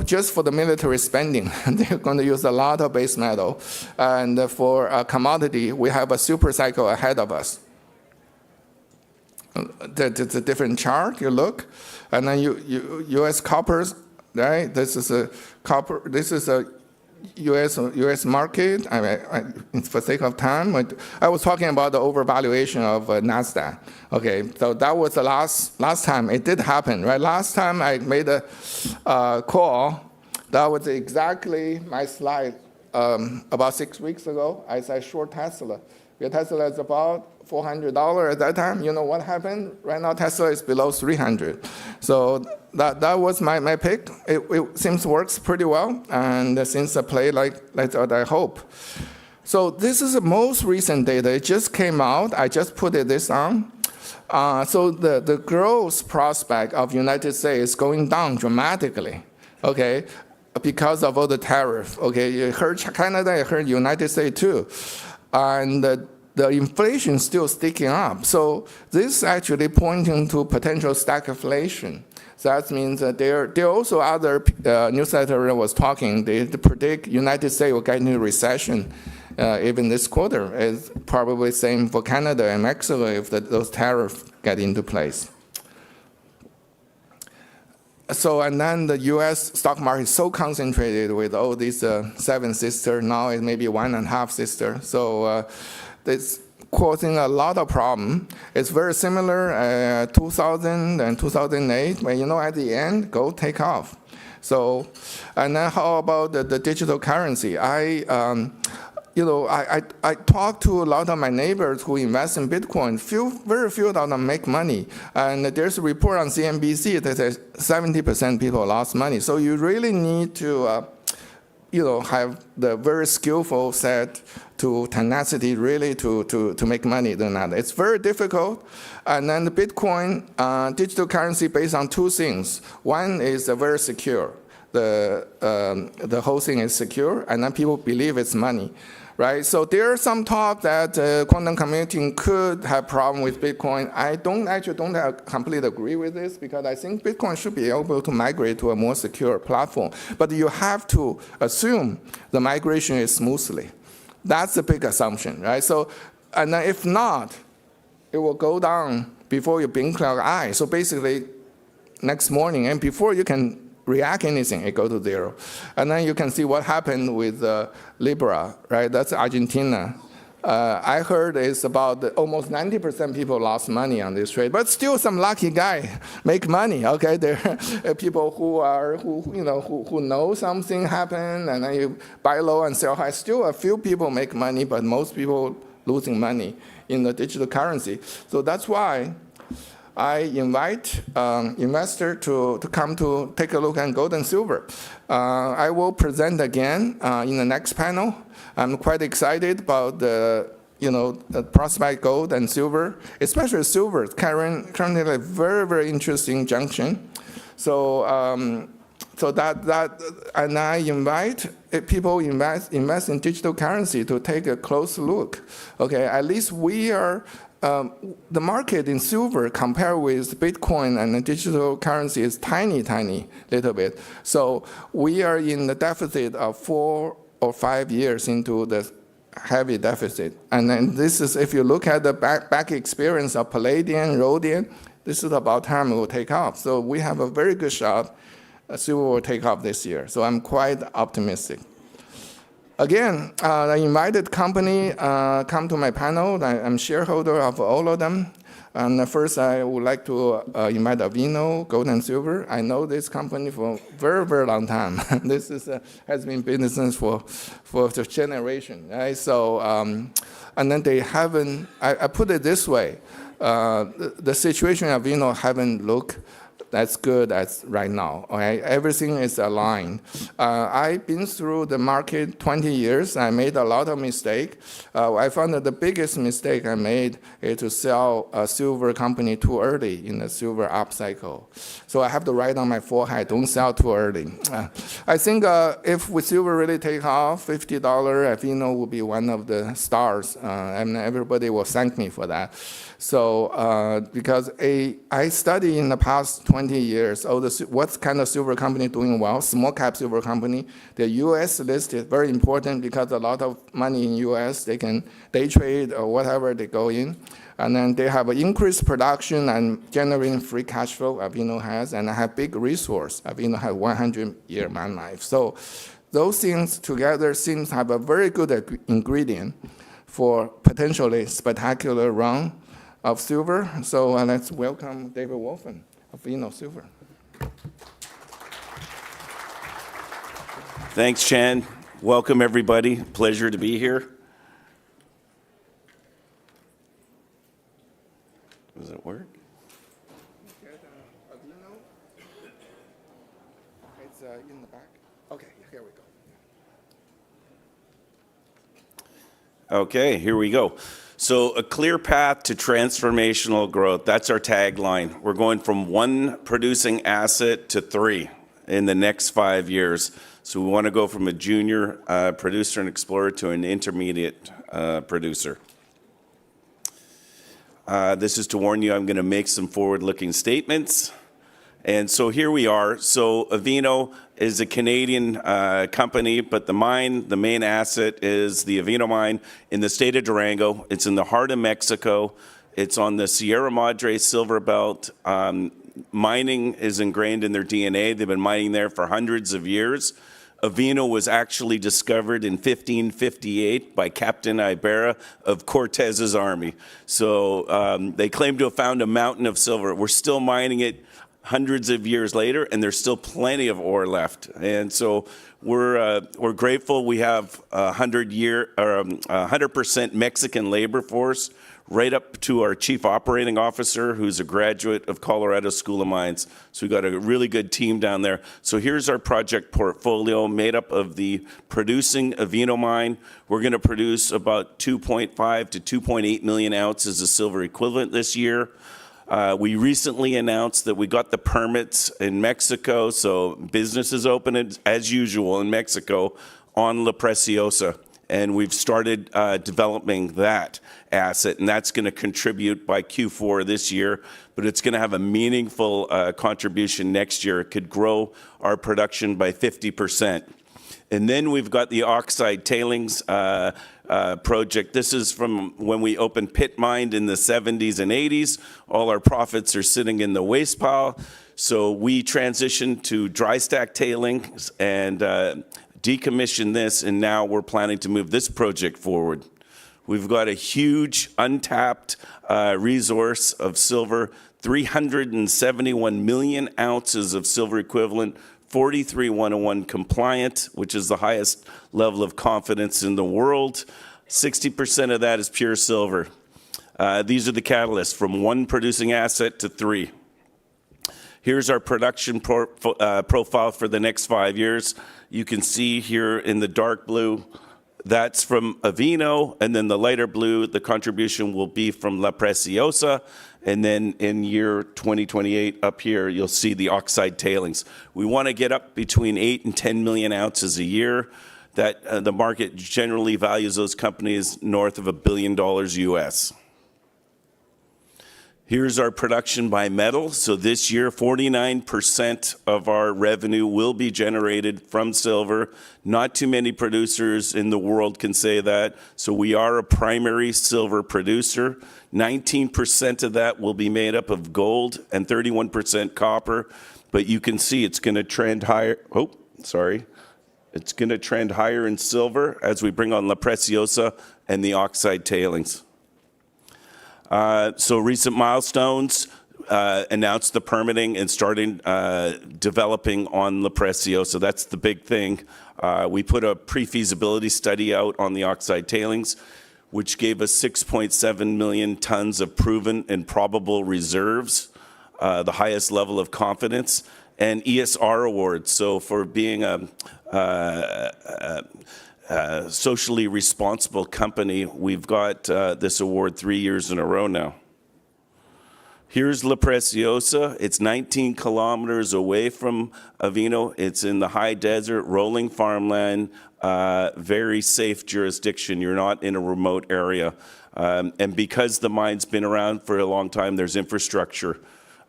just for the military spending, they're going to use a lot of base metal. And for a commodity, we have a super cycle ahead of us. It's a different chart, you look. And then U.S. coppers, right? This is a copper, this is a U.S. market. For sake of time, I was talking about the overvaluation of NASDAQ. Okay, so that was the last time it did happen, right? Last time I made a call, that was exactly my slide about 6 weeks ago. I said short Tesla. Tesla is about $400 at that time. You know what happened? Right now, Tesla is below $300. So that was my pick. It seems works pretty well, and since I play like what I hope. So this is the most recent data. It just came out. I just put this on. So the growth prospect of United States is going down dramatically. Okay, because of all the tariff. Okay, you heard Canada, you heard United States too, and the inflation is still sticking up. So this is actually pointing to potential stagflation. So that means that there are also other newsletter was talking. They predict United States will get into recession even this quarter. It's probably same for Canada and Mexico if those tariffs get into place. So, and then the U.S. stock market is so concentrated with all these 7 sisters. Now it may be 1.5 sisters. So it's causing a lot of problem. It's very similar 2000 and 2008, when, at the end, gold take off. So, and then how about the digital currency? I talk to a lot of my neighbors who invest in Bitcoin. Very few of them make money. And there's a report on CNBC that says 70% people lost money. So you really need to have the very skillful set to tenacity really to make money doing that. It's very difficult. And then the Bitcoin digital currency based on 2 things. One is very secure. The whole thing is secure, and then people believe it's money. Right, so there's some talk that quantum computing could have problem with Bitcoin. I don't completely agree with this, because I think Bitcoin should be able to migrate to a more secure platform. But you have to assume the migration is smoothly. That's a big assumption, right? So, and then if not, it will go down before you blink your eye. So basically, next morning, and before you can react anything, it go to 0. And then you can see what happened with Libra, right? That's Argentina. I heard it's about almost 90% people lost money on this trade, but still some lucky guy make money. Okay, there are people who know something happened, and then you buy low and sell high. Still a few people make money, but most people losing money in the digital currency. So that's why I invite investor to come to take a look at gold and silver. I will present again in the next panel. I'm quite excited about the prospect gold and silver, especially silver, currently a very, very interesting junction. So and I invite people invest in digital currency to take a close look. Okay, at least we are. The market in silver compared with Bitcoin and the digital currency is tiny little bit. So we are in the deficit of 4 or 5 years into the heavy deficit. And then this is, if you look at the back experience of palladium, rhodium, this is about time it will take off. So we have a very good shot. Silver will take off this year. So I'm quite optimistic. Again, the invited company come to my panel. I'm shareholder of all of them. And first, I would like to invite Avino, Gold and Silver. I know this company for a very, very long time. This has been business for the generation, right? So, and then they haven't. I put it this way: the situation of Avino haven't looked as good as right now. Okay? Everything is aligned. I've been through the market 20 years. I made a lot of mistakes. I found that the biggest mistake I made is to sell a silver company too early in the silver upcycle. So I have to write on my forehead, don't sell too early. I think if silver really take off, $50, Avino will be one of the stars, and everybody will thank me for that. So because I studied in the past 20 years, what kind of silver company doing well, small cap silver company. The US listed, very important because a lot of money in US, they can day trade or whatever they go in. And then they have increased production and generating free cash flow, Avino has, and have big resource. Avino has 100-year mine life. So those things together seems to have a very good ingredient for potentially spectacular run of silver. So let's welcome David Wolfen of Avino Silver. Thanks, Chan. Welcome, everybody. Pleasure to be here. Does it work? It's in the back. Okay, here we go. Okay, here we go. So a clear path to transformational growth. That's our tagline. We're going from one producing asset to 3 in the next 5 years. So we want to go from a junior producer and explorer to an intermediate producer. This is to warn you, I'm going to make some forward-looking statements. And so here we are. So Avino is a Canadian company, but the main asset is the Avino mine in the state of Durango. It's in the heart of Mexico. It's on the Sierra Madre Silver Belt. Mining is ingrained in their DNA. They've been mining there for hundreds of years. Avino was actually discovered in 1558 by Captain Ibarra of Cortez's army. So they claim to have found a mountain of silver. We're still mining it hundreds of years later, and there's still plenty of ore left. And so we're grateful we have 100% Mexican labor force, right up to our chief operating officer, who's a graduate of Colorado School of Mines. So we've got a really good team down there. So here's our project portfolio made up of the producing Avino mine. We're going to produce about 2.5 to 2.8 million ounces of silver equivalent this year. We recently announced that we got the permits in Mexico, so business is open as usual in Mexico on La Preciosa. And we've started developing that asset, and that's going to contribute by Q4 this year, but it's going to have a meaningful contribution next year. It could grow our production by 50%. And then we've got the oxide tailings project. This is from when we opened pit mine in the 70s and 80s. All our profits are sitting in the waste pile. So we transitioned to dry stack tailings and decommission this, and now we're planning to move this project forward. We've got a huge untapped resource of silver, 371 million ounces of silver equivalent, 43-101 compliant, which is the highest level of confidence in the world. 60% of that is pure silver. These are the catalysts from one producing asset to 3. Here's our production profile for the next 5 years. You can see here in the dark blue, that's from Avino, and then the lighter blue, the contribution will be from La Preciosa, and then in year 2028 up here, you'll see the oxide tailings. We want to get up between 8 and 10 million ounces a year. That the market generally values those companies north of $1 billion US. Here's our production by metal. So this year, 49% of our revenue will be generated from silver. Not too many producers in the world can say that. So we are a primary silver producer. 19% of that will be made up of gold and 31% copper. But you can see it's going to trend higher. Oh, sorry. It's going to trend higher in silver as we bring on La Preciosa and the oxide tailings. So recent milestones, announced the permitting and starting developing on La Preciosa. That's the big thing. We put a pre-feasibility study out on the oxide tailings, which gave us 6.7 million tons of proven and probable reserves. the highest level of confidence, and ESR awards. So for being a socially responsible company, we've got this award 3 years in a row now. Here's La Preciosa. It's 19 kilometers away from Avino. It's in the high desert, rolling farmland, very safe jurisdiction. You're not in a remote area. And because the mine's been around for a long time, there's infrastructure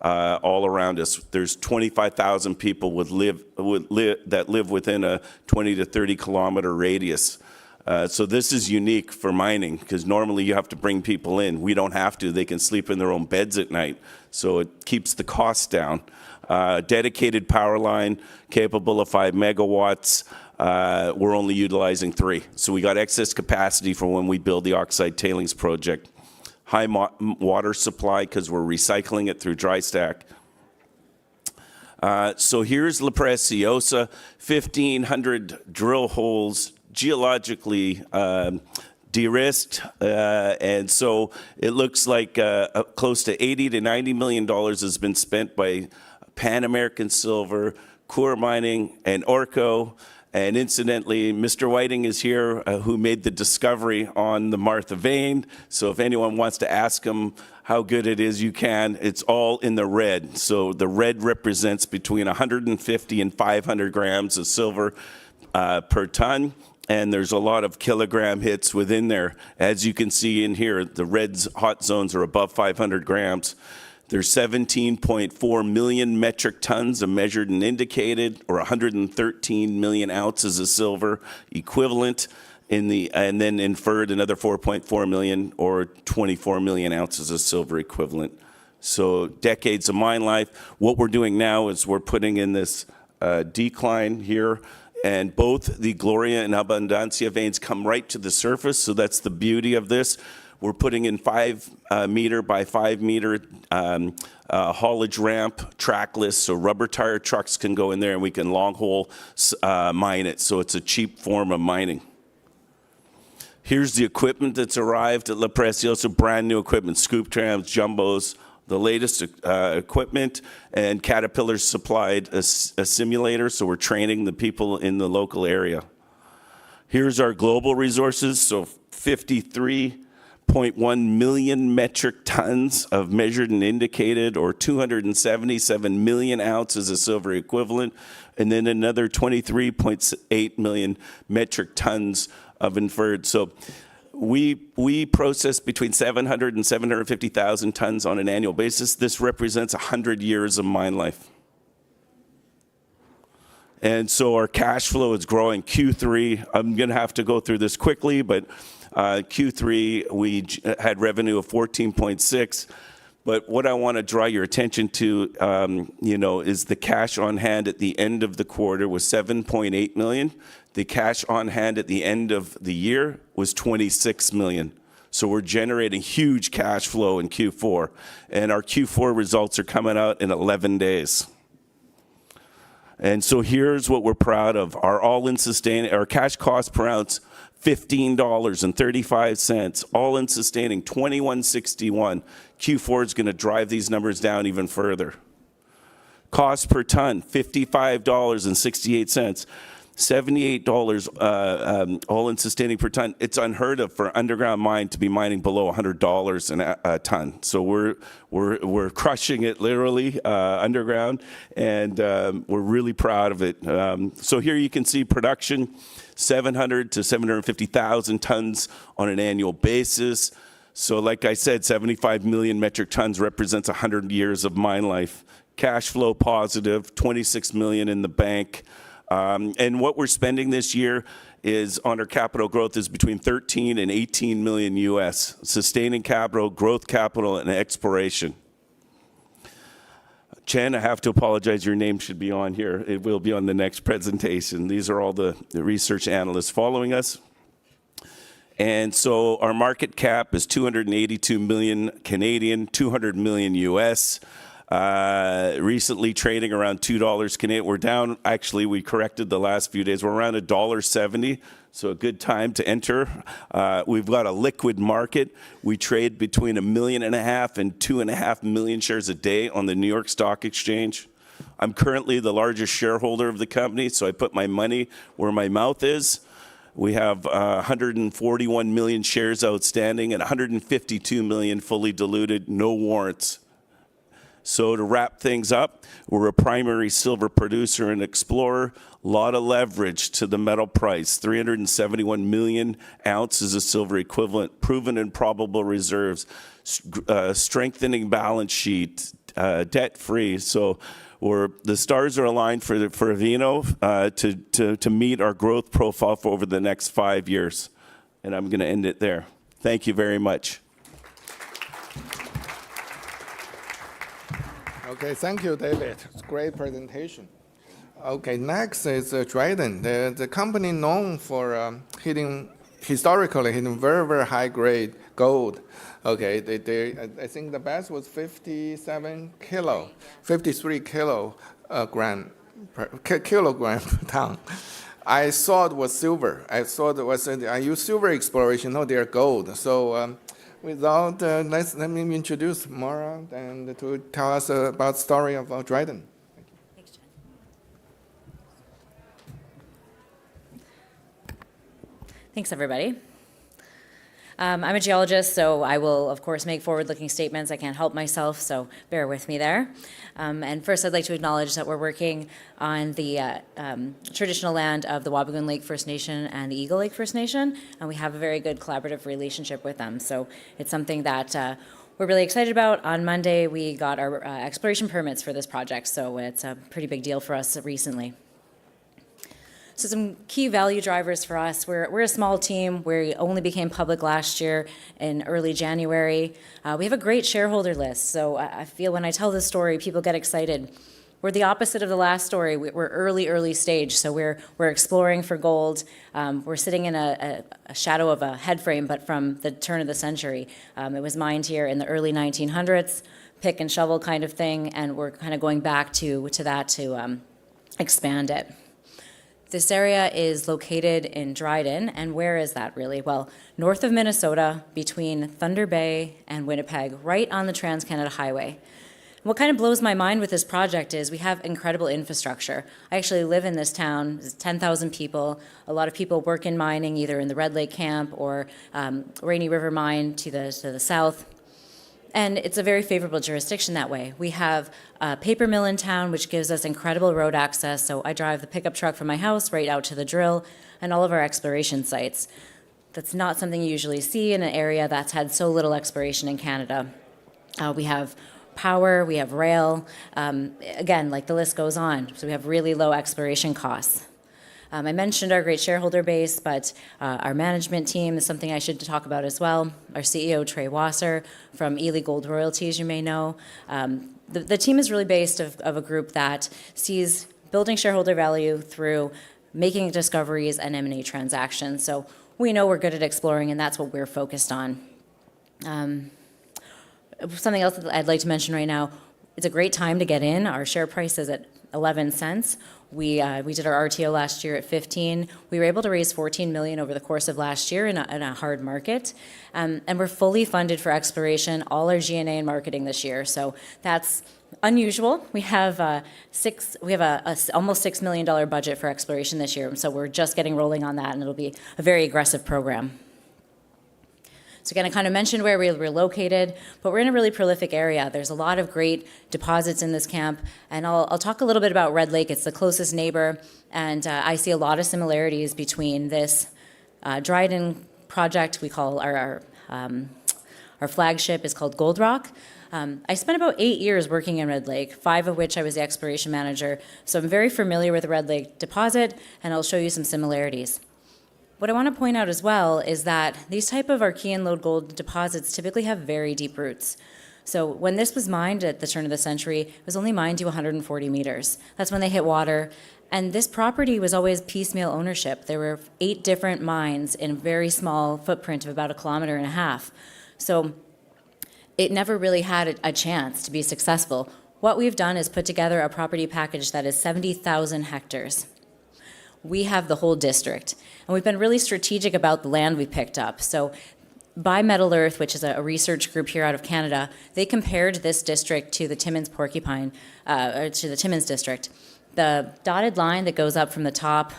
all around us. There's 25,000 people that live within a 20 to 30 kilometer radius. So this is unique for mining because normally you have to bring people in. We don't have to. They can sleep in their own beds at night. So it keeps the costs down. Dedicated power line capable of 5 megawatts. We're only utilizing 3. So we got excess capacity for when we build the oxide tailings project. High water supply because we're recycling it through dry stack. So here's La Preciosa, 1,500 drill holes, geologically de-risked, and so it looks like close to $80 to $90 million has been spent by Pan American Silver, Coeur Mining, and Orco. And incidentally, Mr. Whiting is here, who made the discovery on the Martha vein. So if anyone wants to ask him how good it is, you can. It's all in the red. So the red represents between 150 and 500 grams of silver per ton. And there's a lot of kilogram hits within there. As you can see in here, the red hot zones are above 500 grams. There's 17.4 million metric tons of measured and indicated, or 113 million ounces of silver equivalent and then inferred another 4.4 million, or 24 million ounces of silver equivalent. So decades of mine life. What we're doing now is we're putting in this decline here, and both the Gloria and Abundancia veins come right to the surface, so that's the beauty of this. We're putting in 5 meter by 5 meter haulage ramp, trackless, so rubber tire trucks can go in there and we can long hole mine it. So it's a cheap form of mining. Here's the equipment that's arrived at La Preciosa, brand new equipment, scoop trams, jumbos, the latest equipment, and Caterpillar supplied a simulator, so we're training the people in the local area. Here's our global resources, so 53.1 million metric tons of measured and indicated, or 277 million ounces of silver equivalent, and then another 23.8 million metric tons of inferred. So we process between 700 and 750,000 tons on an annual basis. This represents 100 years of mine life. And so our cash flow is growing. Q3, I'm going to have to go through this quickly, but Q3, we had revenue of 14.6. But what I want to draw your attention to, is the cash on hand at the end of the quarter was 7.8 million. The cash on hand at the end of the year was 26 million. So we're generating huge cash flow in Q4. And our Q4 results are coming out in 11 days. And so here's what we're proud of. Our all-in sustaining, our cash cost per ounce, $15.35. All-in sustaining, $21.61. Q4 is going to drive these numbers down even further. Cost per ton, $55.68. $78 all-in sustaining per ton. It's unheard of for underground mine to be mining below $100 a ton. So we're crushing it literally underground, and we're really proud of it. So here you can see production, 700 to 750,000 tons on an annual basis. So like I said, 75 million metric tons represents 100 years of mine life. Cash flow positive, 26 million in the bank. And what we're spending this year is on our capital growth is between 13 and 18 million US, sustaining capital, growth capital, and exploration. Chen, I have to apologize, your name should be on here. It will be on the next presentation. These are all the research analysts following us. And so our market cap is 282 million Canadian, 200 million US. recently trading around $2 Canadian. We're down, actually, we corrected the last few days. We're around $1.70, so a good time to enter. We've got a liquid market. We trade between 1.5 million and 2.5 million shares a day on the New York Stock Exchange. I'm currently the largest shareholder of the company, so I put my money where my mouth is. We have 141 million shares outstanding and 152 million fully diluted, no warrants. So to wrap things up, we're a primary silver producer and explorer. A lot of leverage to the metal price, 371 million ounces of silver equivalent, proven and probable reserves, strengthening balance sheet, debt-free. So the stars are aligned for Avino to meet our growth profile for over the next 5 years. And I'm going to end it there. Thank you very much. Okay, thank you, David. It's a great presentation. Okay, next is Dryden. The company known for historically hitting very, very high grade gold. Okay, I think the best was 53 kilogram per ton. I thought it was silver. I thought it was, I use silver exploration, no, they're gold. So without, let me introduce Mara and to tell us about the story of Dryden. Thanks, John. Thanks, everybody. I'm a geologist, so I will, of course, make forward-looking statements. I can't help myself, so bear with me there. And first, I'd like to acknowledge that we're working on the traditional land of the Wabigoon Lake First Nation and the Eagle Lake First Nation, and we have a very good collaborative relationship with them. So it's something that we're really excited about. On Monday, we got our exploration permits for this project, so it's a pretty big deal for us recently. So some key value drivers for us. We're a small team. We only became public last year in early January. We have a great shareholder list. So I feel when I tell this story, people get excited. We're the opposite of the last story. We're early stage. So we're exploring for gold. We're sitting in a shadow of a head frame, but from the turn of the century. It was mined here in the early 1900s, pick and shovel kind of thing, and we're kind of going back to that to expand it. This area is located in Dryden, and where is that really? Well, north of Minnesota, between Thunder Bay and Winnipeg, right on the Trans-Canada Highway. What kind of blows my mind with this project is we have incredible infrastructure. I actually live in this town. There's 10,000 people. A lot of people work in mining, either in the Red Lake camp or Rainy River Mine to the south. And it's a very favorable jurisdiction that way. We have a paper mill in town, which gives us incredible road access. So I drive the pickup truck from my house right out to the drill and all of our exploration sites. That's not something you usually see in an area that's had so little exploration in Canada. We have power, we have rail. Again, like the list goes on. So we have really low exploration costs. I mentioned our great shareholder base, but our management team is something I should talk about as well. Our CEO, Trey Wasser, from Ely Gold Royalties, you may know. The team is really based of a group that sees building shareholder value through making discoveries and M&A transactions. So we know we're good at exploring, and that's what we're focused on. Something else that I'd like to mention right now, it's a great time to get in. Our share price is at 11 cents. We did our RTO last year at 15. We were able to raise $14 million over the course of last year in a hard market. And we're fully funded for exploration, all our G&A and marketing this year. So that's unusual. We have almost $6 million budget for exploration this year. So we're just getting rolling on that, and it'll be a very aggressive program. So again, I kind of mentioned where we're located, but we're in a really prolific area. There's a lot of great deposits in this camp, and I'll talk a little bit about Red Lake. It's the closest neighbor, and I see a lot of similarities between this Dryden project. We call our flagship is called Gold Rock. I spent about 8 years working in Red Lake, 5 of which I was the exploration manager, so I'm very familiar with the Red Lake deposit, and I'll show you some similarities. What I want to point out as well is that these type of Archean lode gold deposits typically have very deep roots. So when this was mined at the turn of the century, it was only mined to 140 meters. That's when they hit water. And this property was always piecemeal ownership. There were 8 different mines in a very small footprint of about 1.5 kilometers. So it never really had a chance to be successful. What we've done is put together a property package that is 70,000 hectares. We have the whole district, and we've been really strategic about the land we picked up. So by Metal Earth, which is a research group here out of Canada, they compared this district to the Timmins Porcupine, or to the Timmins district. The dotted line that goes up from the top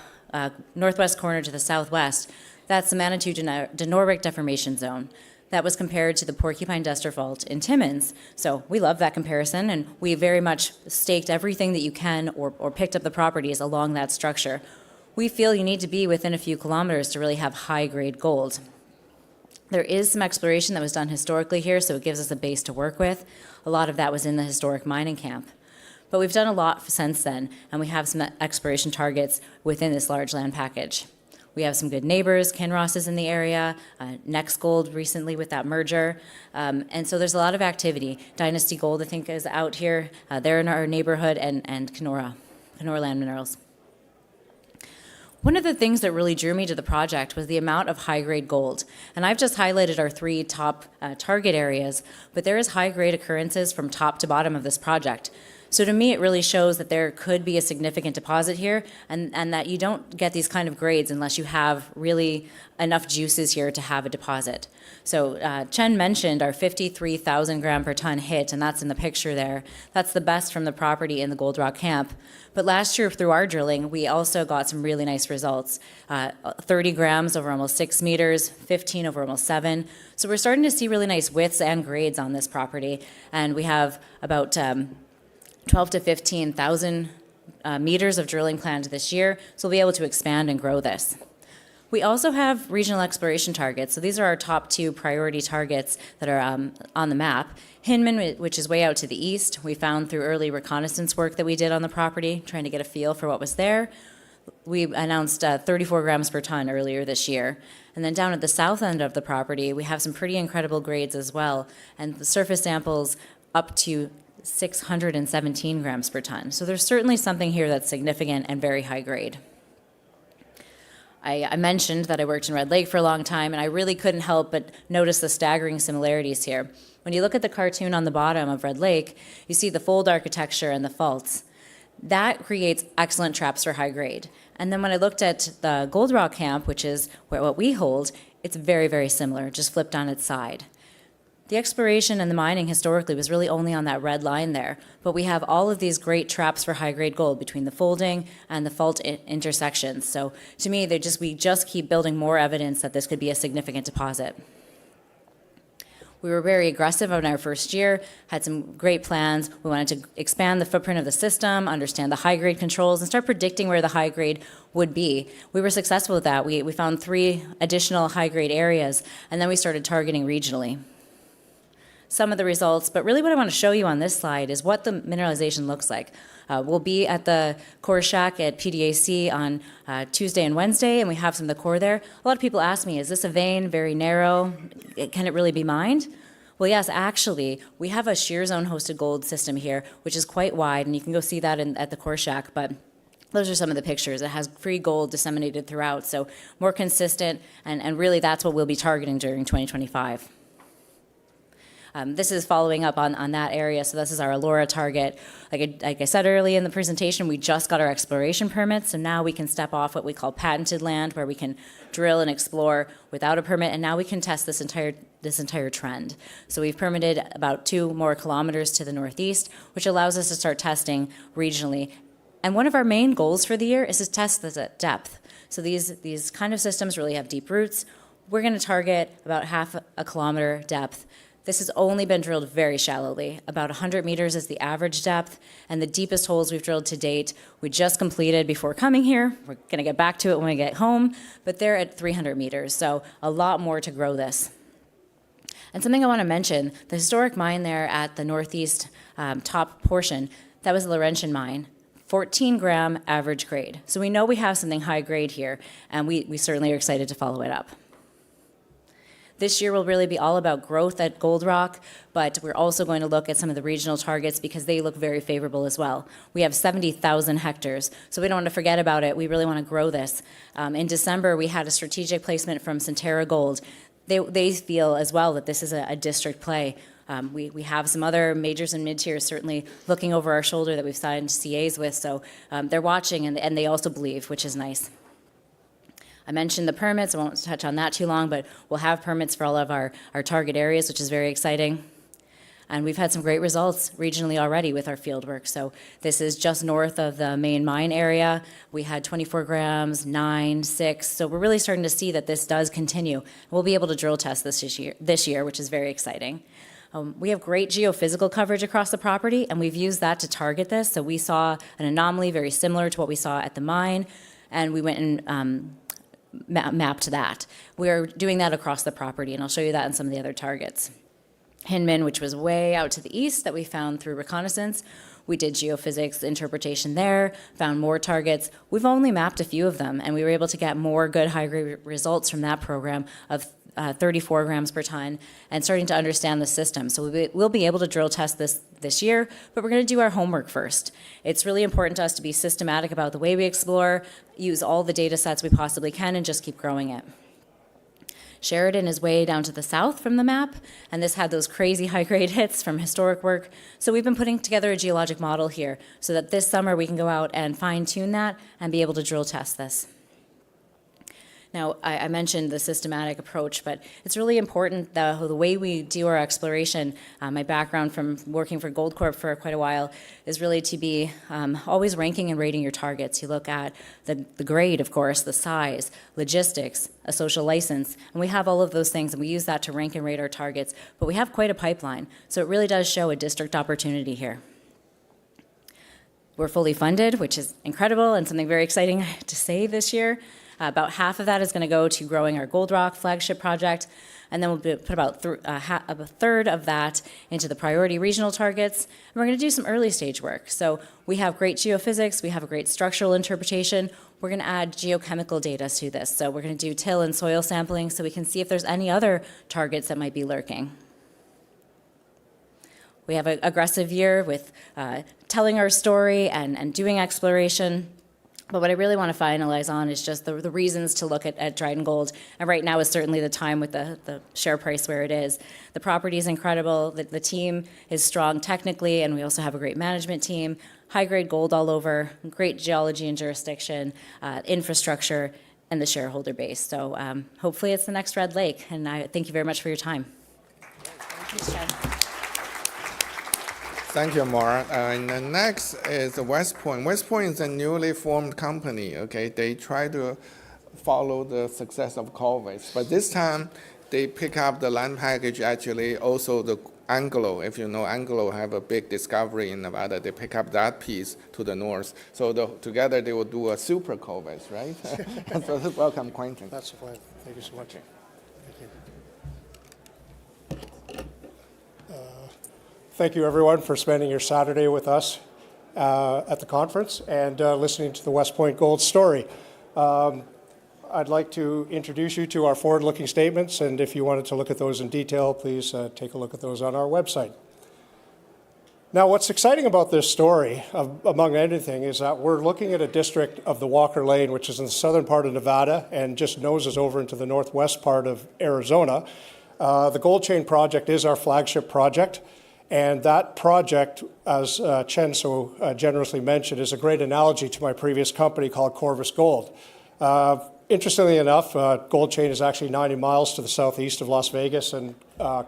northwest corner to the southwest, that's the Manitou-Denoric Deformation Zone. That was compared to the Porcupine Duster Fault in Timmins. So we love that comparison, and we very much staked everything that you can or picked up the properties along that structure. We feel you need to be within a few kilometers to really have high-grade gold. There is some exploration that was done historically here, so it gives us a base to work with. A lot of that was in the historic mining camp. But we've done a lot since then, and we have some exploration targets within this large land package. We have some good neighbors. Kinross is in the area, Next Gold recently with that merger. And so there's a lot of activity. Dynasty Gold, I think, is out here. They're in our neighborhood, and Kenora Land Minerals. One of the things that really drew me to the project was the amount of high-grade gold. And I've just highlighted our 3 top target areas, but there is high-grade occurrences from top to bottom of this project. So to me, it really shows that there could be a significant deposit here, and that you don't get these kind of grades unless you have really enough juices here to have a deposit. So Chen mentioned our 53,000 gram per ton hit, and that's in the picture there. That's the best from the property in the Gold Rock camp. But last year, through our drilling, we also got some really nice results. 30 grams over almost 6 meters, 15 over almost 7. So we're starting to see really nice widths and grades on this property, and we have about 12 to 15,000 meters of drilling planned this year, so we'll be able to expand and grow this. We also have regional exploration targets. So these are our top 2 priority targets that are on the map. Hinman, which is way out to the east, we found through early reconnaissance work that we did on the property, trying to get a feel for what was there. We announced 34 grams per ton earlier this year. And then down at the south end of the property, we have some pretty incredible grades as well, and the surface samples up to 617 grams per ton. So there's certainly something here that's significant and very high grade. I mentioned that I worked in Red Lake for a long time, and I really couldn't help but notice the staggering similarities here. When you look at the cartoon on the bottom of Red Lake, you see the fold architecture and the faults. That creates excellent traps for high grade. And then when I looked at the Gold Rock camp, which is what we hold, it's very, very similar, just flipped on its side. The exploration and the mining historically was really only on that red line there, but we have all of these great traps for high-grade gold between the folding and the fault intersections. So to me, we just keep building more evidence that this could be a significant deposit. We were very aggressive in our first year, had some great plans. We wanted to expand the footprint of the system, understand the high-grade controls, and start predicting where the high grade would be. We were successful with that. We found 3 additional high-grade areas, and then we started targeting regionally. Some of the results, but really what I want to show you on this slide is what the mineralization looks like. We'll be at the core shack at PDAC on Tuesday and Wednesday, and we have some of the core there. A lot of people ask me, is this a vein, very narrow? Can it really be mined? Well, yes, actually, we have a shear zone hosted gold system here, which is quite wide, and you can go see that at the core shack, but those are some of the pictures. It has free gold disseminated throughout, so more consistent, and really that's what we'll be targeting during 2025. This is following up on that area, so this is our Elora target. Like I said early in the presentation, we just got our exploration permit, so now we can step off what we call patented land, where we can drill and explore without a permit, and now we can test this entire trend. So we've permitted about 2 more kilometers to the northeast, which allows us to start testing regionally. And one of our main goals for the year is to test this at depth. So these kind of systems really have deep roots. We're going to target about half a kilometer depth. This has only been drilled very shallowly. About 100 meters is the average depth, and the deepest holes we've drilled to date, we just completed before coming here. We're going to get back to it when we get home, but they're at 300 meters, so a lot more to grow this. And something I want to mention, the historic mine there at the northeast top portion, that was a Laurentian mine. 14 gram average grade. So we know we have something high grade here, and we certainly are excited to follow it up. This year will really be all about growth at Gold Rock, but we're also going to look at some of the regional targets because they look very favorable as well. We have 70,000 hectares, so we don't want to forget about it. We really want to grow this. In December, we had a strategic placement from Centerra Gold. they feel as well that this is a district play. We have some other majors and mid-tiers certainly looking over our shoulder that we've signed CAs with, so they're watching and they also believe, which is nice. I mentioned the permits. I won't touch on that too long, but we'll have permits for all of our target areas, which is very exciting. And we've had some great results regionally already with our field work. So this is just north of the main mine area. We had 24 grams, 9, 6. So we're really starting to see that this does continue. We'll be able to drill test this year, which is very exciting. We have great geophysical coverage across the property, and we've used that to target this. So we saw an anomaly very similar to what we saw at the mine, and we went and mapped that. We're doing that across the property, and I'll show you that in some of the other targets. Hinman, which was way out to the east that we found through reconnaissance. We did geophysics interpretation there, found more targets. We've only mapped a few of them, and we were able to get more good high-grade results from that program of 34 grams per ton and starting to understand the system. So we'll be able to drill test this year, but we're going to do our homework first. It's really important to us to be systematic about the way we explore, use all the data sets we possibly can, and just keep growing it. Sheridan is way down to the south from the map, and this had those crazy high-grade hits from historic work. So we've been putting together a geologic model here so that this summer we can go out and fine-tune that and be able to drill test this. Now, I mentioned the systematic approach, but it's really important that the way we do our exploration, my background from working for Goldcorp for quite a while, is really to be always ranking and rating your targets. You look at the grade, of course, the size, logistics, a social license, and we have all of those things, and we use that to rank and rate our targets, but we have quite a pipeline, so it really does show a district opportunity here. We're fully funded, which is incredible and something very exciting to say this year. About half of that is going to go to growing our Gold Rock flagship project, and then we'll put about a third of that into the priority regional targets. And we're going to do some early stage work. So we have great geophysics, we have a great structural interpretation. We're going to add geochemical data to this. So we're going to do till and soil sampling so we can see if there's any other targets that might be lurking. We have an aggressive year with telling our story and doing exploration. But what I really want to finalize on is just the reasons to look at Dryden Gold. And right now is certainly the time with the share price where it is. The property is incredible. The team is strong technically, and we also have a great management team. High-grade gold all over, great geology and jurisdiction, infrastructure, and the shareholder base. So hopefully it's the next Red Lake. And I thank you very much for your time. Thanks, Chad. Thank you, Maura. And the next is West Point. West Point is a newly formed company, okay? They try to follow the success of Corvus, but this time they pick up the land package, actually also the Anglo. If you know, Anglo have a big discovery in Nevada. They pick up that piece to the north. So together they will do a super Corvus, right? So welcome, Quentin. That's the plan. Thank you so much. Thank you. Thank you, everyone, for spending your Saturday with us at the conference and listening to the West Point Gold story. I'd like to introduce you to our forward-looking statements, and if you wanted to look at those in detail, please take a look at those on our website. Now, what's exciting about this story, among anything, is that we're looking at a district of the Walker Lane, which is in the southern part of Nevada and just noses over into the northwest part of Arizona. The Gold Chain project is our flagship project. And that project, as Chen so generously mentioned, is a great analogy to my previous company called Corvus Gold. Interestingly enough, Gold Chain is actually 90 miles to the southeast of Las Vegas, and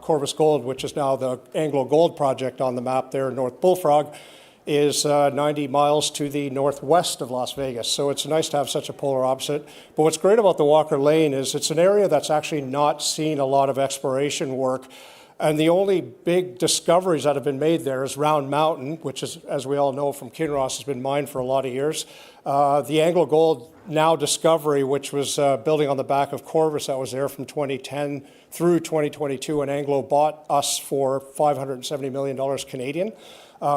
Corvus Gold, which is now the Anglo Gold project on the map there, North Bullfrog, is 90 miles to the northwest of Las Vegas. So it's nice to have such a polar opposite. But what's great about the Walker Lane is it's an area that's actually not seen a lot of exploration work. And the only big discoveries that have been made there is Round Mountain, which is, as we all know from Kinross, has been mined for a lot of years. The Anglo Gold Now discovery, which was building on the back of Corvus, that was there from 2010 through 2022, and Anglo bought us for $570 million Canadian.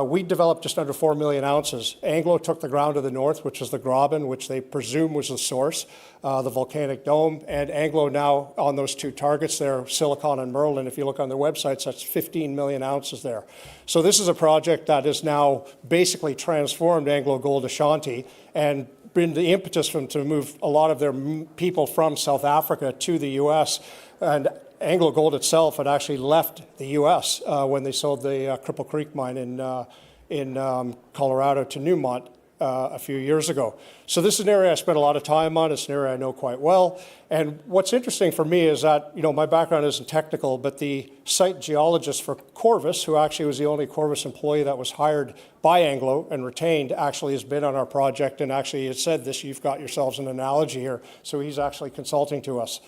We developed just under 4 million ounces. Anglo took the ground to the north, which is the Graben, which they presume was the source, the volcanic dome. And Anglo now on those two targets there, Silicon and Merlin, if you look on their websites, that's 15 million ounces there. So this is a project that has now basically transformed Anglo Gold Ashanti and been the impetus for them to move a lot of their people from South Africa to the U.S. And AngloGold itself had actually left the U.S. When they sold the Cripple Creek mine in Colorado to Newmont a few years ago. So this is an area I spent a lot of time on. It's an area I know quite well. And what's interesting for me is that, my background isn't technical, but the site geologist for Corvus, who actually was the only Corvus employee that was hired by Anglo and retained, actually has been on our project and actually has said this, you've got yourselves an analogy here. So he's actually consulting to us.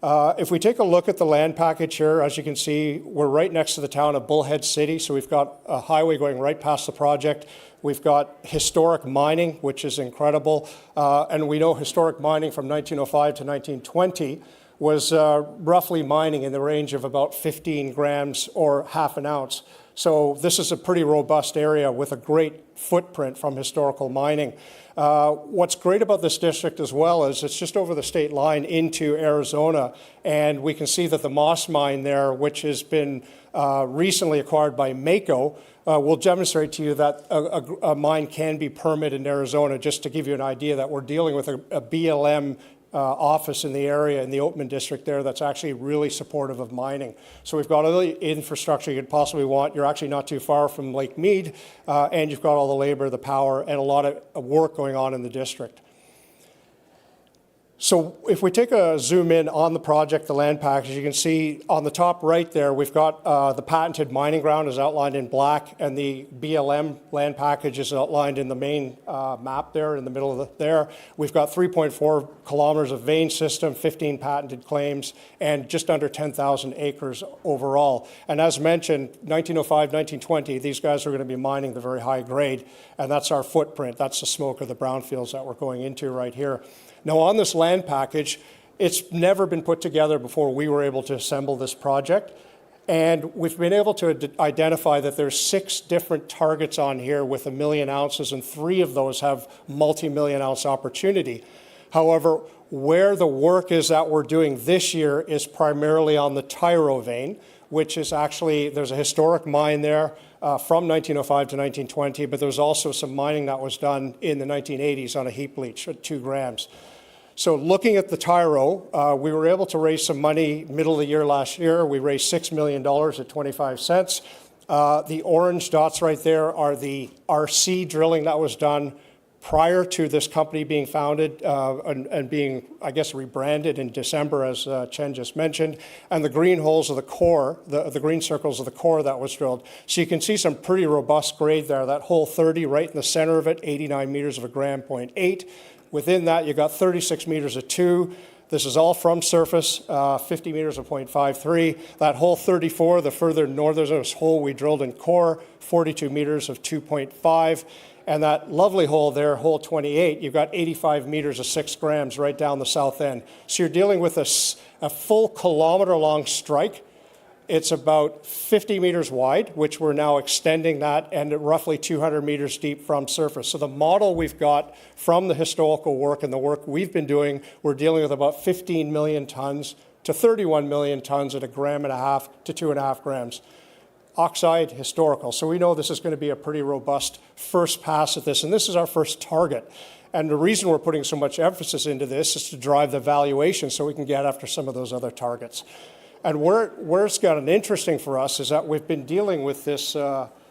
If we take a look at the land package here, as you can see, we're right next to the town of Bullhead City. So we've got a highway going right past the project. We've got historic mining, which is incredible. And we know historic mining from 1905 to 1920 was roughly mining in the range of about 15 grams or half an ounce. So this is a pretty robust area with a great footprint from historical mining. What's great about this district as well is it's just over the state line into Arizona, and we can see that the Moss mine there, which has been recently acquired by Mako, will demonstrate to you that a mine can be permitted in Arizona, just to give you an idea that we're dealing with a BLM office in the area, in the Oatman district there, that's actually really supportive of mining. So we've got all the infrastructure you could possibly want. You're actually not too far from Lake Mead, and you've got all the labor, the power, and a lot of work going on in the district. So if we take a zoom in on the project, the land package, you can see on the top right there, we've got the patented mining ground is outlined in black, and the BLM land package is outlined in the main map there in the middle of there. We've got 3.4 kilometers of vein system, 15 patented claims, and just under 10,000 acres overall. And as mentioned, 1905, 1920, these guys are going to be mining the very high grade, and that's our footprint. That's the smoke of the brownfields that we're going into right here. Now, on this land package, it's never been put together before we were able to assemble this project. And we've been able to identify that there's 6 different targets on here with 1 million ounces, and 3 of those have multi-million ounce opportunity. However, where the work is that we're doing this year is primarily on the Tyro vein, which is actually, there's a historic mine there from 1905 to 1920, but there's also some mining that was done in the 1980s on a heap leach at 2 grams. So looking at the Tyro, we were able to raise some money middle of the year last year. We raised $6 million at 25 cents. The orange dots right there are the RC drilling that was done prior to this company being founded and being, I guess, rebranded in December, as Chen just mentioned. And the green holes of the core, the green circles of the core that was drilled. So you can see some pretty robust grade there. That hole 30 right in the center of it, 89 meters of a gram, 0.8. Within that, you got 36 meters of 2. This is all from surface, 50 meters of 0.53. That hole 34, the further northernmost hole we drilled in core, 42 meters of 2.5. And that lovely hole there, hole 28, you've got 85 meters of 6 grams right down the south end. So you're dealing with a full kilometer-long strike. It's about 50 meters wide, which we're now extending that, and roughly 200 meters deep from surface. So the model we've got from the historical work and the work we've been doing, we're dealing with about 15 million tons to 31 million tons at 1.5 grams to 2.5 grams. Oxide, historical. So we know this is going to be a pretty robust first pass at this, and this is our first target. And the reason we're putting so much emphasis into this is to drive the valuation so we can get after some of those other targets. And where it's gotten interesting for us is that we've been dealing with this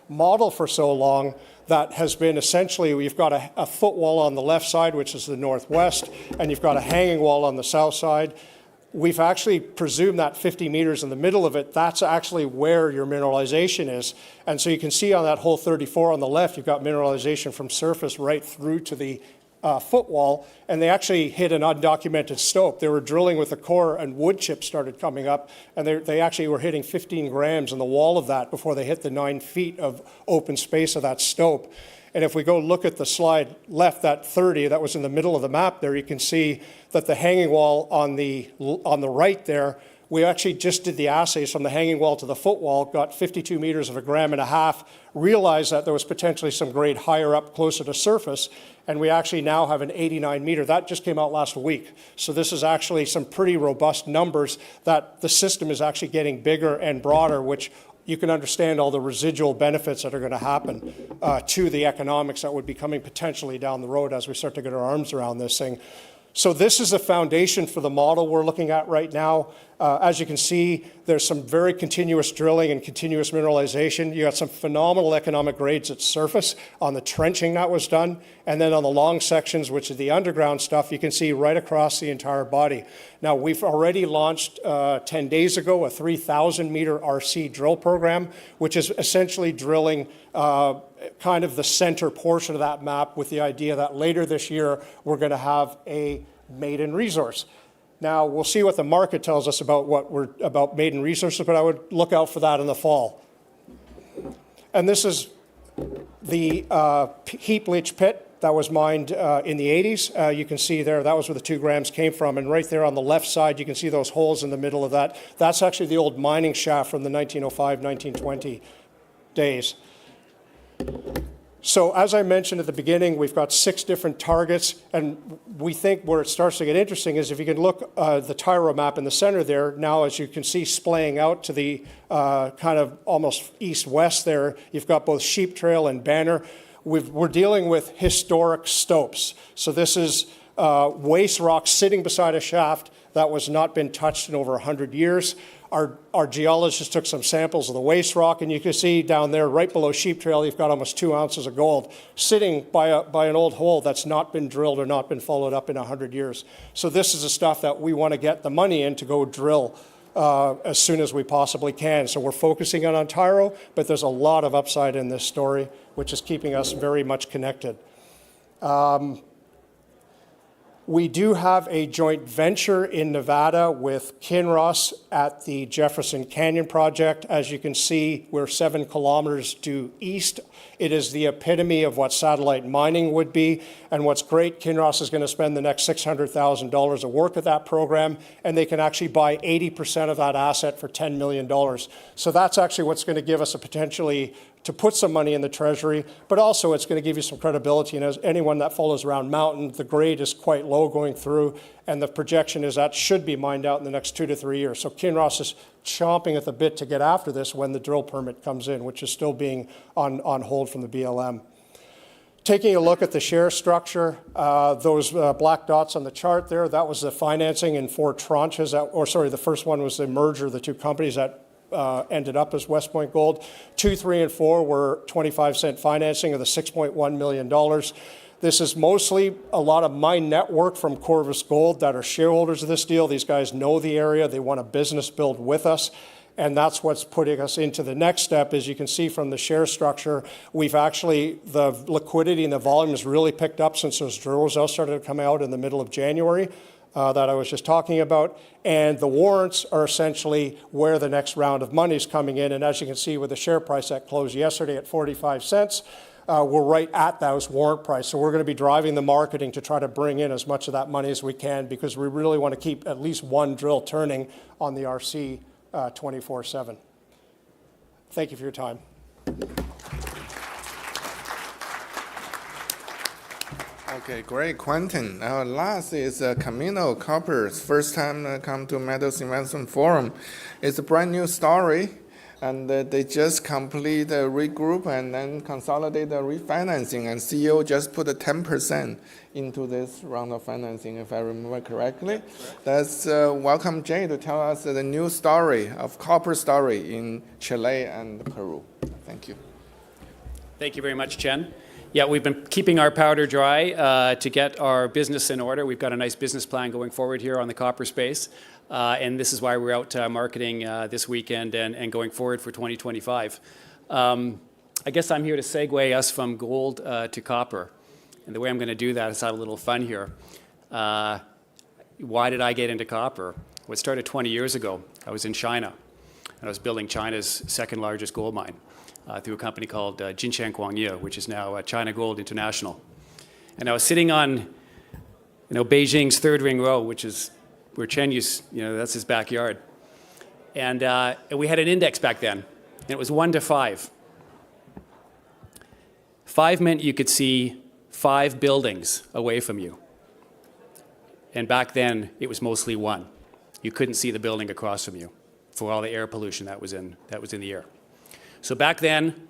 model for so long that has been essentially, we've got a footwall on the left side, which is the northwest, and you've got a hanging wall on the south side. We've actually presumed that 50 meters in the middle of it, that's actually where your mineralization is. And so you can see on that hole 34 on the left, you've got mineralization from surface right through to the footwall, and they actually hit an undocumented stope. They were drilling with the core, and wood chips started coming up, and they actually were hitting 15 grams in the wall of that before they hit the 9 feet of open space of that stope. And if we go look at the slide left, that 30 that was in the middle of the map there, you can see that the hanging wall on the right there, we actually just did the assays from the hanging wall to the footwall, got 52 meters of 1.5 grams, realized that there was potentially some grade higher up closer to surface, and we actually now have an 89 meter. That just came out last week. So this is actually some pretty robust numbers that the system is actually getting bigger and broader, which you can understand all the residual benefits that are going to happen to the economics that would be coming potentially down the road as we start to get our arms around this thing. So this is the foundation for the model we're looking at right now. As you can see, there's some very continuous drilling and continuous mineralization. You got some phenomenal economic grades at surface on the trenching that was done. And then on the long sections, which is the underground stuff, you can see right across the entire body. Now, we've already launched 10 days ago a 3,000-meter RC drill program, which is essentially drilling kind of the center portion of that map with the idea that later this year, we're going to have a maiden resource. Now, we'll see what the market tells us about maiden resources, but I would look out for that in the fall. And this is the heap leach pit that was mined in the 80s. You can see there, that was where the 2 grams came from. And right there on the left side, you can see those holes in the middle of that. That's actually the old mining shaft from the 1905, 1920 days. So as I mentioned at the beginning, we've got 6 different targets, and we think where it starts to get interesting is if you can look the Tyro map in the center there, now as you can see splaying out to the kind of almost east-west there, you've got both Sheep Trail and Banner. We're dealing with historic stopes. So this is waste rock sitting beside a shaft that was not been touched in over 100 years. Our geologists took some samples of the waste rock, and you can see down there, right below Sheep Trail, you've got almost 2 ounces of gold sitting by an old hole that's not been drilled or not been followed up in 100 years. So this is the stuff that we want to get the money in to go drill as soon as we possibly can. So we're focusing on Tyro, but there's a lot of upside in this story, which is keeping us very much connected. We do have a joint venture in Nevada with Kinross at the Jefferson Canyon project. As you can see, we're 7 kilometers due east. It is the epitome of what satellite mining would be. And what's great, Kinross is going to spend the next $600,000 of work at that program, and they can actually buy 80% of that asset for $10 million. So that's actually what's going to give us a potentially to put some money in the treasury, but also it's going to give you some credibility. And as anyone that follows Round Mountain, the grade is quite low going through, and the projection is that should be mined out in the next 2 to 3 years. So Kinross is chomping at the bit to get after this when the drill permit comes in, which is still being on hold from the BLM. Taking a look at the share structure, those black dots on the chart there, that was the financing in 4 tranches. The first one was the merger of the 2 companies that ended up as West Point Gold. 2, 3, and 4 were 25-cent financing of the $6.1 million. This is mostly a lot of my network from Corvus Gold that are shareholders of this deal. These guys know the area. They want a business build with us. And that's what's putting us into the next step. As you can see from the share structure, we've actually, the liquidity and the volume has really picked up since those drill results started to come out in the middle of January. That I was just talking about, and the warrants are essentially where the next round of money is coming in. And as you can see with the share price that closed yesterday at 45 cents, we're right at those warrant price. So we're going to be driving the marketing to try to bring in as much of that money as we can, because we really want to keep at least one drill turning on the RC 24/7. Thank you for your time. Okay, great, Quentin. Last is Camino Copper's first time come to Metals Investment Forum. It's a brand new story, and they just complete a regroup and then consolidate the refinancing, and CEO just put a 10% into this round of financing, if I remember correctly. That's welcome Jay to tell us the new story of copper story in Chile and Peru. Thank you. Thank you very much, Chen. Yeah, we've been keeping our powder dry to get our business in order. We've got a nice business plan going forward here on the copper space. And this is why we're out marketing this weekend and going forward for 2025. I guess I'm here to segue us from gold to copper. And the way I'm going to do that is have a little fun here. Why did I get into copper? Well, it started 20 years ago. I was in China, and I was building China's 2nd largest gold mine. Through a company called Jinshan Guangye, which is now China Gold International. And I was sitting on, Beijing's 3rd ring row, which is where Chen used, that's his backyard. And we had an index back then, and it was 1 to 5. 5 meant you could see 5 buildings away from you. And back then, it was mostly 1. You couldn't see the building across from you for all the air pollution that was in the air. So back then,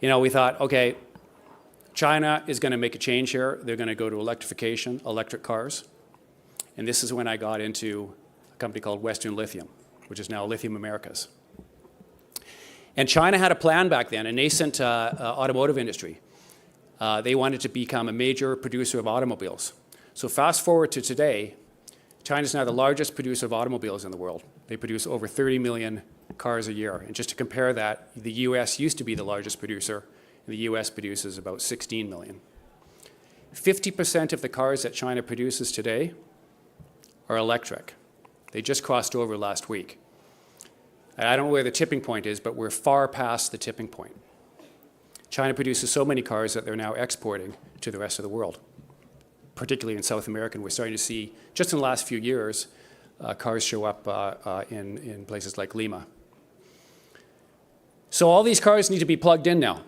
we thought, okay, China is going to make a change here. They're going to go to electrification, electric cars. And this is when I got into company called Western Lithium, which is now Lithium Americas. And China had a plan back then, a nascent automotive industry. They wanted to become a major producer of automobiles. So fast forward to today, China is now the largest producer of automobiles in the world. They produce over 30 million cars a year. And just to compare that, the US used to be the largest producer, and the US produces about 16 million. 50% of the cars that China produces today are electric. They just crossed over last week. And I don't know where the tipping point is, but we're far past the tipping point. China produces so many cars that they're now exporting to the rest of the world, particularly in South America. And we're starting to see, just in the last few years, cars show up in places like Lima. So all these cars need to be plugged in now.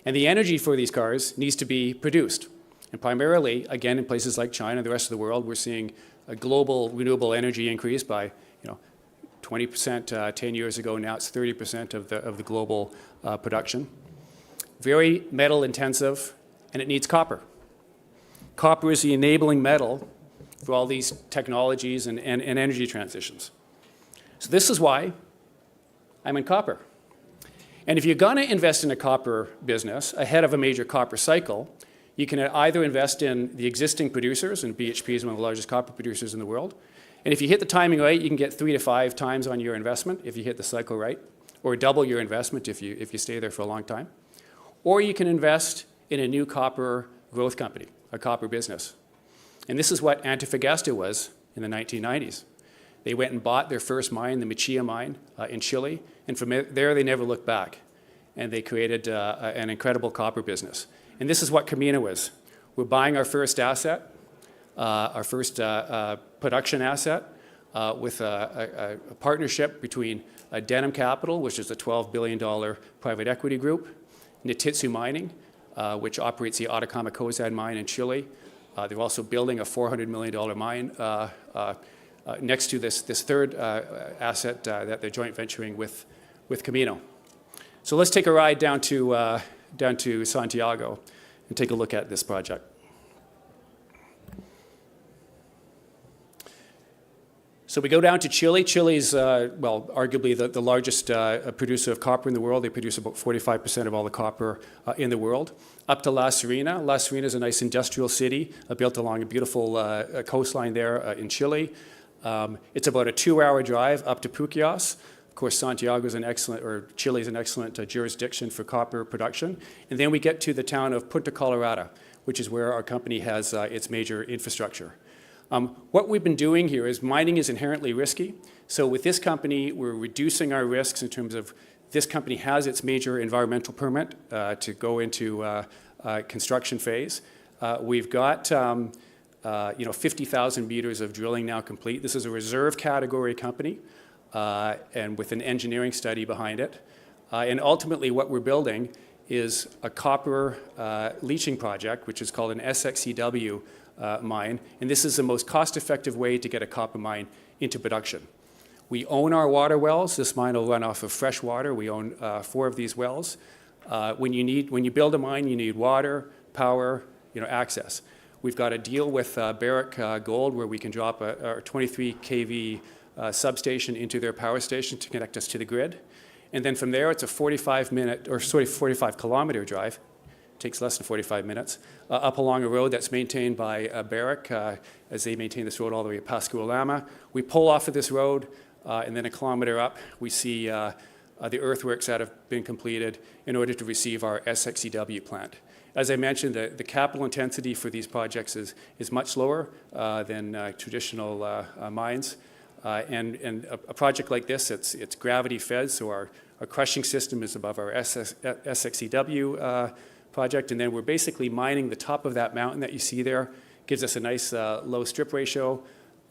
And the energy for these cars needs to be produced. And primarily, again, in places like China and the rest of the world, we're seeing a global renewable energy increase by 20% 10 years ago. Now it's 30% of the global production. Very metal intensive, and it needs copper. Copper is the enabling metal for all these technologies and energy transitions. So this is why I'm in copper. And if you're going to invest in a copper business ahead of a major copper cycle, you can either invest in the existing producers, and BHP is one of the largest copper producers in the world. And if you hit the timing right, you can get 3 to 5 times on your investment if you hit the cycle right, or double your investment if you stay there for a long time. Or you can invest in a new copper growth company, a copper business. And this is what Antofagasta was in the 1990s. They went and bought their first mine, the Michia mine in Chile, and from there they never looked back. And they created an incredible copper business. And this is what Camino is. We're buying our first asset, our first production asset, with a partnership between Denham Capital, which is a $12 billion private equity group, Nititsu Mining, which operates the Atacama Cozad mine in Chile. They're also building a $400 million mine next to this third asset that they're joint venturing with Camino. So let's take a ride down to Santiago and take a look at this project. So we go down to Chile. Chile's, arguably the largest producer of copper in the world. They produce about 45% of all the copper in the world. Up to La Serena. La Serena is a nice industrial city built along a beautiful coastline there in Chile. It's about a 2-hour drive up to Puquios. Of course, Santiago is Chile is an excellent jurisdiction for copper production. And then we get to the town of Punta Colorada, which is where our company has its major infrastructure. What we've been doing here is mining is inherently risky. So with this company, we're reducing our risks in terms of this company has its major environmental permit to go into construction phase. We've got 50,000 meters of drilling now complete. This is a reserve category company and with an engineering study behind it. And ultimately what we're building is a copper leaching project, which is called an SXEW mine, and this is the most cost-effective way to get a copper mine into production. We own our water wells. This mine will run off of fresh water. We own 4 of these wells. When you build a mine, you need water, power, access. We've got a deal with Barrick Gold where we can drop a 23 kV substation into their power station to connect us to the grid. And then from there, it's a 45 kilometer drive. Takes less than 45 minutes, up along a road that's maintained by Barrick as they maintain this road all the way to Pascua-Lama. We pull off of this road, and then a kilometer up, we see the earthworks that have been completed in order to receive our SXEW plant. As I mentioned, the capital intensity for these projects is much lower than traditional mines. And a project like this, it's gravity fed, so our crushing system is above our SXEW project, and then we're basically mining the top of that mountain that you see there. Gives us a nice low strip ratio,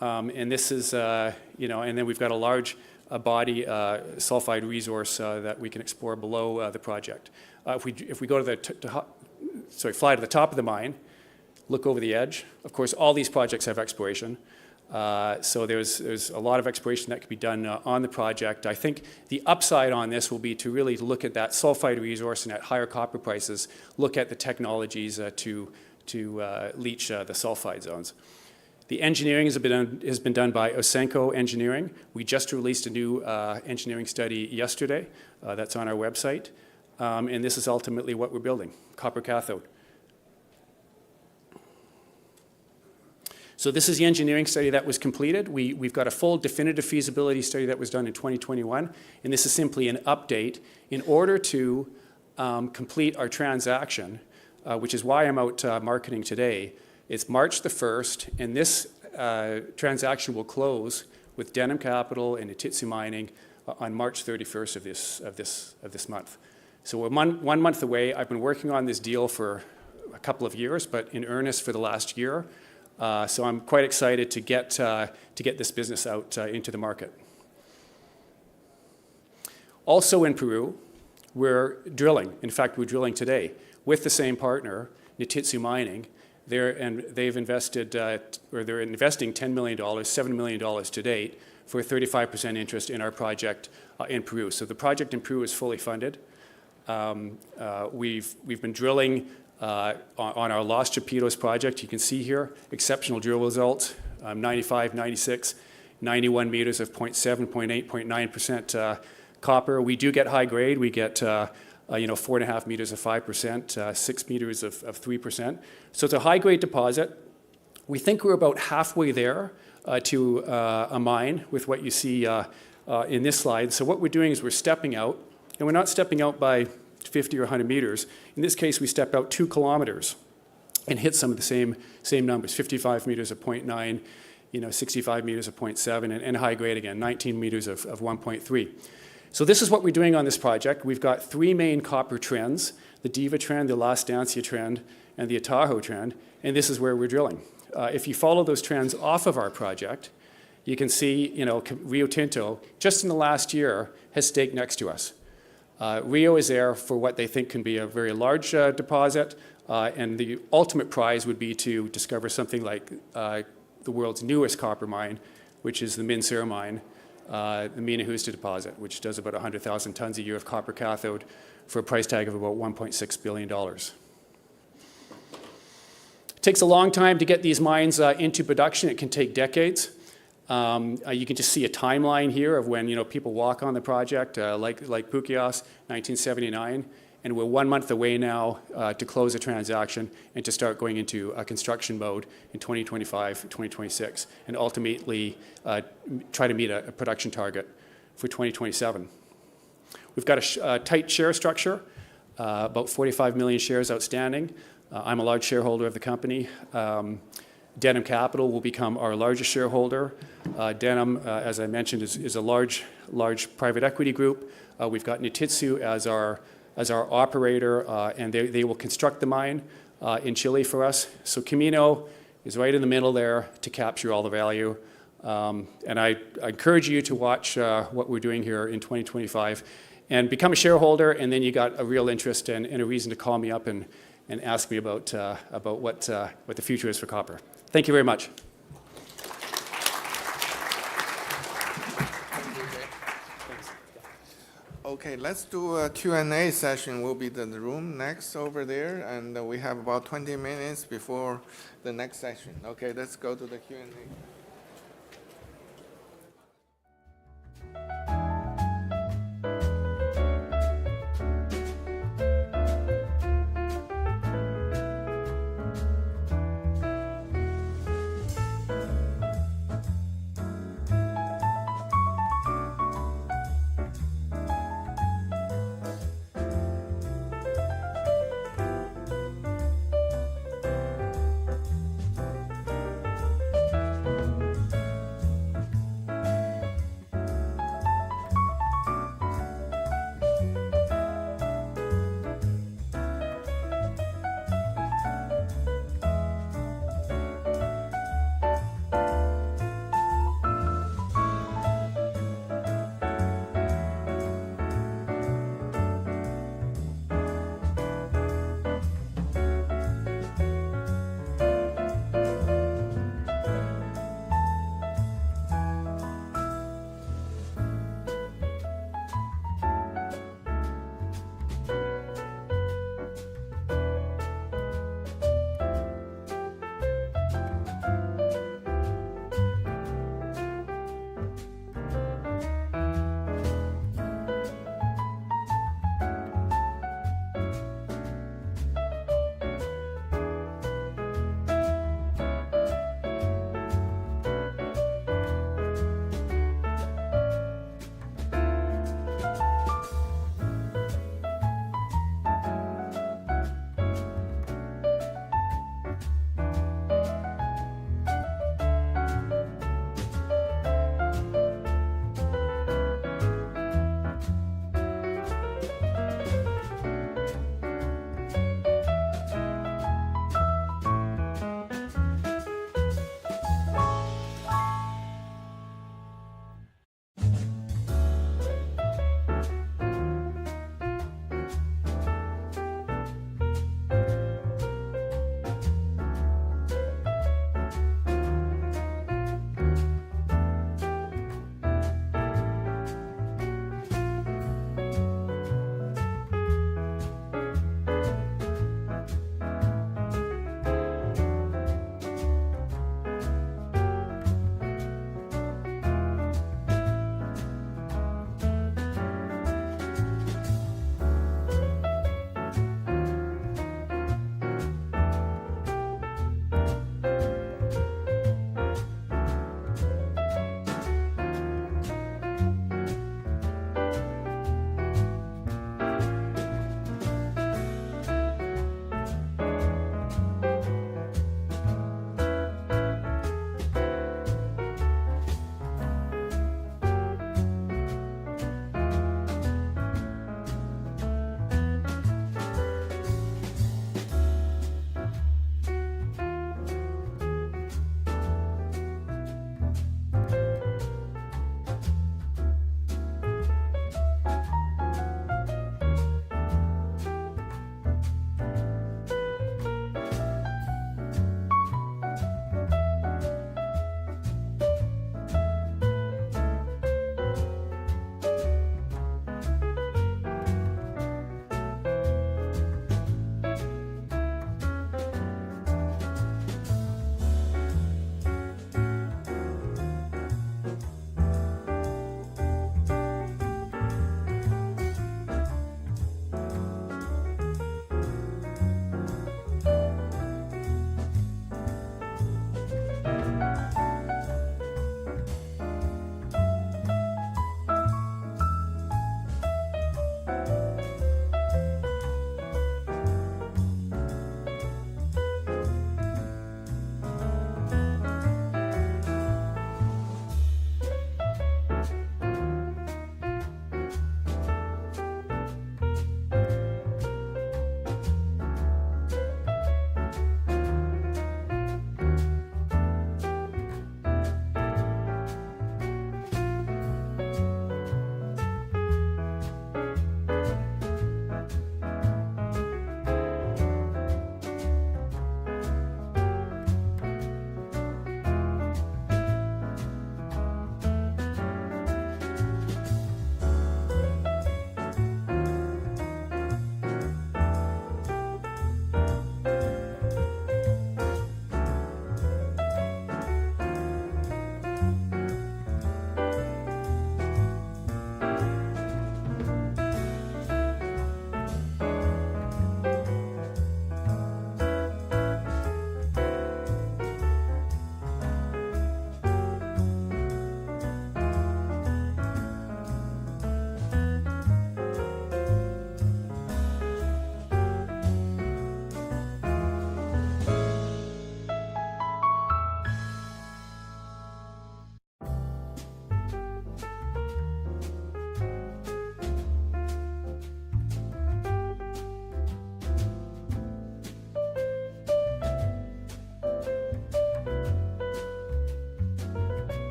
and this is, and then we've got a large body sulfide resource that we can explore below the project. If we go to fly to the top of the mine, look over the edge. Of course, all these projects have exploration. So there's a lot of exploration that can be done on the project. I think the upside on this will be to really look at that sulfide resource and at higher copper prices, look at the technologies to leach the sulfide zones. The engineering has been done by Osenko Engineering. We just released a new engineering study yesterday. That's on our website. And this is ultimately what we're building, copper cathode. So this is the engineering study that was completed. We've got a full definitive feasibility study that was done in 2021, and this is simply an update in order to complete our transaction, which is why I'm out marketing today. It's March the 1st, and this transaction will close with Denham Capital and Itochu Mining on March 31st of this month. So we're 1 month away. I've been working on this deal for a couple of years, but in earnest for the last year. So I'm quite excited to get this business out into the market. Also in Peru, we're drilling. In fact, we're drilling today with the same partner, Itochu Mining. They've invested, or they're investing $10 million, $7 million to date for a 35% interest in our project in Peru. So the project in Peru is fully funded. We've been drilling on our Los Chapitos project. You can see here exceptional drill results, 95, 96, 91 meters of 0.7, 0.8, 0.9% copper. We do get high grade. We get 4.5 meters of 5%, 6 meters of 3%. So it's a high grade deposit. We think we're about halfway there to a mine with what you see in this slide. So what we're doing is we're stepping out, and we're not stepping out by 50 or 100 meters. In this case, we step out 2 kilometers and hit some of the same numbers, 55 meters of 0.9, 65 meters of 0.7, and high grade again, 19 meters of 1.3. So this is what we're doing on this project. We've got 3 main copper trends, the Diva trend, the La Estancia trend, and the Atajo trend, and this is where we're drilling. If you follow those trends off of our project, you can see, Rio Tinto, just in the last year, has staked next to us. Rio is there for what they think can be a very large deposit, and the ultimate prize would be to discover something like the world's newest copper mine, which is the Minsur mine, the Mina Justa deposit, which does about 100,000 tons a year of copper cathode for a price tag of about $1.6 billion. It takes a long time to get these mines into production. It can take decades. You can just see a timeline here of when people walk on the project, like Puquias, 1979, and we're 1 month away now to close the transaction and to start going into construction mode in 2025, 2026, and ultimately try to meet a production target for 2027. We've got a tight share structure, about 45 million shares outstanding. I'm a large shareholder of the company. Denham Capital will become our largest shareholder. Denham, as I mentioned, is a large private equity group. We've got Itochu as our operator, and they will construct the mine in Chile for us. So Camino is right in the middle there to capture all the value. And I encourage you to watch what we're doing here in 2025 and become a shareholder, and then you got a real interest and a reason to call me up and ask me about what the future is for copper. Thank you very much. Okay, let's do a Q&A session. Will be the room next over there, and we have about 20 minutes before the next session. Okay, let's go to the Q&A.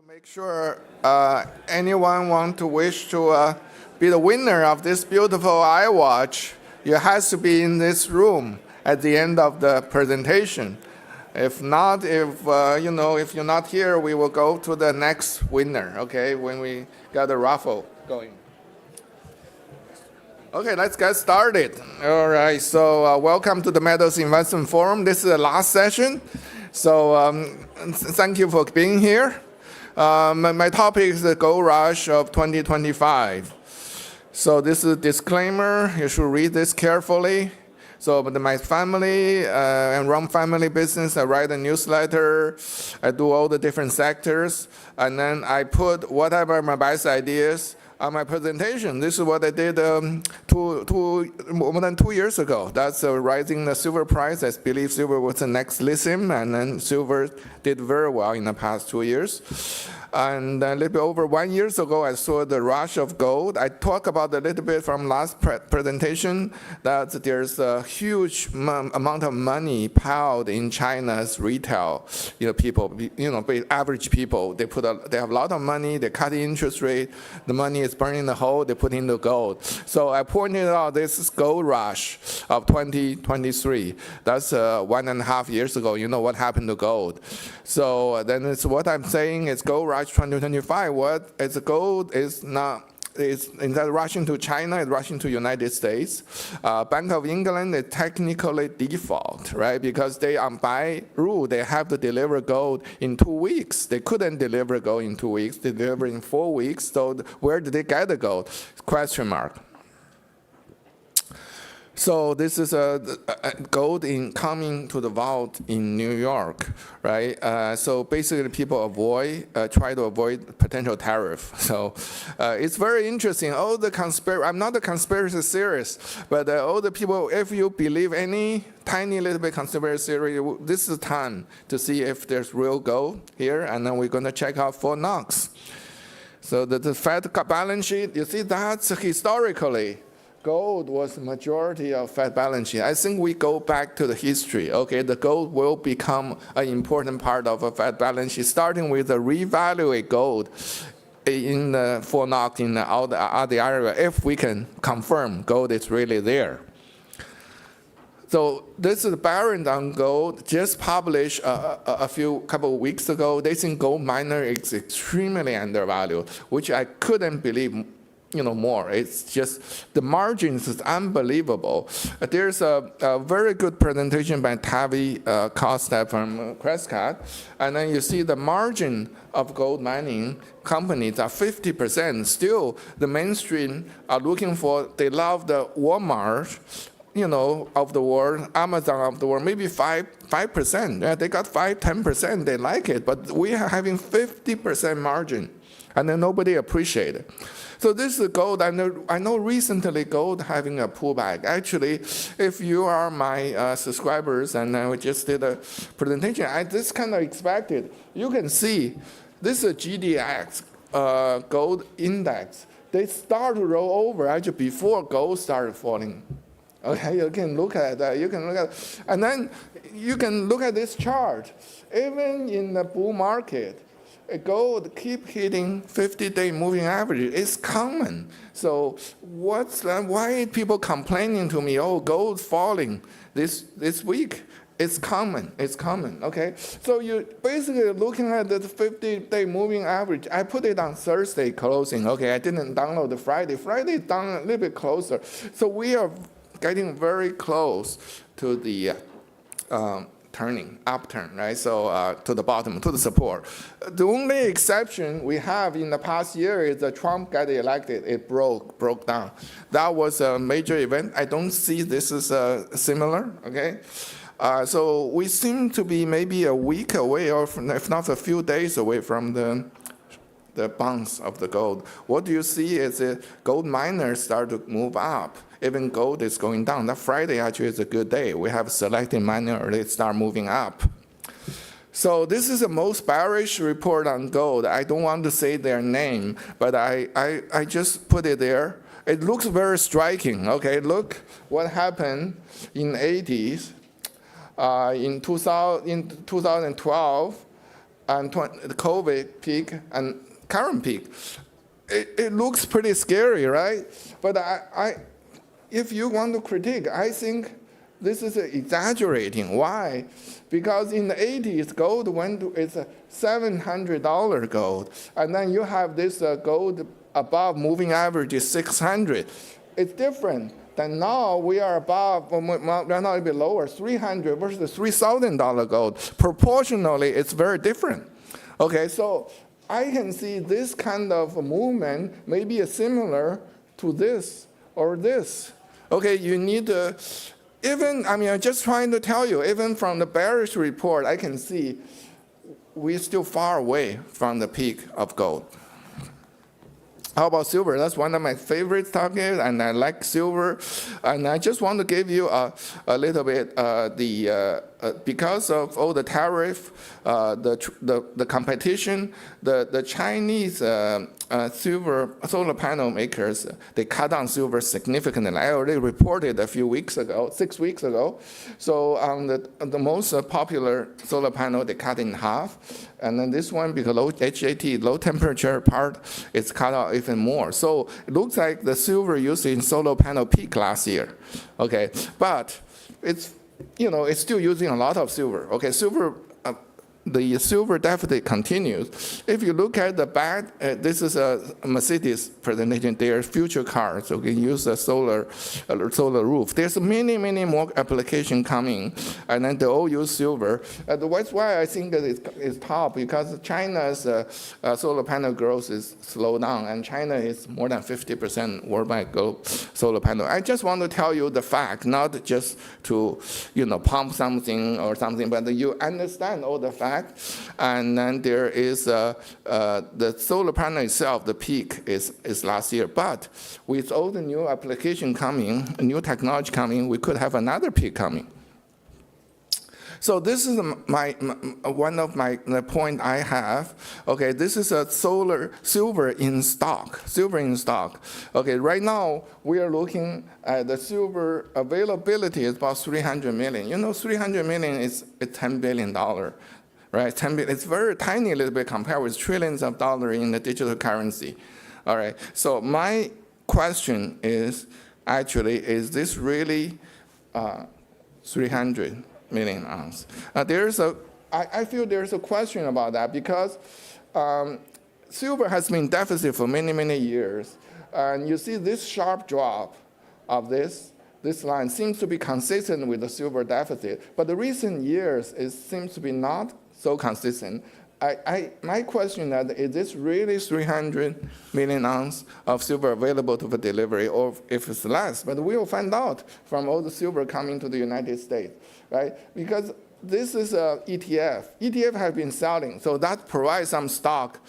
Make sure anyone want to wish to be the winner of this beautiful iWatch, you has to be in this room at the end of the presentation. If not, if you're not here, we will go to the next winner. Okay, when we got the raffle going. Okay, let's get started. All right, so welcome to the Metals Investment Forum. This is the last session, so thank you for being here. My topic is the gold rush of 2025. So this is a disclaimer. You should read this carefully. So but my family and run family business, I write a newsletter, I do all the different sectors, and then I put whatever my best ideas on my presentation. This is what I did more than 2 years ago. That's rising the silver price. I believe silver was the next lithium, and then silver did very well in the past 2 years. And a little bit over 1 year ago, I saw the rush of gold. I talked about a little bit from last presentation that there's a huge amount of money piled in China's retail. People, average people, they have a lot of money. They cut the interest rate. The money is burning the hole. They put in the gold. So I pointed out this gold rush of 2023. That's 1.5 years ago. You know what happened to gold. So then it's what I'm saying is gold rush 2025. What is gold is not instead of rushing to China, it's rushing to United States. Bank of England is technically default, right? Because they, by rule, they have to deliver gold in 2 weeks. They couldn't deliver gold in 2 weeks, they deliver in 4 weeks. So where did they get the gold? Question mark. So this is gold coming to the vault in New York, right? So basically, people try to avoid potential tariff. So it's very interesting. All the I'm not a conspiracy theorist, but all the people, if you believe any tiny little bit conspiracy theory, this is time to see if there's real gold here, and then we're going to check out Fort Knox. So the Fed balance sheet, you see that's historically. Gold was the majority of Fed balance sheet. I think we go back to the history. Okay, the gold will become an important part of a Fed balance sheet, starting with the reevaluate gold in the Fort Knox in all the area, if we can confirm gold is really there. So this is Barron's on gold, just published a couple of weeks ago. They think gold miner is extremely undervalued, which I couldn't believe. More. It's just the margins is unbelievable. There's a very good presentation by Tavi Costa from Crescat, and then you see the margin of gold mining companies are 50%. Still, the mainstream are looking for. They love the Walmart, of the world, Amazon of the world, maybe 5%. Yeah, they got 5-10%. They like it, but we are having 50% margin, and then nobody appreciate it. So this is gold. I know recently gold having a pullback. Actually, if you are my subscribers, and I just did a presentation, I just kind of expected. You can see this is a GDX gold index. They start to roll over actually before gold started falling. Okay, you can look at that. And then you can look at this chart. Even in the bull market, gold keep hitting 50-day moving average. It's common. So why are people complaining to me? Oh, gold's falling this week. It's common. It's common. Okay. So you're basically looking at the 50-day moving average. I put it on Thursday closing. Okay. I didn't download the Friday. Friday down a little bit closer. So we are getting very close to the upturn, right? So to the bottom, to the support. The only exception we have in the past year is that Trump got elected. It broke down. That was a major event. I don't see this as similar, okay? So we seem to be maybe a week away, or if not a few days away from the bounce of the gold. What do you see is that gold miners start to move up. Even gold is going down. That Friday actually is a good day. We have selected miner, they start moving up. So this is the most bearish report on gold. I don't want to say their name, but I just put it there. It looks very striking. Okay, look what happened in 80s, in 2012, and the COVID peak and current peak. It looks pretty scary, right? But if you want to critique, I think this is exaggerating. Why? Because in the 80s, gold it's a $700 gold, and then you have this gold above moving average is 600. It's different. Then now we are above, we're not a bit lower, 300 versus $3,000 gold. Proportionally, it's very different. Okay, so I can see this kind of movement may be similar to this or this. Okay, you need to, I'm just trying to tell you, even from the bearish report, I can see we're still far away from the peak of gold. How about silver? That's one of my favorite targets, and I like silver. And I just want to give you a little bit because of all the tariff, the competition, the Chinese silver solar panel makers, they cut down silver significantly. I already reported a few weeks ago, 6 weeks ago. So on the most popular solar panel, they cut in half. And then this one, because low HAT, low temperature part, it's cut out even more. So it looks like the silver used in solar panel peak last year. Okay, but it's still using a lot of silver. Okay, silver the silver deficit continues. If you look at the back, this is a Mercedes presentation. Their future cars, so can use a solar roof. There's many more applications coming, and then they all use silver. That's why I think that it's top, because China's solar panel growth is slowed down, and China is more than 50% worldwide solar panel. I just want to tell you the fact, not just to pump something or something, but you understand all the facts. And then there is the solar panel itself, the peak is last year. But with all the new application coming, new technology coming, we could have another peak coming. So this is one of the point I have. Okay, this is a silver in stock. Okay, right now we are looking at the silver availability is about 300 million. 300 million is $10 billion. Right, 10 billion. It's very tiny, a little bit compared with trillions of dollars in the digital currency. All right. So my question is, actually, is this really 300 million ounce? I feel there's a question about that, because silver has been deficit for many years, and you see this sharp drop of this line seems to be consistent with the silver deficit, but the recent years it seems to be not so consistent. My question is this really 300 million ounces of silver available for delivery, or if it's less? But we will find out from all the silver coming to the United States, right? Because this is a ETF. ETF have been selling, so that provides some stock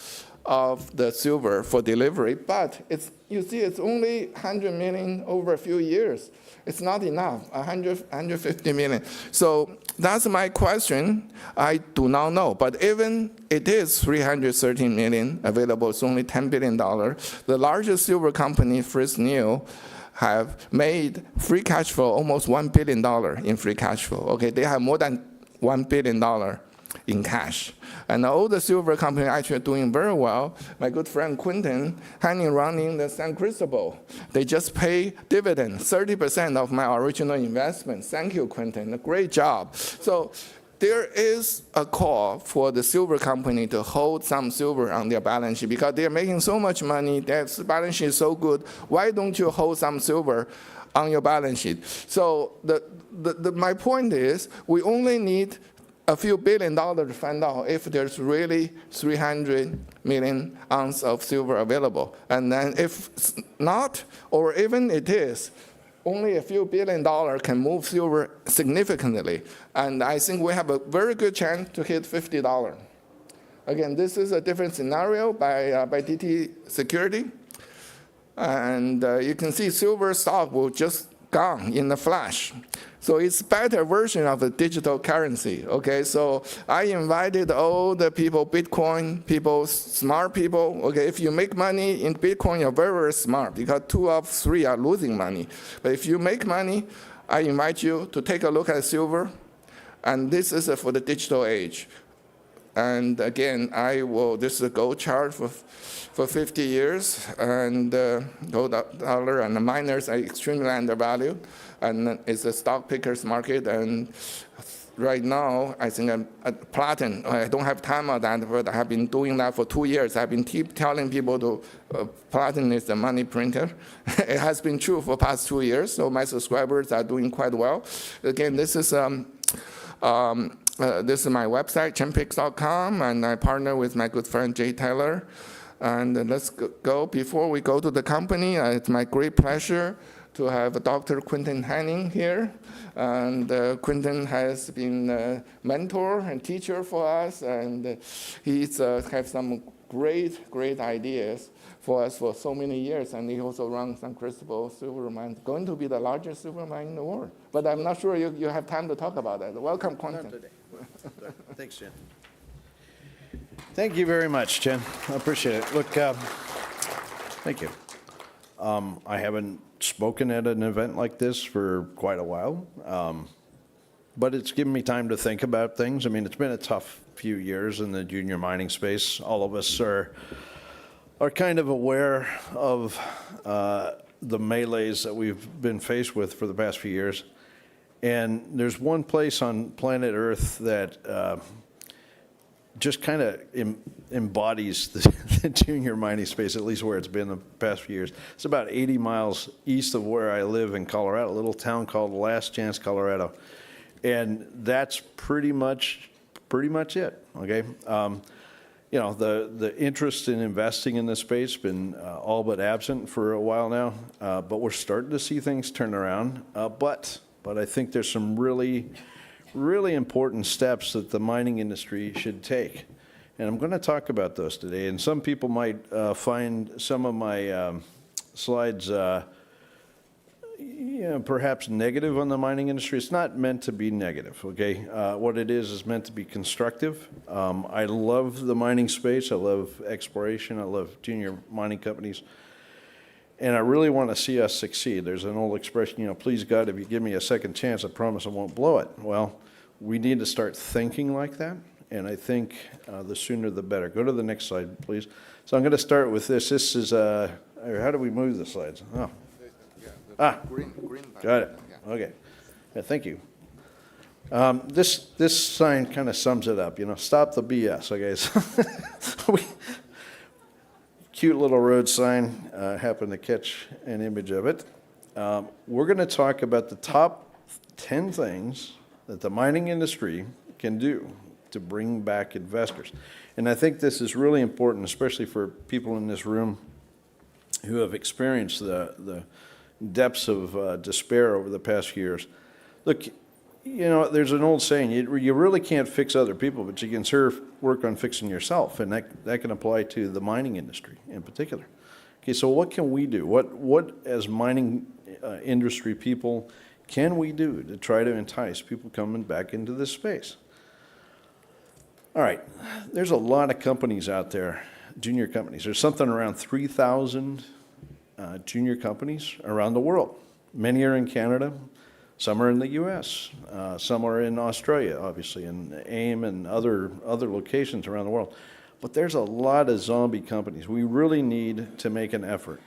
of the silver for delivery. But you see, it's only 100 million over a few years. It's not enough, 150 million. So that's my question. I do not know. But even it is 313 million available, it's only $10 billion. The largest silver company, Fresnel, have made free cash flow, almost $1 billion in free cash flow. Okay, they have more than $1 billion in cash. And all the silver companies actually are doing very well. My good friend Quintin Hennigh running the San Cristobal, they just pay dividend, 30% of my original investment. Thank you, Quintin, a great job. So there is a call for the silver company to hold some silver on their balance sheet, because they're making so much money, their balance sheet is so good. Why don't you hold some silver on your balance sheet? So my point is, we only need a few $1 billion to find out if there's really 300 million ounces of silver available. And then if not, or even it is, only a few $1 billion can move silver significantly. And I think we have a very good chance to hit $50. Again, this is a different scenario by DT Security. And you can see silver stock will just gone in a flash. So it's better version of the digital currency, okay? So I invited all the people, Bitcoin people, smart people, okay? If you make money in Bitcoin, you're very smart, because 2 of 3 are losing money. But if you make money, I invite you to take a look at silver, and this is for the digital age. And again, this is a gold chart for 50 years, and gold dollar and the miners are extremely undervalued, and it's a stock pickers market. And right now, I think platinum, I don't have time on that, but I have been doing that for 2 years. I've been telling people platinum is the money printer. It has been true for the past 2 years, so my subscribers are doing quite well. Again, this is my website, champix.com, and I partner with my good friend Jay Taylor. And let's go. Before we go to the company, it's my great pleasure to have Dr. Quintin Hennigh here. And Quintin has been a mentor and teacher for us, and he's has some great ideas for us for so many years. And he also runs San Cristobal silver mine, going to be the largest silver mine in the world. But I'm not sure you have time to talk about that. Welcome, Quintin. Thanks, Jen. Thank you very much, Jen. I appreciate it. Look, thank you. I haven't spoken at an event like this for quite a while, but it's given me time to think about things. I mean, it's been a tough few years in the junior mining space. All of us are kind of aware of the melees that we've been faced with for the past few years. And there's one place on planet Earth that just kind of embodies the junior mining space, at least where it's been the past few years. It's about 80 miles east of where I live in Colorado, a little town called Last Chance, Colorado. And that's pretty much it, okay? You know, the interest in investing in this space has been all but absent for a while now, but we're starting to see things turn around. But I think there's some really important steps that the mining industry should take. And I'm going to talk about those today. And some people might find some of my slides perhaps negative on the mining industry. It's not meant to be negative, okay? What it is meant to be constructive. I love the mining space. I love exploration. I love junior mining companies. And I really want to see us succeed. There's an old expression, please God, if you give me a second chance, I promise I won't blow it. Well, we need to start thinking like that. And I think the sooner the better. Go to the next slide, please. So I'm going to start with this. This is, how do we move the slides? Oh. Green got it. Okay. Yeah, thank you. This sign kind of sums it up. Stop the BS. Okay. So cute little road sign. Happened to catch an image of it. We're going to talk about the top 10 things that the mining industry can do to bring back investors. And I think this is really important, especially for people in this room who have experienced the depths of despair over the past few years. Look, there's an old saying, you really can't fix other people, but you can sure work on fixing yourself, and that can apply to the mining industry in particular. Okay, so what can we do? What as mining industry people can we do to try to entice people coming back into this space? All right, there's a lot of companies out there, junior companies. There's something around 3,000 junior companies around the world. Many are in Canada, some are in the U.S., some are in Australia, obviously, and AIM and other locations around the world. But there's a lot of zombie companies. We really need to make an effort,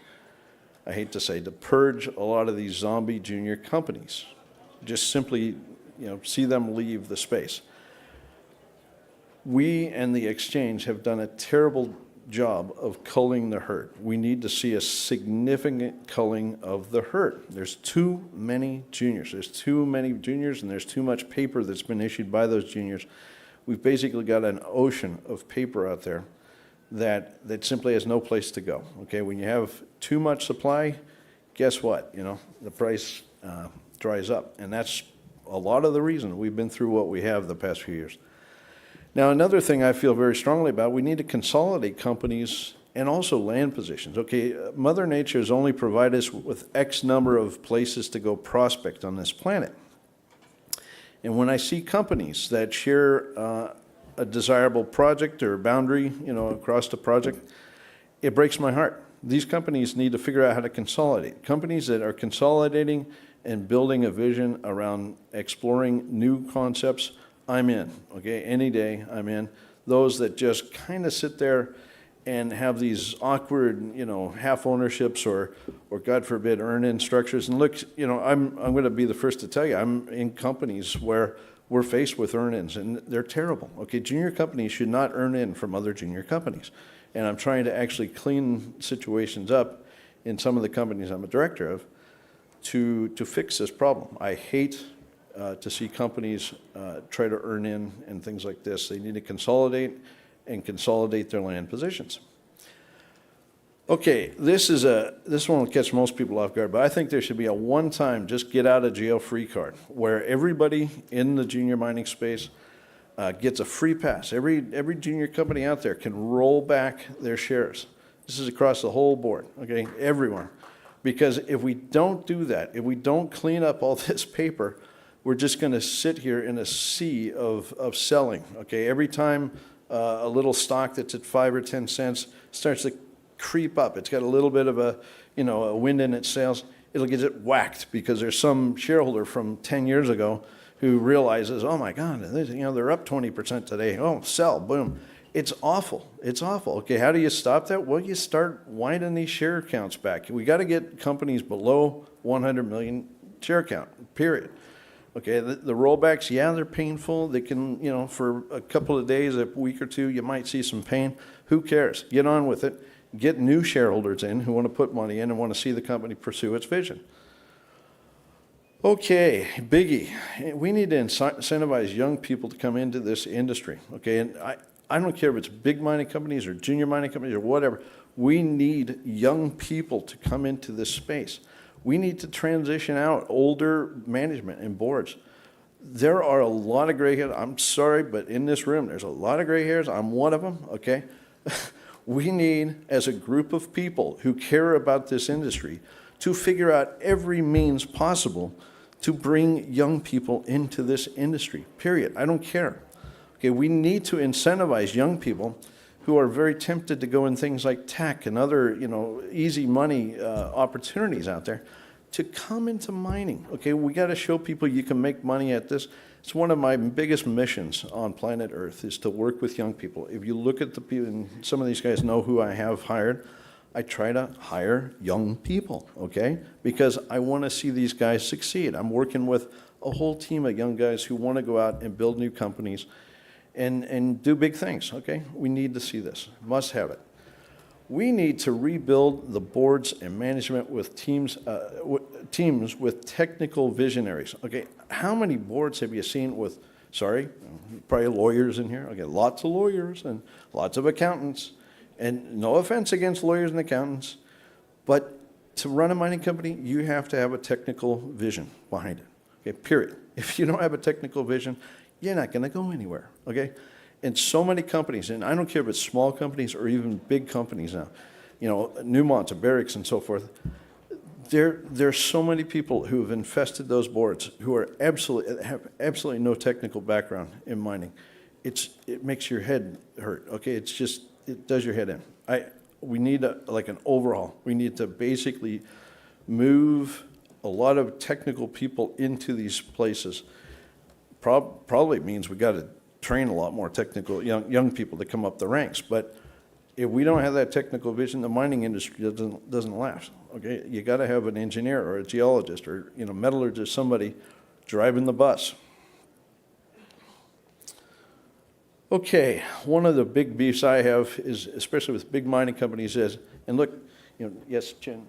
I hate to say, to purge a lot of these zombie junior companies. Just simply, see them leave the space. We and the exchange have done a terrible job of culling the herd. We need to see a significant culling of the herd. There's too many juniors. There's too many juniors, and there's too much paper that's been issued by those juniors. We've basically got an ocean of paper out there that simply has no place to go. Okay, when you have too much supply, guess what? The price dries up, and that's a lot of the reason we've been through what we have the past few years. Now, another thing I feel very strongly about, we need to consolidate companies and also land positions. Okay, Mother Nature has only provided us with X number of places to go prospect on this planet. And when I see companies that share a desirable project or boundary, across the project, it breaks my heart. These companies need to figure out how to consolidate. Companies that are consolidating and building a vision around exploring new concepts, I'm in, okay? Any day, I'm in. Those that just kind of sit there and have these awkward, half ownerships or God forbid, earn-in structures. And look, I'm going to be the first to tell you, I'm in companies where we're faced with earn-ins, and they're terrible. Okay, junior companies should not earn in from other junior companies. And I'm trying to actually clean situations up in some of the companies I'm a director of to fix this problem. I hate to see companies try to earn in and things like this. They need to consolidate their land positions. Okay, this one will catch most people off guard, but I think there should be a one-time just get out of jail free card where everybody in the junior mining space gets a free pass. Every junior company out there can roll back their shares. This is across the whole board, okay, everyone. Because if we don't do that, if we don't clean up all this paper, we're just going to sit here in a sea of selling, okay? Every time a little stock that's at 5 or 10 cents starts to creep up, it's got a little bit of a wind in its sails, it'll get it whacked because there's some shareholder from 10 years ago who realizes, oh my God, they're up 20% today. Oh, sell, boom. It's awful. It's awful. Okay, how do you stop that? Well, you start winding these share counts back. We got to get companies below 100 million share count, period. Okay, the rollbacks, yeah, they're painful. They can, you know, for a couple of days, a week or two, you might see some pain. Who cares? Get on with it. Get new shareholders in who want to put money in and want to see the company pursue its vision. Okay, biggie. We need to incentivize young people to come into this industry. Okay, and I don't care if it's big mining companies or junior mining companies or whatever. We need young people to come into this space. We need to transition out older management and boards. There are a lot of gray hairs. I'm sorry, but in this room, there's a lot of gray hairs. I'm one of them, okay? We need, as a group of people who care about this industry, to figure out every means possible to bring young people into this industry, period. I don't care. Okay, we need to incentivize young people who are very tempted to go in things like tech and other, you know, easy money opportunities out there to come into mining. Okay, we got to show people you can make money at this. It's one of my biggest missions on planet Earth is to work with young people. If you look at the people, and some of these guys know who I have hired, I try to hire young people, okay? Because I want to see these guys succeed. I'm working with a whole team of young guys who want to go out and build new companies and do big things, okay? We need to see this, must have it. We need to rebuild the boards and management with teams with technical visionaries, okay? How many boards have you seen with, sorry, probably lawyers in here, okay, lots of lawyers and lots of accountants, and no offense against lawyers and accountants, but to run a mining company, you have to have a technical vision behind it, okay, period. If you don't have a technical vision, you're not going to go anywhere, okay? And so many companies, and I don't care if it's small companies or even big companies now, you know, Newmont, Barrick, and so forth, there's so many people who have infested those boards who are have absolutely no technical background in mining. It makes your head hurt, okay? It's just, it does your head in. We need like an overhaul. We need to basically move a lot of technical people into these places. Probably means we got to train a lot more technical young people to come up the ranks. But if we don't have that technical vision, the mining industry doesn't last. Okay, you got to have an engineer or a geologist or metallurgist, somebody driving the bus. Okay, one of the big beefs I have is, especially with big mining companies, is, and look, yes, Jen,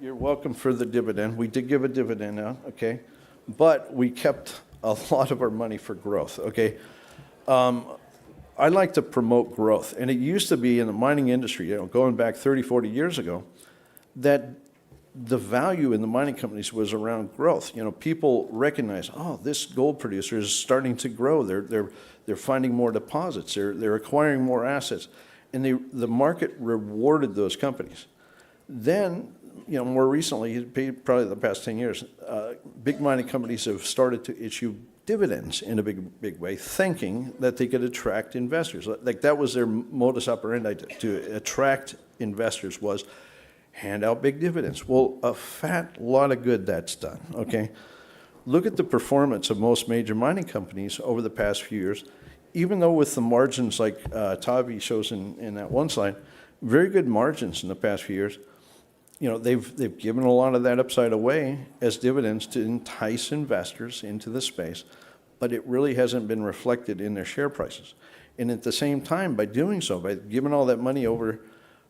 you're welcome for the dividend. We did give a dividend out, okay, but we kept a lot of our money for growth, okay? I like to promote growth, and it used to be in the mining industry, going back 30, 40 years ago, that the value in the mining companies was around growth. People recognize, oh, this gold producer is starting to grow. They're finding more deposits. They're acquiring more assets, and the market rewarded those companies. Then, more recently, probably the past 10 years, big mining companies have started to issue dividends in a big way, thinking that they could attract investors. Like that was their modus operandi to attract investors, was hand out big dividends. Well, a fat lot of good that's done, okay? Look at the performance of most major mining companies over the past few years. Even though with the margins like Tavi shows in that one slide, very good margins in the past few years, they've given a lot of that upside away as dividends to entice investors into the space, but it really hasn't been reflected in their share prices. And at the same time, by doing so, by giving all that money over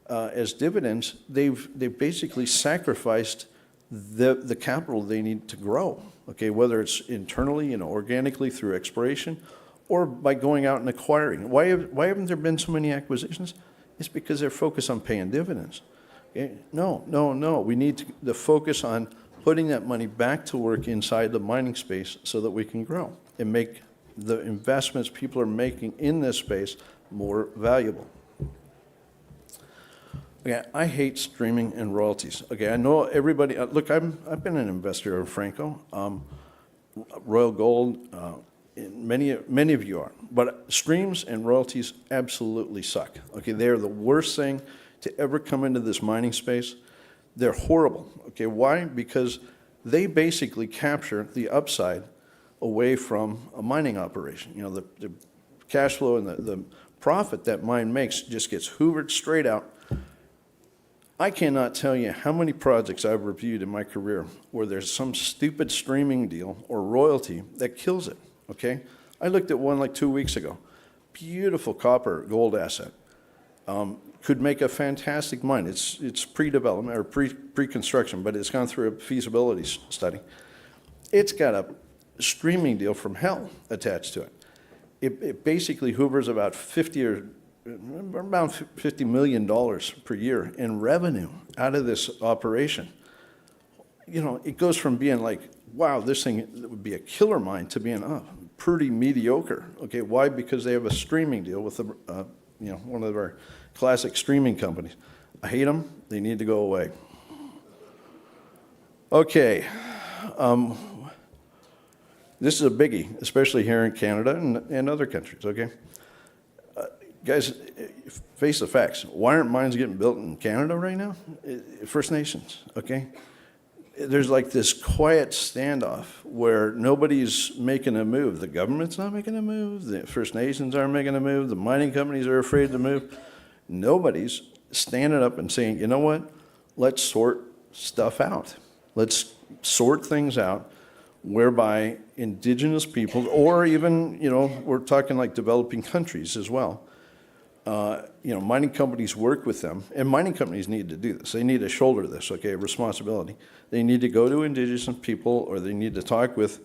as dividends, they've basically sacrificed the capital they need to grow, okay, whether it's internally, organically through exploration, or by going out and acquiring. Why haven't there been so many acquisitions? It's because they're focused on paying dividends. Okay? No. We need to focus on putting that money back to work inside the mining space so that we can grow and make the investments people are making in this space more valuable. Okay, I hate streaming and royalties. Okay, I know everybody, look, I've been an investor in Franco, Royal Gold, many of you are, but streams and royalties absolutely suck. Okay, they are the worst thing to ever come into this mining space. They're horrible. Okay, why? Because they basically capture the upside away from a mining operation. The cash flow and the profit that mine makes just gets hoovered straight out. I cannot tell you how many projects I've reviewed in my career where there's some stupid streaming deal or royalty that kills it, okay? I looked at one like 2 weeks ago. Beautiful copper gold asset. Could make a fantastic mine. It's pre-development or pre-construction, but it's gone through a feasibility study. It's got a streaming deal from hell attached to it. It basically hoovers about $50 million per year in revenue out of this operation. You know, it goes from being like, wow, this thing would be a killer mine to being pretty mediocre. Okay, why? Because they have a streaming deal with one of our classic streaming companies. I hate them. They need to go away. Okay. This is a biggie, especially here in Canada and other countries, okay? Guys, face the facts. Why aren't mines getting built in Canada right now? First Nations, okay? There's like this quiet standoff where nobody's making a move. The government's not making a move. The First Nations aren't making a move. The mining companies are afraid to move. Nobody's standing up and saying, you know what? Let's sort stuff out. Let's sort things out whereby indigenous peoples, or even, we're talking like developing countries as well, mining companies work with them, and mining companies need to do this. They need to shoulder this, okay, responsibility. They need to go to indigenous people, or they need to talk with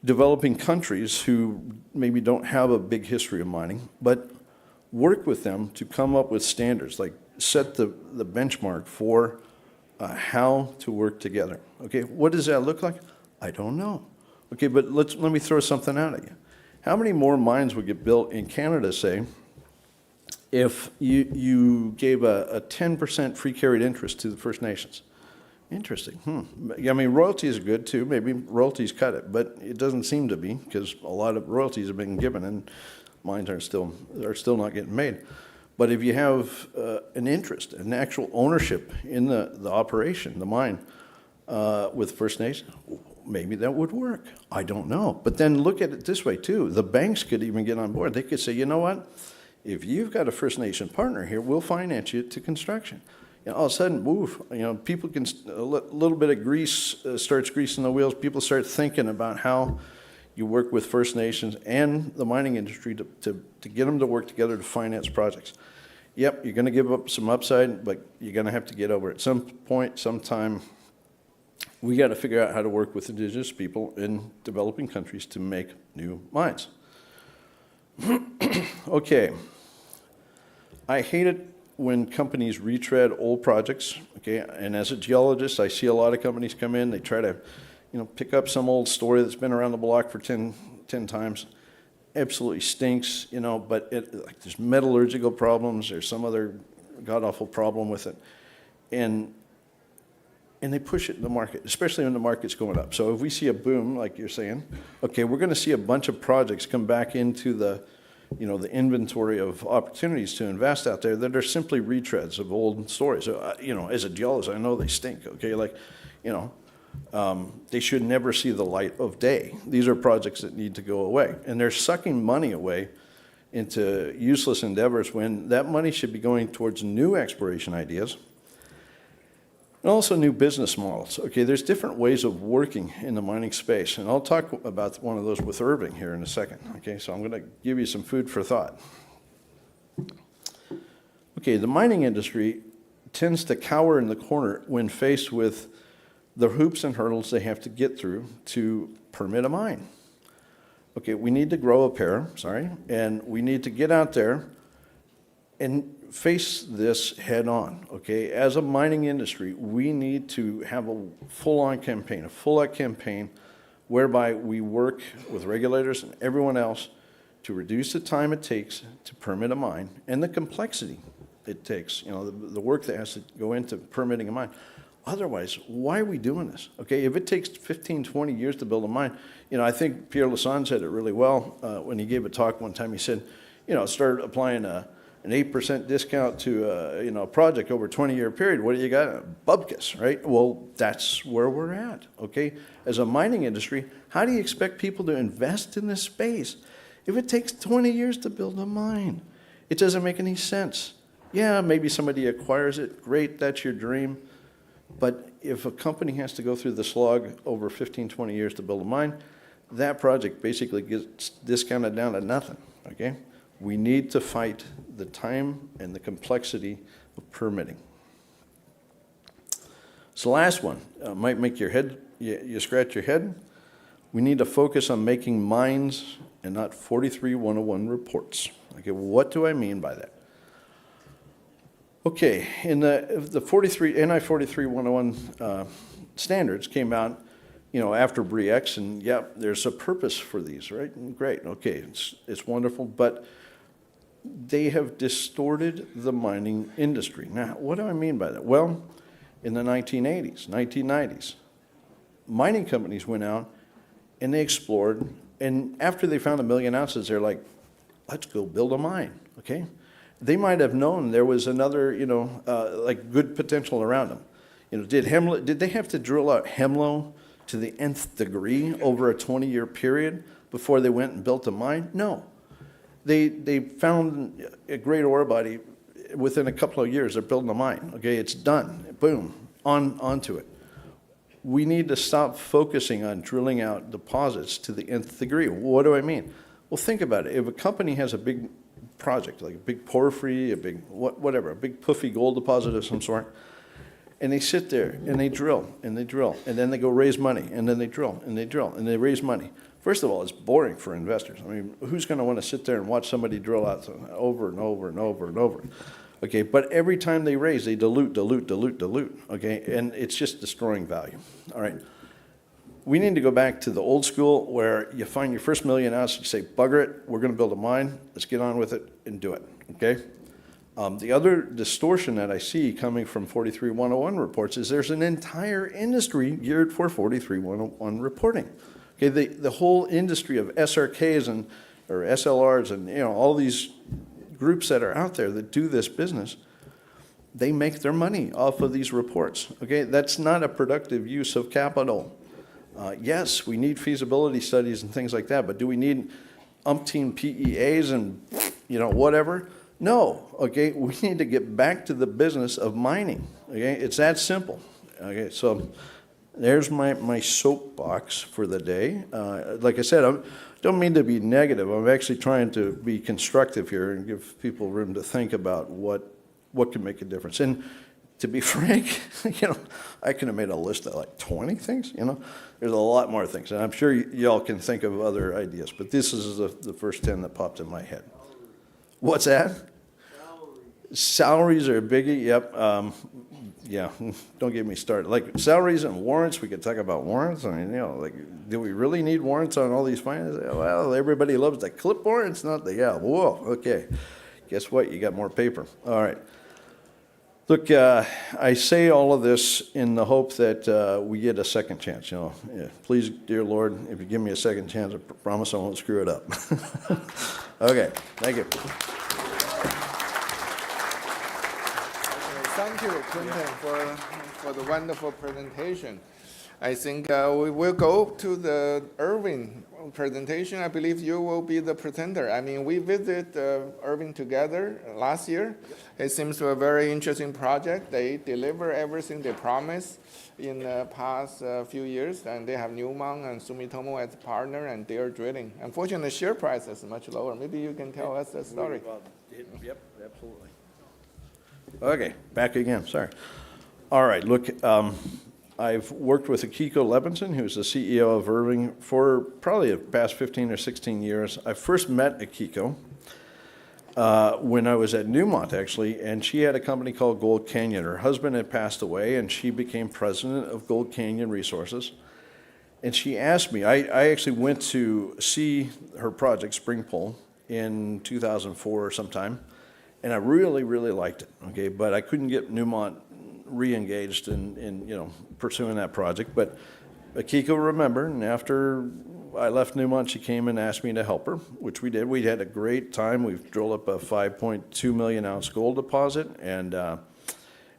developing countries who maybe don't have a big history of mining, but work with them to come up with standards, like set the benchmark for how to work together. Okay, what does that look like? I don't know. Okay, but let me throw something out at you. How many more mines would get built in Canada, say, if you gave a 10% free carried interest to the First Nations? Interesting. I mean, royalties are good too. Maybe royalties cut it, but it doesn't seem to be, because a lot of royalties have been given and mines are still not getting made. But if you have an interest, an actual ownership in the operation, the mine, with First Nations, maybe that would work. I don't know. But then look at it this way too. The banks could even get on board. They could say, you know what? If you've got a First Nation partner here, we'll finance you to construction. All of a sudden, people can, a little bit of grease starts greasing the wheels. People start thinking about how you work with First Nations and the mining industry to get them to work together to finance projects. Yep, you're going to give up some upside, but you're going to have to get over it. At some point, sometime, we got to figure out how to work with indigenous people in developing countries to make new mines. Okay. I hate it when companies retread old projects, okay? And as a geologist, I see a lot of companies come in, they try to, pick up some old story that's been around the block for 10 times. Absolutely stinks, but like there's metallurgical problems, there's some other god-awful problem with it. And they push it in the market, especially when the market's going up. So if we see a boom, like you're saying, okay, we're going to see a bunch of projects come back into the inventory of opportunities to invest out there that are simply retreads of old stories. So, as a geologist, I know they stink, okay? They should never see the light of day. These are projects that need to go away. And they're sucking money away into useless endeavors when that money should be going towards new exploration ideas and also new business models. Okay, there's different ways of working in the mining space, and I'll talk about one of those with Irving here in a second. Okay, so I'm going to give you some food for thought. Okay, the mining industry tends to cower in the corner when faced with the hoops and hurdles they have to get through to permit a mine. Okay, we need to grow a pair, and we need to get out there and face this head on, okay? As a mining industry, we need to have a full-on campaign, a full-out campaign whereby we work with regulators and everyone else to reduce the time it takes to permit a mine and the complexity it takes, the work that has to go into permitting a mine. Otherwise, why are we doing this? Okay, if it takes 15, 20 years to build a mine, I think Pierre Lassonde said it really well when he gave a talk one time. He said, start applying an 8% discount to a project over a 20-year period. What do you got? Bubkus, right? Well, that's where we're at, okay? As a mining industry, how do you expect people to invest in this space if it takes 20 years to build a mine? It doesn't make any sense. Yeah, maybe somebody acquires it, great, that's your dream. But if a company has to go through the slog over 15, 20 years to build a mine, that project basically gets discounted down to nothing, okay? We need to fight the time and the complexity of permitting. So last one, might make your head, you scratch your head. We need to focus on making mines and not 43-101 reports. Okay, what do I mean by that? Okay, in the NI 43-101 standards came out, you know, after BRIEX, and yep, there's a purpose for these, right? And great, okay, it's wonderful, but they have distorted the mining industry. Now, what do I mean by that? Well, in the 1980s, 1990s, mining companies went out and they explored, and after they found 1 million ounces, they're like, let's go build a mine, okay? They might have known there was another, you know, like good potential around them. You know, did they have to drill out Hemlo to the nth degree over a 20-year period before they went and built a mine? No. They found a great ore body. Within a couple of years, they're building a mine. Okay, it's done. Boom, onto it. We need to stop focusing on drilling out deposits to the nth degree. What do I mean? Well, think about it. If a company has a big project, like a big porphyry, a big whatever, a big puffy gold deposit of some sort, and they sit there and they drill and they drill, and then they go raise money, and then they drill and they drill and they raise money. First of all, it's boring for investors. I mean, who's going to want to sit there and watch somebody drill out over and over and over and over? Okay, but every time they raise, they dilute, okay, and it's just destroying value. All right. We need to go back to the old school where you find your first 1 million ounces, you say, bugger it, we're going to build a mine, let's get on with it and do it, okay? The other distortion that I see coming from 43-101 reports is there's an entire industry geared for 43-101 reporting. Okay, the whole industry of SRKs or SLRs and, you know, all these groups that are out there that do this business, they make their money off of these reports, okay? That's not a productive use of capital. Yes, we need feasibility studies and things like that, but do we need umpteen PEAs and, you know, whatever? No, okay? We need to get back to the business of mining, okay? It's that simple, okay? So there's my soapbox for the day. Like I said, I don't mean to be negative. I'm actually trying to be constructive here and give people room to think about what can make a difference. And to be frank, you know, I could have made a list of like 20 things, you know. There's a lot more things, and I'm sure y'all can think of other ideas, but this is the first 10 that popped in my head. What's that? Salaries are a biggie, yep. Yeah, don't get me started. Like salaries and warrants, we could talk about warrants. I mean, you know, like, do we really need warrants on all these finance? Well, everybody loves the clip warrants, not the, yeah, whoa, okay. Guess what? You got more paper. All right. Look, I say all of this in the hope that we get a second chance, you know. Yeah, please, dear Lord, if you give me a second chance, I promise I won't screw it up. Okay, thank you. Thank you, Quentin, for the wonderful presentation. I think we will go to the Irving presentation. I believe you will be the presenter. I mean, we visited Irving together last year. It seems to be a very interesting project. They deliver everything they promised in the past few years, and they have Newmont and Sumitomo as partner, and they are drilling. Unfortunately, the share price is much lower. Maybe you can tell us the story. Yep, absolutely. Okay, back again, sorry. All right, look, I've worked with Akiko Levinson, who's the CEO of Irving, for probably the past 15 or 16 years. I first met Akiko when I was at Newmont, actually, and she had a company called Gold Canyon. Her husband had passed away, and she became president of Gold Canyon Resources. And she asked me, I actually went to see her project, Springpole, in 2004 or sometime, and I really, really liked it, okay? But I couldn't get Newmont re-engaged in you know, pursuing that project. But Akiko remembered, and after I left Newmont, she came and asked me to help her, which we did. We had a great time. We've drilled up a 5.2 million ounce gold deposit, and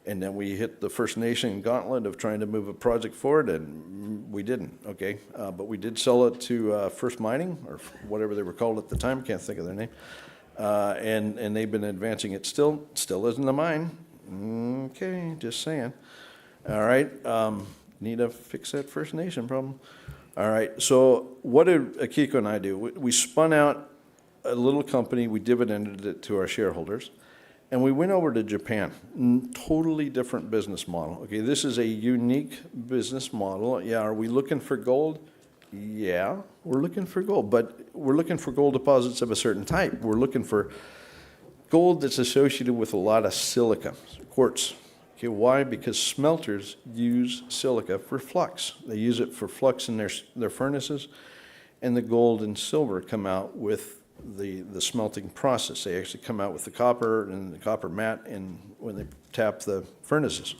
then we hit the First Nation gauntlet of trying to move a project forward, and we didn't, okay? But we did sell it to First Mining, or whatever they were called at the time, can't think of their name. and they've been advancing it. Still isn't a mine. Okay, just saying. All right, need to fix that First Nation problem. All right, so what did Akiko and I do? We spun out a little company, we dividended it to our shareholders, and we went over to Japan. Totally different business model. Okay, this is a unique business model. Yeah, are we looking for gold? Yeah, we're looking for gold, but we're looking for gold deposits of a certain type. We're looking for gold that's associated with a lot of silica, quartz. Okay, why? Because smelters use silica for flux. They use it for flux in their furnaces, and the gold and silver come out with the smelting process. They actually come out with the copper and the copper matte when they tap the furnaces.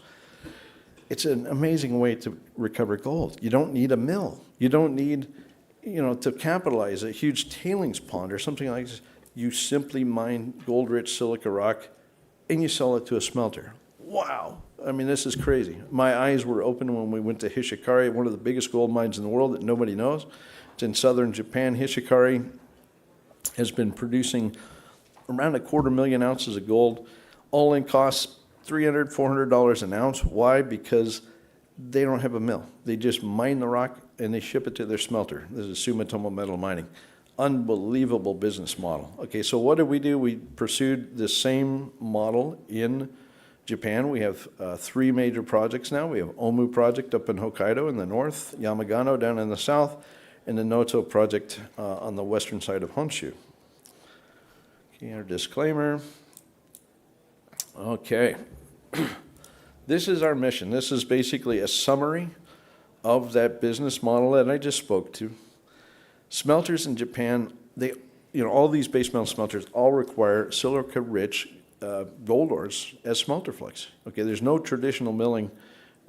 It's an amazing way to recover gold. You don't need a mill. You don't need, to capitalize a huge tailings pond or something like this. You simply mine gold-rich silica rock and you sell it to a smelter. Wow. I mean, this is crazy. My eyes were open when we went to Hishikari, one of the biggest gold mines in the world that nobody knows. It's in southern Japan. Hishikari has been producing around 250,000 ounces of gold, all in costs $300, $400 an ounce. Why? Because they don't have a mill. They just mine the rock and they ship it to their smelter. This is Sumitomo Metal Mining. Unbelievable business model. Okay, so what did we do? We pursued the same model in Japan. We have 3 major projects now. We have Omu project up in Hokkaido in the north, Yamagano down in the south, and the Noto project on the western side of Honshu. Okay, our disclaimer. Okay. This is our mission. This is basically a summary of that business model that I just spoke to. Smelters in Japan, all these base metal smelters all require silica-rich gold ores as smelter flux. Okay, there's no traditional milling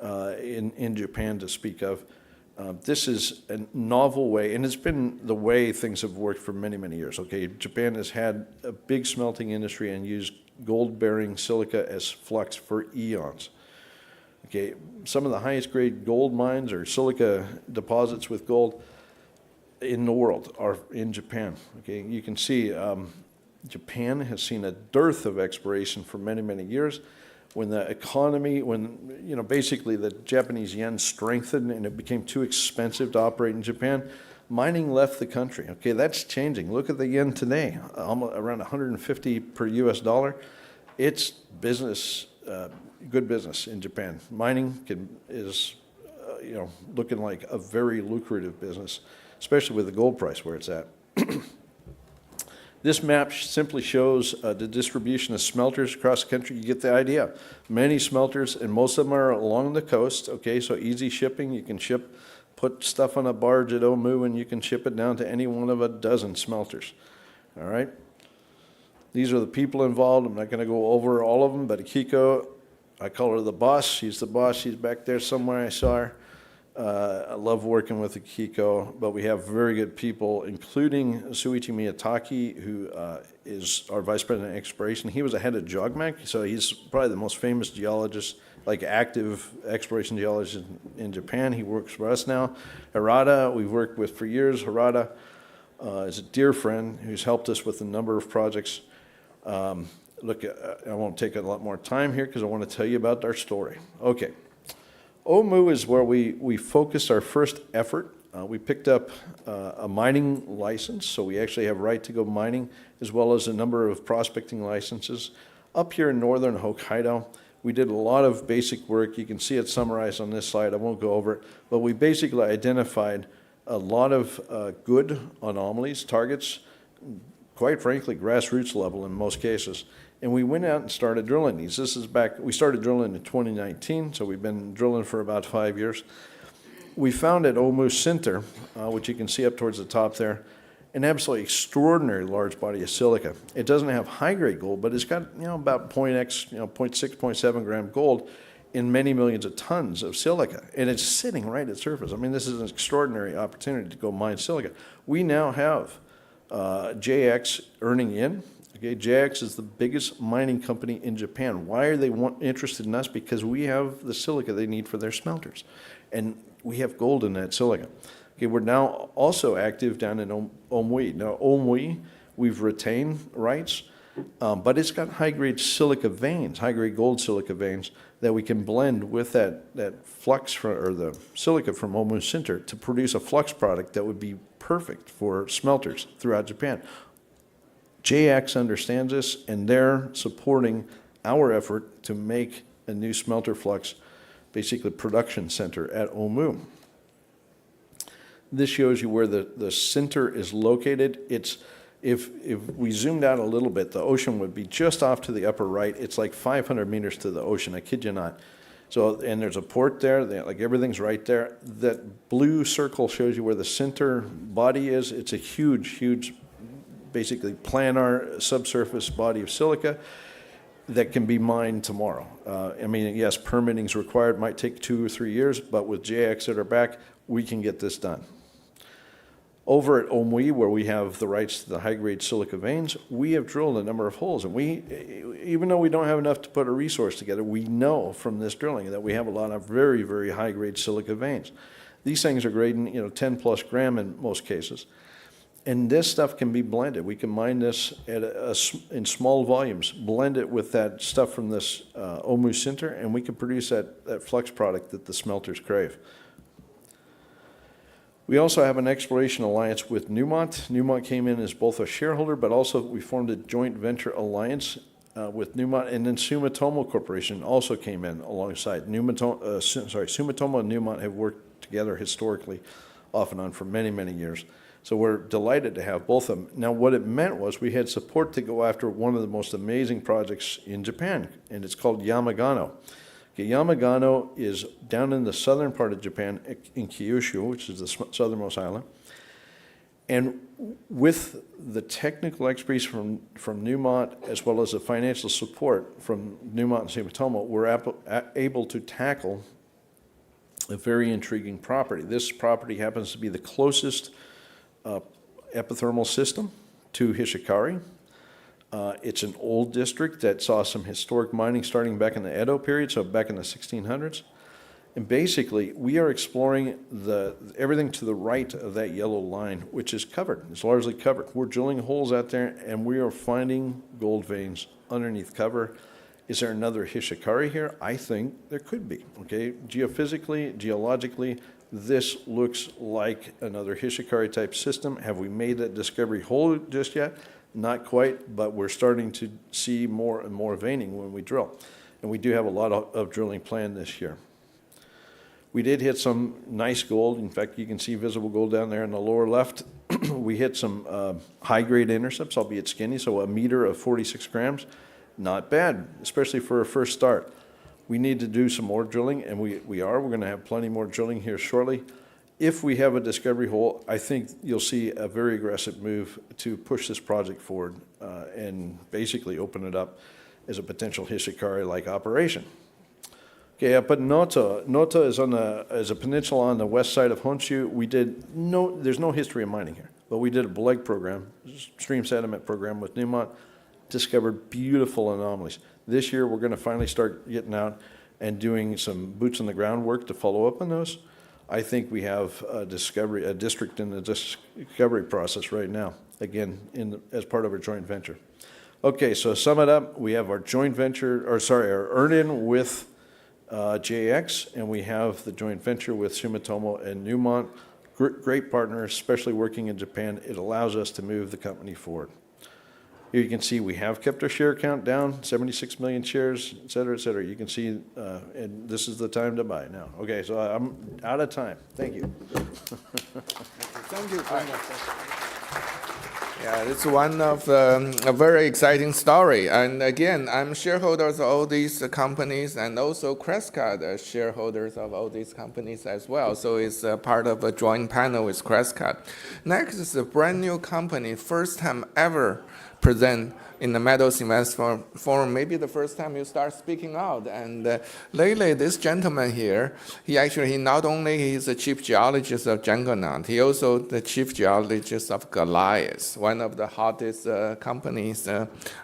in Japan to speak of. This is a novel way, and it's been the way things have worked for many, many years. Okay, Japan has had a big smelting industry and used gold-bearing silica as flux for eons. Okay, some of the highest grade gold mines or silica deposits with gold in the world are in Japan. Okay, you can see Japan has seen a dearth of exploration for many, many years. When the economy, basically the Japanese yen strengthened and it became too expensive to operate in Japan, mining left the country. Okay, that's changing. Look at the yen today, almost around 150 per US dollar. It's business, good business in Japan. Mining is looking like a very lucrative business, especially with the gold price where it's at. This map simply shows the distribution of smelters across the country. You get the idea. Many smelters, and most of them are along the coast, okay, so easy shipping. You can put stuff on a barge at Omu, and you can ship it down to any one of a dozen smelters, all right? These are the people involved. I'm not going to go over all of them, but Akiko, I call her the boss. She's the boss. She's back there somewhere. I saw her. I love working with Akiko, but we have very good people, including Suichi Miyataki, who is our Vice President of Exploration. He was the head of JOGMEC, so he's probably the most famous geologist, like active exploration geologist in Japan. He works for us now. Harada, we've worked with for years. Harada is a dear friend who's helped us with a number of projects. Look, I won't take a lot more time here because I want to tell you about our story. Okay. Omu is where we focused our first effort. We picked up a mining license, so we actually have right to go mining, as well as a number of prospecting licenses. Up here in northern Hokkaido, we did a lot of basic work. You can see it summarized on this slide. I won't go over it, but we basically identified a lot of good anomalies, targets, quite frankly, grassroots level in most cases. And we went out and started drilling these. We started drilling in 2019, so we've been drilling for about 5 years. We found at Omu Center, which you can see up towards the top there, an absolutely extraordinary large body of silica. It doesn't have high-grade gold, but it's got about 0.6, 0.7 gram gold in many millions of tons of silica, and it's sitting right at surface. I mean, this is an extraordinary opportunity to go mine silica. We now have JX earning in. Okay, JX is the biggest mining company in Japan. Why are they interested in us? Because we have the silica they need for their smelters, and we have gold in that silica. Okay, we're now also active down in Omui. Now, Omui, we've retained rights, but it's got high-grade silica veins, high-grade gold silica veins that we can blend with that flux or the silica from Omu Sinter to produce a flux product that would be perfect for smelters throughout Japan. JX understands this, and they're supporting our effort to make a new smelter flux, basically production center at Omu. This shows you where the sinter is located. It's, if we zoomed out a little bit, the ocean would be just off to the upper right. It's like 500 meters to the ocean, I kid you not. So, and there's a port there, like everything's right there. That blue circle shows you where the sinter body is. It's a huge, huge, basically planar subsurface body of silica that can be mined tomorrow. I mean, yes, permitting's required, might take 2 or 3 years, but with JX at our back, we can get this done. Over at Omui, where we have the rights to the high-grade silica veins, we have drilled a number of holes, and we, even though we don't have enough to put a resource together, we know from this drilling that we have a lot of very, very high-grade silica veins. These things are grading, 10 plus gram in most cases. And this stuff can be blended. We can mine this at in small volumes, blend it with that stuff from this Omu Sinter, and we can produce that flux product that the smelters crave. We also have an exploration alliance with Newmont. Newmont came in as both a shareholder, but also we formed a joint venture alliance with Newmont, and then Sumitomo Corporation also came in alongside. Sumitomo and Newmont have worked together historically, off and on, for many, many years. So we're delighted to have both of them. Now, what it meant was we had support to go after one of the most amazing projects in Japan, and it's called Yamagano. Okay, Yamagano is down in the southern part of Japan, in Kyushu, which is the southernmost island. And with the technical expertise from Newmont, as well as the financial support from Newmont and Sumitomo, we're able to tackle a very intriguing property. This property happens to be the closest epithermal system to Hishikari. It's an old district that saw some historic mining starting back in the Edo period, so back in the 1600s. And basically, we are exploring everything to the right of that yellow line, which is covered. It's largely covered. We're drilling holes out there, and we are finding gold veins underneath cover. Is there another Hishikari here? I think there could be. Okay, geophysically, geologically, this looks like another Hishikari-type system. Have we made that discovery hole just yet? Not quite, but we're starting to see more and more veining when we drill. And we do have a lot of drilling planned this year. We did hit some nice gold. In fact, you can see visible gold down there in the lower left. We hit some high-grade intercepts, albeit skinny, so a meter of 46 grams. Not bad, especially for a first start. We need to do some more drilling, and we are. We're going to have plenty more drilling here shortly. If we have a discovery hole, I think you'll see a very aggressive move to push this project forward and basically open it up as a potential Hishikari-like operation. Okay, up at Noto. Noto is is a peninsula on the west side of Honshu. There's no history of mining here, but we did a BLEG program, stream sediment program with Newmont, discovered beautiful anomalies. This year, we're going to finally start getting out and doing some boots on the ground work to follow up on those. I think we have a district in the discovery process right now, again, as part of our joint venture. Okay, so to sum it up, we have our joint venture, our earn-in with JX, and we have the joint venture with Sumitomo and Newmont. Great partners, especially working in Japan. It allows us to move the company forward. Here you can see we have kept our share count down, 76 million shares, et cetera, et cetera. You can see, and this is the time to buy now. Okay, so I'm out of time. Thank you. Thank you very much. Yeah, it's one of a very exciting story. And again, I'm shareholders of all these companies, and also Crescat are shareholders of all these companies as well. So it's part of a joint panel with Crescat. Next is a brand new company, first time ever present in the Metals Investor Forum, maybe the first time you start speaking out. And lately, this gentleman here, he not only is the chief geologist of Junglenaut, he also the chief geologist of Goliath, one of the hottest companies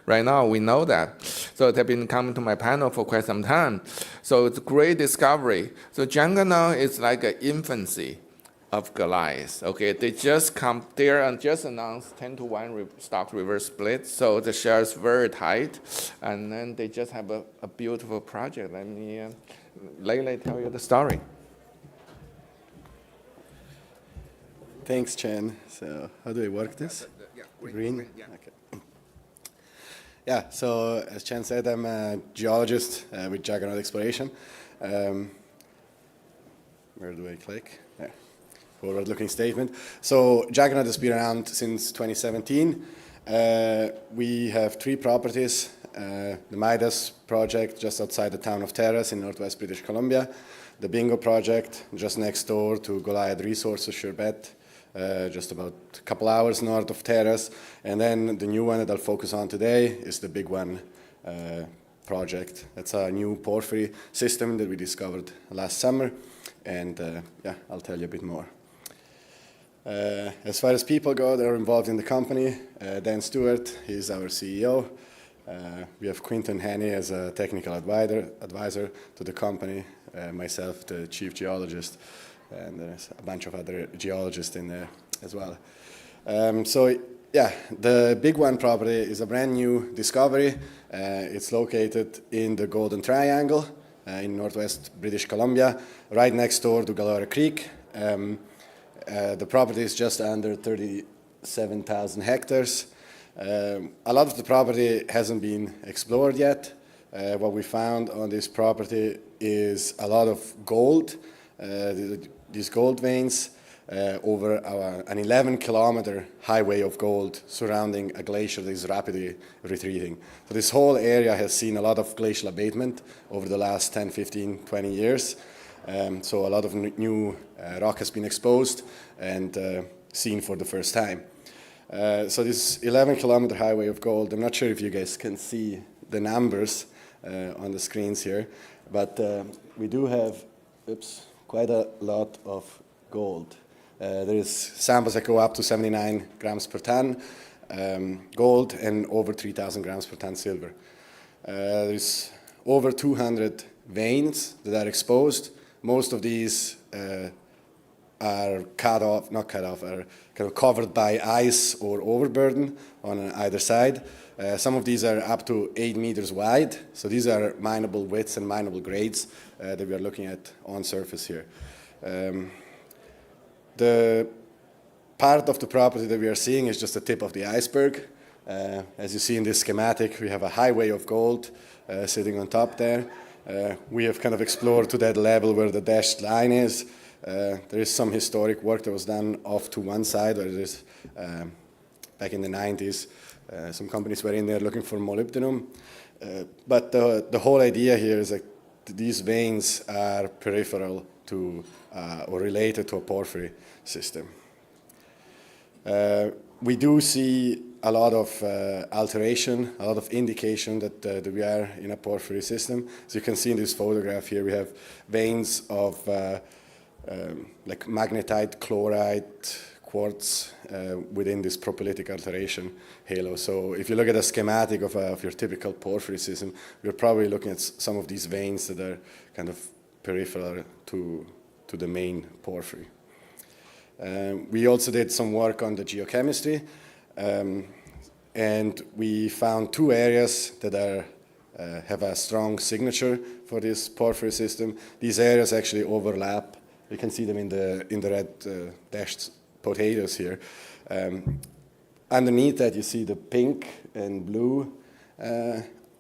right now. We know that. So they've been coming to my panel for quite some time. So it's a great discovery. So Junglenaut is like an infancy. of Goliath. Okay, they just just announced 10-to-1 stock reverse split, so the shares very tight, and then they just have a beautiful project. Let me Lele tell you the story. Thanks, Chen. So how do I work this? Green? Okay. Yeah, so as Chen said, I'm a geologist with Juggernaut Exploration. Where do I click? There. Forward-looking statement. So Juggernaut has been around since 2017. We have 3 properties. The Midas project just outside the town of Terrace in northwest British Columbia. The Bingo project just next door to Goliath Resources, Sherbet, just about a couple hours north of Terrace. And then the new one that I'll focus on today is the Big One project. That's a new porphyry system that we discovered last summer. And yeah, I'll tell you a bit more. As far as people go that are involved in the company, Dan Stewart, he's our CEO. We have Quinton Henney as a technical advisor to the company, myself, the chief geologist, and there's a bunch of other geologists in there as well. So yeah, the Big One property is a brand new discovery. It's located in the Golden Triangle in northwest British Columbia, right next door to Galore Creek. The property is just under 37,000 hectares. A lot of the property hasn't been explored yet. What we found on this property is a lot of gold. These gold veins over an 11-kilometer highway of gold surrounding a glacier that is rapidly retreating. So this whole area has seen a lot of glacial abatement over the last 10, 15, 20 years. So a lot of new rock has been exposed and seen for the first time. So this 11-kilometer highway of gold, I'm not sure if you guys can see the numbers on the screens here, but we do have quite a lot of gold. There is samples that go up to 79 grams per ton gold and over 3,000 grams per ton silver. There's over 200 veins that are exposed. Most of these are are kind of covered by ice or overburden on either side. Some of these are up to 8 meters wide, so these are mineable widths and mineable grades that we are looking at on surface here. The part of the property that we are seeing is just the tip of the iceberg. As you see in this schematic, we have a highway of gold sitting on top there. We have kind of explored to that level where the dashed line is. There is some historic work that was done off to one side, where there is, back in the 90s, some companies were in there looking for molybdenum. But the whole idea here is that these veins are peripheral to or related to a porphyry system. We do see a lot of alteration, a lot of indication that we are in a porphyry system. As you can see in this photograph here, we have veins of like magnetite, chloride, quartz within this propylitic alteration halo. So if you look at a schematic of your typical porphyry system, you're probably looking at some of these veins that are kind of peripheral to the main porphyry. We also did some work on the geochemistry, and we found two areas that have a strong signature for this porphyry system. These areas actually overlap. You can see them in the red dashed potatoes here. Underneath that, you see the pink and blue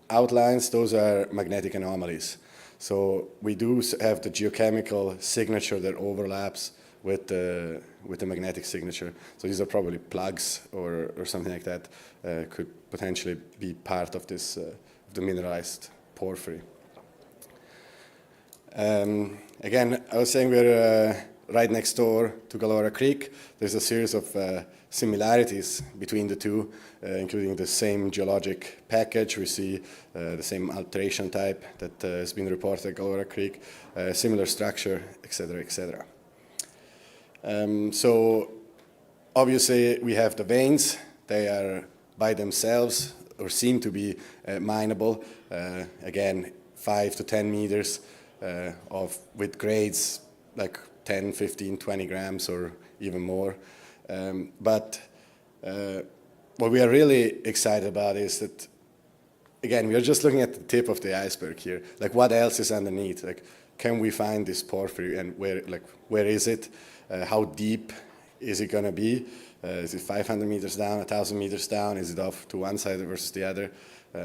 outlines. Those are magnetic anomalies. So we do have the geochemical signature that overlaps with the magnetic signature. So these are probably plugs or something like that. Could potentially be part of this the mineralized porphyry. Again, I was saying we're right next door to Galore Creek. There's a series of similarities between the two, including the same geologic package. We see the same alteration type that has been reported at Galore Creek, similar structure, et cetera, et cetera. So obviously we have the veins. They are by themselves or seem to be mineable. Again, 5 to 10 meters with grades like 10, 15, 20 grams or even more. But what we are really excited about is that, again, we are just looking at the tip of the iceberg here. Like, what else is underneath? Like, can we find this porphyry, and where is it? How deep is it going to be? Is it 500 meters down, 1,000 meters down? Is it off to one side versus the other?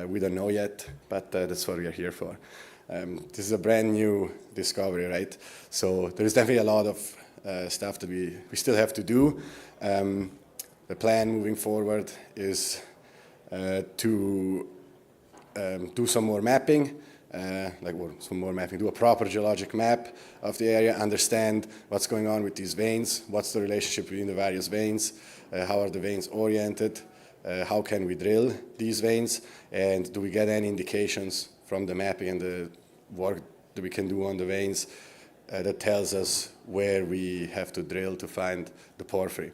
We don't know yet, but that's what we are here for. This is a brand new discovery, right? So there's definitely a lot of stuff that we still have to do. The plan moving forward is to do some more mapping, do a proper geologic map of the area, understand what's going on with these veins, what's the relationship between the various veins, how are the veins oriented, how can we drill these veins, and do we get any indications from the mapping and the work that we can do on the veins that tells us where we have to drill to find the porphyry.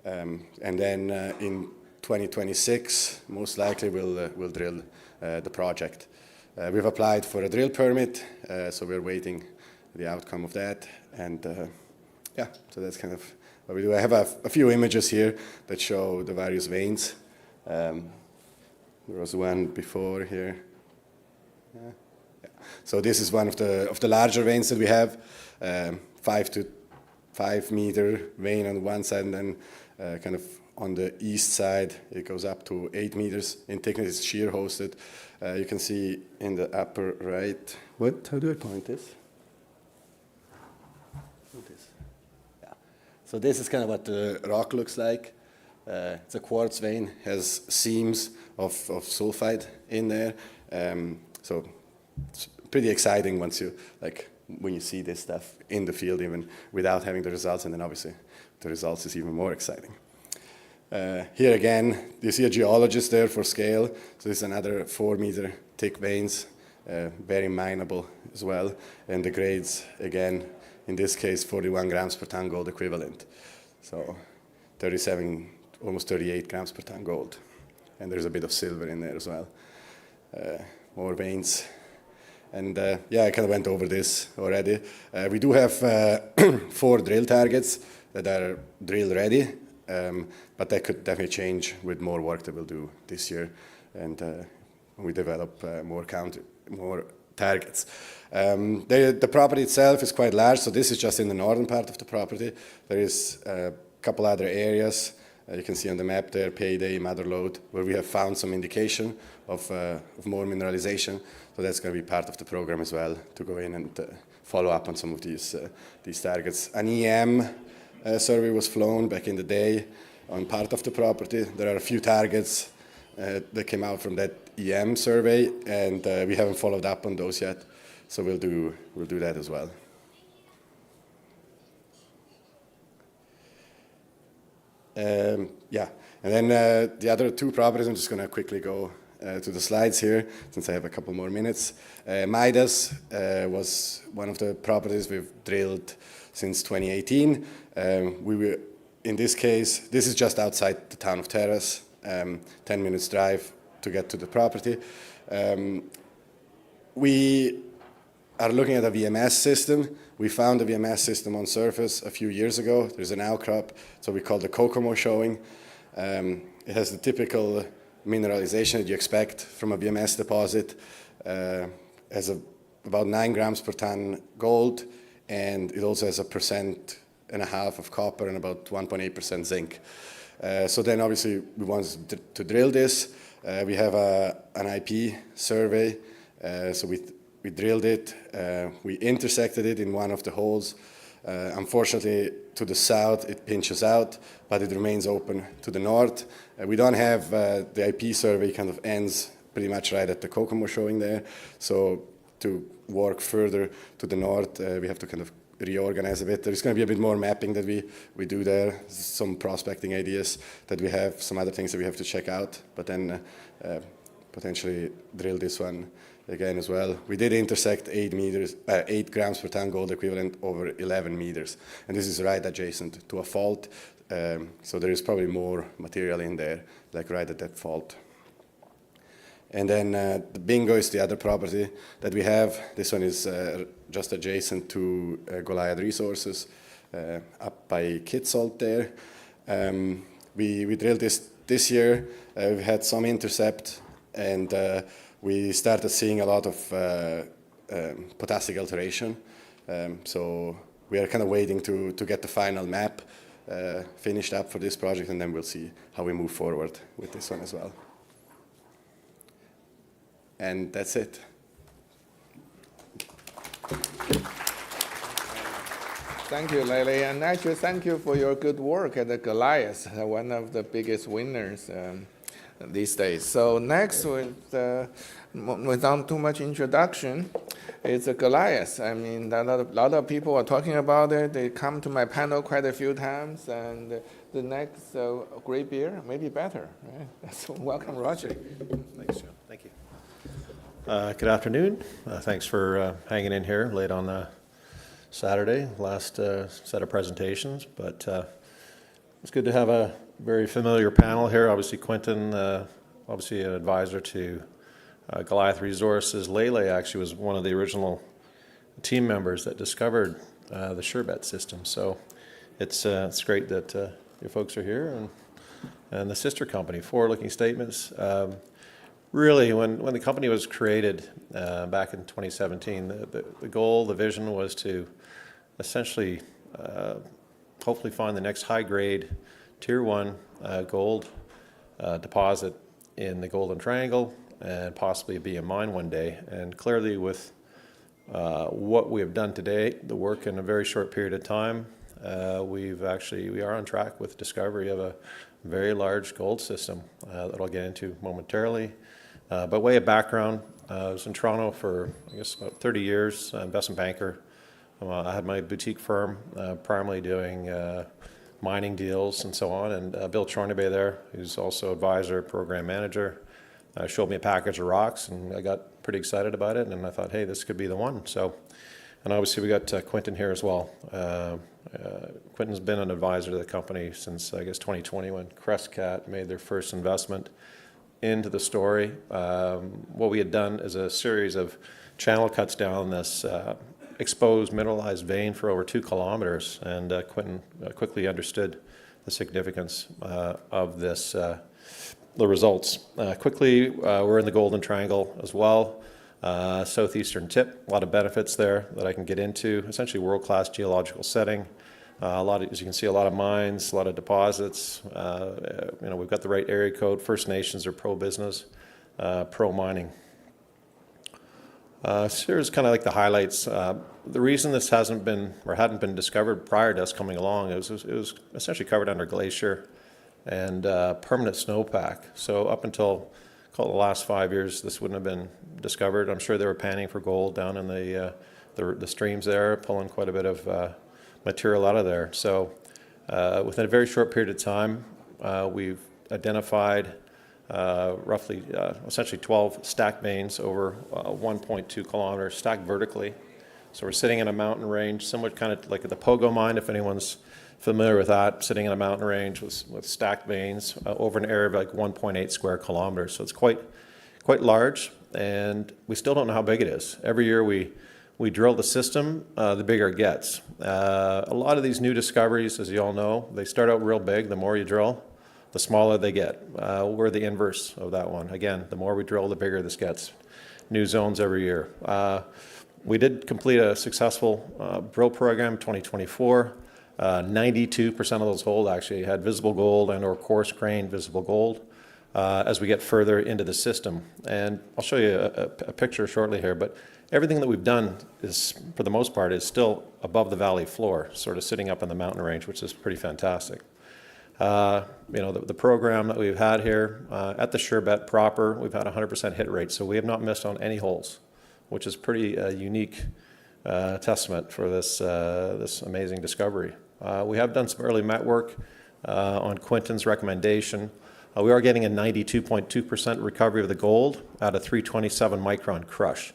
And then in 2026, most likely we'll drill the project. We've applied for a drill permit, so we're waiting the outcome of that. And yeah, so that's kind of what we do. I have a few images here that show the various veins. There was one before here. Yeah. So this is one of the larger veins that we have, 5 meter vein on one side, and then kind of on the east side, it goes up to 8 meters in thickness. It's shear hosted. You can see in the upper right. How do I point this? Yeah. So this is kind of what the rock looks like. It's a quartz vein, has seams of sulfide in there. So it's pretty exciting when you see this stuff in the field, even without having the results, and then obviously the results is even more exciting. Here again, you see a geologist there for scale. So this is another 4 meter thick veins, very mineable as well. And the grades, again, in this case, 41 grams per ton gold equivalent. So 37, almost 38 grams per ton gold. And there's a bit of silver in there as well. More veins. And yeah, I kind of went over this already. We do have 4 drill targets that are drill ready. But that could definitely change with more work that we'll do this year, and when we develop more targets. The property itself is quite large, so this is just in the northern part of the property. There is a couple other areas. You can see on the map there, Payday, Mother Lode, where we have found some indication of more mineralization. So that's going to be part of the program as well, to go in and follow up on some of these targets. An EM survey was flown back in the day on part of the property. There are a few targets that came out from that EM survey, and we haven't followed up on those yet. So we'll do that as well. Yeah, and then the other 2 properties, I'm just going to quickly go to the slides here, since I have a couple more minutes. Midas was one of the properties we've drilled since 2018. We were, in this case, this is just outside the town of Terrace, 10 minutes drive to get to the property. We are looking at a VMS system. We found a VMS system on surface a few years ago. There's an outcrop, so we call the Kokomo showing. It has the typical mineralization that you expect from a VMS deposit. Has about 9 grams per ton gold, and it also has 1.5% of copper and about 1.8% zinc. So then obviously we wanted to drill this. We have an IP survey, so we drilled it. We intersected it in one of the holes. Unfortunately, to the south, it pinches out, but it remains open to the north. We don't have the IP survey kind of ends pretty much right at the Kokomo showing there. So to work further to the north, we have to kind of reorganize a bit. There's going to be a bit more mapping that we do there, some prospecting ideas that we have, some other things that we have to check out, but then potentially drill this one again as well. We did intersect 8 grams per ton gold equivalent over 11 meters, and this is right adjacent to a fault, so there is probably more material in there, like right at that fault. And then the Bingo is the other property that we have. This one is just adjacent to Goliath Resources, up by Kitsault there. We drilled this year. We've had some intercept, and we started seeing a lot of potassic alteration. So we are kind of waiting to get the final map finished up for this project, and then we'll see how we move forward with this one as well. And that's it. Thank you, Lele, and actually thank you for your good work at the Goliath, one of the biggest winners these days. So next, without too much introduction, it's a Goliath. I mean, a lot of people are talking about it. They come to my panel quite a few times, and the next great beer may be better. Right? So welcome, Roger. Thanks, Joe. Thank you. Good afternoon. Thanks for hanging in here late on Saturday, last set of presentations. But it's good to have a very familiar panel here. Obviously, Quinton, obviously an advisor to Goliath Resources. Lele actually was one of the original team members that discovered the Sherbet system. So it's great that your folks are here, and the sister company, Forward Looking Statements. Really, when the company was created back in 2017, the goal, the vision was to essentially hopefully find the next high-grade Tier 1 gold deposit in the Golden Triangle and possibly be a mine one day. And clearly with what we have done today, the work in a very short period of time, we are on track with discovery of a very large gold system that I'll get into momentarily. By way of background, I was in Toronto for, I guess, about 30 years, investment banker. I had my boutique firm, primarily doing mining deals and so on, and Bill Chornabay there, who's also advisor, program manager, showed me a package of rocks, and I got pretty excited about it, and I thought, hey, this could be the one. So, and obviously we got Quinton here as well. Quinton's been an advisor to the company since, I guess, 2020 when Crescat made their first investment into the story. What we had done is a series of channel cuts down this exposed mineralized vein for over 2 kilometers, and Quinton quickly understood the significance of this, the results. Quickly, we're in the Golden Triangle as well, southeastern tip, a lot of benefits there that I can get into, essentially world-class geological setting. As you can see, a lot of mines, a lot of deposits. We've got the right area code. First Nations are pro-business, pro-mining. So here's kind of like the highlights. The reason this hadn't been discovered prior to us coming along, it was essentially covered under glacier and permanent snowpack. So up until the last 5 years, this wouldn't have been discovered. I'm sure they were panning for gold down in the streams there, pulling quite a bit of material out of there. So within a very short period of time, we've identified roughly essentially 12 stacked veins over 1.2 kilometers stacked vertically. So we're sitting in a mountain range, similar kind of like the Pogo mine, if anyone's familiar with that, sitting in a mountain range with stacked veins over an area of like 1.8 square kilometers. So it's quite large, and we still don't know how big it is. Every year we drill the system, the bigger it gets. A lot of these new discoveries, as you all know, they start out real big. The more you drill, the smaller they get. We're the inverse of that one. Again, the more we drill, the bigger this gets. New zones every year. We did complete a successful drill program in 2024. 92% of those holes actually had visible gold and or coarse grained visible gold as we get further into the system. And I'll show you a picture shortly here, but everything that we've done is, for the most part, is still above the valley floor, sort of sitting up in the mountain range, which is pretty fantastic. The program that we've had here at the Sherbet proper, we've had 100% hit rate, so we have not missed on any holes, which is pretty unique testament for this amazing discovery. We have done some early met work on Quinton's recommendation. We are getting a 92.2% recovery of the gold at a 327 micron crush,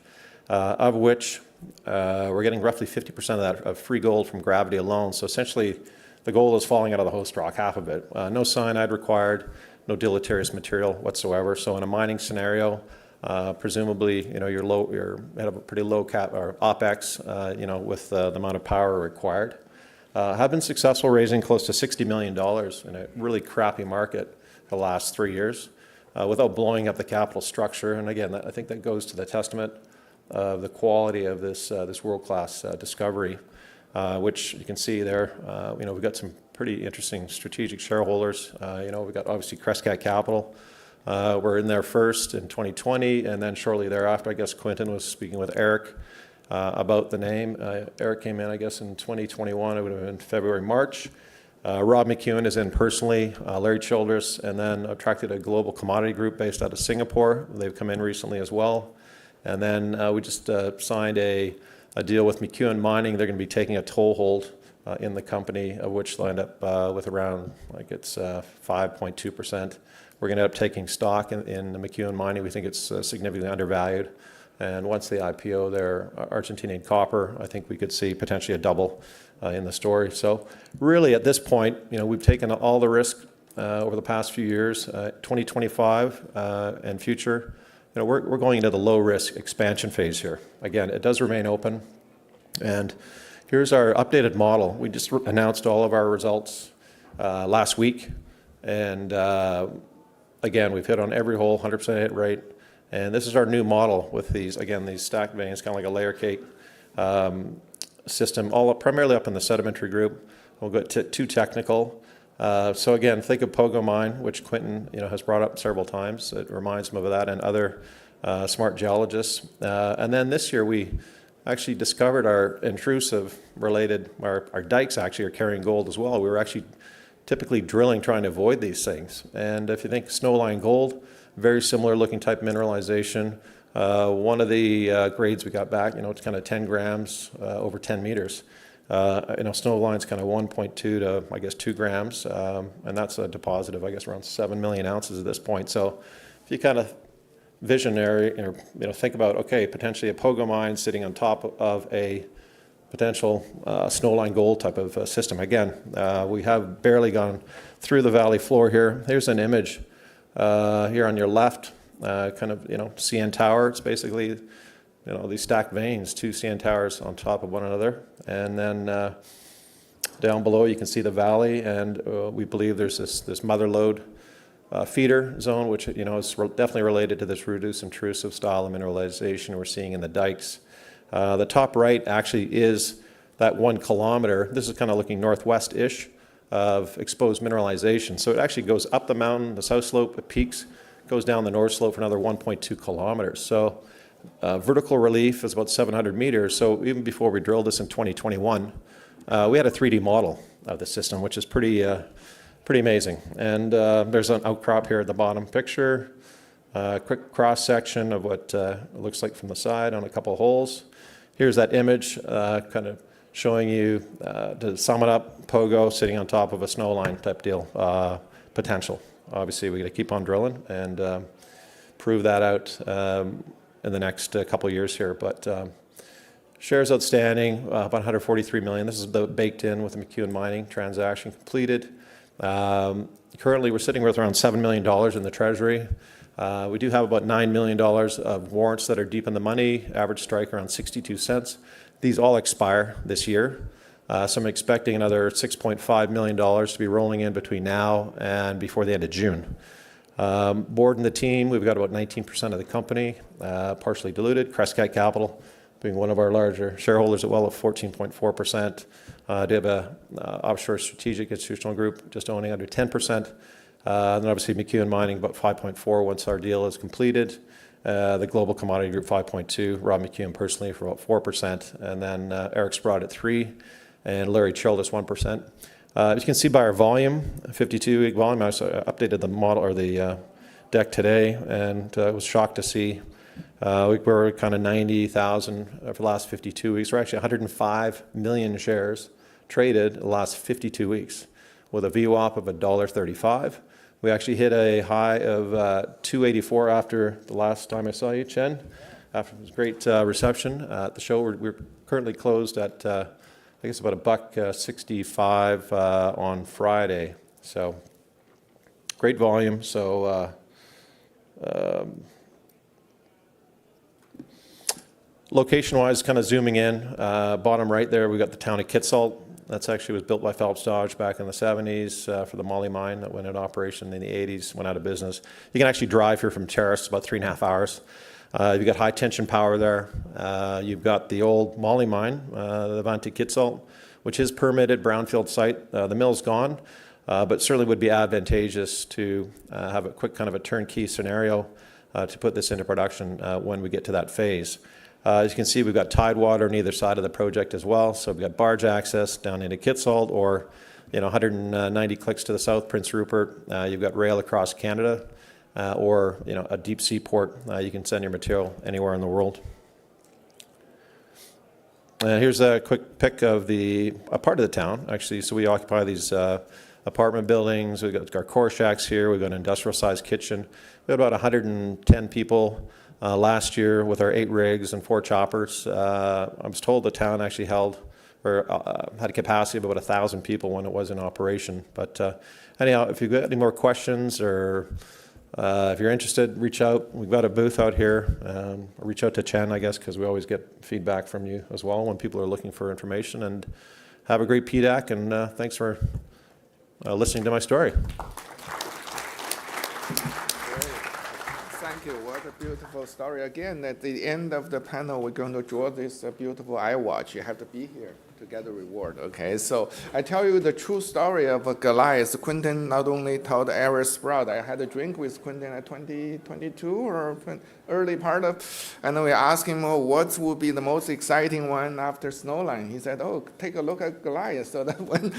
of which we're getting roughly 50% of that of free gold from gravity alone. So essentially, the gold is falling out of the host rock, half of it. No cyanide required, no deleterious material whatsoever. So in a mining scenario, Presumably, you're at a pretty low cap or OpEx, with the amount of power required. Have been successful raising close to $60 million in a really crappy market the last 3 years without blowing up the capital structure. And again, I think that goes to the testament of the quality of this world-class discovery, which you can see there. We've got some pretty interesting strategic shareholders. We've got obviously Crescat Capital. We're in there first in 2020, and then shortly thereafter, I guess Quinton was speaking with Eric about the name. Eric came in, I guess, in 2021. It would have been February, March. Rob McEwen is in personally, Larry Childress, and then attracted a global commodity group based out of Singapore. They've come in recently as well. And then we just signed a deal with McEwen Mining. They're going to be taking a toehold in the company, of which they'll end up with around, like it's 5.2%. We're going to end up taking stock in the McEwen Mining. We think it's significantly undervalued. And once they IPO their Argentinian copper, I think we could see potentially a double in the story. So really at this point, we've taken all the risk over the past few years. 2025 and future, we're going into the low-risk expansion phase here. Again, it does remain open. And here's our updated model. We just announced all of our results last week. And again, we've hit on every hole, 100% hit rate. And this is our new model with these stacked veins, kind of like a layer cake system, primarily up in the sedimentary group. We'll go too technical. So again, think of Pogo Mine, which Quinton has brought up several times. It reminds him of that and other smart geologists. And then this year we actually discovered our intrusive related, our dikes actually are carrying gold as well. We were actually typically drilling, trying to avoid these things. And if you think snowline gold, very similar looking type mineralization. One of the grades we got back, it's kind of 10 grams over 10 meters. Snowline's kind of 1.2 to, I guess, 2 grams. And that's a deposit of, I guess, around 7 million ounces at this point. So if you kind of visionary, think about, okay, potentially a Pogo mine sitting on top of a potential snowline gold type of system. Again, we have barely gone through the valley floor here. Here's an image here on your left, kind of, CN Tower. It's basically, these stacked veins, 2 CN Towers on top of one another. And then down below you can see the valley, and we believe there's this mother lode feeder zone, which is definitely related to this reduced intrusive style of mineralization we're seeing in the dikes. The top right actually is that 1 kilometer. This is kind of looking northwest-ish of exposed mineralization. So it actually goes up the mountain, the south slope, it peaks, goes down the north slope for another 1.2 kilometers. So vertical relief is about 700 meters. So even before we drilled this in 2021, we had a 3D model of the system, which is pretty amazing. And there's an outcrop here at the bottom picture. Quick cross-section of what it looks like from the side on a couple of holes. Here's that image kind of showing you, to sum it up, Pogo sitting on top of a snowline type deal potential. Obviously, we got to keep on drilling and prove that out in the next couple of years here. But shares outstanding, about 143 million. This is the baked in with the McEwen Mining transaction completed. Currently, we're sitting with around $7 million in the treasury. We do have about $9 million of warrants that are deep in the money, average strike around 62 cents. These all expire this year. So I'm expecting another $6.5 million to be rolling in between now and before the end of June. Board and the team, we've got about 19% of the company, partially diluted. Crescat Capital being one of our larger shareholders at well of 14.4%. Do have a offshore strategic institutional group just owning under 10%. Then obviously McEwen Mining about 5.4 once our deal is completed. The Global Commodity Group 5.2, Rob McEwen personally for about 4%, and then Eric Sprott at 3%, and Larry Childress 1%. As you can see by our volume, 52-week volume, I updated the model or the deck today, and I was shocked to see we were kind of 90,000 for the last 52 weeks. We're actually 105 million shares traded the last 52 weeks with a VWAP of $1.35. We actually hit a high of 284 after the last time I saw you, Chen. After this great reception at the show, we're currently closed at I guess about $1.65 on Friday. So great volume. So Location-wise, kind of zooming in, bottom right there, we've got the town of Kitsault. That's actually was built by Phelps Dodge back in the 70s for the Moly mine that went into operation in the 80s, went out of business. You can actually drive here from Terrace, about 3.5 hours. You've got high tension power there. You've got the old Moly mine, the Vanti Kitsault, which is permitted brownfield site. The mill's gone, but certainly would be advantageous to have a quick kind of a turnkey scenario to put this into production when we get to that phase. As you can see, we've got tidewater on either side of the project as well. So we've got barge access down into Kitsault, or 190 clicks to the south, Prince Rupert. You've got rail across Canada, or a deep sea port. You can send your material anywhere in the world. And here's a quick pic of a part of the town, actually. So we occupy these apartment buildings. We've got our core shacks here. We've got an industrial-sized kitchen. We had about 110 people last year with our 8 rigs and 4 choppers. I was told the town actually had a capacity of about 1,000 people when it was in operation. But anyhow, if you've got any more questions, or if you're interested, reach out. We've got a booth out here. Reach out to Chen, I guess, because we always get feedback from you as well when people are looking for information. And have a great PDAC, and thanks for listening to my story. Thank you. What a beautiful story. Again, at the end of the panel, we're going to draw this beautiful iWatch. You have to be here to get the reward, okay? So I tell you the true story of Goliath. Quentin not only told Eric Sprout, I had a drink with Quentin at 2022 or early part of, and we asked him, what would be the most exciting one after Snowline? He said, take a look at Goliath. So that when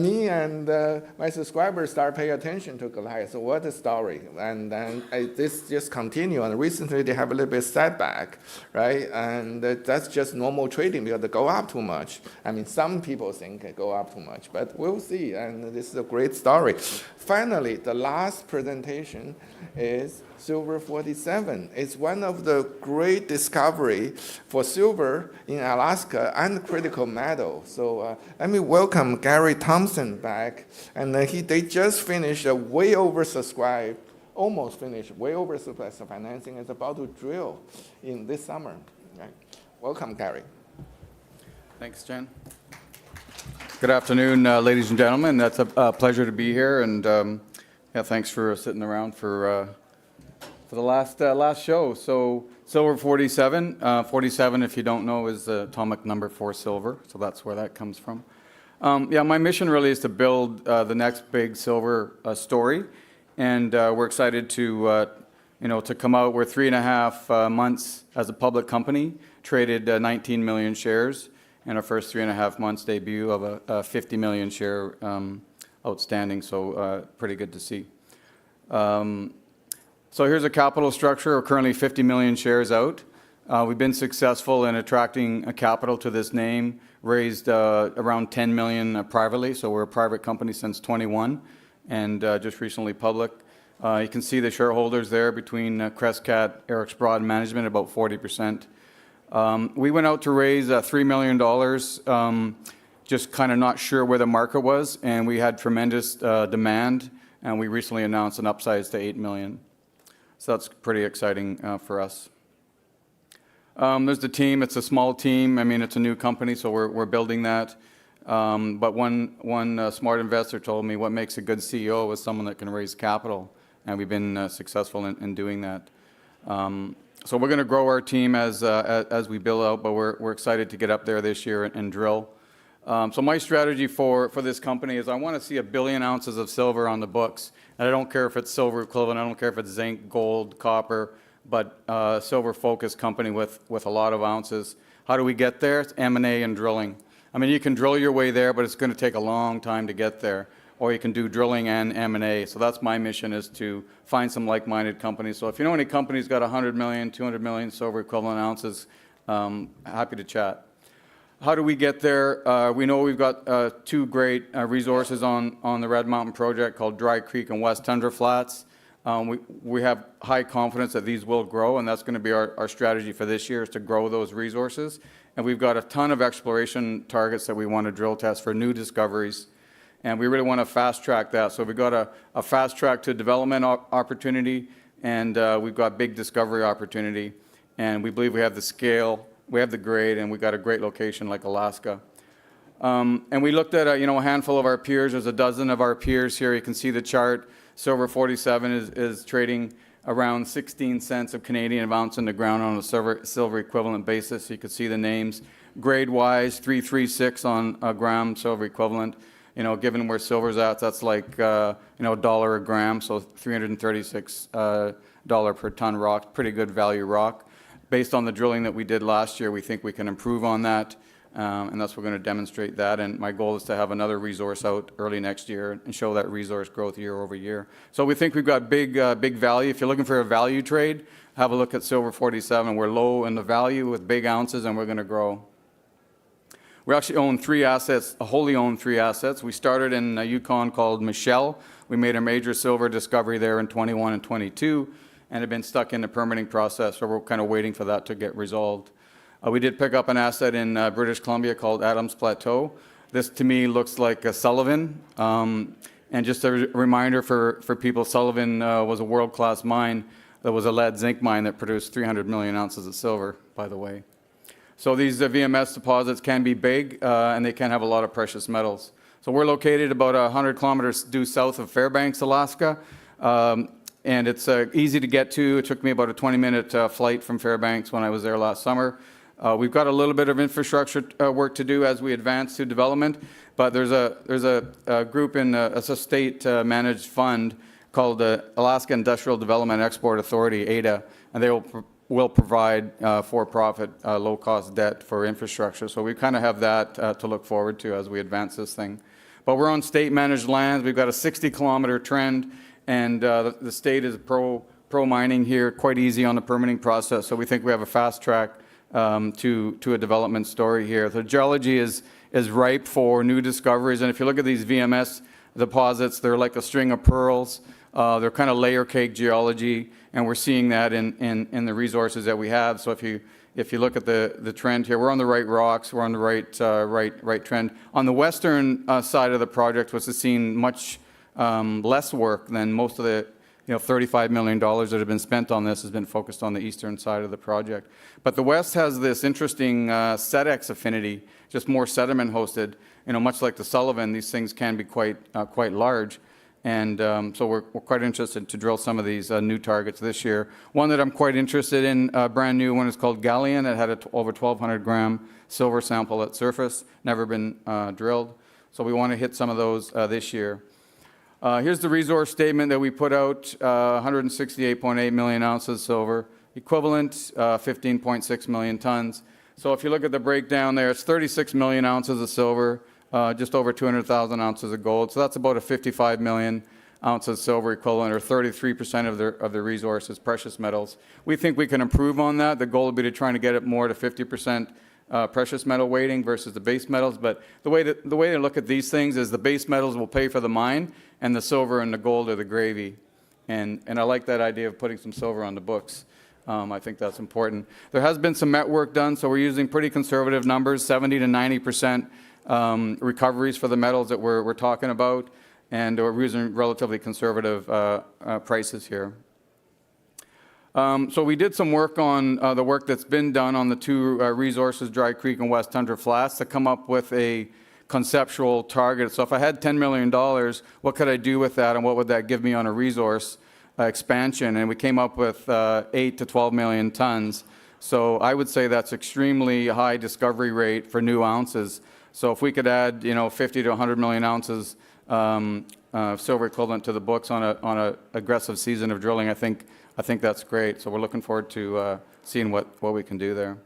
me and my subscribers start paying attention to Goliath, so what a story. And then this just continue. And recently they have a little bit setback, right? And that's just normal trading because they go up too much. I mean, some people think it go up too much, but we'll see. And this is a great story. Finally, the last presentation is Silver 47. It's one of the great discovery for silver in Alaska and critical metal. So let me welcome Gary Thompson back. And they just finished a way oversubscribed, almost finished, way oversubscribed financing. Is about to drill in this summer. Right. Welcome, Gary. Thanks, Jen. Good afternoon, ladies and gentlemen. That's a pleasure to be here, and yeah, thanks for sitting around for the last show. So Silver 47, 47, if you don't know, is the atomic number for silver, so that's where that comes from. Yeah, my mission really is to build the next big silver story, and we're excited to come out. We're 3.5 months as a public company, traded 19 million shares. In our first 3.5 months debut of a 50 million share outstanding, so pretty good to see. So here's a capital structure. We're currently 50 million shares out. We've been successful in attracting a capital to this name, raised around 10 million privately, so we're a private company since 21, and just recently public. You can see the shareholders there between Crescat, Eric Sprott Management, about 40%. We went out to raise $3 million, just kind of not sure where the market was, and we had tremendous demand, and we recently announced an upsize to $8 million. So that's pretty exciting for us. There's the team. It's a small team. I mean, it's a new company, so we're building that. But one smart investor told me what makes a good CEO is someone that can raise capital, and we've been successful in doing that. So we're going to grow our team as we build out, but we're excited to get up there this year and drill. So my strategy for this company is I want to see 1 billion ounces of silver on the books. And I don't care if it's silver equivalent, I don't care if it's zinc, gold, copper, but a silver-focused company with a lot of ounces. How do we get there? It's M&A and drilling. I mean, you can drill your way there, but it's going to take a long time to get there. Or you can do drilling and M&A. So that's my mission, is to find some like-minded companies. So if you know any companies got 100 million, 200 million silver equivalent ounces, happy to chat. How do we get there? We know we've got 2 great resources on the Red Mountain project called Dry Creek and West Tundra Flats. We have high confidence that these will grow, and that's going to be our strategy for this year, is to grow those resources. And we've got a ton of exploration targets that we want to drill test for new discoveries. And we really want to fast track that. So we've got a fast track to development opportunity, and we've got big discovery opportunity. and we believe we have the scale, we have the grade, and we got a great location like Alaska. And we looked at a handful of our peers. There's a dozen of our peers here. You can see the chart. Silver 47 is trading around 16 cents of Canadian an ounce in the ground on a silver equivalent basis. You can see the names. Grade-wise, 336 on a gram silver equivalent. Given where silver's at, that's like $1 a gram, so $336 per ton rock. Pretty good value rock. Based on the drilling that we did last year, we think we can improve on that. And that's what we're going to demonstrate that. And my goal is to have another resource out early next year and show that resource growth year over year. So we think we've got big value. If you're looking for a value trade, have a look at Silver 47. We're low in the value with big ounces, and we're going to grow. We actually own 3 assets, wholly owned 3 assets. We started in Yukon called Michelle. We made a major silver discovery there in 21 and 22, and have been stuck in the permitting process, so we're kind of waiting for that to get resolved. We did pick up an asset in British Columbia called Adams Plateau. This, to me, looks like a Sullivan. And just a reminder for people, Sullivan was a world-class mine that was a lead-zinc mine that produced 300 million ounces of silver, by the way. So these VMS deposits can be big, and they can have a lot of precious metals. So we're located about 100 kilometers due south of Fairbanks, Alaska. And it's easy to get to. It took me about a 20-minute flight from Fairbanks when I was there last summer. We've got a little bit of infrastructure work to do as we advance to development, but there's a group in a state-managed fund called the Alaska Industrial Development Export Authority, ADA, and they will provide for-profit, low-cost debt for infrastructure. So we kind of have that to look forward to as we advance this thing. But we're on state-managed lands. We've got a 60-kilometer trend, and the state is pro-mining here, quite easy on the permitting process. So we think we have a fast track to a development story here. The geology is ripe for new discoveries, and if you look at these VMS deposits, they're like a string of pearls. They're kind of layer cake geology, and we're seeing that in the resources that we have. So if you look at the trend here, we're on the right rocks, we're on the right trend. On the western side of the project, which has seen much less work than most of the $35 million that have been spent on this has been focused on the eastern side of the project. But the west has this interesting SEDEX affinity, just more sediment hosted. Much like the Sullivan, these things can be quite large. And so we're quite interested to drill some of these new targets this year. One that I'm quite interested in, brand new one, is called Galleon. It had over 1,200 gram silver sample at surface, never been drilled. So we want to hit some of those this year. Here's the resource statement that we put out, 168.8 million ounces silver, equivalent 15.6 million tons. So if you look at the breakdown there, it's 36 million ounces of silver, just over 200,000 ounces of gold. So that's about a 55 million ounces silver equivalent, or 33% of the resource is precious metals. We think we can improve on that. The goal would be to try to get it more to 50% precious metal weighting versus the base metals. But the way to look at these things is the base metals will pay for the mine, and the silver and the gold are the gravy. And I like that idea of putting some silver on the books. I think that's important. There has been some met work done, so we're using pretty conservative numbers, 70 to 90% recoveries for the metals that we're talking about, and we're using relatively conservative prices here. So we did some work on the work that's been done on the 2 resources, Dry Creek and West Tundra Flats, to come up with a conceptual target. So if I had $10 million, what could I do with that, and what would that give me on a resource expansion? And we came up with 8 to 12 million tons. So I would say that's extremely high discovery rate for new ounces. So if we could add 50 to 100 million ounces silver equivalent to the books on a aggressive season of drilling, I think that's great. So we're looking forward to seeing what we can do there.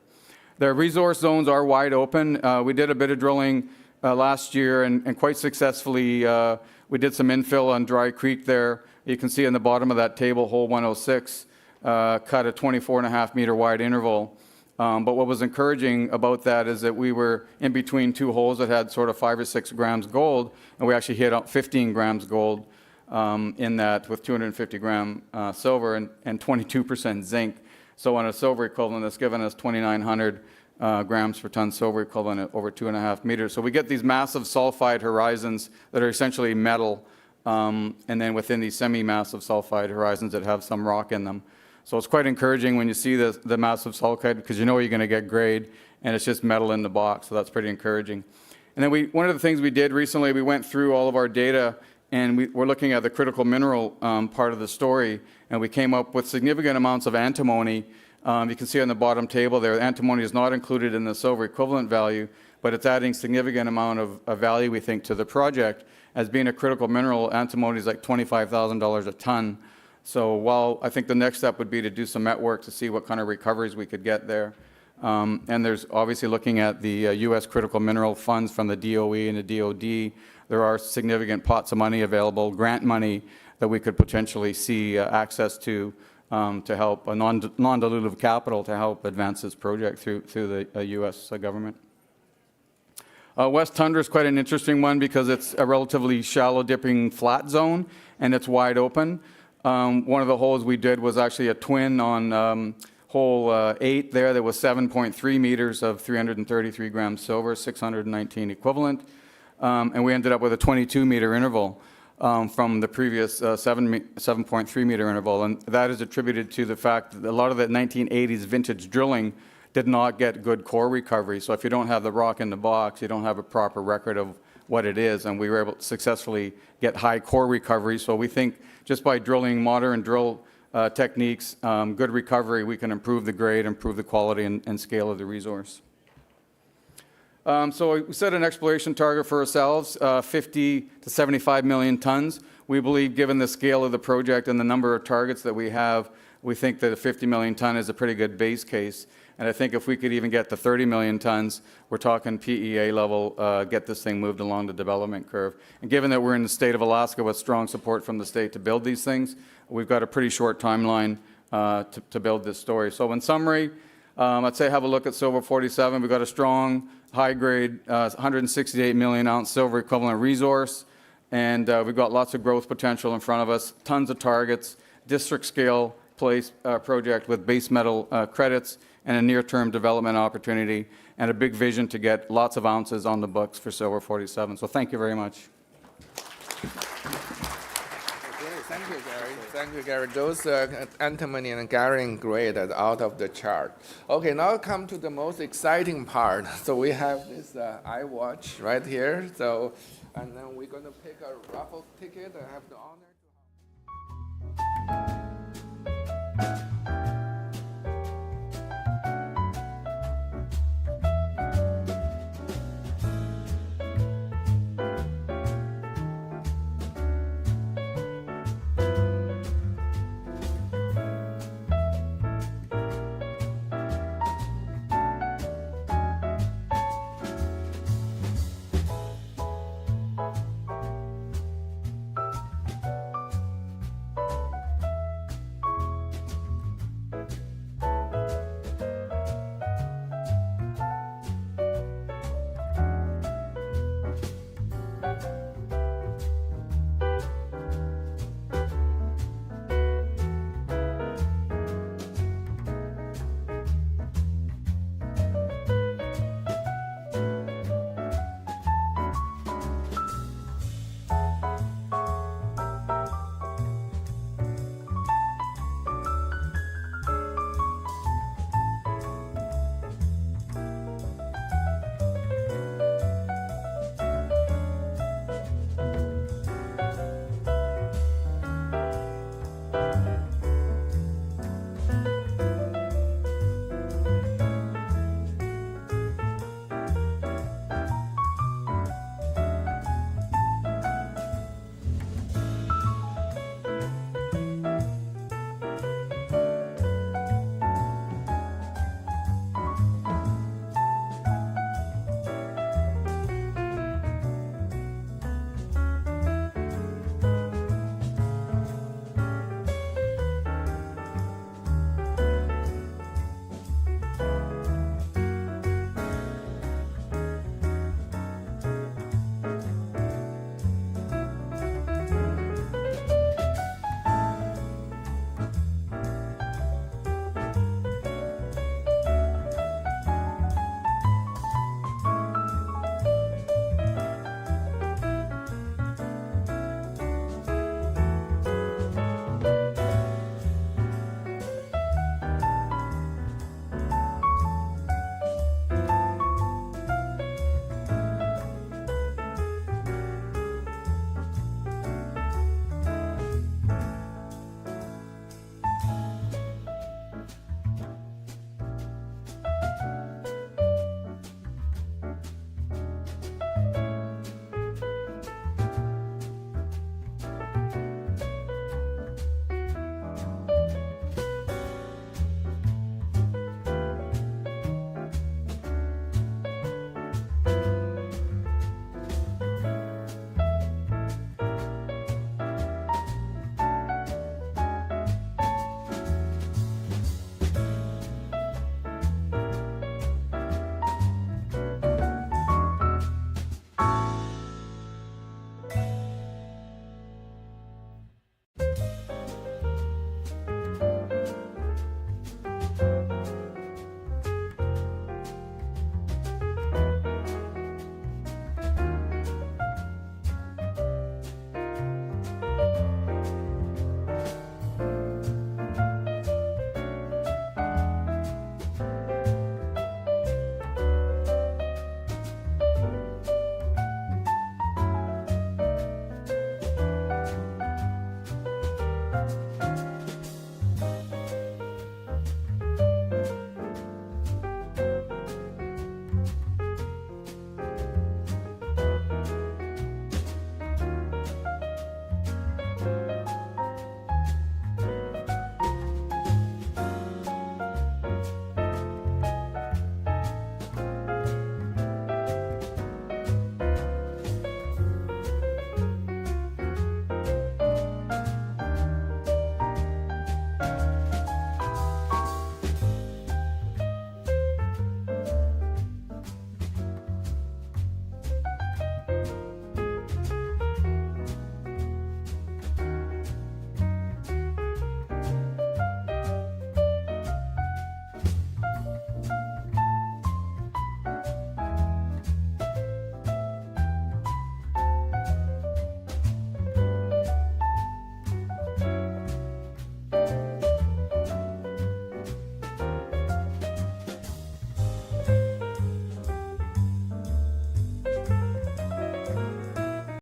The resource zones are wide open. We did a bit of drilling last year, and quite successfully. We did some infill on Dry Creek there. You can see in the bottom of that table, hole 106, cut a 24.5 meter wide interval. But what was encouraging about that is that we were in between 2 holes that had sort of 5 or 6 grams gold, and we actually hit 15 grams gold in that with 250 gram silver and 22% zinc. So on a silver equivalent, that's given us 2,900 grams per ton silver equivalent at over 2.5 meters. So we get these massive sulfide horizons that are essentially metal, and then within these semi-massive sulfide horizons that have some rock in them. So it's quite encouraging when you see the massive sulfide, because you know you're going to get grade, and it's just metal in the box, so that's pretty encouraging. And then one of the things we did recently, we went through all of our data, and we're looking at the critical mineral part of the story, and we came up with significant amounts of antimony. You can see on the bottom table there, antimony is not included in the silver equivalent value, but it's adding significant amount of value, we think, to the project. As being a critical mineral, antimony is like $25,000 a ton. So while I think the next step would be to do some met work to see what kind of recoveries we could get there. And there's obviously looking at the U.S. critical mineral funds from the DOE and the DOD. There are significant pots of money available, grant money, that we could potentially see access to help a non-dilutive capital to help advance this project through the U.S. government. West Tundra is quite an interesting one because it's a relatively shallow dipping flat zone and it's wide open. One of the holes we did was actually a twin on hole 8 there. There was 7.3 meters of 333 grams silver, 619 equivalent. And we ended up with a 22-meter interval from the previous 7.3 meter interval. And that is attributed to the fact that a lot of the 1980s vintage drilling did not get good core recovery. So if you don't have the rock in the box, you don't have a proper record of what it is. And we were able to successfully get high core recovery. So we think just by drilling modern drill techniques, good recovery, we can improve the grade, improve the quality and scale of the resource. So we set an exploration target for ourselves, 50 to 75 million tons. We believe, given the scale of the project and the number of targets that we have, we think that a 50 million ton is a pretty good base case. And I think if we could even get to 30 million tons, we're talking PEA level, get this thing moved along the development curve. And given that we're in the state of Alaska with strong support from the state to build these things, we've got a pretty short timeline to build this story. So in summary, I'd say have a look at Silver 47. We've got a strong, high-grade, 168 million ounce silver equivalent resource, and we've got lots of growth potential in front of us, tons of targets, district-scale project with base metal credits, and a near-term development opportunity, and a big vision to get lots of ounces on the books for Silver 47. So thank you very much. Thank you, Gary. Thank you, Gary. Those antimony and gallium grade are out of the chart. Okay, now come to the most exciting part. So we have this iWatch right here. So, and then we're going to pick a raffle ticket and have the honor.